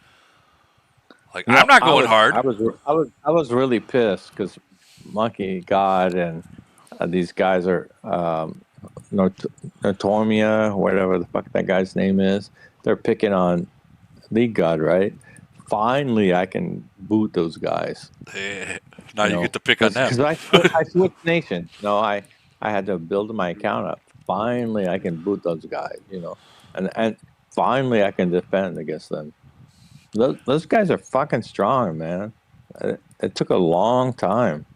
Like, You I'm know, not I going was hard. I was I was really pissed because Monkey God and these guys are Notormia, whatever the fuck that guy's name is. They're picking on League God, right? Finally, I can boot those guys. Now You you get know, to pick on them. because I switched nation. No, I had to build my account up. Finally, I can boot those guys. You know, and finally I can defend against them. Those guys are fucking strong, man. It took a long time.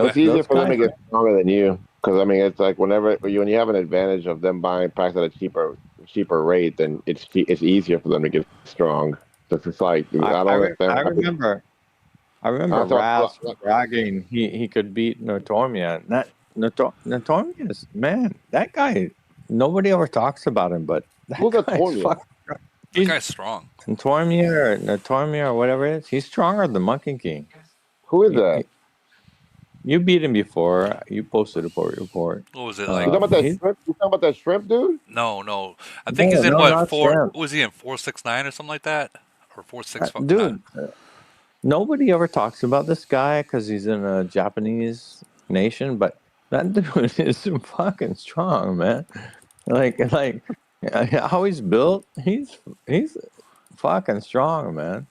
It's easier Those for them guys. to get stronger than you, because I mean, it's like whenever when you have an advantage of them buying packs at a cheaper rate, then it's easier for them to get strong. So it's just like I don't understand I why people. remember. I remember That's Raz bragging he could beat Notormia. And that Notormia is, man, that guy. Nobody ever talks about him, but that who's a guy's Tormia? fucking. That He's guy's strong. Notormia or whatever it is. He's stronger than Monkey King. Who is You, that? you, you beat him before. You posted a report. What was it like? You talking about that He's shrimp? You talking about that shrimp, dude? No. I think no, he's in no, what not four? Shrimp, Was he in 469 or something like that, or 465? dude. Nobody ever talks about this guy because he's in a Japanese nation, but that dude is fucking strong, man. Like how he's built, he's fucking strong, man.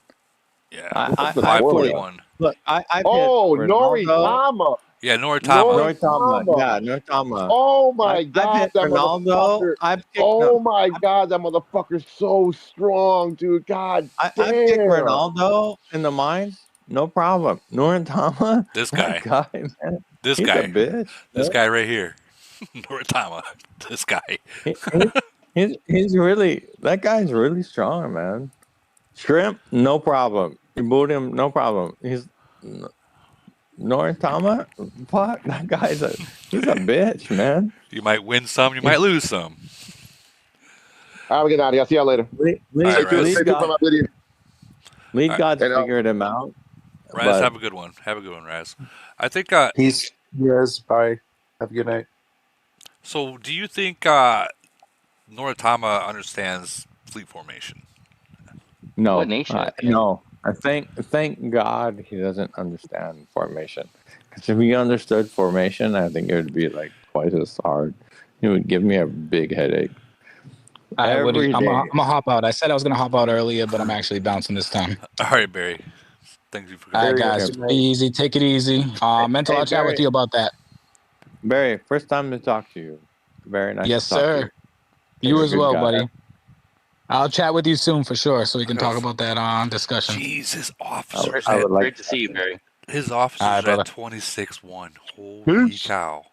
Yeah, I What's the I, I put Tormia? one. look, I've hit Oh, Ronaldo, Noritama. Yeah, Noritama. Noritama, Noritama. yeah, Noritama. Oh my I've God, hit that Ronaldo. motherfucker. I've kicked no, Oh my God, that motherfucker's so strong, dude. God I've kicked damn. Ronaldo in the mines, no problem. Noritama, This that guy. guy, man, This he's a guy. bitch. This guy right here. Noritama. This guy. He, he, he's really, that guy's really strong, man. Shrimp, no problem. You boot him, no problem. He's Noritama. Fuck, that he's a bitch, man. You might win some, you might lose some. All right, we get out of here. I'll see y'all later. All right, Raz. Stay tuned for my video. Lead All right. God's And, figured him out, Raz, but have a good one. Have a good one, Raz. I think. Peace. Yes. Bye. Have a good night. So, do you think Noritama understands fleet formation? no, What nation? no. I thank God he doesn't understand formation. Because if he understood formation, I think it would be like twice as hard. It would give me a big headache. I'm Every day. gonna hop out. I said I was gonna hop out earlier, but I'm actually bouncing this time. All right, Barry. Thank you for All right, Barry, guys, good be easy. Take it easy. Mental, Hey, I'll chat with Barry. you about that. Barry, first time to talk to you. Very nice Yes, to talk to sir. you. You You're a as good well, guy. buddy. I'll chat with you soon for sure, so we can talk about that discussion. Jeez, his officers. I would like Great to see you, Barry. His officers All right, at brother. 26-1. Holy cow.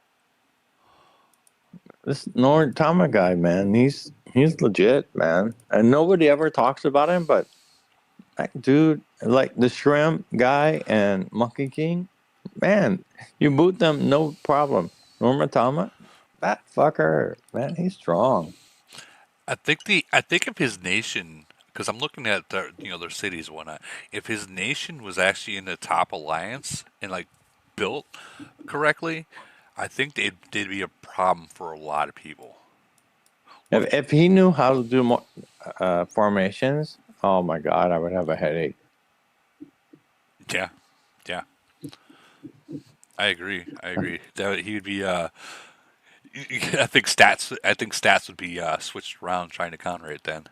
this Noritama guy, man. He's legit, man. And nobody ever talks about him, but that dude, like the shrimp guy and Monkey King, man, you boot them, no problem. Noritama, that fucker, man, he's strong. I think if his nation, because I'm looking at their cities and whatnot. If his nation was actually in the top alliance and like built correctly, I think they'd be a problem for a lot of people. If he knew how to do more formations, oh my God, I would have a headache. Yeah, yeah. I agree. That he would be. I think stats would be switched around trying to counter it. Then.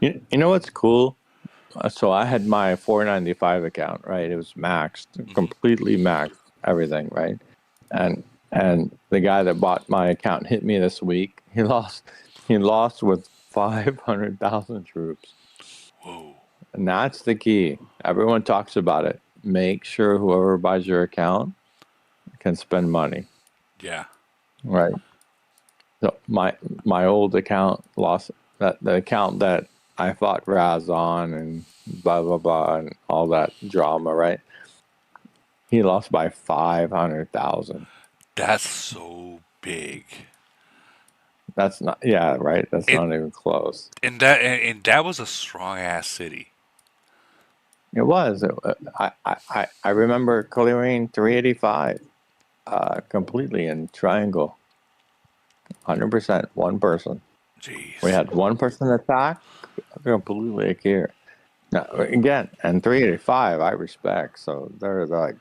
You know what's cool? So I had my 495 account, right? It was maxed, completely maxed, everything, right? And the guy that bought my account hit me this week. He lost with 500,000 troops. Whoa. And that's the key. Everyone talks about it. Make sure whoever buys your account can spend money. Yeah. Right. So my old account lost that the account that I fought Raz on and blah blah blah and all that drama, right? He lost by 500,000. That's so big. That's not, yeah, right. That's It, not even close. and that was a strong ass city. It was. I remember clearing 385 completely in triangle, 100%, one person. Jeez. We had one person attack, completely clear. Now, again, and 385, I respect. So they're like,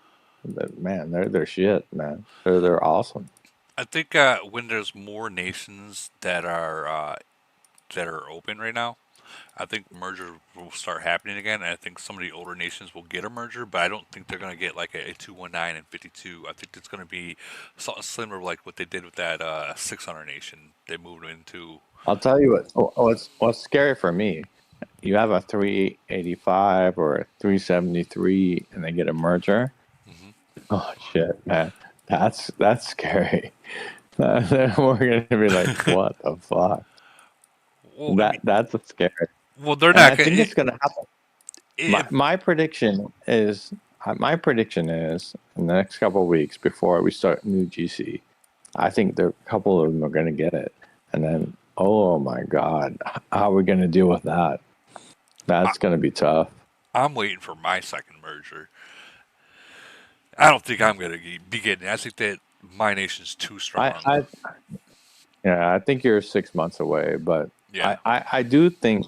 man, they're shit, man. They're awesome. I think when there's more nations that are open right now, I think merger will start happening again. And I think some of the older nations will get a merger, but I don't think they're going to get like a 219 and 52. I think it's going to be something similar like what they did with that 600 nation. They moved into. I'll tell you what's scary for me. You have a 385 or a 373, and they get a merger. Oh shit, man, that's scary. Then we're gonna be like, what the fuck? Well, That's scary. Well, they're And not. I think it's gonna happen. My prediction is in the next couple of weeks before we start new GC, I think a couple of them are gonna get it, and then oh my god, how are we gonna deal with that? That's gonna be tough. I'm waiting for my second merger. I don't think I'm going to be getting it. I think that my nation's too strong. I think you're 6 months away, but yeah. I do think,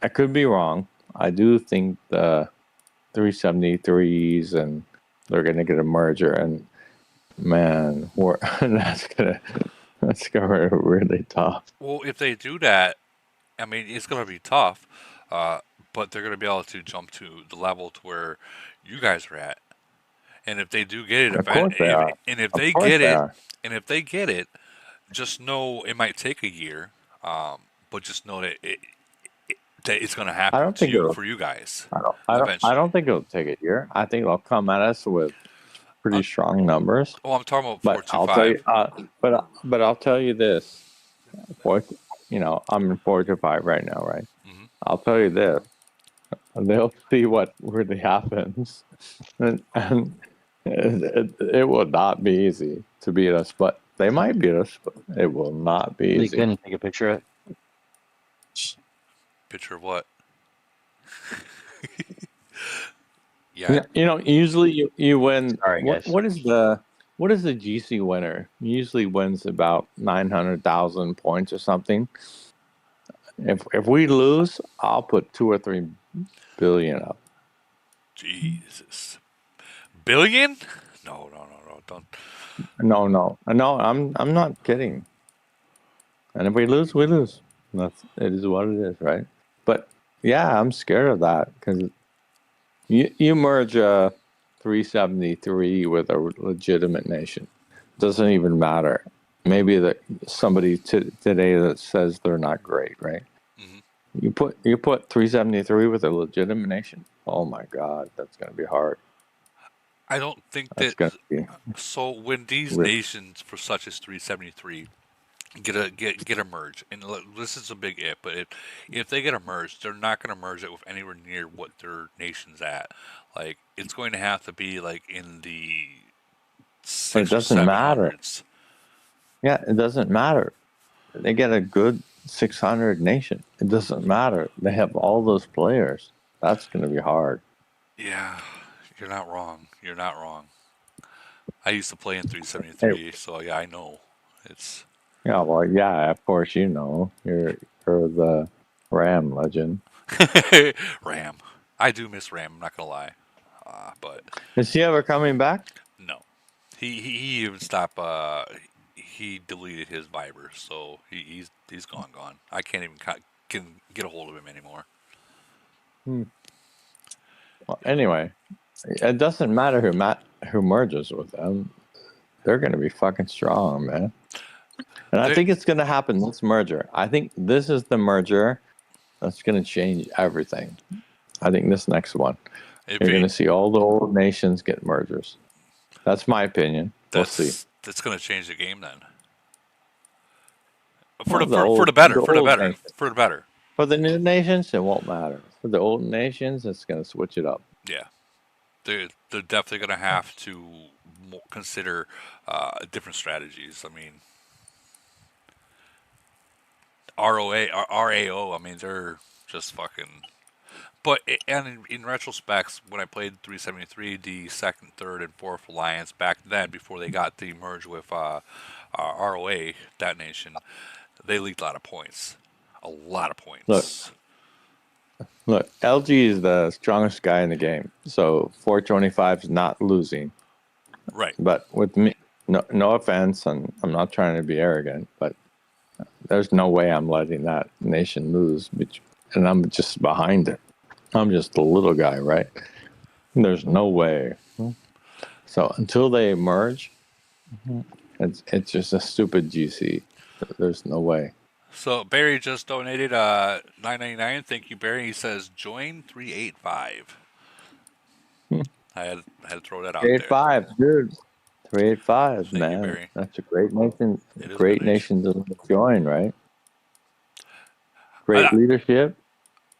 I could be wrong. I do think the 373s and they're going to get a merger, and man, that's gonna be really tough. Well, if they do that, I mean, it's going to be tough, but they're going to be able to jump to the level to where you guys are at. And if they do get it, if they get it, just know it might take a year, but just know that that it's going to happen for you guys. I don't think it'll take a year. I think they'll come at us with pretty strong numbers. Oh, I'm talking about 425. I'll tell you, but I'll tell you this. I'm in 425 right now, right? Mm-hmm. I'll tell you this. They'll see what really happens, and it will not be easy to beat us, but they might beat us, but it will not be easy. You can take a picture of it. Picture of what? Yeah. Usually you win. Sorry, guys. What is the GC winner? Usually wins about 900,000 points or something. If we lose, I'll put 2 or 3 billion up. Jesus. Billion? No, don't. No. I'm not kidding. And if we lose, we lose. It is what it is, right? But yeah, I'm scared of that because you merge a 373 with a legitimate nation. Doesn't even matter. Maybe that somebody today that says they're not great, right? Mm-hmm. You put 373 with a legitimate nation. Oh my God, that's going to be hard. I don't think that. So when these nations, for such as 373, get a merge, and this is a big if, but if they get a merge, they're not going to merge it with anywhere near what their nation's at. Like it's going to have to be like in the 600s. It doesn't matter. Yeah, it doesn't matter. They get a good 600 nation. It doesn't matter. They have all those players. That's going to be hard. Yeah, you're not wrong. I used to play in 373, so yeah, I know. It's. Yeah, well, yeah, of course you know. You're the Ram legend. Ram. I do miss Ram. I'm not gonna lie, but Is he ever coming back? no, he even stopped. He deleted his Viber, so he's gone. I can't even can get a hold of him anymore. Well, anyway, it doesn't matter who merges with them. They're going to be fucking strong, man. And I think it's going to happen this merger. I think this is the merger that's going to change everything. I think this next one, you're going to see all the old nations get mergers. That's my opinion. We'll see. That's going to change the game then. For the better. For the better. For the new nations, it won't matter. For the old nations, it's going to switch it up. Yeah, they're definitely going to have to consider different strategies. I mean, RAO. I mean, they're just fucking. But and in retrospects, when I played 373, the second, third, and fourth alliance back then, before they got the merge with ROA, that nation, they leaked a lot of points. A lot of points. Look, LG is the strongest guy in the game, so 425 is not losing. Right. But with me, no offense, and I'm not trying to be arrogant, but there's no way I'm letting that nation lose, and I'm just behind it. I'm just a little guy, right? There's no way. So until they merge, it's just a stupid GC. There's no way. So Barry just donated $9.99. Thank you, Barry. He says join 385. I had to throw that out there. 385, dude. 385, Thank man. you, Barry. That's a great nation. Great nation to join, right? Great leadership.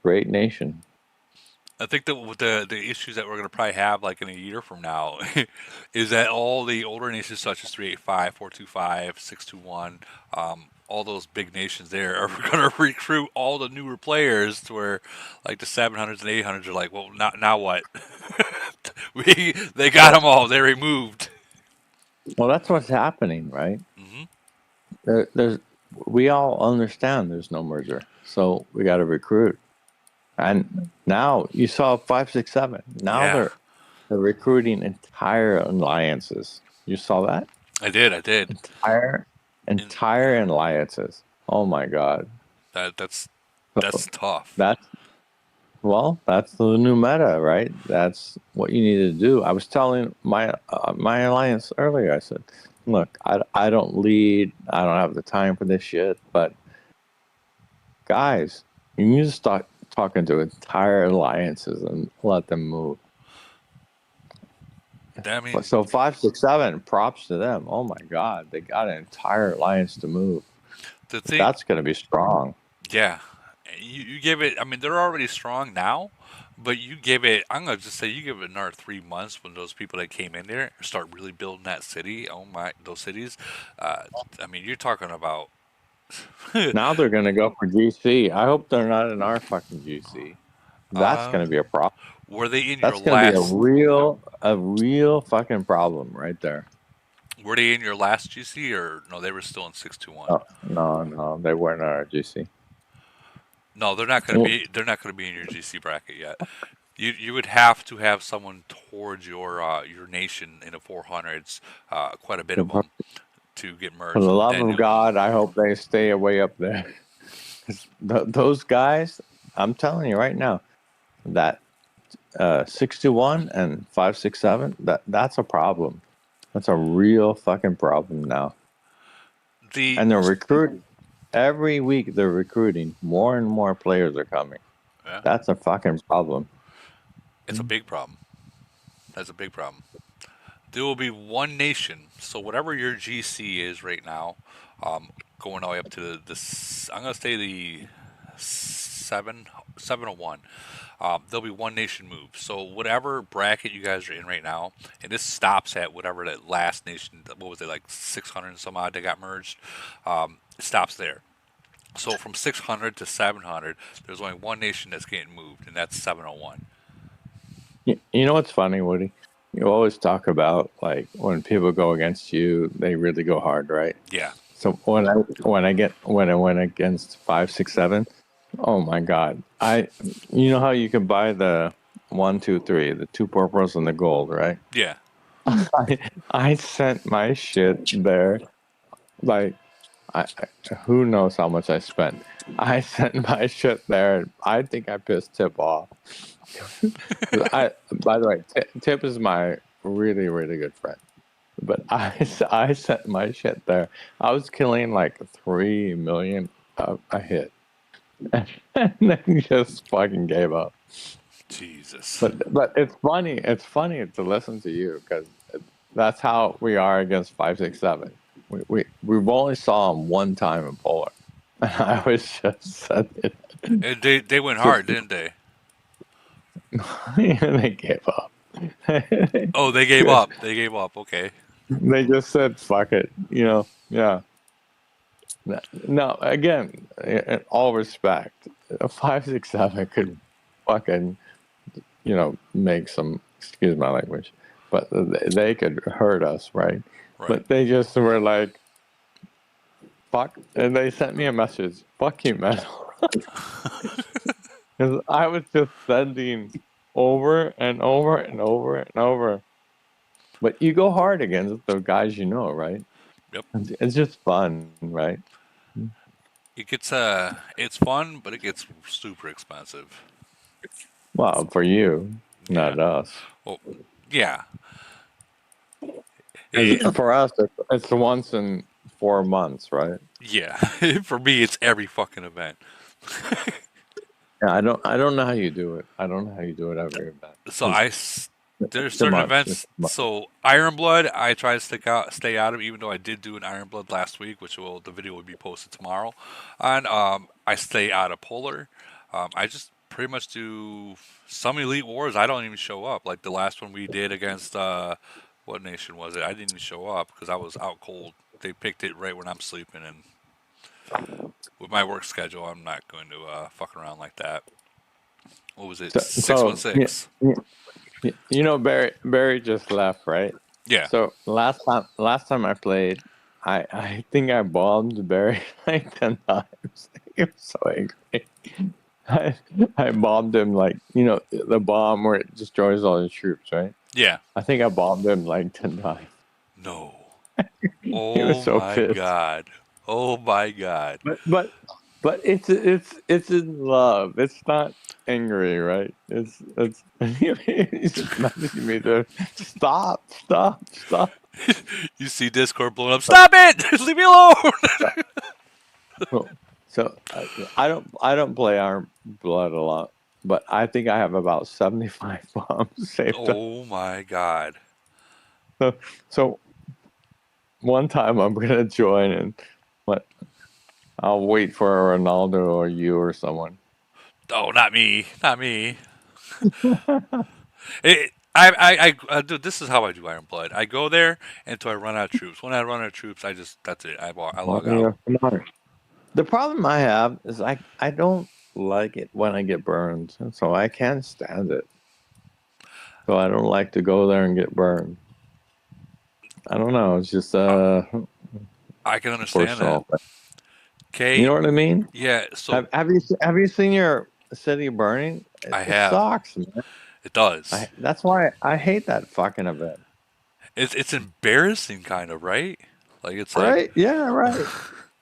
Great nation. I think that with the issues that we're going to probably have like in a year from now is that all the older nations such as 385, 425, 621, all those big nations there are going to recruit all the newer players to where like the 700s and 800s are like, well, now what? They got them all. They're removed. Well, that's what's happening, right? Mm-hmm. We all understand there's no merger, so we got to recruit. And now you saw 567. Now they're recruiting entire alliances. You saw that? I did. Entire alliances. Oh my God. That's tough. That's the new meta, right? That's what you need to do. I was telling my alliance earlier. I said, look, I don't lead. I don't have the time for this shit. But guys, you need to start talking to entire alliances and let them move. So 567, props to them. Oh my God, they got an entire alliance to move. That's going to be strong. Yeah, you give it. I mean, they're already strong now, but you give it. I'm going to just say you give it another 3 months when those people that came in there start really building that city. Oh my, those cities. I mean, you're talking about. Now they're going to go for GC. I hope they're not in our fucking GC. That's going to be a problem. Were they in That's your last? That's going to be a real fucking problem right there. Were they in your last GC or no? They were still in 621. No, they weren't in our GC. No, they're not going to be. They're not going to be in your GC bracket yet. You would have to have someone towards your nation in the 400s, quite a bit of them, to get merged. For the love of God, I hope they stay way up there. Those guys, I'm telling you right now, that 621 and 567, that's a problem. That's a real fucking problem now. And they're recruiting. Every week they're recruiting. More and more players are coming. Yeah. That's a fucking problem. It's a big problem. That's a big problem. There will be one nation. So whatever your GC is right now, going all the way up to the I'm going to say the 701. There'll be one nation move. So whatever bracket you guys are in right now, and this stops at whatever that last nation, what was it, like 600 and some odd that got merged, it stops there. So from 600 to 700, there's only one nation that's getting moved, and that's 701. You know what's funny, Woody? You always talk about like when people go against you, they really go hard, right? Yeah. So when I went against 567, oh my God! You know how you can buy the 1, 2, 3, the 2 purples and the gold, right? Yeah. I sent my shit there. Like, who knows how much I spent? I sent my shit there. I think I pissed Tip off. By the way, Tip is my really, really good friend. But I sent my shit there. I was killing like 3 million a hit. And then just fucking gave up. Jesus. But it's funny. It's funny to listen to you because that's how we are against 567. We've only saw him one time in Polar, and I was just said it. And they went hard, didn't they? They gave up. Oh, they gave up. They gave up. Okay. They just said fuck it. Yeah. No, again, in all respect, 567 could fucking make some, excuse my language, but they could hurt us, right? But they just were like, fuck, and they sent me a message, fuck you, man. Because I was just sending over and over and over and over. But you go hard against the guys right? Yep. It's just fun, right? It gets it's fun, but it gets super expensive. Well, for you, not us. Well, yeah. For us, it's once in 4 months, right? Yeah. For me, it's every fucking event. Yeah, I don't know how you do it. I don't know how you do it every event. So there's certain events. So Iron Blood, I try to stay out of, even though I did do an Iron Blood last week, which the video will be posted tomorrow. And I stay out of Polar. I just pretty much do some Elite Wars. I don't even show up. Like the last one we did against what nation was it? I didn't even show up because I was out cold. They picked it right when I'm sleeping, and with my work schedule, I'm not going to fuck around like that. What was it? 616. Barry just left, right? Yeah. So last time I played, I think I bombed Barry like 10 times. He was so angry. I bombed him like the bomb where it destroys all his troops, right? Yeah. I think I bombed him like 10 times. No. He was so pissed. God. Oh my God. But it's in love. It's not angry, right? It's he's just messaging me there. Stop. You see Discord blowing up. Stop it! Leave me alone. So I don't play Iron Blood a lot, but I think I have about 75 bombs saved. Oh my God. So one time I'm gonna join and I'll wait for a Ronaldo or you or someone. Oh, not me. Dude, this is how I do Iron Blood. I go there until I run out of troops. When I run out of troops, that's it. I log out. The problem I have is I don't like it when I get burned, so I can't stand it. So I don't like to go there and get burned. I don't know. It's just I can understand that. Okay. You know what I mean? Yeah. So have you seen your city burning? I have. It sucks, man. It does. That's why I hate that fucking event. It's embarrassing, kind of, right? Like it's right. Like, yeah, right.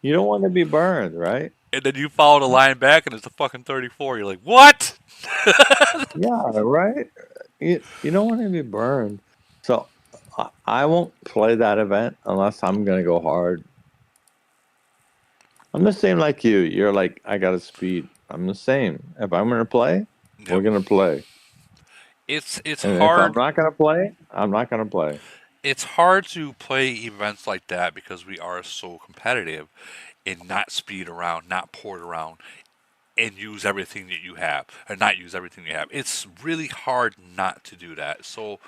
You don't want to be burned, right? And then you follow the line back, and it's a fucking 34. You're like, what? Yeah, right. You don't want to be burned. So I won't play that event unless I'm gonna go hard. I'm the same like you. You're like, I got to speed. I'm the same. If I'm gonna play, we're gonna play. It's and hard. If I'm not gonna play, I'm not gonna play. It's hard to play events like that because we are so competitive and not speed around, not port around, and use everything that you have, or not use everything you have. It's really hard not to do that. So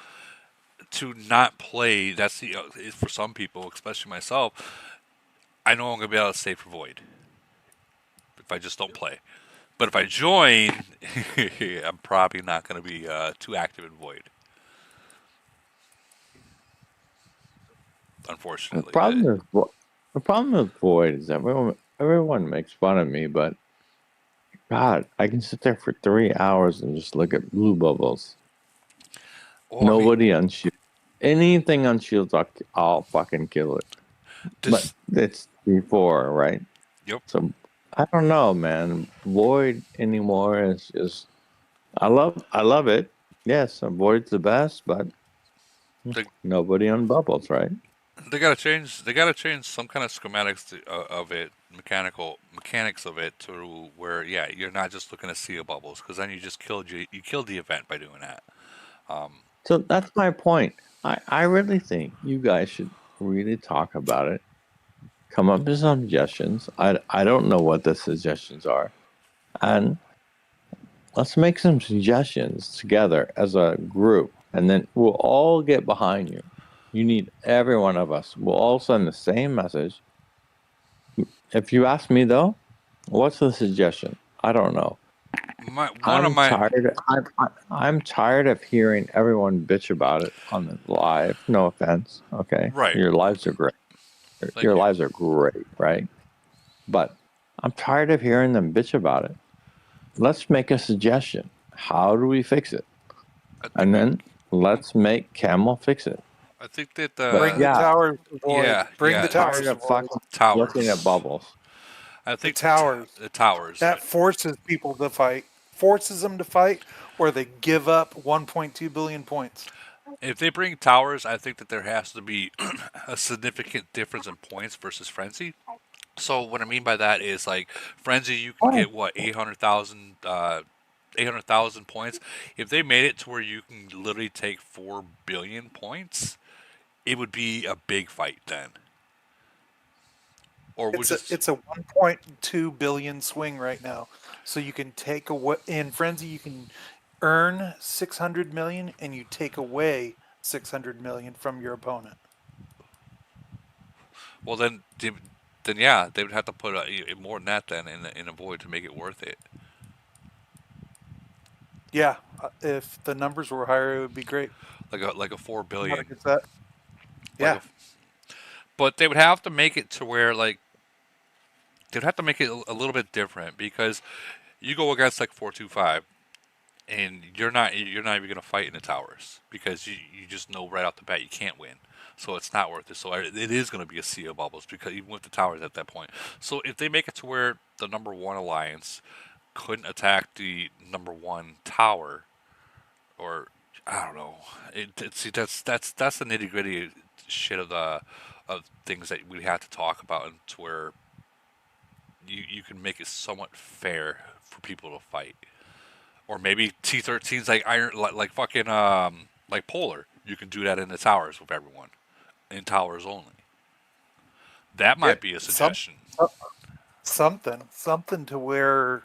to not play, that's for some people, especially myself. I know I'm gonna be able to stay for void if I just don't play. But if I join, I'm probably not going to be too active in void. Unfortunately. The problem with void is that everyone makes fun of me, but God, I can sit there for 3 hours and just look at blue bubbles. Oh, Nobody unshields. Anything unshields, I'll fucking kill it. But it's before, right? Yep. So I don't know, man. Void anymore is just. I love it. Yes, Void's the best, but nobody on bubbles, right? They gotta change. They gotta change some kind of schematics of it, mechanics of it, to where you're not just looking to see bubbles, because then you killed the event by doing that. So that's my point. I really think you guys should really talk about it. Come up with some suggestions. I don't know what the suggestions are, and let's make some suggestions together as a group, and then we'll all get behind you. You need every one of us. We'll all send the same message. If you ask me though, what's the suggestion? I don't know. I'm tired of hearing everyone bitch about it on the live. No offense, okay? Right. Your lives are great. Your lives are great, right? But I'm tired of hearing them bitch about it. Let's make a suggestion. How do we fix it? And then let's make Camel fix it. I think that bring the towers to Void. Bring the towers to Void. Looking at bubbles. I think the towers. That forces people to fight. Forces them to fight, or they give up 1.2 billion points. If they bring towers, I think that there has to be a significant difference in points versus Frenzy. So what I mean by that is, like, Frenzy, you can get what 800,000 points. If they made it to where you can literally take 4 billion points, it would be a big fight then. Or it's a 1.2 billion swing right now. So you can take away in Frenzy, you can earn 600 million and you take away 600 million from your opponent. Well, then yeah, they would have to put more than that then in a Void to make it worth it. Yeah, if the numbers were higher, it would be great. Like a 4 billion. Yeah. But they would have to make it to where, like, they'd have to make it a little bit different, because you go against like 425, and you're not even gonna fight in the towers, because you just know right off the bat you can't win. So it's not worth it. So it is going to be a sea of bubbles, because even with the towers at that point. So if they make it to where the number one alliance couldn't attack the number one tower, or I don't know, see that's the nitty gritty shit of things that we have to talk about, and to where you can make it somewhat fair for people to fight. Or maybe T13's like iron, like fucking like Polar. You can do that in the towers with everyone, in towers only. That might be a suggestion. Something to where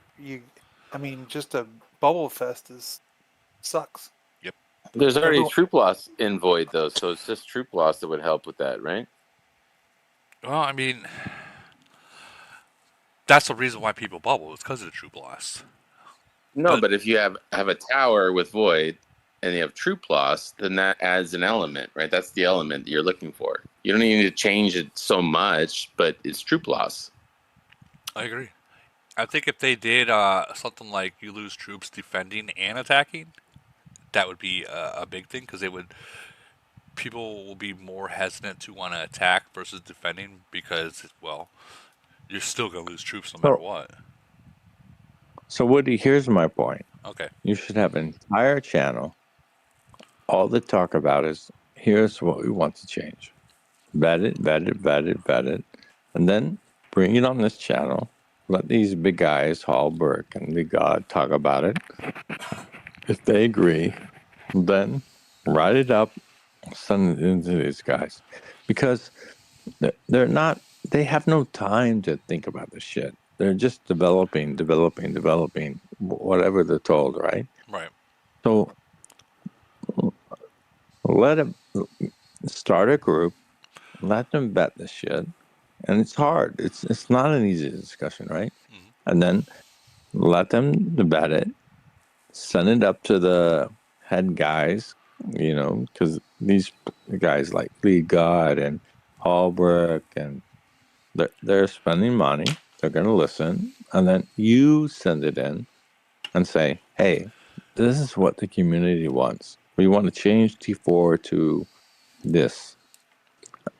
just a bubble fest sucks. Yep. There's already troop loss in Void though, so it's just troop loss that would help with that, right? Well, I mean, that's the reason why people bubble. It's because of the troop loss. No, but if you have a tower with Void and you have troop loss, then that adds an element, right? That's the element that you're looking for. You don't need to change it so much, but it's troop loss. I agree. I think if they did something like you lose troops defending and attacking, that would be a big thing, because people will be more hesitant to want to attack versus defending, because, well, you're still going to lose troops no matter what. So Woody, here's my point. Okay. You should have an entire channel. All they talk about is, here's what we want to change. Vet it, and then bring it on this channel. Let these big guys, Hallberg and the God, talk about it. If they agree, then write it up, send it into these guys. Because they're not, they have no time to think about this shit. They're just developing, whatever they're told, right? Right. So let them start a group, let them vet this shit. And it's hard. It's not an easy discussion, right? Mm-hmm. And then let them vet it, send it up to the head guys, because these guys like Lee God and Hallbrook, and they're spending money. They're going to listen, and then you send it in and say, hey, this is what the community wants. We want to change T4 to this.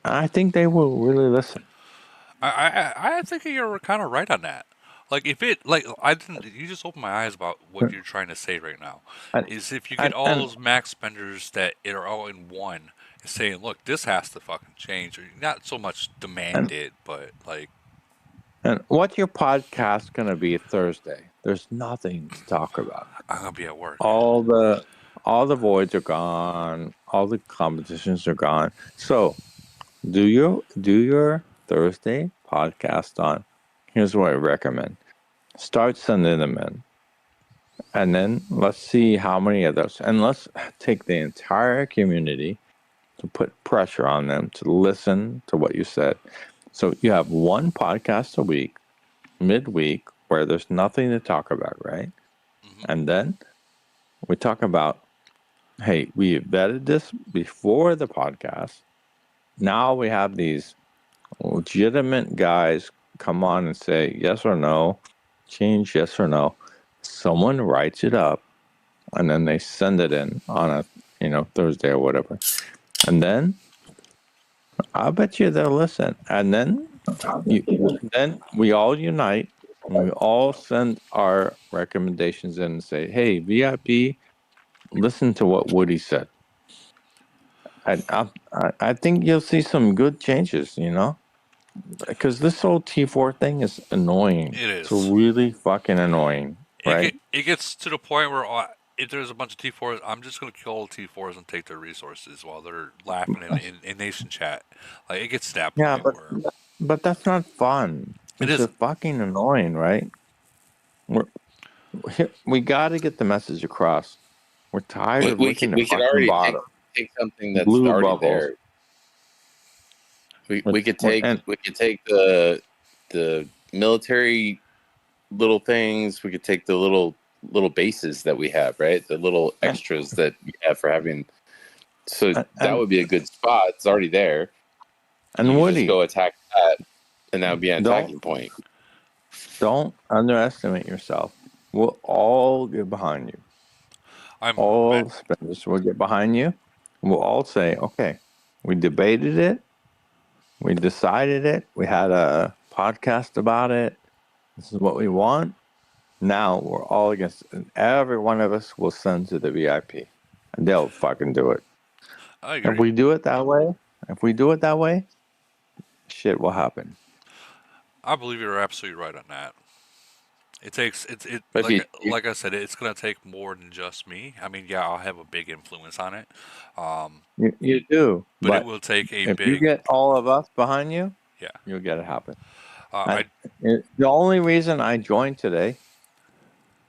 I think they will really listen. I think you're kind of right on that. Like if it like I didn't you just opened my eyes about what you're trying to say right now. And, Is if you get and, all and, those max spenders that are all in one, saying, look, this has to fucking change, or not so much demand and, it, but like. and what's your podcast going to be Thursday? There's nothing to talk about. I'm gonna be at work. All the voids are gone. All the competitions are gone. So do your Thursday podcast on. Here's what I recommend. Start sending them in. And then let's see how many of those. And let's take the entire community to put pressure on them to listen to what you said. So you have one podcast a week, midweek, where there's nothing to talk about, right? Mm-hmm. And then we talk about, hey, we vetted this before the podcast. Now we have these legitimate guys come on and say yes or no, change yes or no. Someone writes it up, and then they send it in on a Thursday or whatever. And then I bet you they'll listen. And then then we all unite and we all send our recommendations in and say, hey, VIP, listen to what Woody said. And I think you'll see some good changes, because this whole T4 thing is annoying. It It's is. really fucking annoying, right? It gets to the point where if there's a bunch of T4s, I'm just gonna kill all the T4s and take their resources while they're laughing in nation chat. Like it gets to that Yeah, point where but that's not fun. it It's is. a fucking annoying, right? We got to get the message across. We're tired of looking at we could fucking already bottom. take something that's Blue already bubbles. there. We could take the military little things. We could take the little bases that we have, right? The little extras that we have for having. So that would be a good spot. It's already there. And you Woody, just go attack that, and that would be an attacking point. Don't underestimate yourself. We'll all get behind you. All spenders will get behind you. We'll all say, okay, we debated it. We decided it. We had a podcast about it. This is what we want. Now we're all against it. And every one of us will send to the VIP. And they'll fucking do it. I agree. If we do it that way, shit will happen. I believe you're absolutely right on that. It takes like I said, it's gonna take more than just me. I mean, yeah, I'll have a big influence on it. You do, but it will take a if big. you get all of us behind you, yeah, you'll get it happen. The only reason I joined today,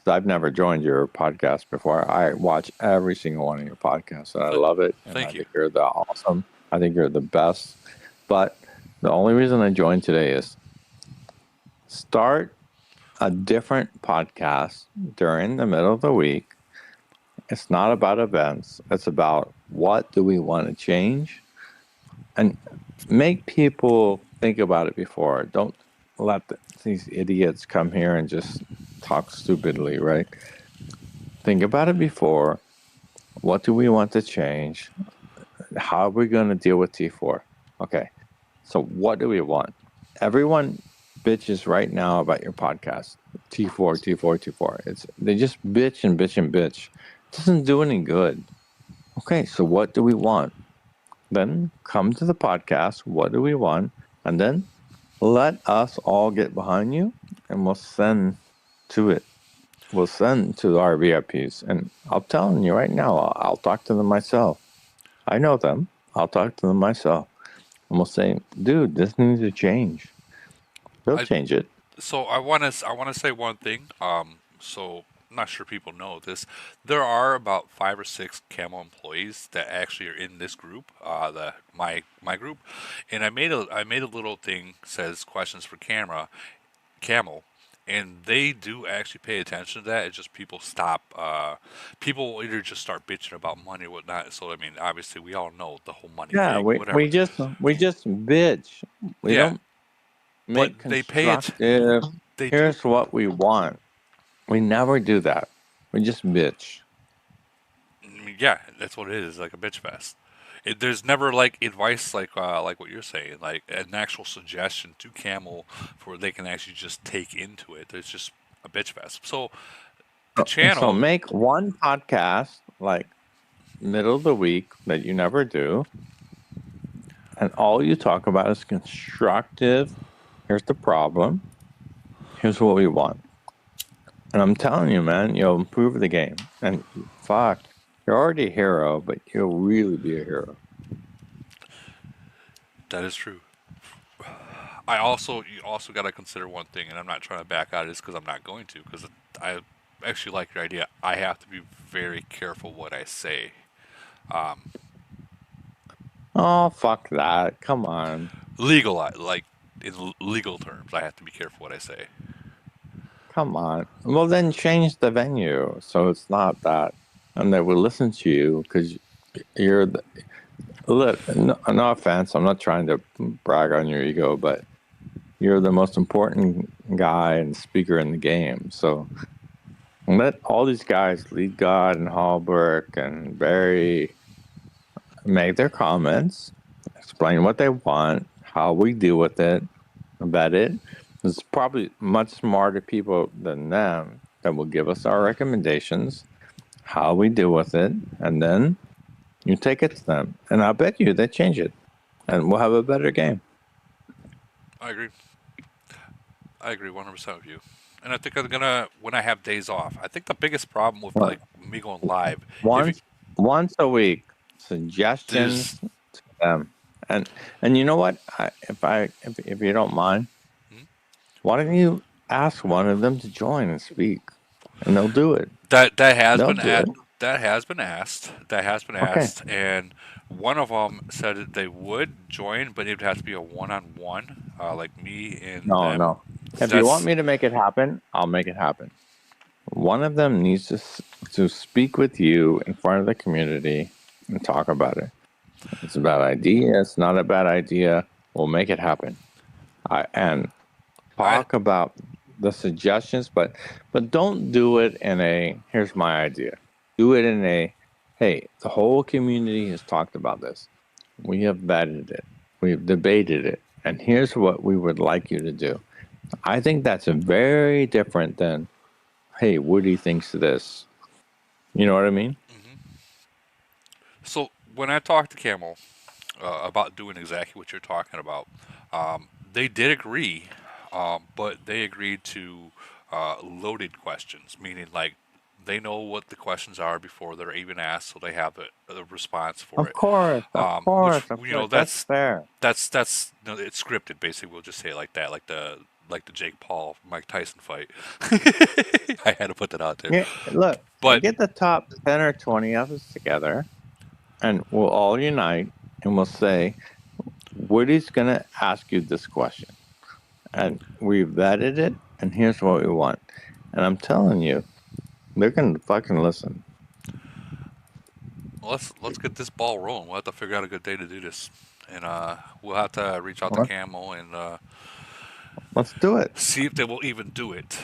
I've never joined your podcast before. I watch every single one of your podcasts, and I love it. And Thank you. Think you're awesome. I think you're the best. But the only reason I joined today is start a different podcast during the middle of the week. It's not about events. It's about what do we want to change, and make people think about it before. Don't let these idiots come here and just talk stupidly, right? Think about it before. What do we want to change? How are we going to deal with T4? Okay, so what do we want? Everyone bitches right now about your podcast. T4. They just bitch and bitch and bitch. It doesn't do any good. Okay, so what do we want? Then come to the podcast. What do we want? And then let us all get behind you, and we'll send to it. We'll send to our VIPs. And I'm telling you right now, I'll talk to them myself. I know them. I'll talk to them myself. And we'll say, dude, this needs to change. They'll change it. So I want to say one thing. So I'm not sure people know this. There are about 5 or 6 Camel employees that actually are in this group, my group, and I made a little thing says questions for Camel, and they do actually pay attention to that. It's just people stop. People either just start bitching about money or whatnot. So I mean, obviously we all know the whole money thing. We just bitch. We don't make constructive Here's what we want. We never do that. We just bitch. Yeah, that's what it is, like a bitch fest. There's never like advice like what you're saying, like an actual suggestion to Camel for they can actually just take into it. It's just a bitch fest. So the channel. So make one podcast like middle of the week that you never do, and all you talk about is constructive. Here's the problem. Here's what we want. And I'm telling you, man, you'll improve the game. And fuck, you're already a hero, but you'll really be a hero. That is true. You also got to consider one thing, and I'm not trying to back out of this because I'm not going to, because I actually like your idea. I have to be very careful what I say. Oh, fuck that. Come on. Legal, like in legal terms, I have to be careful what I say. Come on. Well, then change the venue so it's not that. And they will listen to you because you're the. Look, no offense. I'm not trying to brag on your ego, but you're the most important guy and speaker in the game. So let all these guys, Lead God and Hallberg and Barry, make their comments, explain what they want, how we deal with it, vet it. There's probably much smarter people than them that will give us our recommendations, how we deal with it, and then you take it to them. And I bet you they change it, and we'll have a better game. I agree. I agree 100% with you. And I think I'm gonna, when I have days off, I think the biggest problem with like me going live, once a week, suggestions to them. And you know what? If you don't mind, why don't you ask one of them to join and speak, and they'll do it. That has been that has been asked. That has been Okay. asked, and one of them said that they would join, but it would have to be a one-on-one, like me and them. No. If you want me to make it happen, I'll make it happen. One of them needs to speak with you in front of the community and talk about it. It's a bad idea. It's not a bad idea. We'll make it happen. And talk about the suggestions, but don't do it in a, here's my idea. Do it in a, hey, the whole community has talked about this. We have vetted it. We've debated it. And here's what we would like you to do. I think that's very different than, hey, Woody thinks this. You know what I mean? So when I talked to Camel about doing exactly what you're talking about, they did agree, but they agreed to loaded questions, meaning like they know what the questions are before they're even asked, so they have a response for it. Of course, Which, you know, that's fair. That's you know, it's scripted. Basically, we'll just say it like that, like the Jake Paul Mike Tyson fight. I had to put that out there. Yeah, look, get the top 10 or 20 of us together, and we'll all unite, and we'll say, Woody's going to ask you this question. And we've vetted it, and here's what we want. And I'm telling you, they're going to fucking listen. Well, let's get this ball rolling. We'll have to figure out a good day to do this, and we'll have to reach out to Camel and let's do it. See if they will even do it.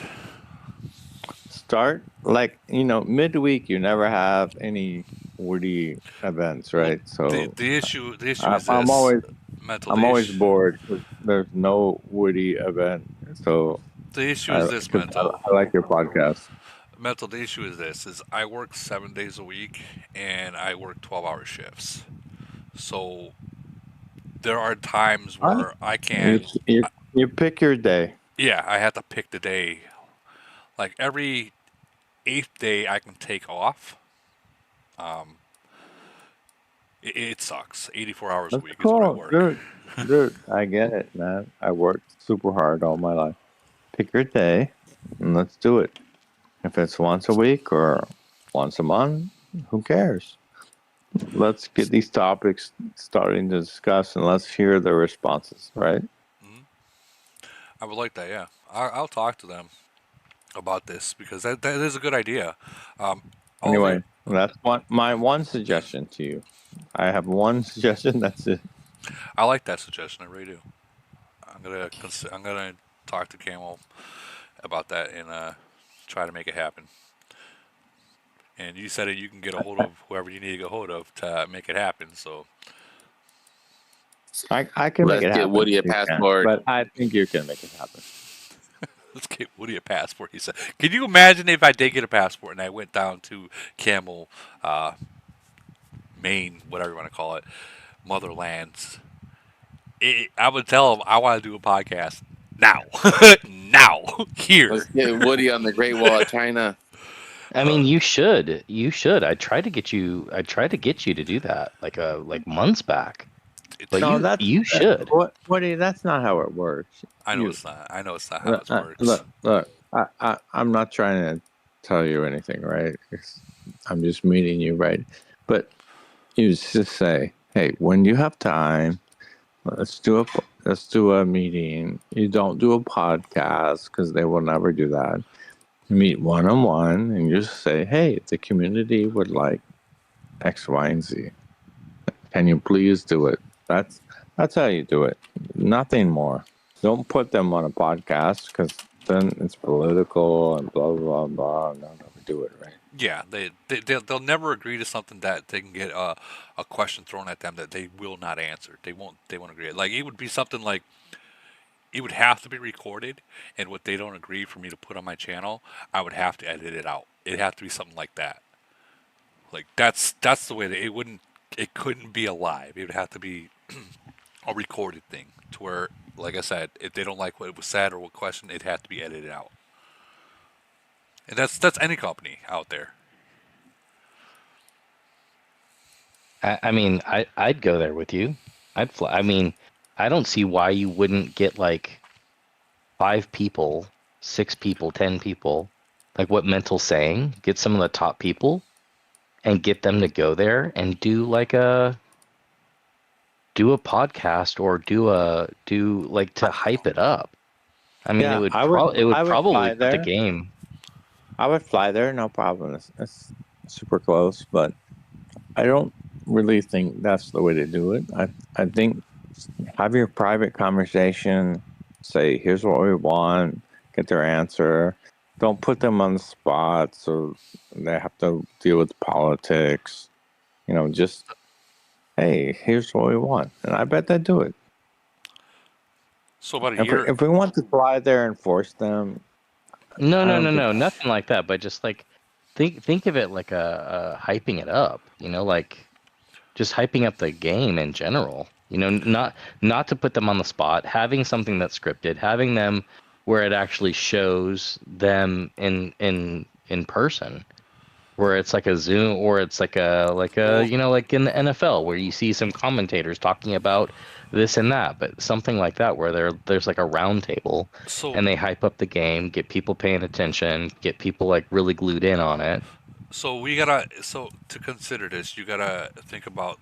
Start like, you know, midweek. You never have any Woody events, right? Well, so the issue is this. I'm always bored. There's no Woody event, so the issue is this, Mental. I like your podcast. Mental, the issue is this: is I work 7 days a week and I work 12-hour shifts. So there are times where I can't. You pick your day. Yeah, I have to pick the day. Like every 8th day, I can take off. It sucks. 84 hours a week is what I work. Dude, I get it, man. I worked super hard all my life. Pick your day and let's do it. If it's once a week or once a month, who cares? Let's get these topics starting to discuss and let's hear the responses, right? I would like that, yeah. I'll talk to them about this because that is a good idea. Anyway, that's my one suggestion to you. I have one suggestion. That's it. I like that suggestion. I really do. I'm gonna talk to Camel about that and try to make it happen. And you said that you can get a hold of whoever you need to get a hold of to make it happen. So I can make Let's it get happen. Woody a You can, passport. but I think you can make it happen. let's get Woody a passport. He said, "Can you imagine if I did get a passport and I went down to Camel, Maine, whatever you want to call it, Motherlands? I would tell him I want to do a podcast now, now, Let's here." get Woody on the Great Wall of China. I mean, you should. You should. I tried to get you. I tried to get you to do that, like months back. But No, you should. Woody, that's not how it works. I know it's not. I know it's not how it works. Look. I'm not trying to tell you anything, right? I'm just meeting you, right? But you just say, hey, when you have time, let's do a meeting. You don't do a podcast because they will never do that. Meet one-on-one and just say, hey, the community would like X, Y, and Z. Can you please do it? That's how you do it. Nothing more. Don't put them on a podcast because then it's political and blah blah blah. No, never do it, right? Yeah, they'll never agree to something that they can get a question thrown at them that they will not answer. They won't agree. Like it would be something like it would have to be recorded, and what they don't agree for me to put on my channel, I would have to edit it out. It'd have to be something like that. Like that's the way that it couldn't be alive. It would have to be a recorded thing to where, like I said, if they don't like what was said or what question, it'd have to be edited out. And that's any company out there. I mean, I'd go there with you. I'd fly. I mean, I don't see why you wouldn't get like 5 people, 6 people, 10 people, like what Mental's saying. Get some of the top people, and get them to go there and do a podcast or do like to hype it up. I mean, Yeah, it would I would probably fly put the there. game. I would fly there, no problem. It's super close, but I don't really think that's the way to do it. I think have your private conversation. Say, here's what we want. Get their answer. Don't put them on the spot so they have to deal with politics. Just hey, here's what we want, and I bet they'd do it. So about a year. If we want to fly there and force them, No, nothing like that. But just like think of it like a hyping it up. Like just hyping up the game in general. Not to put them on the spot. Having something that's scripted. Having them where it actually shows them in person. Where it's like a Zoom, or it's like a like in the NFL where you see some commentators talking about this and that, but something like that where there's like a round table and they hype up the game, get people paying attention, get people like really glued in on it. So to consider this, you gotta think about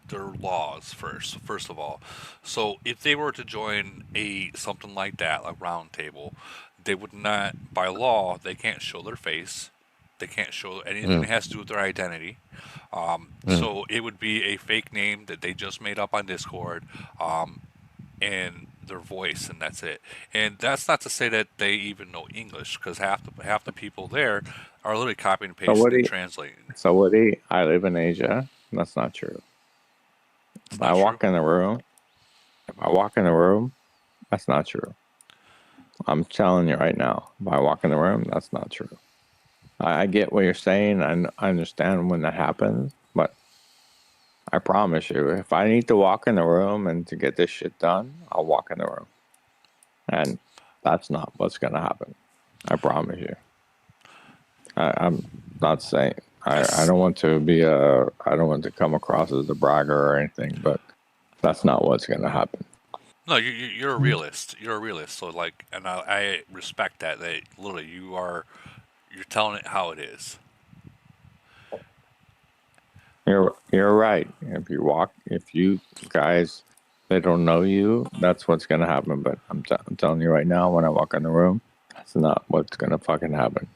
their laws first. First of all, so if they were to join something like that, a round table, they would not, by law, they can't show their face. They can't show anything that has to do with their identity. So it would be a fake name that they just made up on Discord, and their voice, and that's it. And that's not to say that they even know English, because half the people there are literally copying and pasting and translating. So Woody, I live in Asia. That's not true. If I walk in the room, that's not true. I'm telling you right now. If I walk in the room, that's not true. I get what you're saying. I understand when that happens, but I promise you, if I need to walk in the room and to get this shit done, I'll walk in the room. And that's not what's going to happen. I promise you. I'm not saying I don't want to be I don't want to come across as a bragger or anything, but that's not what's going to happen. No, you're a realist. You're a realist. So like, and I respect that. That literally you're telling it how it is. You're right. If you guys, they don't know you, that's what's gonna happen. But I'm telling you right now, when I walk in the room, that's not what's gonna fucking happen.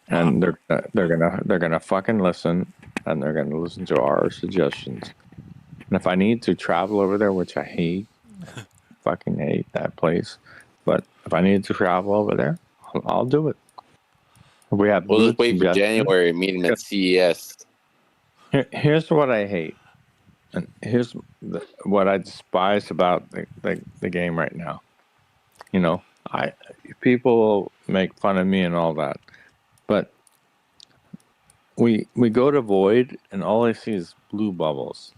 And they're gonna fucking listen, and they're gonna listen to our suggestions. And if I need to travel over there, which I hate, fucking hate that place, But if I need to travel over there, I'll do it. We have We'll just good wait for suggestions. January and meet him at CES. Here's what I hate, and here's what I despise about the game right now. You know, people make fun of me and all that, but we go to Void and all I see is blue bubbles.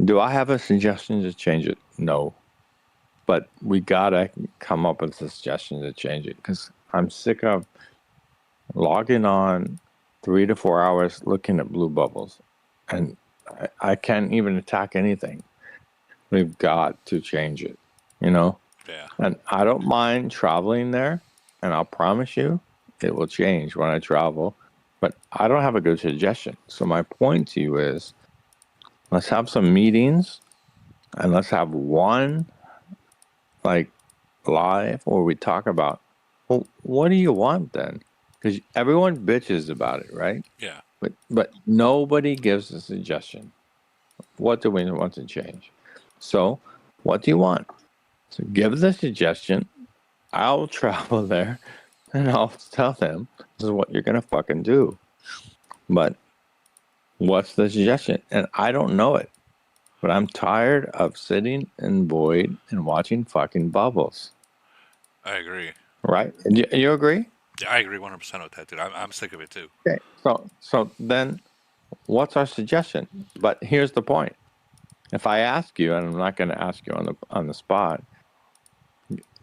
Do I have a suggestion to change it? No, but we gotta come up with a suggestion to change it because I'm sick of logging on 3 to 4 hours looking at blue bubbles, and I can't even attack anything. We've got to change it, you know? Yeah. And I don't mind traveling there, and I'll promise you it will change when I travel, but I don't have a good suggestion. So my point to you is, let's have some meetings, and let's have one, like, live where we talk about, well, what do you want then? Because everyone bitches about it, right? Yeah. But nobody gives a suggestion. What do we want to change? So, what do you want? So, give the suggestion. I'll travel there, and I'll tell them this is what you're gonna fucking do. But what's the suggestion? And I don't know it. But I'm tired of sitting in Void and watching fucking bubbles. I agree. Right? You agree? Yeah, I agree 100% with that, dude. I'm sick of it too. Okay. So then, what's our suggestion? But here's the point: if I ask you, and I'm not going to ask you on the spot,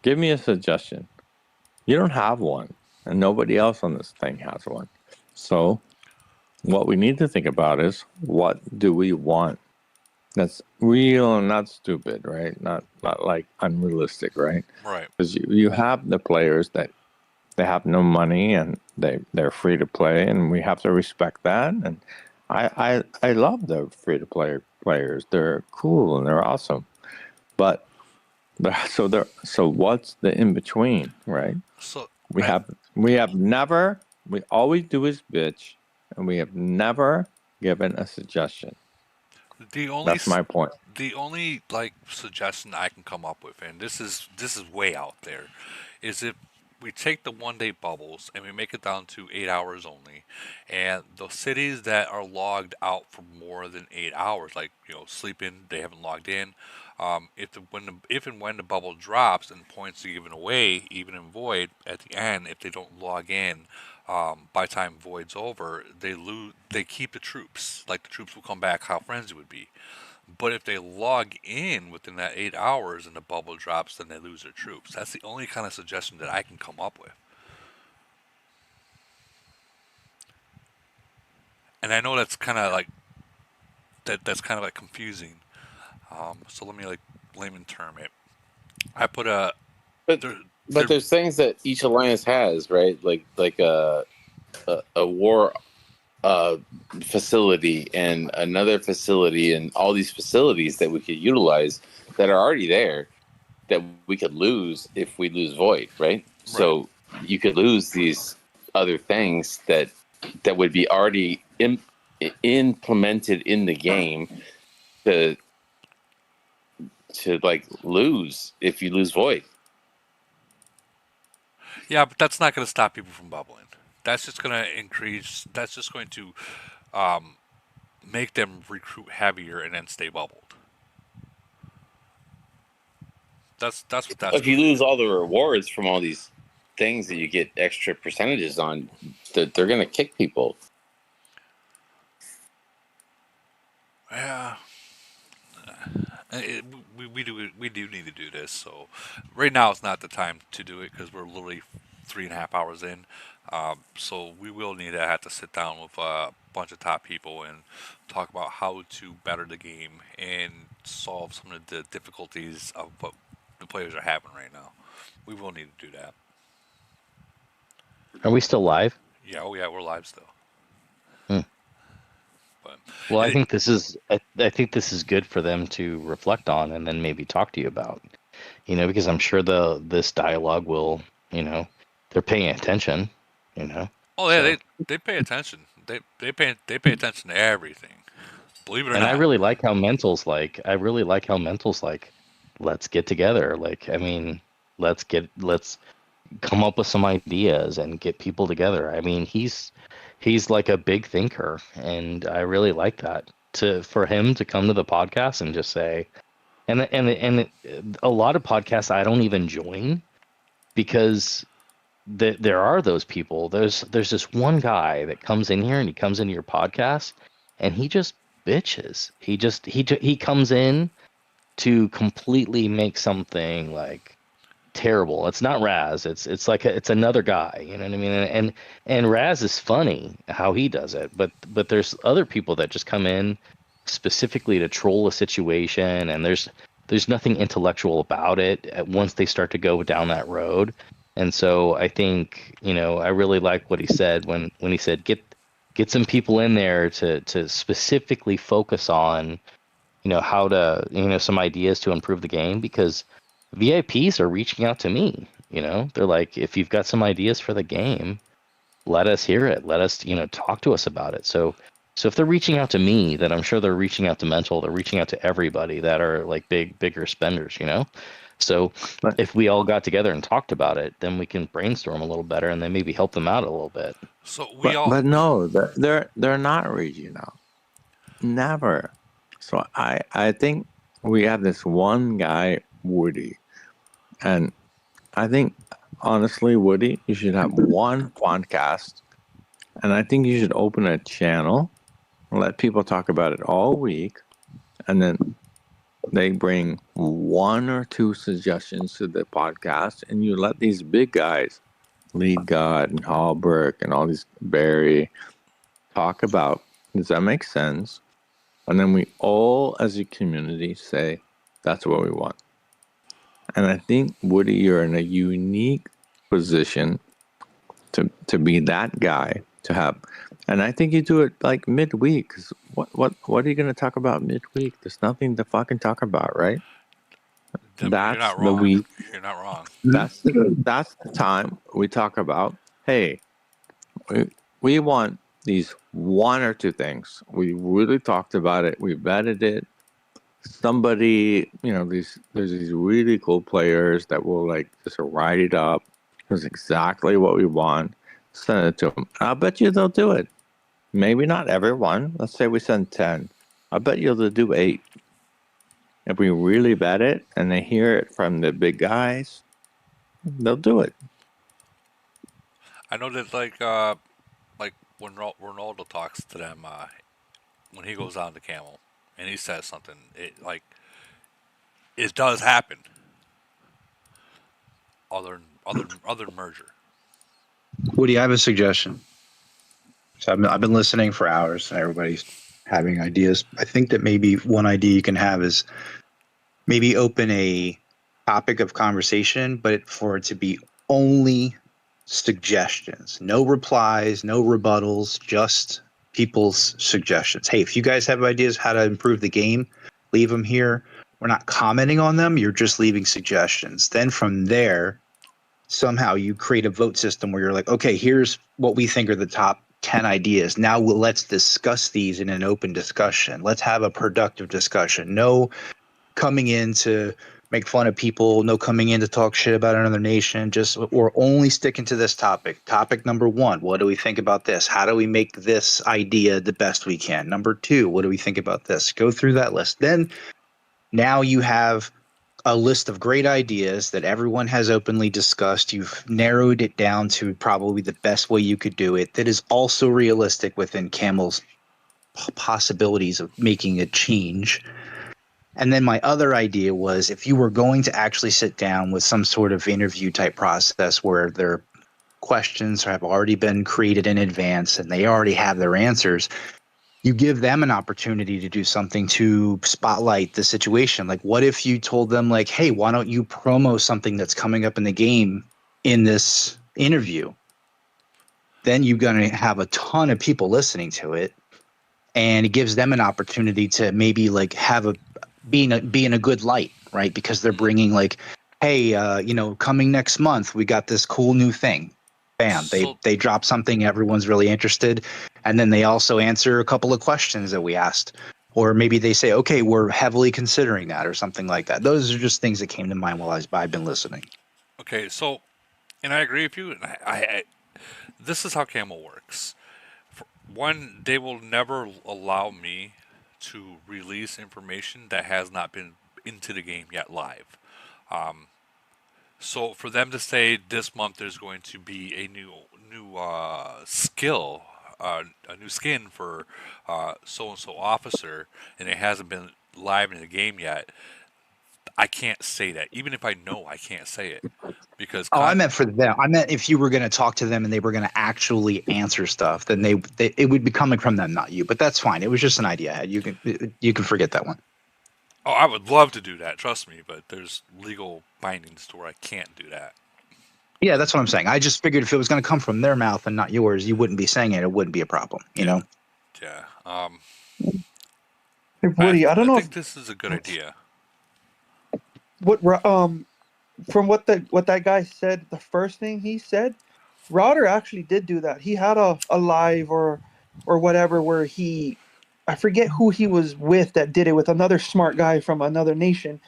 give me a suggestion. You don't have one, and nobody else on this thing has one. So, what we need to think about is, what do we want? That's real and not stupid, right? Not like unrealistic, right? Right. Because you have the players that they have no money and they're free to play, and we have to respect that. And I love the free to play players. They're cool and they're awesome. But so what's the in between, right? So we always do is bitch, and we have never given a suggestion. That's my point. The only like suggestion I can come up with, and this is way out there, is if we take the 1 day bubbles and we make it down to 8 hours only, and the cities that are logged out for more than 8 hours, like sleeping, they haven't logged in. If and when the bubble drops and points are given away, even in Void at the end, if they don't log in by the time Void's over, they keep the troops. Like the troops will come back how Frenzy would be. But if they log in within that 8 hours and the bubble drops, then they lose their troops. That's the only kind of suggestion that I can come up with. And I know that's kind of like that's kind of like confusing. So let me like layman term it. I put a but there's things that each alliance has, right? Like a war facility and another facility and all these facilities that we could utilize that are already there that we could lose if we lose Void, right? So you could lose these other things that would be already implemented in the game to like lose if you lose Void. Yeah, but that's not going to stop people from bubbling. That's just going to increase. That's just going to make them recruit heavier and then stay bubbled. That's what that's. If you lose all the rewards from all these things that you get extra percentages on, they're going to kick people. Yeah. We do need to do this. So right now it's not the time to do it because we're literally 3.5 hours in. So we will need to have to sit down with a bunch of top people and talk about how to better the game and solve some of the difficulties of what the players are having right now. We will need to do that. Are we still live? Yeah, we're live still. But, well, I think this is good for them to reflect on and then maybe talk to you about. Because I'm sure this dialogue will, they're paying attention. Oh yeah, so. they pay attention. They pay attention to everything. Believe it or not. And I really like how Mental's like. Let's get together. Like, I mean, let's come up with some ideas and get people together. I mean, he's like a big thinker, and I really like that. For him to come to the podcast and just say, and a lot of podcasts I don't even join because there are those people. There's this one guy that comes in here and he comes into your podcast and he just bitches. He comes in to completely make something like terrible. It's not Raz. It's like it's another guy. You know what I mean? And Raz is funny how he does it, but there's other people that just come in specifically to troll a situation, and there's nothing intellectual about it once they start to go down that road. And so I think, I really like what he said when he said get some people in there to specifically focus on how to, some ideas to improve the game, because VIPs are reaching out to me. They're like, if you've got some ideas for the game, let us hear it. Let us, talk to us about it. So if they're reaching out to me, then I'm sure they're reaching out to Mental. They're reaching out to everybody that are like bigger spenders. So if we all got together and talked about it, then we can brainstorm a little better and then maybe help them out a little bit. So but no, they're not reaching out. Never. So I think we have this one guy, Woody, and I think honestly, Woody, you should have one podcast, and I think you should open a channel, and let people talk about it all week, and then they bring one or two suggestions to the podcast, and you let these big guys, Lead God and Hallberg and all these Barry, talk about, does that make sense? And then we all, as a community, say, that's what we want. And I think, Woody, you're in a unique position to be that guy, to have. And I think you do it like midweek. Cause what are you going to talk about midweek? There's nothing to fucking talk about, right? That's the week. You're not wrong. That's the time we talk about, hey, we want these one or two things. We really talked about it. We vetted it. Somebody, there's these really cool players that will like just write it up. It's exactly what we want. Send it to them. I'll bet you they'll do it. Maybe not everyone. Let's say we send 10. I bet you they'll do 8. If we really vet it and they hear it from the big guys, they'll do it. I know that like when Ronaldo talks to them, when he goes on the camel and he says something, it does happen. Other merger. Woody, I have a suggestion. So I've been listening for hours, and everybody's having ideas. I think that maybe one idea you can have is maybe open a topic of conversation, but for it to be only suggestions, no replies, no rebuttals, just people's suggestions. Hey, if you guys have ideas how to improve the game, leave them here. We're not commenting on them. You're just leaving suggestions. Then from there, somehow you create a vote system where you're like, okay, here's what we think are the top 10 ideas. Now let's discuss these in an open discussion. Let's have a productive discussion. No coming in to make fun of people, no coming in to talk shit about another nation. Just, we're only sticking to this topic. Topic number 1, what do we think about this? How do we make this idea the best we can? Number 2, what do we think about this? Go through that list. Then now you have a list of great ideas that everyone has openly discussed. You've narrowed it down to probably the best way you could do it that is also realistic within Camel's possibilities of making a change. And then my other idea was, if you were going to actually sit down with some sort of interview type process where their questions have already been created in advance and they already have their answers, you give them an opportunity to do something to spotlight the situation. Like, what if you told them, like, hey, why don't you promo something that's coming up in the game in this interview? Then you're going to have a ton of people listening to it, and it gives them an opportunity to maybe like have be in a good light, right? Because they're bringing like, hey, coming next month, we got this cool new thing. Bam, they drop something, everyone's really interested, and then they also answer a couple of questions that we asked, or maybe they say, okay, we're heavily considering that, or something like that. Those are just things that came to mind while I've been listening. Okay, so, and I agree with you. And this is how Camel works. For one, they will never allow me to release information that has not been into the game yet live. Um, so for them to say this month there's going to be a new skill, a new skin for so and so officer, and it hasn't been live in the game yet, I can't say that. Even if I know, I can't say it because Oh, I meant for them. I meant if you were going to talk to them and they were going to actually answer stuff, then they it would be coming from them, not you. But that's fine. It was just an idea I had. You can forget that one. Oh, I would love to do that. Trust me, but there's legal bindings to where I can't do that. Yeah, that's what I'm saying. I just figured if it was going to come from their mouth and not yours, you wouldn't be saying it. It wouldn't be a problem, you know? Yeah. Hey, Woody, I don't know think if this is a good idea. from what that guy said, the first thing he said, Router actually did do that. He had a live or whatever where I forget who he was with that did it with another smart guy from another nation,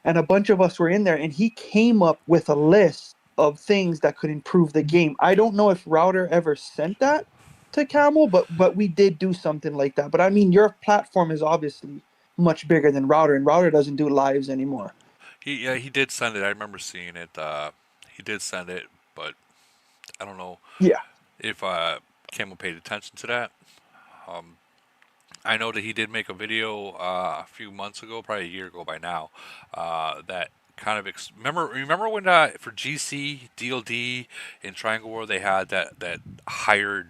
and a bunch of us were in there, and he came up with a list of things that could improve the game. I don't know if Router ever sent that to Camel, but we did do something like that. But I mean, your platform is obviously much bigger than Router, and Router doesn't do lives anymore. He did send it. I remember seeing it. He did send it, but I don't know Yeah. if Camel paid attention to that. I know that he did make a video a few months ago, probably a year ago by now, that kind of remember when for GC, DLD, and Triangle War they had that hired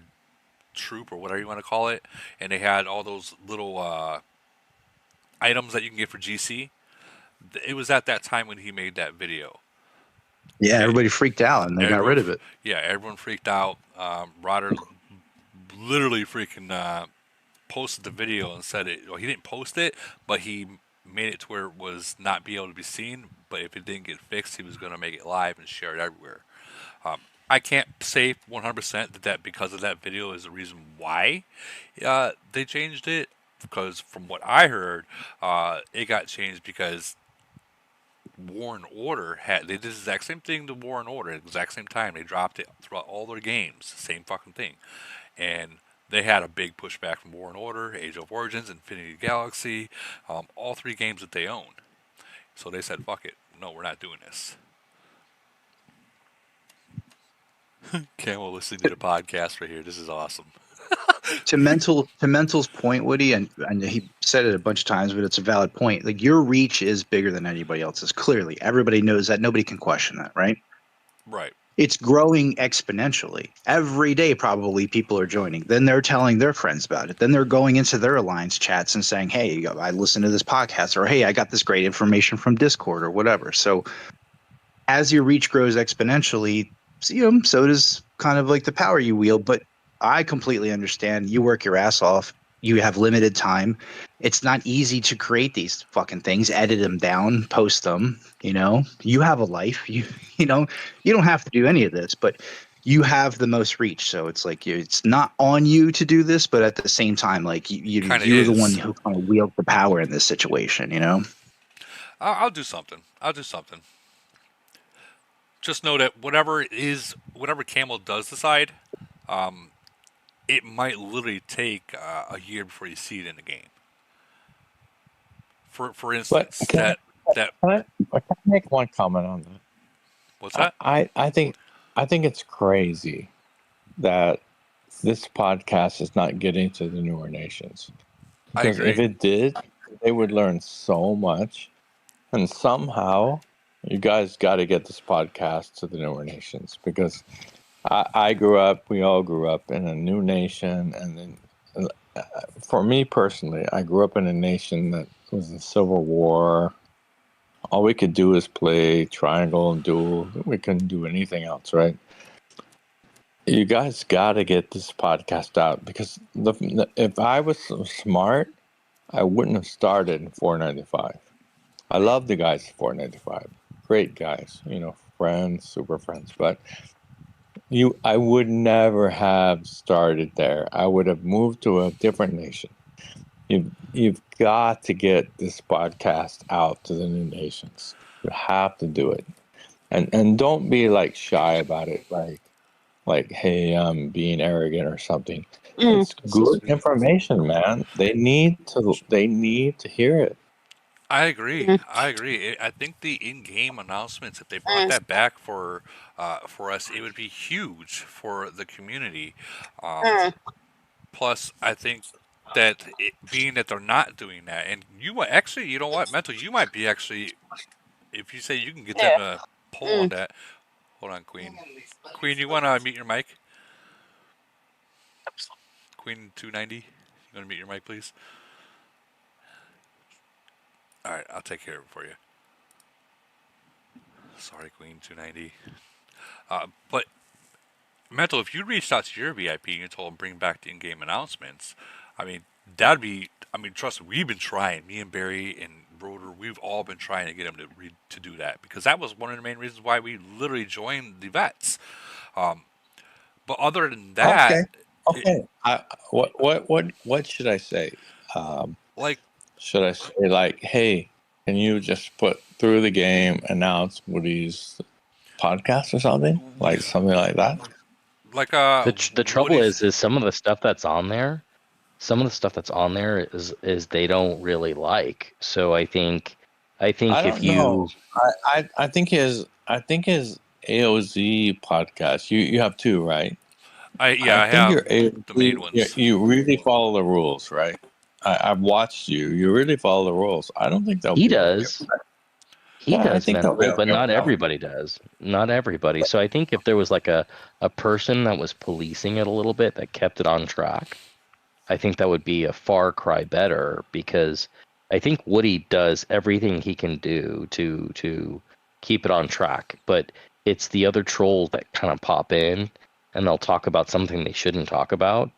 troop or whatever you want to call it, and they had all those little items that you can get for GC. It was at that time when he made that video. Yeah, everybody freaked out and they got rid of it. Yeah, everyone freaked out. Rodder literally freaking posted the video and said it. Well, he didn't post it, but he made it to where it was not be able to be seen. But if it didn't get fixed, he was going to make it live and share it everywhere. I can't say 100% that because of that video is the reason why they changed it. Because from what I heard, it got changed because War and Order they did the exact same thing to War and Order at the exact same time. They dropped it throughout all their games, same fucking thing, and they had a big pushback from War and Order, Age of Origins, Infinity Galaxy, all three games that they own. So they said, "Fuck it, no, we're not doing this." Camel listening to the podcast right here. This is awesome. To Mental's point, Woody, and he said it a bunch of times, but it's a valid point. Like your reach is bigger than anybody else's. Clearly, everybody knows that. Nobody can question that, right? Right. It's growing exponentially. Every day, probably people are joining. Then they're telling their friends about it. Then they're going into their alliance chats and saying, "Hey, I listened to this podcast," or "Hey, I got this great information from Discord," or whatever. So, as your reach grows exponentially, so does kind of like the power you wield. But I completely understand. You work your ass off. You have limited time. It's not easy to create these fucking things, edit them down, post them. You have a life. You don't have to do any of this, but you have the most reach. So it's like it's not on you to do this, but at the same time, like you're the one who kind of wields the power in this situation. I'll do something. Just know that whatever Camel does decide, it might literally take a year before you see it in the game. For instance, can I make one comment on that? What's that? I think it's crazy that this podcast is not getting to the newer nations. Because if it did, they would learn so much. And somehow, you guys got to get this podcast to the newer nations. Because we all grew up in a new nation. And then, for me personally, I grew up in a nation that was in Civil War. All we could do is play Triangle and Duel. We couldn't do anything else, right? You guys got to get this podcast out because if I was so smart, I wouldn't have started in 495. I love the guys at 495. Great guys, friends, super friends. But I would never have started there. I would have moved to a different nation. You've got to get this podcast out to the new nations. You have to do it. and don't be like shy about it, like hey, I'm being arrogant or something. It's good information, man. They need to hear it. I agree. I agree. I think the in-game announcements, if they brought that back for us, it would be huge for the community. Um, Plus, I think that being that they're not doing that, and actually, you know what, Mental, you might be actually, if you say you can get them to pull on that. Hold on, Queen. Queen, you want to mute your mic? Queen 290, you want to mute your mic, please? All right, I'll take care of it for you. Sorry, Queen 290. But Mental, if you reached out to your VIP and you told them bring back the in-game announcements, I mean, that'd be. I mean, trust me, we've been trying. Me and Barry and Rotor, we've all been trying to get them to do that because that was one of the main reasons why we literally joined the vets. But other than that, Okay. What should I say? Like, should I say like, hey, can you just put through the game announce Woody's podcast or something like that? Like the trouble is some of the stuff that's on there. Some of the stuff that's on there is they don't really like. So I think I don't if know. you I think his AOZ podcast. You have two, right? I think have your the main AOZ, ones. you really follow the rules, right? I've watched you. You really follow the rules. I don't think they'll he be okay. does. He Yeah, I does think they'll be Mental, but okay not with that one. everybody does. Not everybody. So I think if there was like a person that was policing it a little bit that kept it on track, I think that would be a far cry better because I think Woody does everything he can do to keep it on track, but it's the other trolls that kind of pop in and they'll talk about something they shouldn't talk about,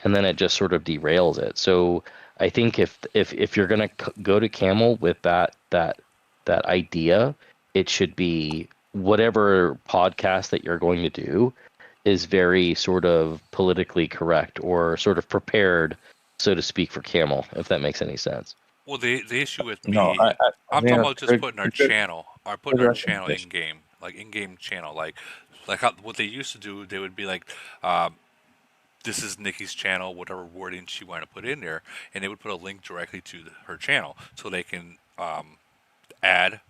and then it just sort of derails it. So I think if you're gonna go to Camel with that idea, it should be whatever podcast that you're going to do is very sort of politically correct or sort of prepared, so to speak, for Camel, if that makes any sense. Well, the issue with No, me, I'm think talking that's about just putting our good channel, putting our channel recommendation. in game, like in-game channel, like how, what they used to do. They would be like, "This is Nikki's channel," whatever wording she wanted to put in there, and they would put a link directly to her channel, so they can add,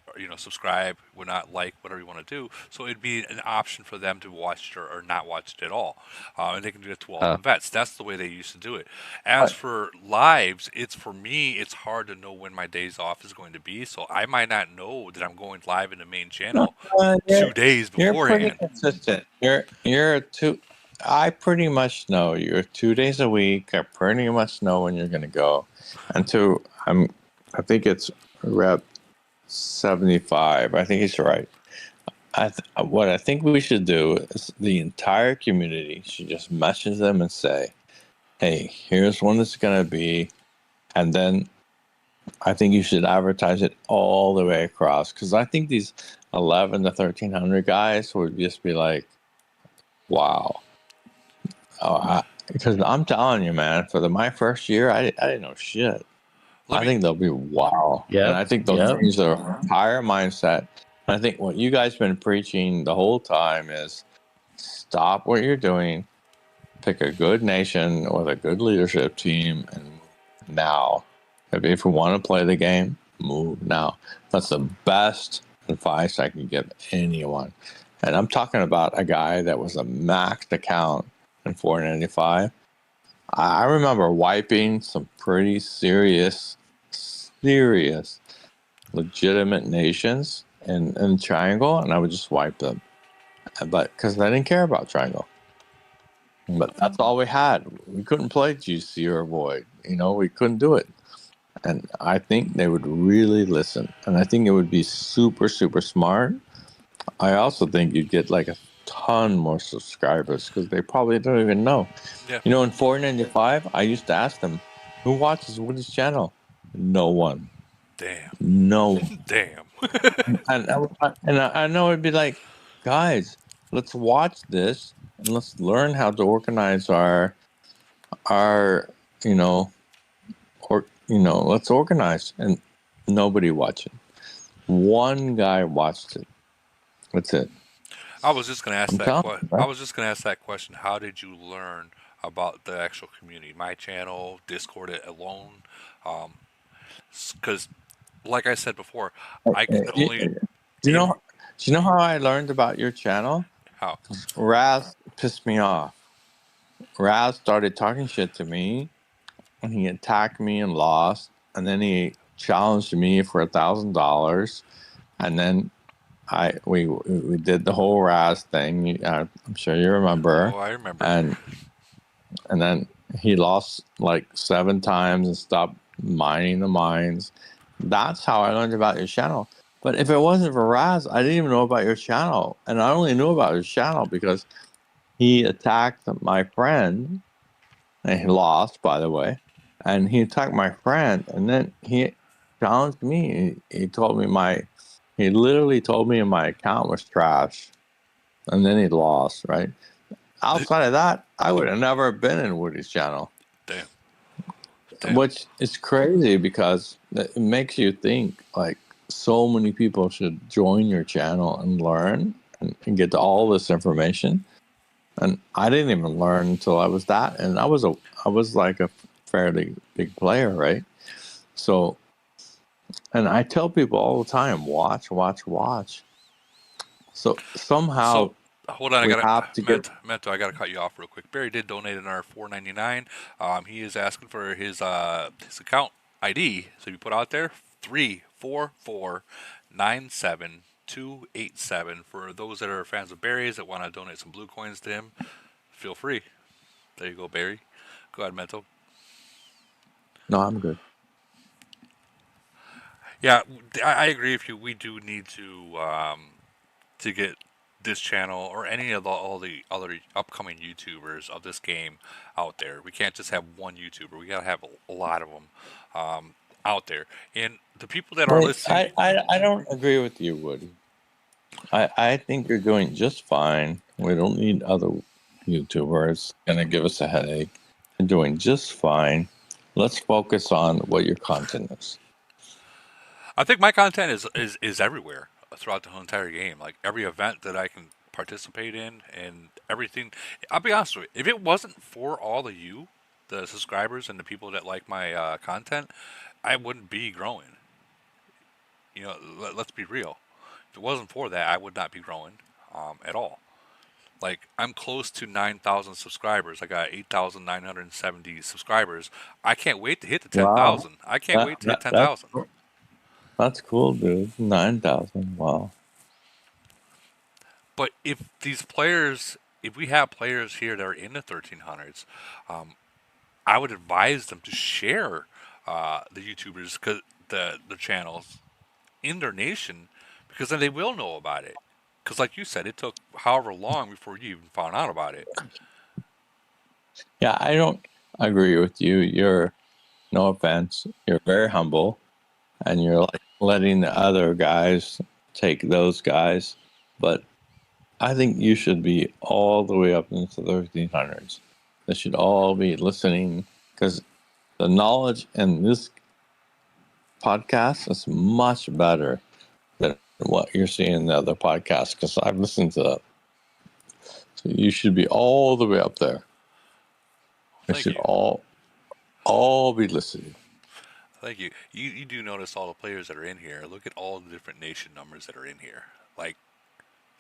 or, subscribe, would not like, whatever you want to do. So it'd be an option for them to watch it or not watch it at all, and they can do it to all the vets. That's the way they used to do it. As for lives, for me, it's hard to know when my days off is going to be. So I might not know that I'm going live in the main channel 2 days You're pretty beforehand. consistent. I pretty much know you're 2 days a week. I pretty much know when you're going to go. I think it's rep 75. I think he's right. What I think we should do is the entire community should just message them and say, hey, here's when it's going to be. And then I think you should advertise it all the way across. Because I think these 11 to 1,300 guys would just be like, wow. Because I'm telling you, man, for my first year, I didn't know shit. I think they'll be wow. Yeah. And I think they'll change their entire mindset. I think what you guys been preaching the whole time is stop what you're doing, pick a good nation with a good leadership team, and now. If you want to play the game, move now. That's the best advice I can give anyone. And I'm talking about a guy that was a maxed account in 495. I remember wiping some pretty serious, legitimate nations in Triangle, and I would just wipe them. But because I didn't care about Triangle. But that's all we had. We couldn't play GC or Void. We couldn't do it. And I think they would really listen. And I think it would be super, super smart. I also think you'd get like a ton more subscribers because they probably don't even know. Yeah. In 495, I used to ask them, who watches Woody's channel? No one. Damn. No one. Damn. and I know it'd be like, guys, let's watch this and let's learn how to organize our let's organize. And nobody watched it. One guy watched it. That's it. I was just going to ask I'm that telling question. you, I right? was just going to ask that question. How did you learn about the actual community? My channel, Discord it alone, because like I said before, I could Do only you in know? Do you know how I learned about your channel? how. Raz pissed me off. Raz started talking shit to me, and he attacked me and lost, and then he challenged me for $1,000, and then we did the whole Raz thing. I'm sure you remember, Oh, I remember. and then he lost like 7 times and stopped mining the mines. That's how I learned about your channel. But if it wasn't for Raz, I didn't even know about your channel, and I only knew about his channel because he attacked my friend, and he lost, by the way. And he attacked my friend, and then he challenged me. He told me he literally told me my account was trash, and then he lost. Right. Outside of that, I would have never been in Woody's channel. Damn. Which is crazy because it makes you think like so many people should join your channel and learn and get all this information. And I didn't even learn until I was that, and I was like a fairly big player, right? So, and I tell people all the time, watch. So somehow So hold on, I we gotta have to get. Mento, I gotta cut you off real quick. Barry did donate another $4.99. He is asking for his account ID. So you put out there 34497 for those that are fans of Barry's that want to donate some blue coins to him. Feel free. There you go, Barry. Go ahead, Mento. No, I'm good. Yeah, I agree with you. We do need to get this channel or any of all the other upcoming YouTubers of this game out there. We can't just have one YouTuber. We gotta have a lot of them out there. And the people that are Wait, listening, I don't agree with you, Woody. I think you're doing just fine. We don't need other YouTubers. Gonna give us a headache. You're doing just fine. Let's focus on what your content is. I think my content is everywhere throughout the whole entire game. Like every event that I can participate in and everything. I'll be honest with you. If it wasn't for all of you, the subscribers and the people that like my content, I wouldn't be growing. You know, let's be real. If it wasn't for that, I would not be growing at all. Like I'm close to 9,000 subscribers. I got 8,970 subscribers. I can't wait to hit the Wow, 10,000. I can't wait to hit that's 10,000. that's cool, dude. 9,000. Wow. But if we have players here that are in the 1300s, I would advise them to share the YouTubers, cause the channels in their nation, because then they will know about it. Because like you said, it took however long before you even found out about it. Yeah, I don't agree with you. You're, no offense, you're very humble, and you're like letting the other guys take those guys. But I think you should be all the way up into the 1300s. They should all be listening because the knowledge in this podcast is much better than what you're seeing in the other podcasts because I've listened to that. So you should be all the way up there. They Thank should you. all be listening. Thank you. You do notice all the players that are in here. Look at all the different nation numbers that are in here. Like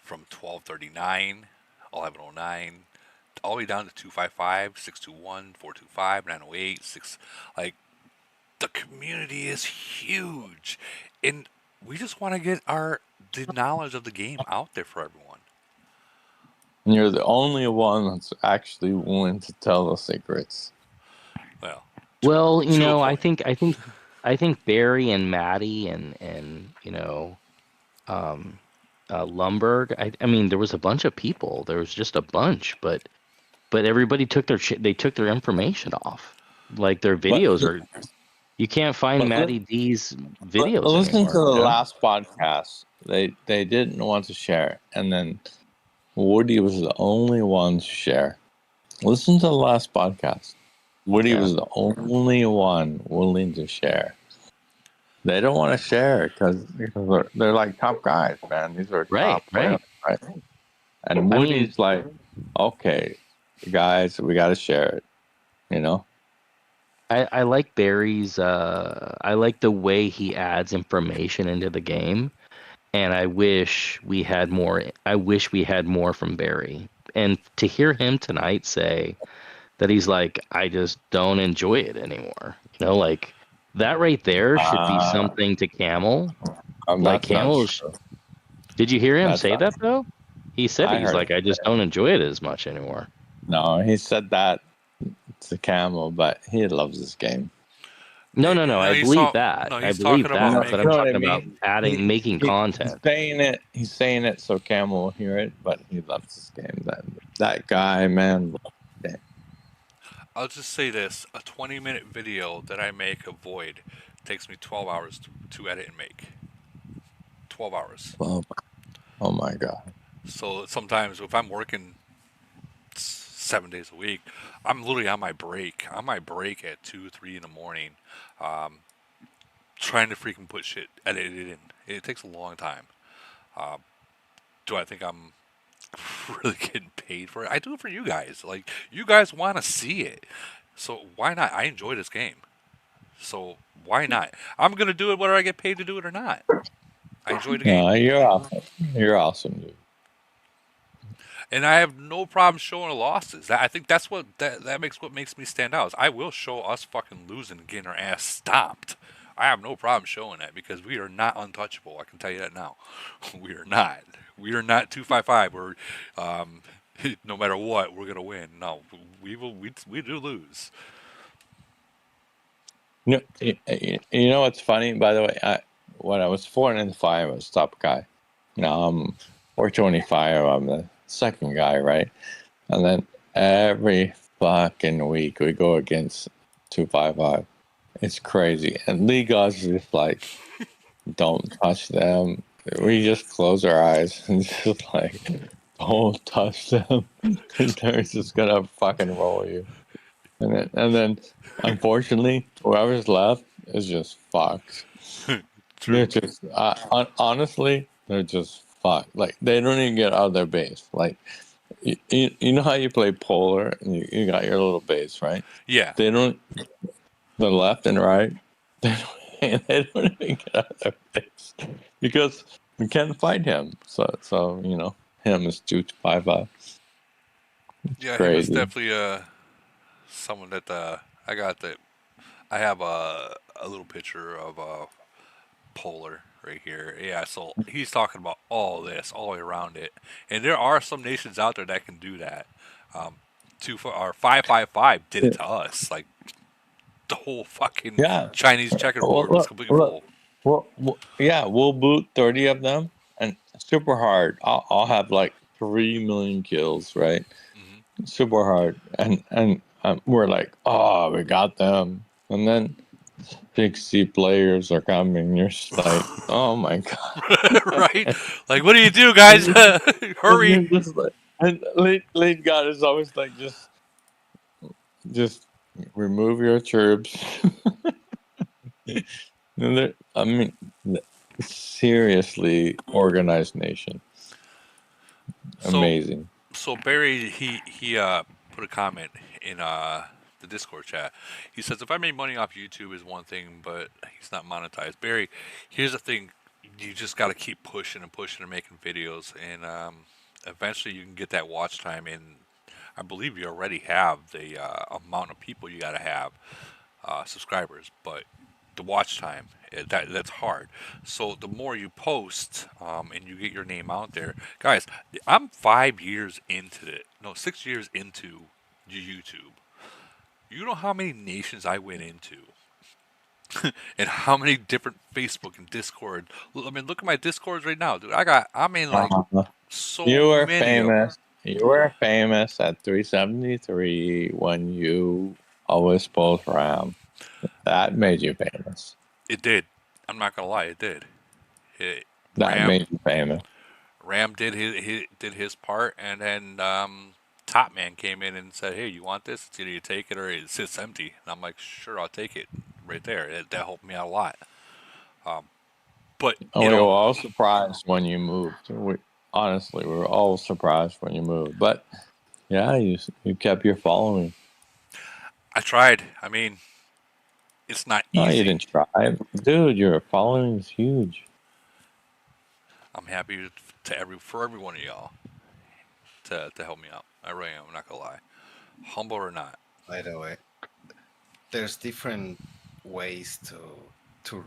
from 1239, 1109, all the way down to 255, 621, 425, 908, 6. Like the community is huge, and we just want to get the knowledge of the game out there for everyone. And you're the only one that's actually willing to tell the secrets. Well, you to a know, point. I think Barry and Maddie and Lumberg. I mean, there was a bunch of people. There was just a bunch, but everybody took they took their information off. Like their videos are. You can't find Maddie D's videos Listen to anymore. the You know? last podcast. They didn't want to share, and then Woody was the only one to share. Listen to the last podcast. Woody was the only one willing to share. They don't want to share it because they're like top guys, man. These are top players, right? And Woody's like, okay, guys, we got to share it, you know? I like Barry's. I like the way he adds information into the game, and I wish we had more. I wish we had more from Barry. And to hear him tonight say that he's like, I just don't enjoy it anymore. You know, like that right there should be something to Camel. Like That's not Camel's. true. Did you hear him That's say not that though? He said I he's heard like, I just don't enjoy it as much anymore. No, he said that to Camel, but he loves this game. No. I believe that. No, I he's believe talking about that. But I'm know what I talking about mean? making content. He's saying it so Camel will hear it, but he loves this game. That guy, man. I'll just say this: a 20-minute video that I make of Void takes me 12 hours to edit and make. 12 hours. Oh my god. So sometimes if I'm working 7 days a week, I'm literally on my break. On my break at 2, 3 in the morning, trying to freaking put shit edited in. It takes a long time. Do I think I'm really getting paid for it? I do it for you guys. Like, you guys want to see it. So why not? I enjoy this game. So why not? I'm going to do it whether I get paid to do it or not. I enjoy the game. No, you're awesome. You're awesome, dude. And I have no problem showing the losses. I think that's what makes me stand out. Is I will show us fucking losing and getting our ass stomped. I have no problem showing that because we are not untouchable. I can tell you that now. We are not. We are not 255. We're no matter what, we're gonna win. No, we will. We do lose. You know what's funny? By the way, when I was 405, I was top guy. Now I'm 425. I'm the second guy, right? And then every fucking week we go against 255. It's crazy. And League is just like, don't touch them. We just close our eyes and just like, don't touch them. They're just gonna fucking roll you. And then unfortunately, whoever's left is just fucked. They're just honestly, they're just fucked. Like they don't even get out of their base. Like you know how you play polar and you got your little base, right? Yeah. They don't. The left and right, they don't even get out of their base because we can't fight him. So you know him is 255. Yeah, crazy. he was definitely someone that I got that. I have a little picture of Polar right here. Yeah, so he's talking about all this, all the way around it, and there are some nations out there that can do that. 555 did it to us. Like the whole fucking Chinese checkerboard was completely full. Well, yeah, we'll boot 30 of them, and super hard. I'll have like 3 million kills, right? Mm-hmm. Super hard, and we're like, oh, we got them, and then big C players are coming. You're just like, oh my god, right? Like, what do you do, guys? Hurry! And late god is always like, just remove your troops. I mean, seriously organized nation. Amazing. So Barry, he put a comment in the Discord chat. He says, if I made money off YouTube is one thing, but he's not monetized. Barry, here's the thing: you just got to keep pushing and pushing and making videos, and eventually you can get that watch time. And I believe you already have the amount of people you got to have subscribers, but the watch time that's hard. So the more you post and you get your name out there, guys, I'm 5 years into it. No, 6 years into YouTube. You know how many nations I went into, and how many different Facebook and Discord. I mean, look at my Discords right now, dude. I'm in like so you were many famous. You were famous at 373 when you always post RAM. That made you famous. It did. I'm not gonna lie, it did. That made you famous. Ram did his part, and then Topman came in and said, "Hey, you want this? It's either you take it or it sits empty." And I'm like, "Sure, I'll take it." Right there, that helped me out a lot. But we were all surprised when you moved. Honestly, we were all surprised when you moved. But yeah, you kept your following. I tried. I mean, it's not easy. No, you didn't try, dude. Your following is huge. I'm happy for every one of y'all to help me out. I really am. I'm not gonna lie, humble or not. By the way, there's different ways to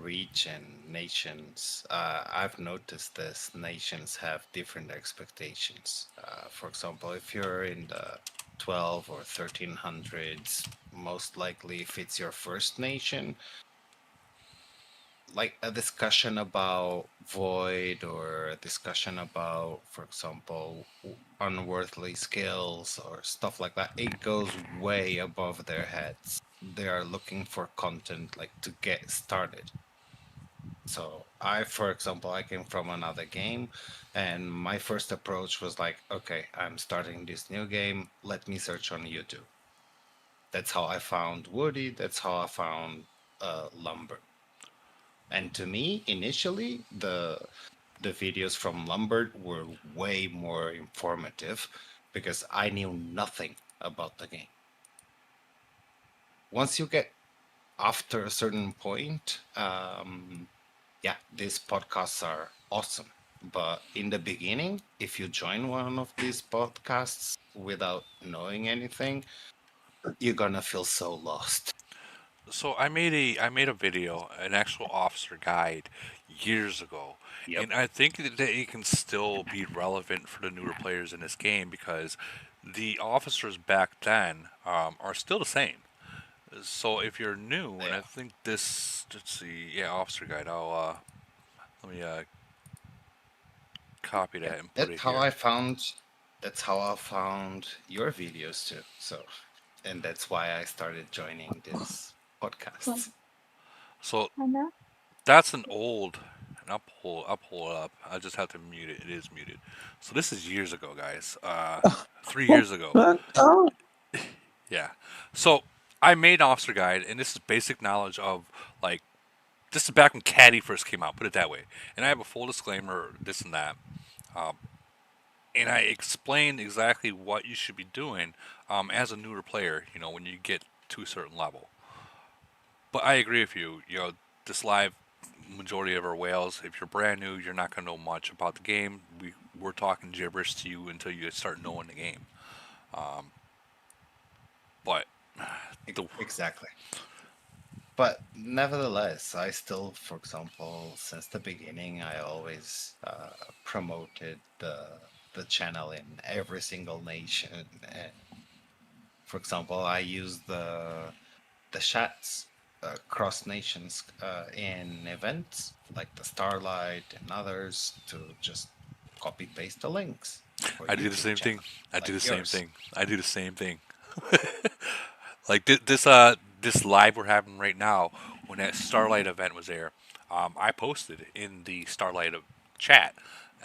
reach, and nations. I've noticed this. Nations have different expectations. For example, if you're in the 12 or 1300s, most likely if it's your first nation, like a discussion about void or a discussion about, for example, unworthily skills or stuff like that, it goes way above their heads. They are looking for content like to get started. So for example, I came from another game, and my first approach was like, okay, I'm starting this new game, let me search on YouTube. That's how I found Woody, that's how I found Lumber. And to me, initially, the videos from Lombard were way more informative because I knew nothing about the game. Once you get after a certain point, yeah, these podcasts are awesome. But in the beginning, if you join one of these podcasts without knowing anything, you're gonna feel so lost. So I made a video, an actual officer guide, years ago, and I think that it can still be relevant for the newer players in this game because the officers back then are still the same. So if you're new, and I think this, let's see, yeah, officer guide. I'll let me copy that and put it here. That's how I found your videos too. So, and that's why I started joining this podcast. So that's an old, and I'll pull it up. I just have to mute it. It is muted. So this is years ago, guys. 3 years ago. Yeah. So I made Officer Guide, and this is basic knowledge of like this is back when Caddy first came out. Put it that way. And I have a full disclaimer, this and that. And I explained exactly what you should be doing as a newer player. You know, when you get to a certain level. But I agree with you. You know, this live majority of our whales, if you're brand new, you're not going to know much about the game. We're talking gibberish to you until you start knowing the game. But exactly. But nevertheless, I still, for example, since the beginning, I always promoted the channel in every single nation. And for example, I use the chats cross nations in events like the Starlight and others to just copy paste the links. I do the same thing. I do the same thing. I do the same thing. Like this live we're having right now, when that Starlight event was there, I posted in the Starlight chat.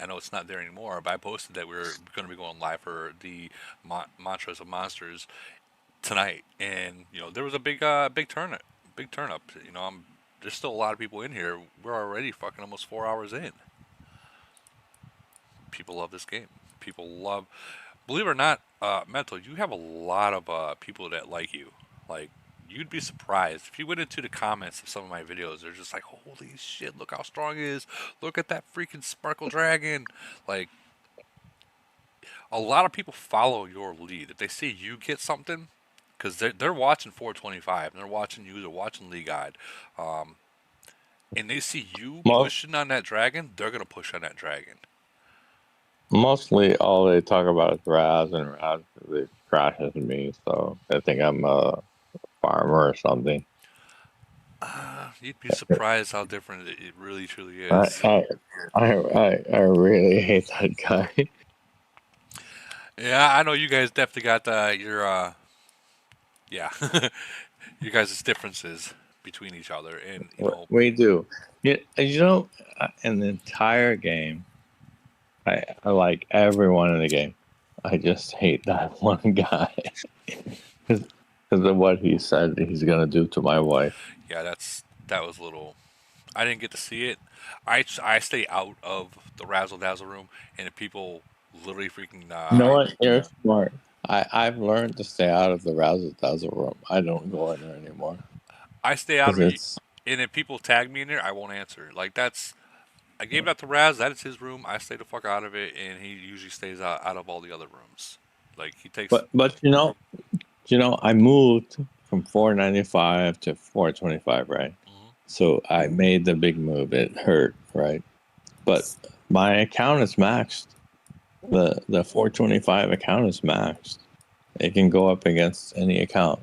I know it's not there anymore, but I posted that we were going to be going live for the Montras of Monsters tonight, and you know there was a big turn up. You know, there's still a lot of people in here. We're already fucking almost 4 hours in. People love this game. People love. Believe it or not, Mental, you have a lot of people that like you. Like, you'd be surprised. If you went into the comments of some of my videos, they're just like, holy shit, look how strong he is. Look at that freaking Sparkle Dragon. Like, a lot of people follow your lead. If they see you get something, because they're watching 425, and they're watching you, they're watching League Guide, and they see you pushing on that dragon, they're going to push on that dragon. Mostly all they talk about is Raz, and Raz really crashes me, so I think I'm a farmer or something. You'd be surprised how different it really truly is. I really hate that guy. Yeah, I know you guys definitely got your you guys' differences between each other, and you know we do. You know, in the entire game, I like everyone in the game. I just hate that one guy because of what he said he's gonna do to my wife. Yeah, that was a little I didn't get to see it. I stay out of the razzle dazzle room, and if people literally freaking You know what? You're smart. I've learned to stay out of the razzle dazzle room. I don't go in there anymore. I stay out Because of it, it's and if people tag me in there, I won't answer. Like that's I gave that to Raz. That is his room. I stay the fuck out of it, and he usually stays out of all the other rooms. Like he takes. but I moved from 495 to 425, right? So I made the big move. It hurt, right? But my account is maxed. The 425 account is maxed. It can go up against any account.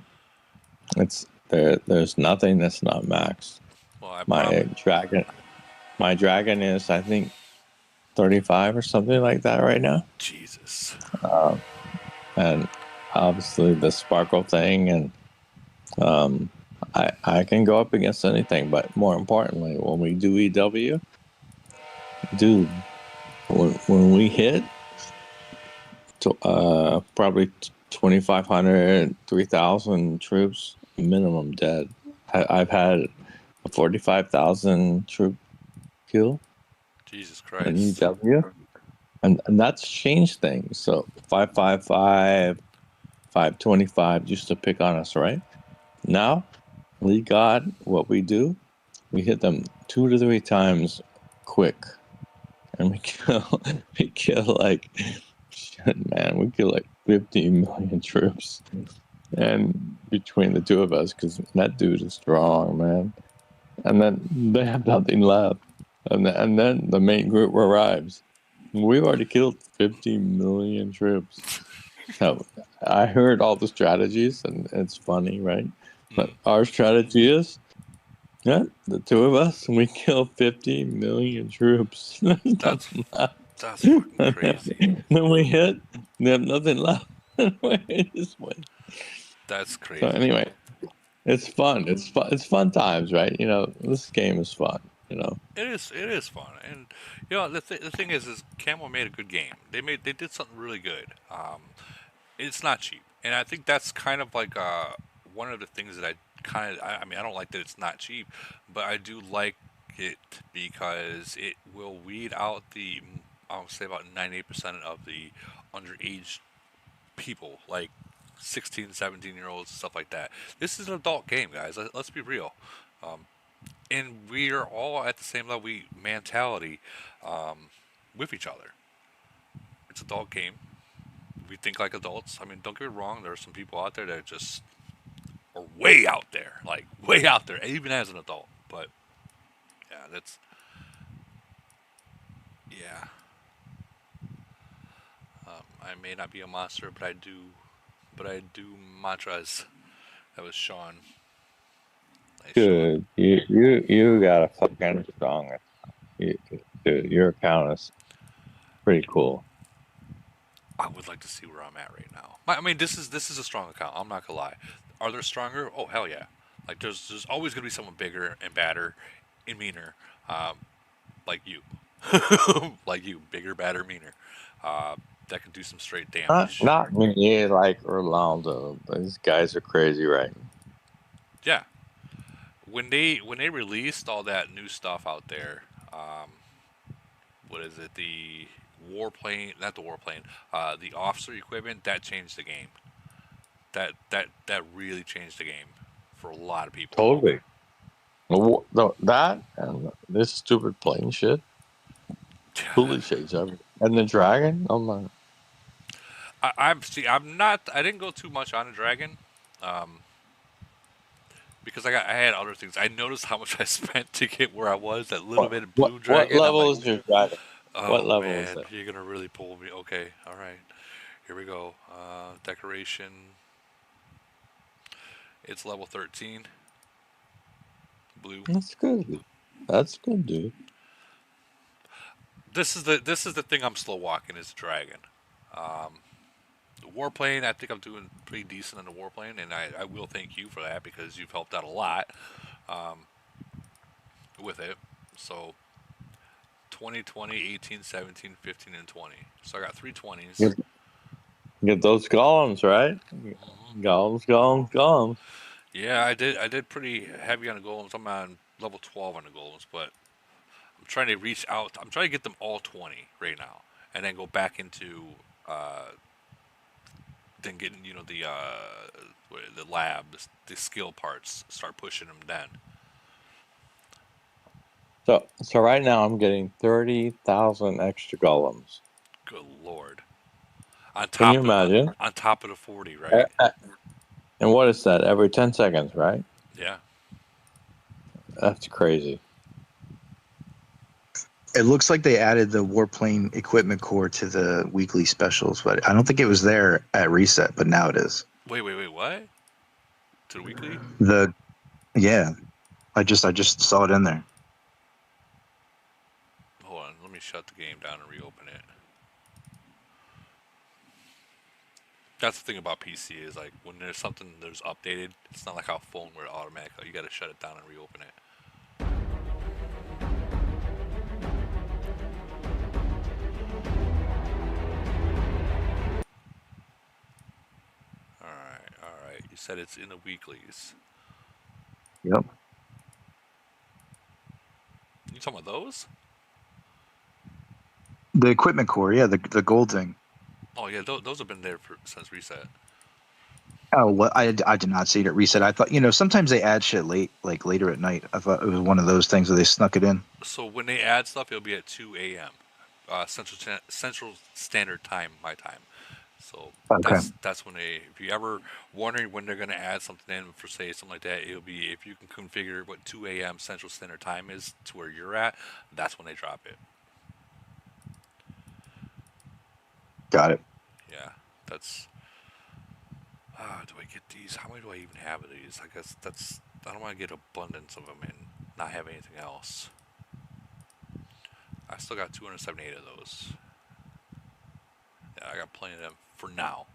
It's there's nothing that's not maxed. Well, I My dragon is, I think, 35 or something like that right now. Jesus. And obviously the sparkle thing, and I can go up against anything. But more importantly, when we do EW, dude, when we hit probably 2,500, 3,000 troops minimum dead. I've had a 45,000 troop kill Jesus in Christ. EW, and that's changed things. So 555, 525 used to pick on us, right? Now we got what we do. We hit them 2 to 3 times quick, and we kill like shit, man. We kill like 50 million troops, and between the two of us, because that dude is strong, man. And then they have nothing left, and then the main group arrives. We've already killed 50 million troops. So I heard all the strategies, and it's funny, right? But our strategy is, yeah, the two of us, we kill 50 million troops. That's fucking crazy. Then we hit, they have nothing left. We just win. That's crazy. So anyway, it's fun. It's fun. It's fun times, right? This game is fun. It is. It is fun, and the thing is Camel made a good game. They did something really good. It's not cheap, and I think that's kind of like one of the things that I mean, I don't like that it's not cheap, but I do like it because it will weed out I'll say about 98% of the underage people, like 16, 17-year-olds, stuff like that. This is an adult game, guys. Let's be real. And we are all at the same level mentality with each other. It's an adult game. We think like adults. I mean, don't get me wrong. There are some people out there that just are way out there, like way out there, even as an adult. But yeah, yeah. I may not be a monster, but I do Montras. That was Sean. Dude, you got a fucking strong. Dude, your account is pretty cool. I would like to see where I'm at right now. I mean, this is a strong account. I'm not gonna lie. Are there stronger? Oh hell yeah! Like there's always gonna be someone bigger and badder and meaner, like you, like you, bigger, badder, meaner, that can do some straight damage. Not me, like Orlando. These guys are crazy, right? Yeah. When they released all that new stuff out there, what is it? The warplane, not the warplane, the officer equipment that changed the game. That really changed the game for a lot of people. Totally. That and this stupid plane shit. Totally changed everything. And the dragon, oh my. I'm not. I didn't go too much on the dragon, because I had other things. I noticed how much I spent to get where I was. That little bit of blue dragon. What level is your dragon? Oh, What level man, is it? you're gonna really pull me. Okay, all right. Here we go. Decoration. It's level 13. Blue. That's good. That's good, dude. This is the thing I'm slow walking is the dragon. The warplane, I think I'm doing pretty decent on the warplane, and I will thank you for that because you've helped out a lot with it. So 2020, 18, 17, 15, and 20. So I got 3 20s. Get those golems, right? Golems. Yeah, I did pretty heavy on the golems. I'm on level 12 on the golems, but I'm trying to reach out. I'm trying to get them all 20 right now, and then go back into then getting the lab, the skill parts. Start pushing them then. So right now I'm getting 30,000 extra golems. Good lord! Can you imagine? On top of the 40, right? And what is that? Every 10 seconds, right? Yeah. That's crazy. It looks like they added the warplane equipment core to the weekly specials, but I don't think it was there at reset, but now it is. Wait, what? To the weekly? Yeah, I just saw it in there. Hold on, let me shut the game down and reopen it. That's the thing about PC is like when there's something there's updated, it's not like how phone where automatically you gotta shut it down and reopen it. Alright. You said it's in the weeklies. Yep. You talking about those? The equipment core, yeah, the gold thing. Oh yeah, those have been there since reset. Oh, well, I did not see it at reset. I thought, sometimes they add shit late, like later at night. I thought it was one of those things where they snuck it in. So when they add stuff, it'll be at 2 a.m. Central Standard Time, my time. So Okay. that's when if you ever wondering when they're going to add something in for say something like that, it'll be if you can configure what 2 a.m. Central Standard Time is to where you're at, that's when they drop it. Got it. Yeah, that's. Do I get these? How many do I even have of these? I guess I don't want to get abundance of them and not have anything else. I still got 278 of those. Yeah, I got plenty of them for now.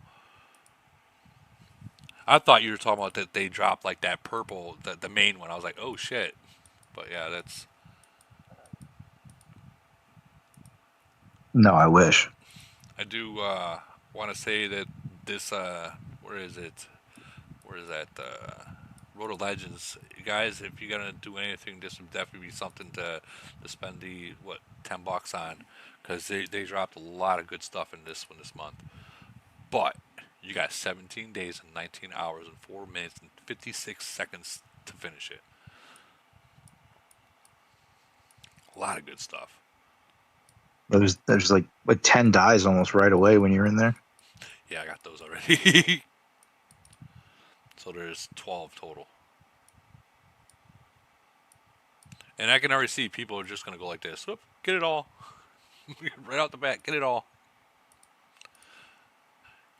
I thought you were talking about that they dropped like that purple, the main one. I was like, oh shit. But yeah, that's. No, I wish. I do want to say that this, where is it? Where is that? Road of Legends. You guys, if you're going to do anything, this would definitely be something to spend the, $10 on. Because they dropped a lot of good stuff in this one this month. But you got 17 days and 19 hours and 4 minutes and 56 seconds to finish it. A lot of good stuff. There's like 10 dies almost right away when you're in there. Yeah, I got those already. So there's 12 total. And I can already see people are just going to go like this. Whoop, get it all. Right out the back, get it all.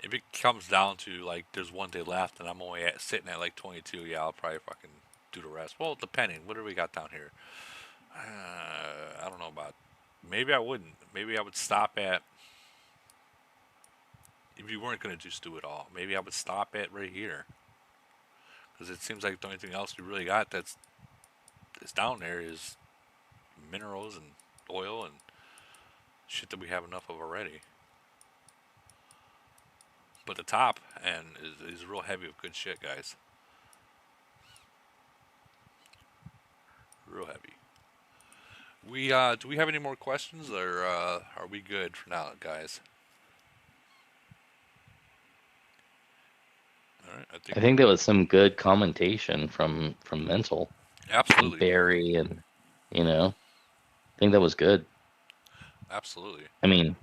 If it comes down to like there's 1 day left and I'm only sitting at like 22, yeah, I'll probably fucking do the rest. Well, depending. What do we got down here? I don't know about. Maybe I wouldn't. Maybe I would stop at. If you weren't going to just do it all, maybe I would stop at right here. Because it seems like the only thing else we really got that's down there is minerals and oil and shit that we have enough of already. But the top end is real heavy with good shit, guys. Real heavy. Do we have any more questions, or are we good for now, guys? All right, I think there was some good commentation from Mental. Absolutely. And Barry, and I think that was good. Absolutely. I mean,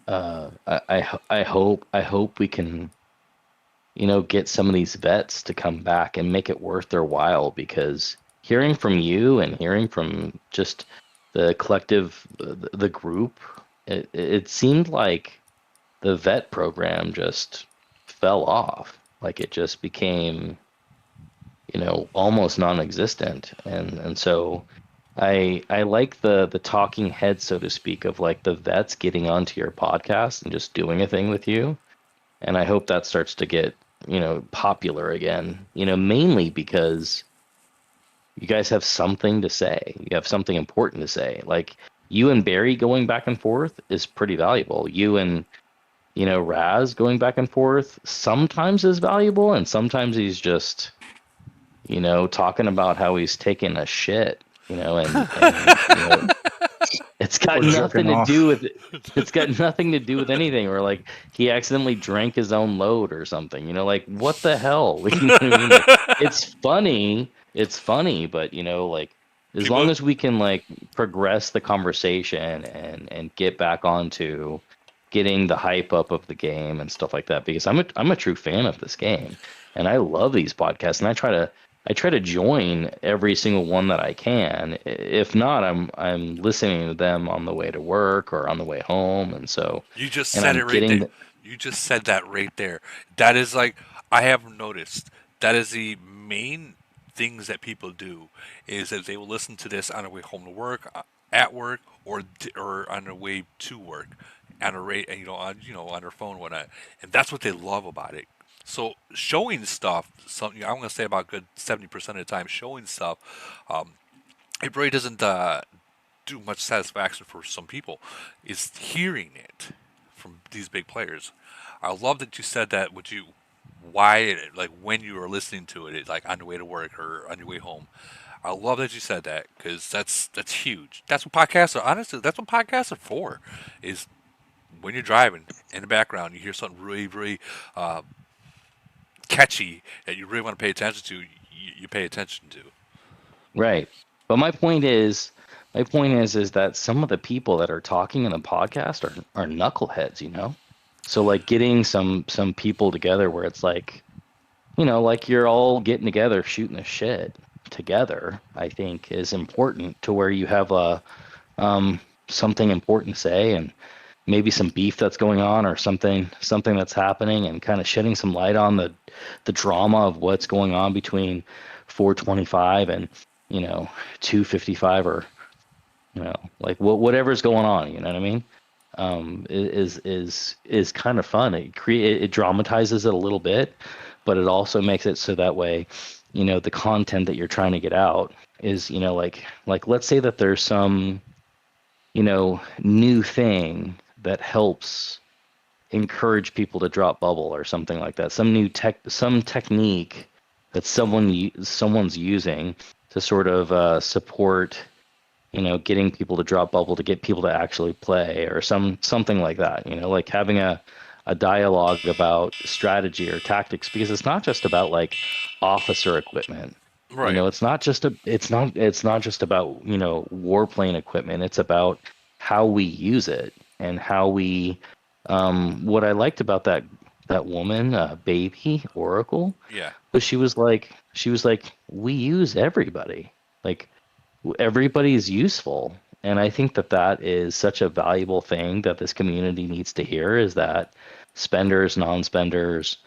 I hope we can, get some of these vets to come back and make it worth their while, because hearing from you and hearing from just the collective, the group, it seemed like the vet program just fell off. Like it just became, almost non-existent. And so I like the talking head, so to speak, of like the vets getting onto your podcast and just doing a thing with you. And I hope that starts to get, popular again, mainly because you guys have something to say. You have something important to say. Like you and Barry going back and forth is pretty valuable. You and, Raz going back and forth sometimes is valuable, and sometimes he's just, you know, talking about how he's taking a shit, you know, and you know, it's got Or jerking nothing to off. do with it's got nothing to do with anything, or like he accidentally drank his own load or something, you know, like what the hell? Like, you know what I mean? Like it's funny, but you know, like as long People, as we can like progress the conversation and get back onto getting the hype up of the game and stuff like that, because I'm a true fan of this game and I love these podcasts and I try to join every single one that I can. If not, I'm listening to them on the way to work or on the way home, and so you just and said I'm it right getting there. You just said that right there. That is like I have noticed. That is the main things that people do is that they will listen to this on their way home to work, at work, or on their way to work, on a rate, and on their phone, whatnot. And that's what they love about it. So showing stuff, something I'm going to say about good 70% of the time, showing stuff, um, it really doesn't do much satisfaction for some people. Is hearing it from these big players. I love that you said that. Would you? Why? Like when you were listening to it, like on your way to work or on your way home. I love that you said that because that's huge. That's what podcasts are. Honestly, that's what podcasts are for. Is when you're driving in the background, you hear something really, really uh, catchy that you really want to pay attention to. You pay attention to. right. But my point is that some of the people that are talking in the podcast are knuckleheads, you know. So like getting some people together where it's like, you know, like you're all getting together, shooting the shit together, I think is important to where you have um, something important to say and maybe some beef that's going on or something that's happening and kind of shedding some light on the drama of what's going on between 425 and, you know, 255 or, you know, like whatever's going on, you know what I mean? Is kind of fun. It dramatizes it a little bit, but it also makes it so that way, you know, the content that you're trying to get out is, you know, like let's say that there's some, you know, new thing that helps encourage people to drop bubble or something like that. Some technique that someone's using to sort of support, you know, getting people to drop bubble to get people to actually play or something like that. You know, like having a dialogue about strategy or tactics because it's not just about like officer equipment. You Right. know, it's not just about, you know, warplane equipment. It's about how we use it and how we what I liked about that woman, baby Oracle, Yeah. was she was like we use everybody. Like everybody's useful. And I think that that is such a valuable thing that this community needs to hear is that spenders, non-spenders,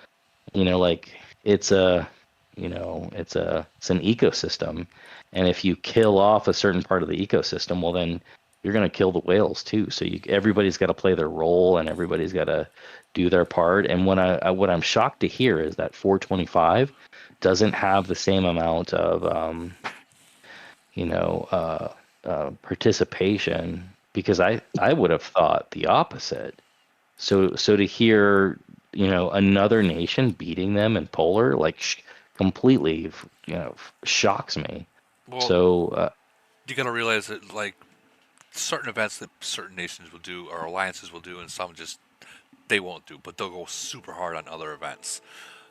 you know, like it's a, you know, it's an ecosystem. And if you kill off a certain part of the ecosystem, well, then you're going to kill the whales too. So everybody's got to play their role and everybody's got to do their part. And what I'm shocked to hear is that 425 doesn't have the same amount of, you know, participation because I would have thought the opposite. So to hear, you know, another nation beating them in polar like completely, you know, shocks me. Well, So you got to realize that like certain events that certain nations will do or alliances will do, and some just they won't do, but they'll go super hard on other events.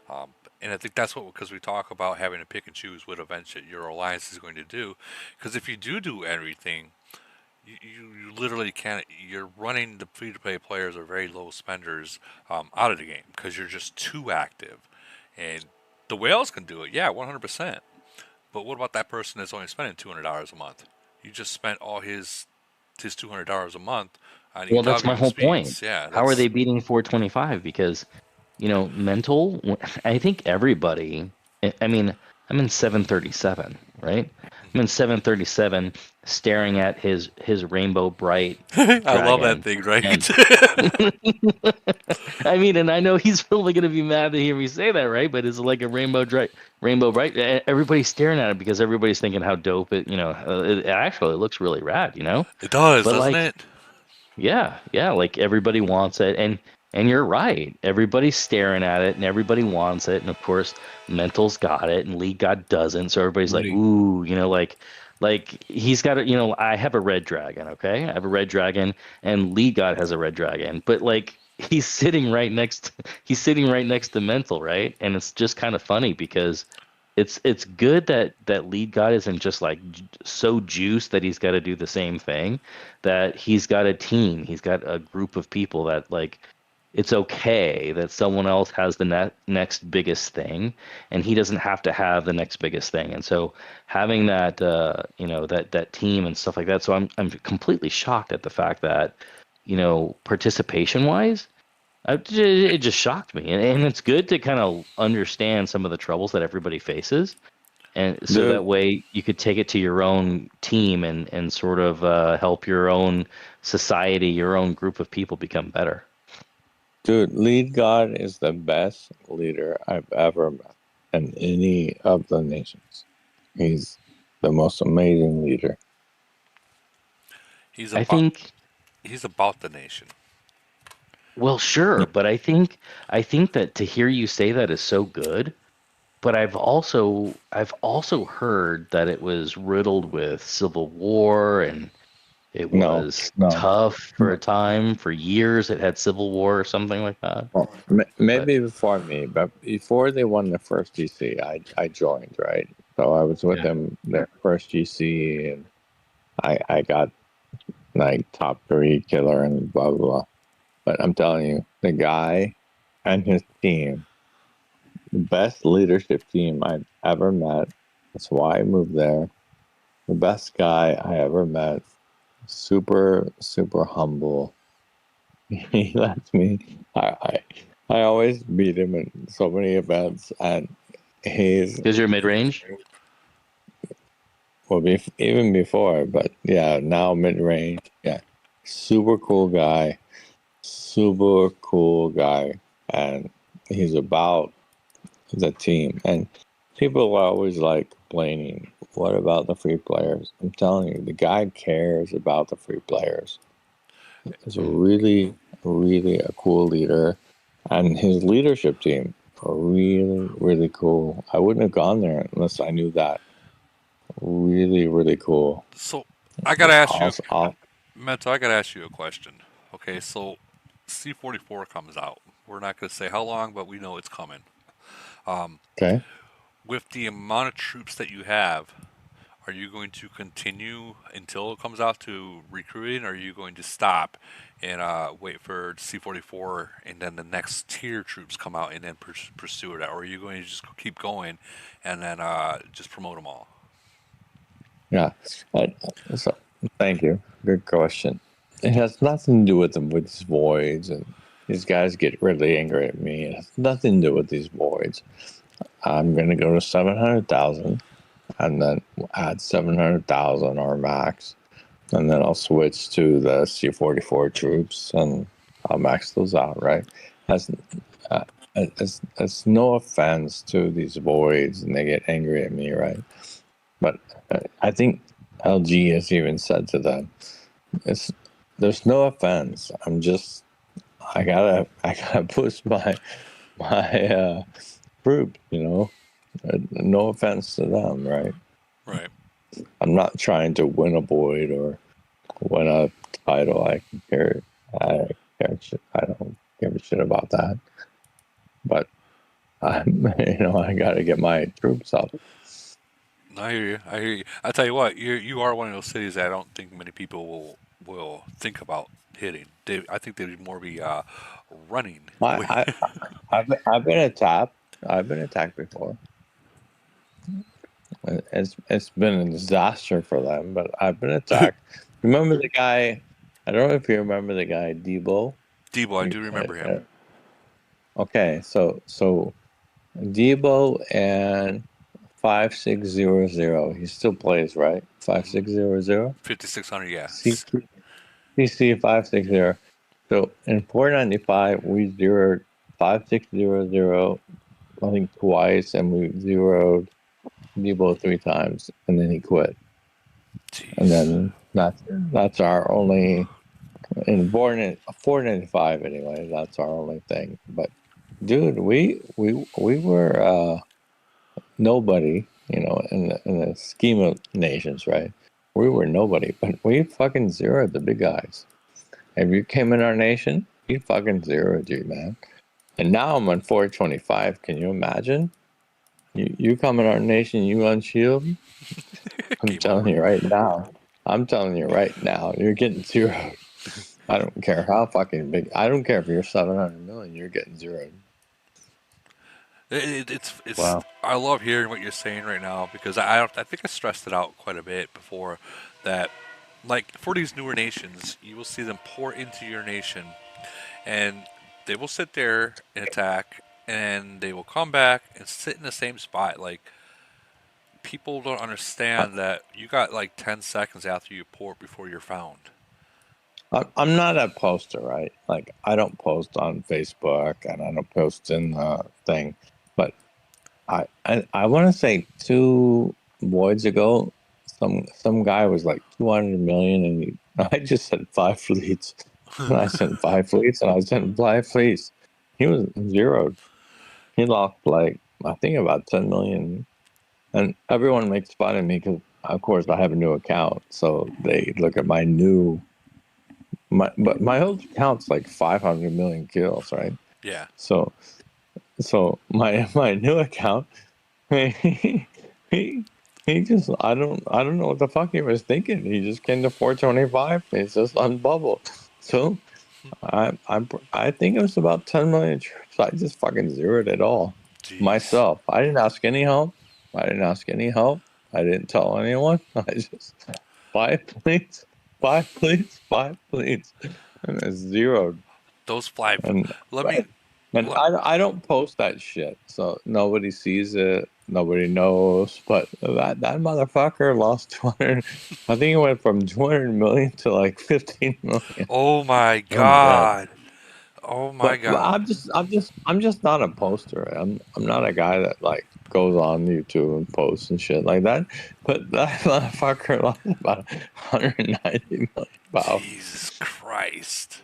Um, and I think that's what because we talk about having to pick and choose what events that your alliance is going to do. Because if you do everything, you literally can't. You're running the free to play players or very low spenders out of the game because you're just too active. And the whales can do it, yeah, 100%. But what about that person that's only spending $200 a month? You just spent all his $200 a month on well, that's EW my and whole point. speeds. Yeah, How are that's they beating 425? Because, you know, mental, I think everybody, I mean, I'm in 737, right? I'm in 737 staring at his rainbow bright I love that dragon. thing, right? And I mean, and I know he's probably going to be mad to hear me say that, right? But it's like a rainbow bright. Everybody's staring at it because everybody's thinking how dope it, you know, it actually looks really rad, you know? It does, But doesn't like, it? yeah, like everybody wants it. And And you're right. Everybody's staring at it and everybody wants it. And of course, Mental's got it and League God doesn't. So everybody's like, ooh, like he's got a, I have a red dragon, okay? I have a red dragon and League God has a red dragon. But like he's sitting right next to Mental, right? And it's just kind of funny because it's good that Lead God isn't just like so juiced that he's got to do the same thing, that he's got a team, he's got a group of people that like it's okay that someone else has the next biggest thing and he doesn't have to have the next biggest thing. And so having that that team and stuff like that, so I'm completely shocked at the fact that participation wise it just shocked me, and it's good to kind of understand some of the troubles that everybody faces, and so that way you could take it to your own team and sort of help your own society, your own group of people become better. Dude, Lead God is the best leader I've ever met in any of the nations. He's the most amazing leader. He's I about think he's about the nation. Well, sure, but I think that to hear you say that is so good. But I've also heard that it was riddled with civil war and it No, was no. tough for a time. For years, it had civil war or something like that. Well, maybe before me, but before they won the first GC, I joined, right? So I was with them their first GC, and I got like top 3 killer and blah blah blah. But I'm telling you, the guy and his team, the best leadership team I've ever met. That's why I moved there. The best guy I ever met. Super, super humble. He lets me. I always beat him in so many events, and he's Because you're mid range. Well, even before, but yeah, now mid range. Yeah, super cool guy, and he's about the team. And people are always like complaining, "What about the free players?" I'm telling you, the guy cares about the free players. He's a really, really a cool leader, and his leadership team are really, really cool. I wouldn't have gone there unless I knew that. Really, really cool. So I gotta ask you, I'll, Mento, I gotta ask you a question. Okay, so C-44 comes out. We're not gonna say how long, but we know it's coming. Okay. With the amount of troops that you have, are you going to continue until it comes out to recruiting, or are you going to stop and wait for C-44 and then the next tier troops come out and then pursue it? Or are you going to just keep going and then just promote them all? Yeah. So, thank you. Good question. It has nothing to do with them with these voids, and these guys get really angry at me. It has nothing to do with these voids. I'm going to go to 700,000 and then add 700,000 or max, and then I'll switch to the C-44 troops and I'll max those out, right? It's no offense to these voids, and they get angry at me, right? But I think LG has even said to them, there's no offense. I gotta push my group, no offense to them, right? Right. I'm not trying to win a void or win a title. I don't give a shit about that. But I gotta get my troops up. I hear you. I hear you. I tell you what, you are one of those cities that I don't think many people will think about hitting. I think they'd more be running. I've been attacked. I've been attacked before. It's been a disaster for them, but I've been attacked. Remember the guy? I don't know if you remember the guy Debo. Debo, I do remember him. Okay, so Debo and 5600. He still plays, right? 5600. 5600, yeah. CC 560. So in 495, we zeroed 5600. I think twice, and we zeroed Debo 3 times, and then he quit. Jeez. And then that's our only And born in 495 anyway. That's our only thing. But dude, we were nobody, in the scheme of nations, right? We were nobody, but we fucking zeroed the big guys. If you came in our nation, we fucking zeroed you, man. And now I'm on 425. Can you imagine? You come in our nation, you unshield. I'm telling you right now. I'm telling you right now, you're getting zeroed. I don't care how fucking big. I don't care if you're 700 million. You're getting zeroed. It's. Wow. I love hearing what you're saying right now because I think I stressed it out quite a bit before that. Like for these newer nations, you will see them pour into your nation, and they will sit there and attack, and they will come back and sit in the same spot. Like people don't understand that you got like 10 seconds after you port before you're found. I'm not a poster, right? Like I don't post on Facebook and I don't post in the thing, but I want to say 2 voids ago, some guy was like 200 million, and I just sent 5 fleets, and I sent 5 fleets, and I sent 5 fleets. He was zeroed. He lost like I think about 10 million, and everyone makes fun of me because of course I have a new account, so they look at my new. But my old account's like 500 million kills, right? Yeah. So my new account, he he just I don't know what the fuck he was thinking. He just came to 425. He's just unbubbled. So I think it was about 10 million troops. I just fucking zeroed it all Jeez. myself. I didn't ask any help. I didn't ask any help. I didn't tell anyone. I just 5 fleets, 5 fleets, 5 fleets, and it's zeroed. Those fly. And Let me. and I don't post that shit, so nobody sees it, nobody knows. But that motherfucker lost 200. I think it went from 200 million to like 15 million. Oh my Oh my god! god. Oh my But god. I'm just not a poster. I'm not a guy that like goes on YouTube and posts and shit like that. But that motherfucker lost about 190 million pounds. Jesus Christ.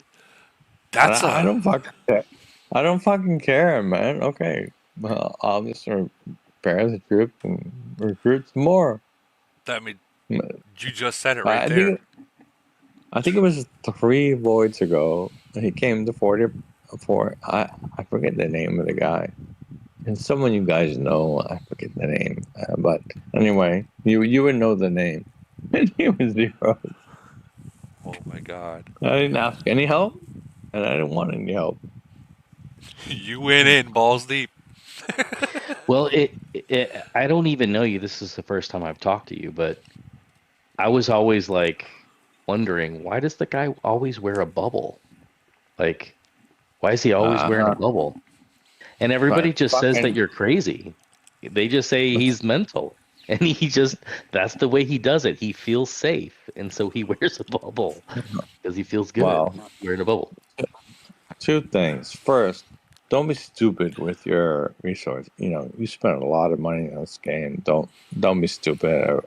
And That's I a. don't fucking care. I don't fucking care, man. Okay, well, I'll just repair the troops and recruit some more. I mean, I you just said it right I there. think I think it was 3 voids ago. He came to 44. I forget the name of the guy. And someone you guys know, I forget the name. But anyway, you would know the name. And he was zero. Oh my god. I didn't ask any help, and I didn't want any help. You went in balls deep. Well, I don't even know you. This is the first time I've talked to you, but I was always like wondering, why does the guy always wear a bubble? Like, why is he always wearing a Uh, bubble? And everybody but just says that fucking. you're crazy. They just say he's mental. And that's the way he does it. He feels safe. And so he wears a bubble because he feels good Well, wearing a bubble. 2 things. First, don't be stupid with your resource. You spend a lot of money on this game. Don't be stupid.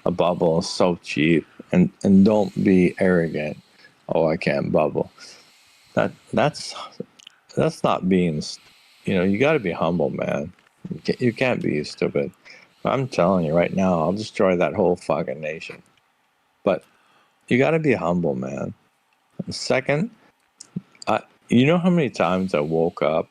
A bubble is so cheap, and don't be arrogant. Oh, I can't bubble. That's not being. You got to be humble, man. You can't be stupid. I'm telling you right now, I'll destroy that whole fucking nation. But you got to be humble, man. Second, you know how many times I woke up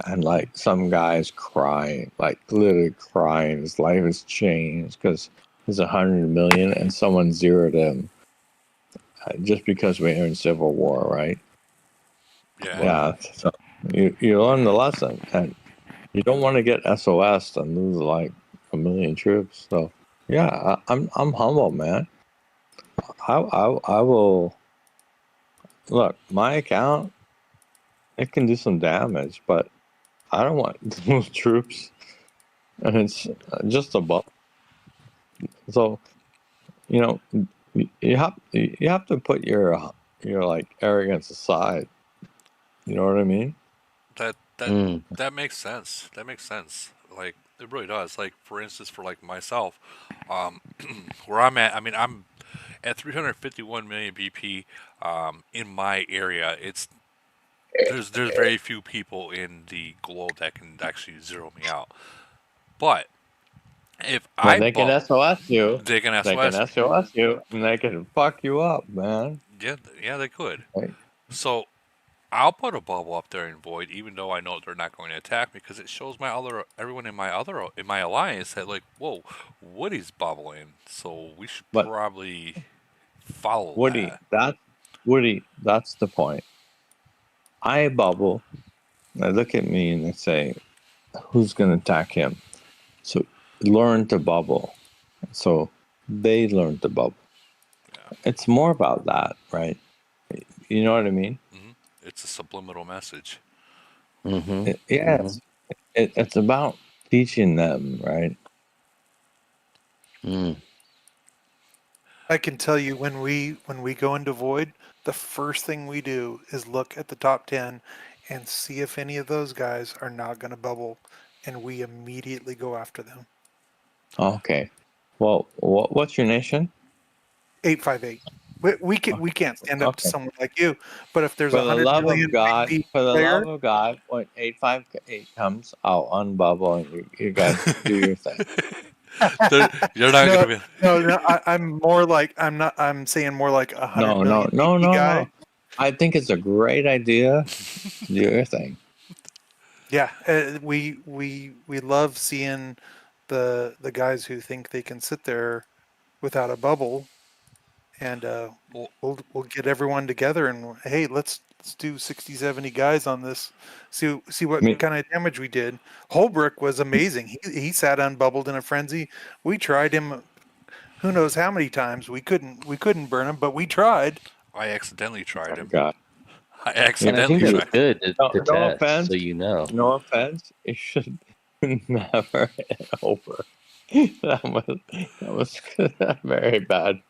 and like some guy's crying, like literally crying. His life has changed because there's 100 million and someone zeroed him just because we're in civil war, right? Yeah. Yeah. So you learn the lesson, and you don't want to get SOS and lose like 1 million troops. So yeah, I'm humble, man. I will look. My account, it can do some damage, but I don't want to lose troops, and it's just a buff. So you have to put your like arrogance aside. You know what I mean? That that Mm. that makes sense. That makes sense. Like it really does. Like for instance, for like myself, where I'm at. I mean, I'm At 351 million BP, in my area, there's very few people in the globe that can actually zero me out. But if But I they can SOS you. they can They can SOS me. SOS you, and they can fuck you up, man. Yeah, they could. Right. So I'll put a bubble up there in void, even though I know they're not going to attack me, because it shows everyone in my alliance that like, whoa, Woody's bubbling, so we should But probably follow Woody, that. that's the point. I bubble. They look at me and they say, "Who's going to attack him?" So learn to bubble. So they learn to bubble. Yeah. It's more about that, right? You know what I mean? It's a subliminal message. Yes. It's about teaching them, right? I can tell you when we go into void, the first thing we do is look at the top 10 and see if any of those guys are not going to bubble, and we immediately go after them. Okay. Well, what's your nation? 858. We can't stand up to Okay. someone like you, but if there's For the 100 love million of God, BP for the player, love of God, when 858 comes, I'll unbubble and you guys do your thing. You're not gonna be. No. I'm more like I'm saying more like 100 million BP guy. No. I think it's a great idea. Do your thing. Yeah, we love seeing the guys who think they can sit there without a bubble, and we'll get everyone together and hey, let's do 60, 70 guys on this. See what kind of damage we did. Holbrook was amazing. He sat unbubbled in a frenzy. We tried him who knows how many times. We couldn't burn him, but we tried. I accidentally tried him. God. I And I accidentally think that's tried. good to No test, offense. so you know. No offense. It should never hit over. That was a very bad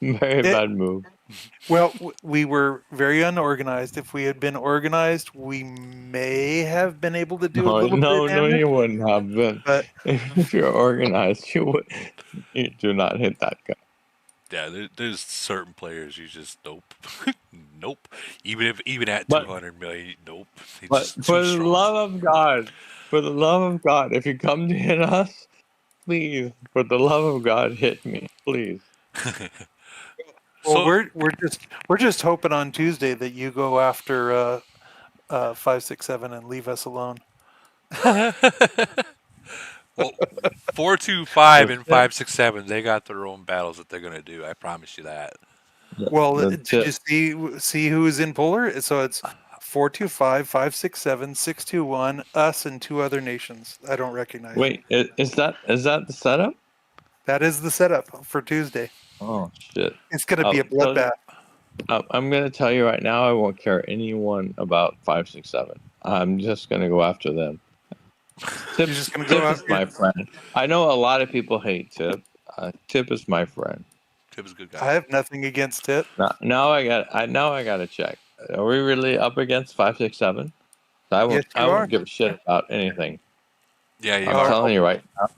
move. Well, we were very unorganized. If we had been organized, we may have been able to do a little bit of damage. You wouldn't have been. But if you're organized, you do not hit that guy. Yeah, there's certain players you just nope, nope. Even at 200 million, nope. It's But just for too the strong. love of God, if you come to hit us, please, for the love of God, hit me, please. well, we're just hoping on Tuesday that you go after 567 and leave us alone. Well, 425 and 567, they got their own battles that they're gonna do. I promise you that. Well, did you see who is in Polar? So it's 425, 567, 621, us, and two other nations. I don't recognize. Wait, is that the setup? That is the setup for Tuesday. Oh shit! It's going to be a bloodbath. I'm going to tell you right now, I won't care anyone about 567. I'm just going to go after them. Tip is my friend. I know a lot of people hate Tip. Tip is my friend. Tip is a good guy. I have nothing against Tip. Now I got to check. Are we really up against 567? I won't give a shit about anything. Yeah, you I'm are. telling you right now.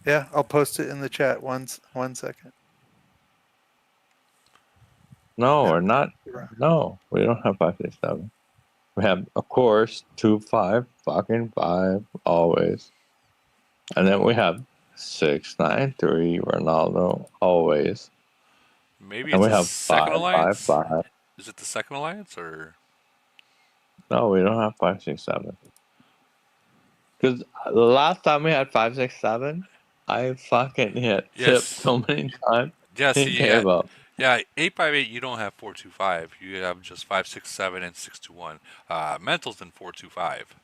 Yeah, I'll post it in the chat. One second. No, we're not. No, we don't have 567. We have, of course, 25, fucking 5, always. And then we have 693, Ronaldo, always. Maybe and it's we the have second 5, alliance. 5, 5. Is it the second alliance or? No, we don't have 567. Because the last time we had 567, I fucking hit Tip so many times. Yeah, Didn't see, care about. Yeah, 858. You don't have 425. You have just 567 and 621. Mental's in 425.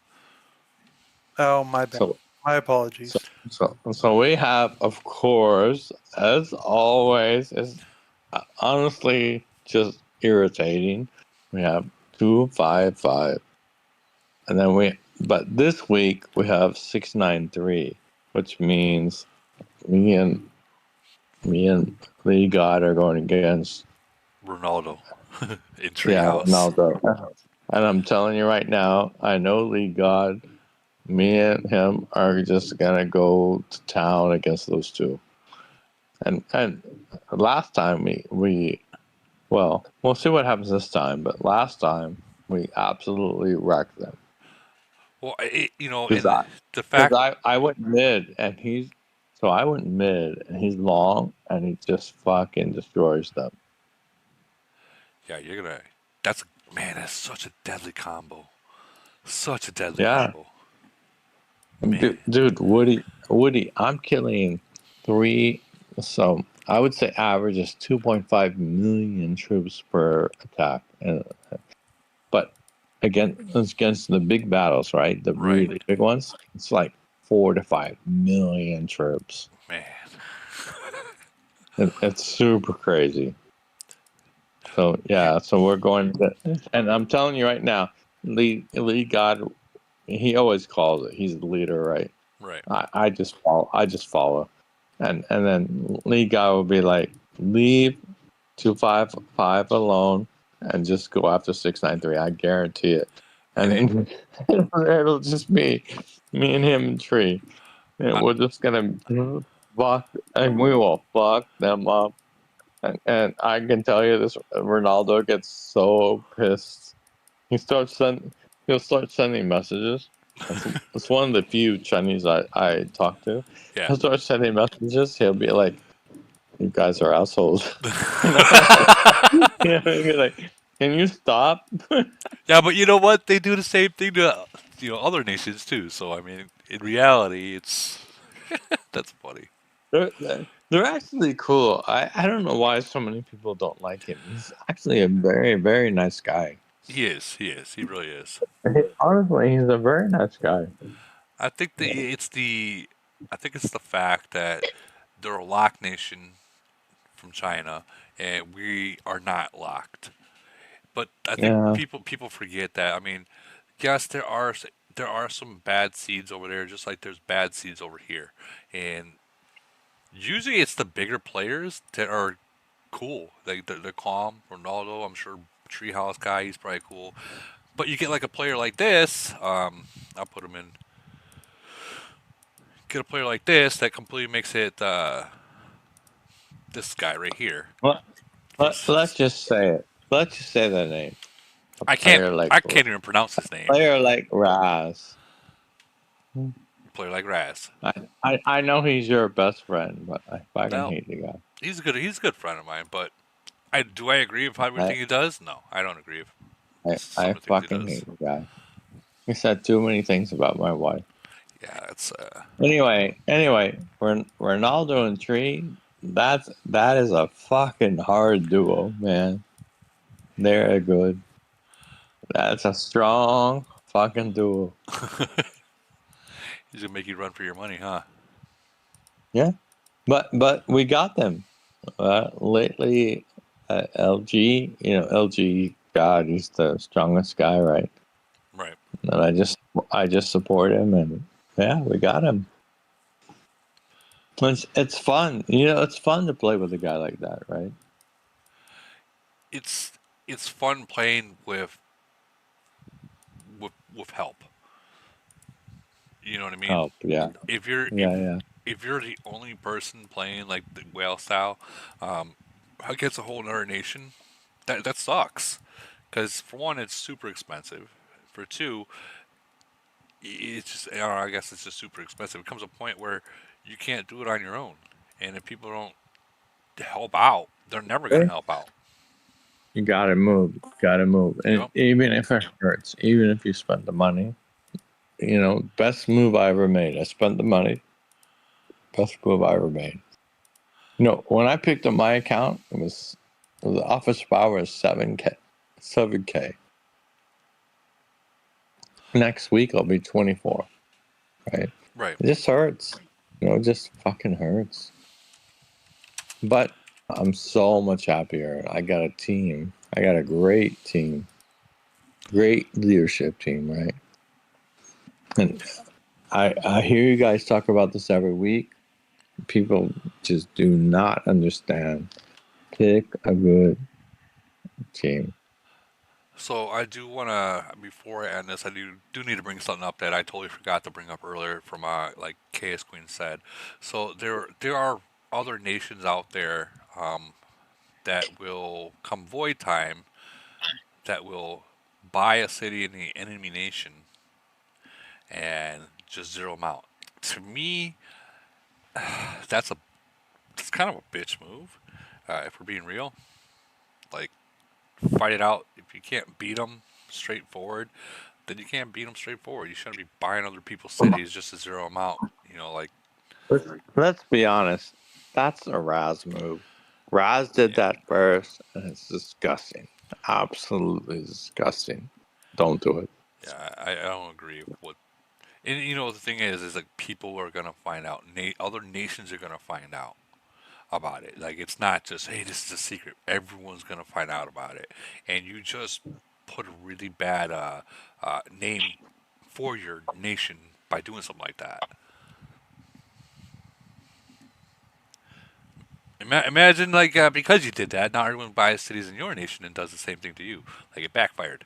Oh, my bad. My apologies. So we have, of course, as always, is honestly just irritating. We have 255, and then but this week we have 693, which means me and Lee God are going against Ronaldo in Treehouse. Ronaldo. And I'm telling you right now, I know Lee God. Me and him are just gonna go to town against those two. And last time we well, we'll see what happens this time. But last time we absolutely wrecked them. Well, Because and the fact, I went mid and I went mid and he's long and he just fucking destroys them. yeah, that's such a deadly combo. Such a deadly Yeah. combo. Man. Dude, Woody, I'm killing 3. So I would say average is 2.5 million troops per attack. But against the big battles, right? The Right. really big ones, it's like 4 to 5 million troops. Man. It's super crazy. So yeah, so we're going to, and I'm telling you right now, Lee God, he always calls it. He's the leader, right? Right. I just follow, and then Lee God will be like, leave 255 alone and just go after 693. I guarantee it. And then it'll just be me and him and Tree, and we're just gonna fuck, and we will fuck them up. And I can tell you this: Ronaldo gets so pissed. He starts send. He'll start sending messages. It's one of the few Chinese I talk to. Yeah. He'll start sending messages. He'll be like, "You guys are assholes." He'll be like, "Can you stop?" Yeah, but you know what? They do the same thing to other nations too. So I mean, in reality, it's that's funny. They're actually cool. I don't know why so many people don't like him. He's actually a very, very nice guy. He is. He is. He really is. Honestly, he's a very nice guy. I think I think it's the fact that they're a locked nation from China, and we are not locked. But I think Yeah. people forget that. I mean, yes, there are some bad seeds over there, just like there's bad seeds over here, and usually it's the bigger players that are cool. They're calm. Ronaldo, I'm sure Treehouse guy, he's probably cool. But you get like a player like this. I'll put him in. Get a player like this that completely makes it this guy right here. Let's just say it. Let's just say that name. A I player like can't even pronounce his name. player like Raz. Player like Raz. I know he's your best friend, but I fucking No, hate the guy. he's a good friend of mine. But I agree with everything he does? No, I don't agree with some I of the things he fucking does. hate the guy. He said too many things about my wife. Yeah, it's Anyway, Ronaldo and Tree, that is a fucking hard duo, man. They're good. That's a strong fucking duo. he's gonna make you run for your money, huh? Yeah, but we got them. Lately, LG, LG. God, he's the strongest guy, right? Right. And I just support him, and yeah, we got him. It's fun, it's fun to play with a guy like that, right? It's fun playing with help. You know what I mean? Oh yeah, If you're yeah. if you're the only person playing like the whale style against a whole other nation, that sucks. Because for one, it's super expensive. For two, it's just I guess it's just super expensive. It comes a point where you can't do it on your own, and if people don't help out, they're never gonna help out. You gotta move, and Yep. even if it hurts, even if you spend the money, best move I ever made. I spent the money. Best move I ever made. When I picked up my account, the office power is 7K. 7K. Next week I'll be 24. Right? Right. It just hurts. It just fucking hurts. But I'm so much happier. I got a team. I got a great team. Great leadership team, right? And I hear you guys talk about this every week. People just do not understand. Pick a good team. So I do want to, before I end this, I do need to bring something up that I totally forgot to bring up earlier from like KS Queen said. So there are other nations out there that will come void time that will buy a city in the enemy nation and just zero them out. To me, that's a it's kind of a bitch move. If we're being real, like fight it out. If you can't beat them straightforward, then you can't beat them straightforward. You shouldn't be buying other people's cities just to zero them out. Like Let's be honest. That's a Raz move. Raz did that first, and it's disgusting. Absolutely disgusting. Don't do it. yeah, I don't agree with what. And the thing is like people are gonna find out. Other nations are gonna find out about it. Like it's not just hey, this is a secret. Everyone's gonna find out about it, and you just put a really bad name for your nation by doing something like that. Imagine like because you did that, now everyone buys cities in your nation and does the same thing to you. Like it backfired.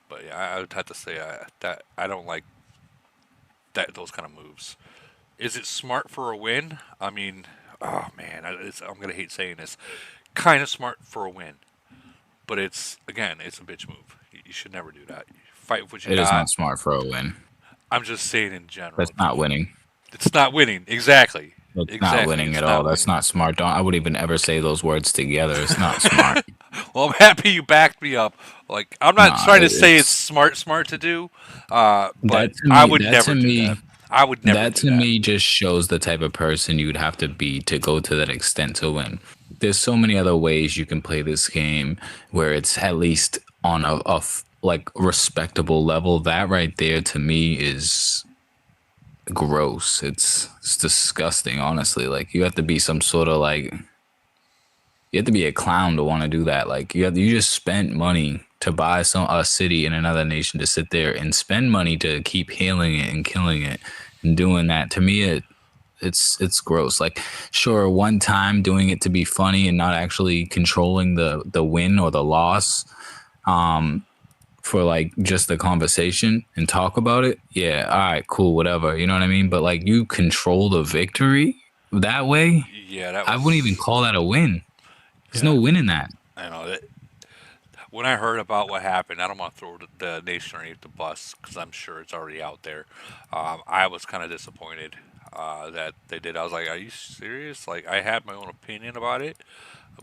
But yeah, I would have to say that I don't like those kind of moves. Is it smart for a win? I mean, oh man, I'm gonna hate saying this. Kind of smart for a win, but it's a bitch move. You should never do that. You fight with what you It is got. not smart for a win. I'm just saying in general. That's not winning. It's not winning. Exactly. It's not Exactly. winning It's at all. not That's winning. not smart. I wouldn't even ever say those words together. It's not smart. Well, I'm happy you backed me up. Like I'm not Nah, trying to say it's it's smart to do, but that to I me. would never do that. I would never That do to that. me just shows the type of person you'd have to be to go to that extent to win. There's so many other ways you can play this game where it's at least on like respectable level. That right there to me is gross. It's disgusting, honestly. Like you have to be some sort of like you have to be a clown to want to do that. Like you just spent money to buy a city in another nation to sit there and spend money to keep healing it and killing it and doing that. To me, it's gross. Like sure, one time doing it to be funny and not actually controlling the win or the loss. For like just the conversation and talk about it, yeah, all right, cool, whatever. You know what I mean? But like you control the victory that way, Yeah, that I wouldn't even was. call that a win. There's no Yeah, win in that. I know that. When I heard about what happened, I don't want to throw the nation underneath the bus because I'm sure it's already out there. I was kind of disappointed that they did. I was like, "Are you serious?" Like, I had my own opinion about it,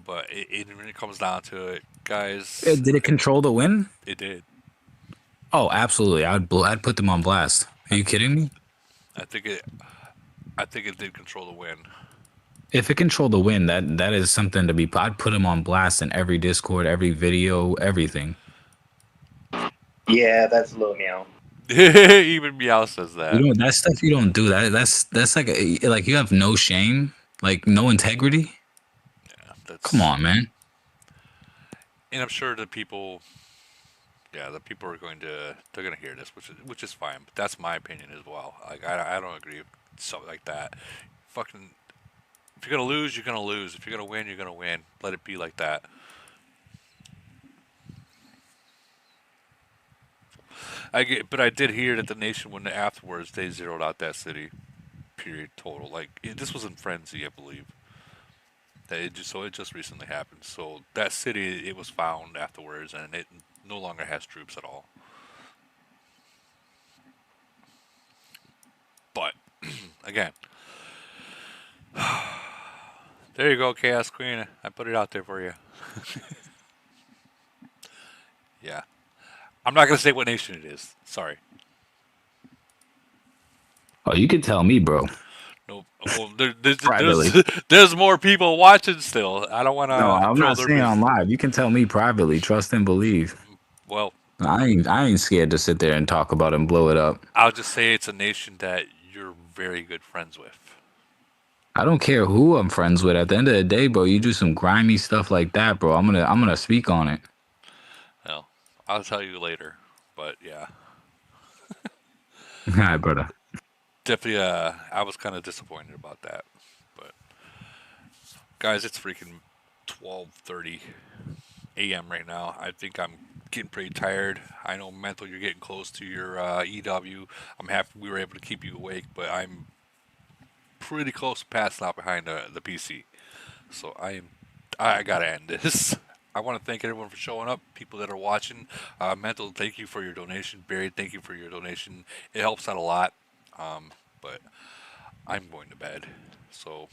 but when it comes down to it, guys, Did it control the win? it did. Oh, absolutely. I'd put them on blast. Are you kidding me? I think it. I think it did control the win. If it controlled the win, that is something to be. I'd put them on blast in every Discord, every video, everything. Yeah, that's low meow. Even Meow says that. You don't that stuff. You don't do that. That's like you have no shame, like no integrity. Come That's. on, man. And I'm sure the people. Yeah, the people are they're going to hear this, which is fine. But that's my opinion as well. Like I don't agree with something like that. Fucking if you're gonna lose, you're gonna lose. If you're gonna win, you're gonna win. Let it be like that. But I did hear that the nation, when afterwards they zeroed out that city. Period. Total. Like this was in frenzy, I believe. It just recently happened. So that city, it was found afterwards, and it no longer has troops at all. But again, there you go, Chaos Queen. I put it out there for you. Yeah. I'm not gonna say what nation it is. Sorry. Oh, you can tell me, bro. Nope. Well, Privately. there's more people watching still. I don't want No, to I'm throw not their saying on business. live. You can tell me privately. Trust and believe. Well, I ain't scared to sit there and talk about it and blow it up. I'll just say it's a nation that you're very good friends with. I don't care who I'm friends with. At the end of the day, bro, you do some grimy stuff like that, bro. I'm gonna speak on it. Well, I'll tell you later. But yeah, All right, brother. definitely. I was kind of disappointed about that. But guys, it's freaking 12:30 a.m. right now. I think I'm getting pretty tired. I know, Mental, you're getting close to your EW. I'm happy we were able to keep you awake, but I'm pretty close to passing out behind the PC. So I gotta end this. I want to thank everyone for showing up. People that are watching, Mental, thank you for your donation. Barry, thank you for your donation. It helps out a lot. But I'm going to bed. So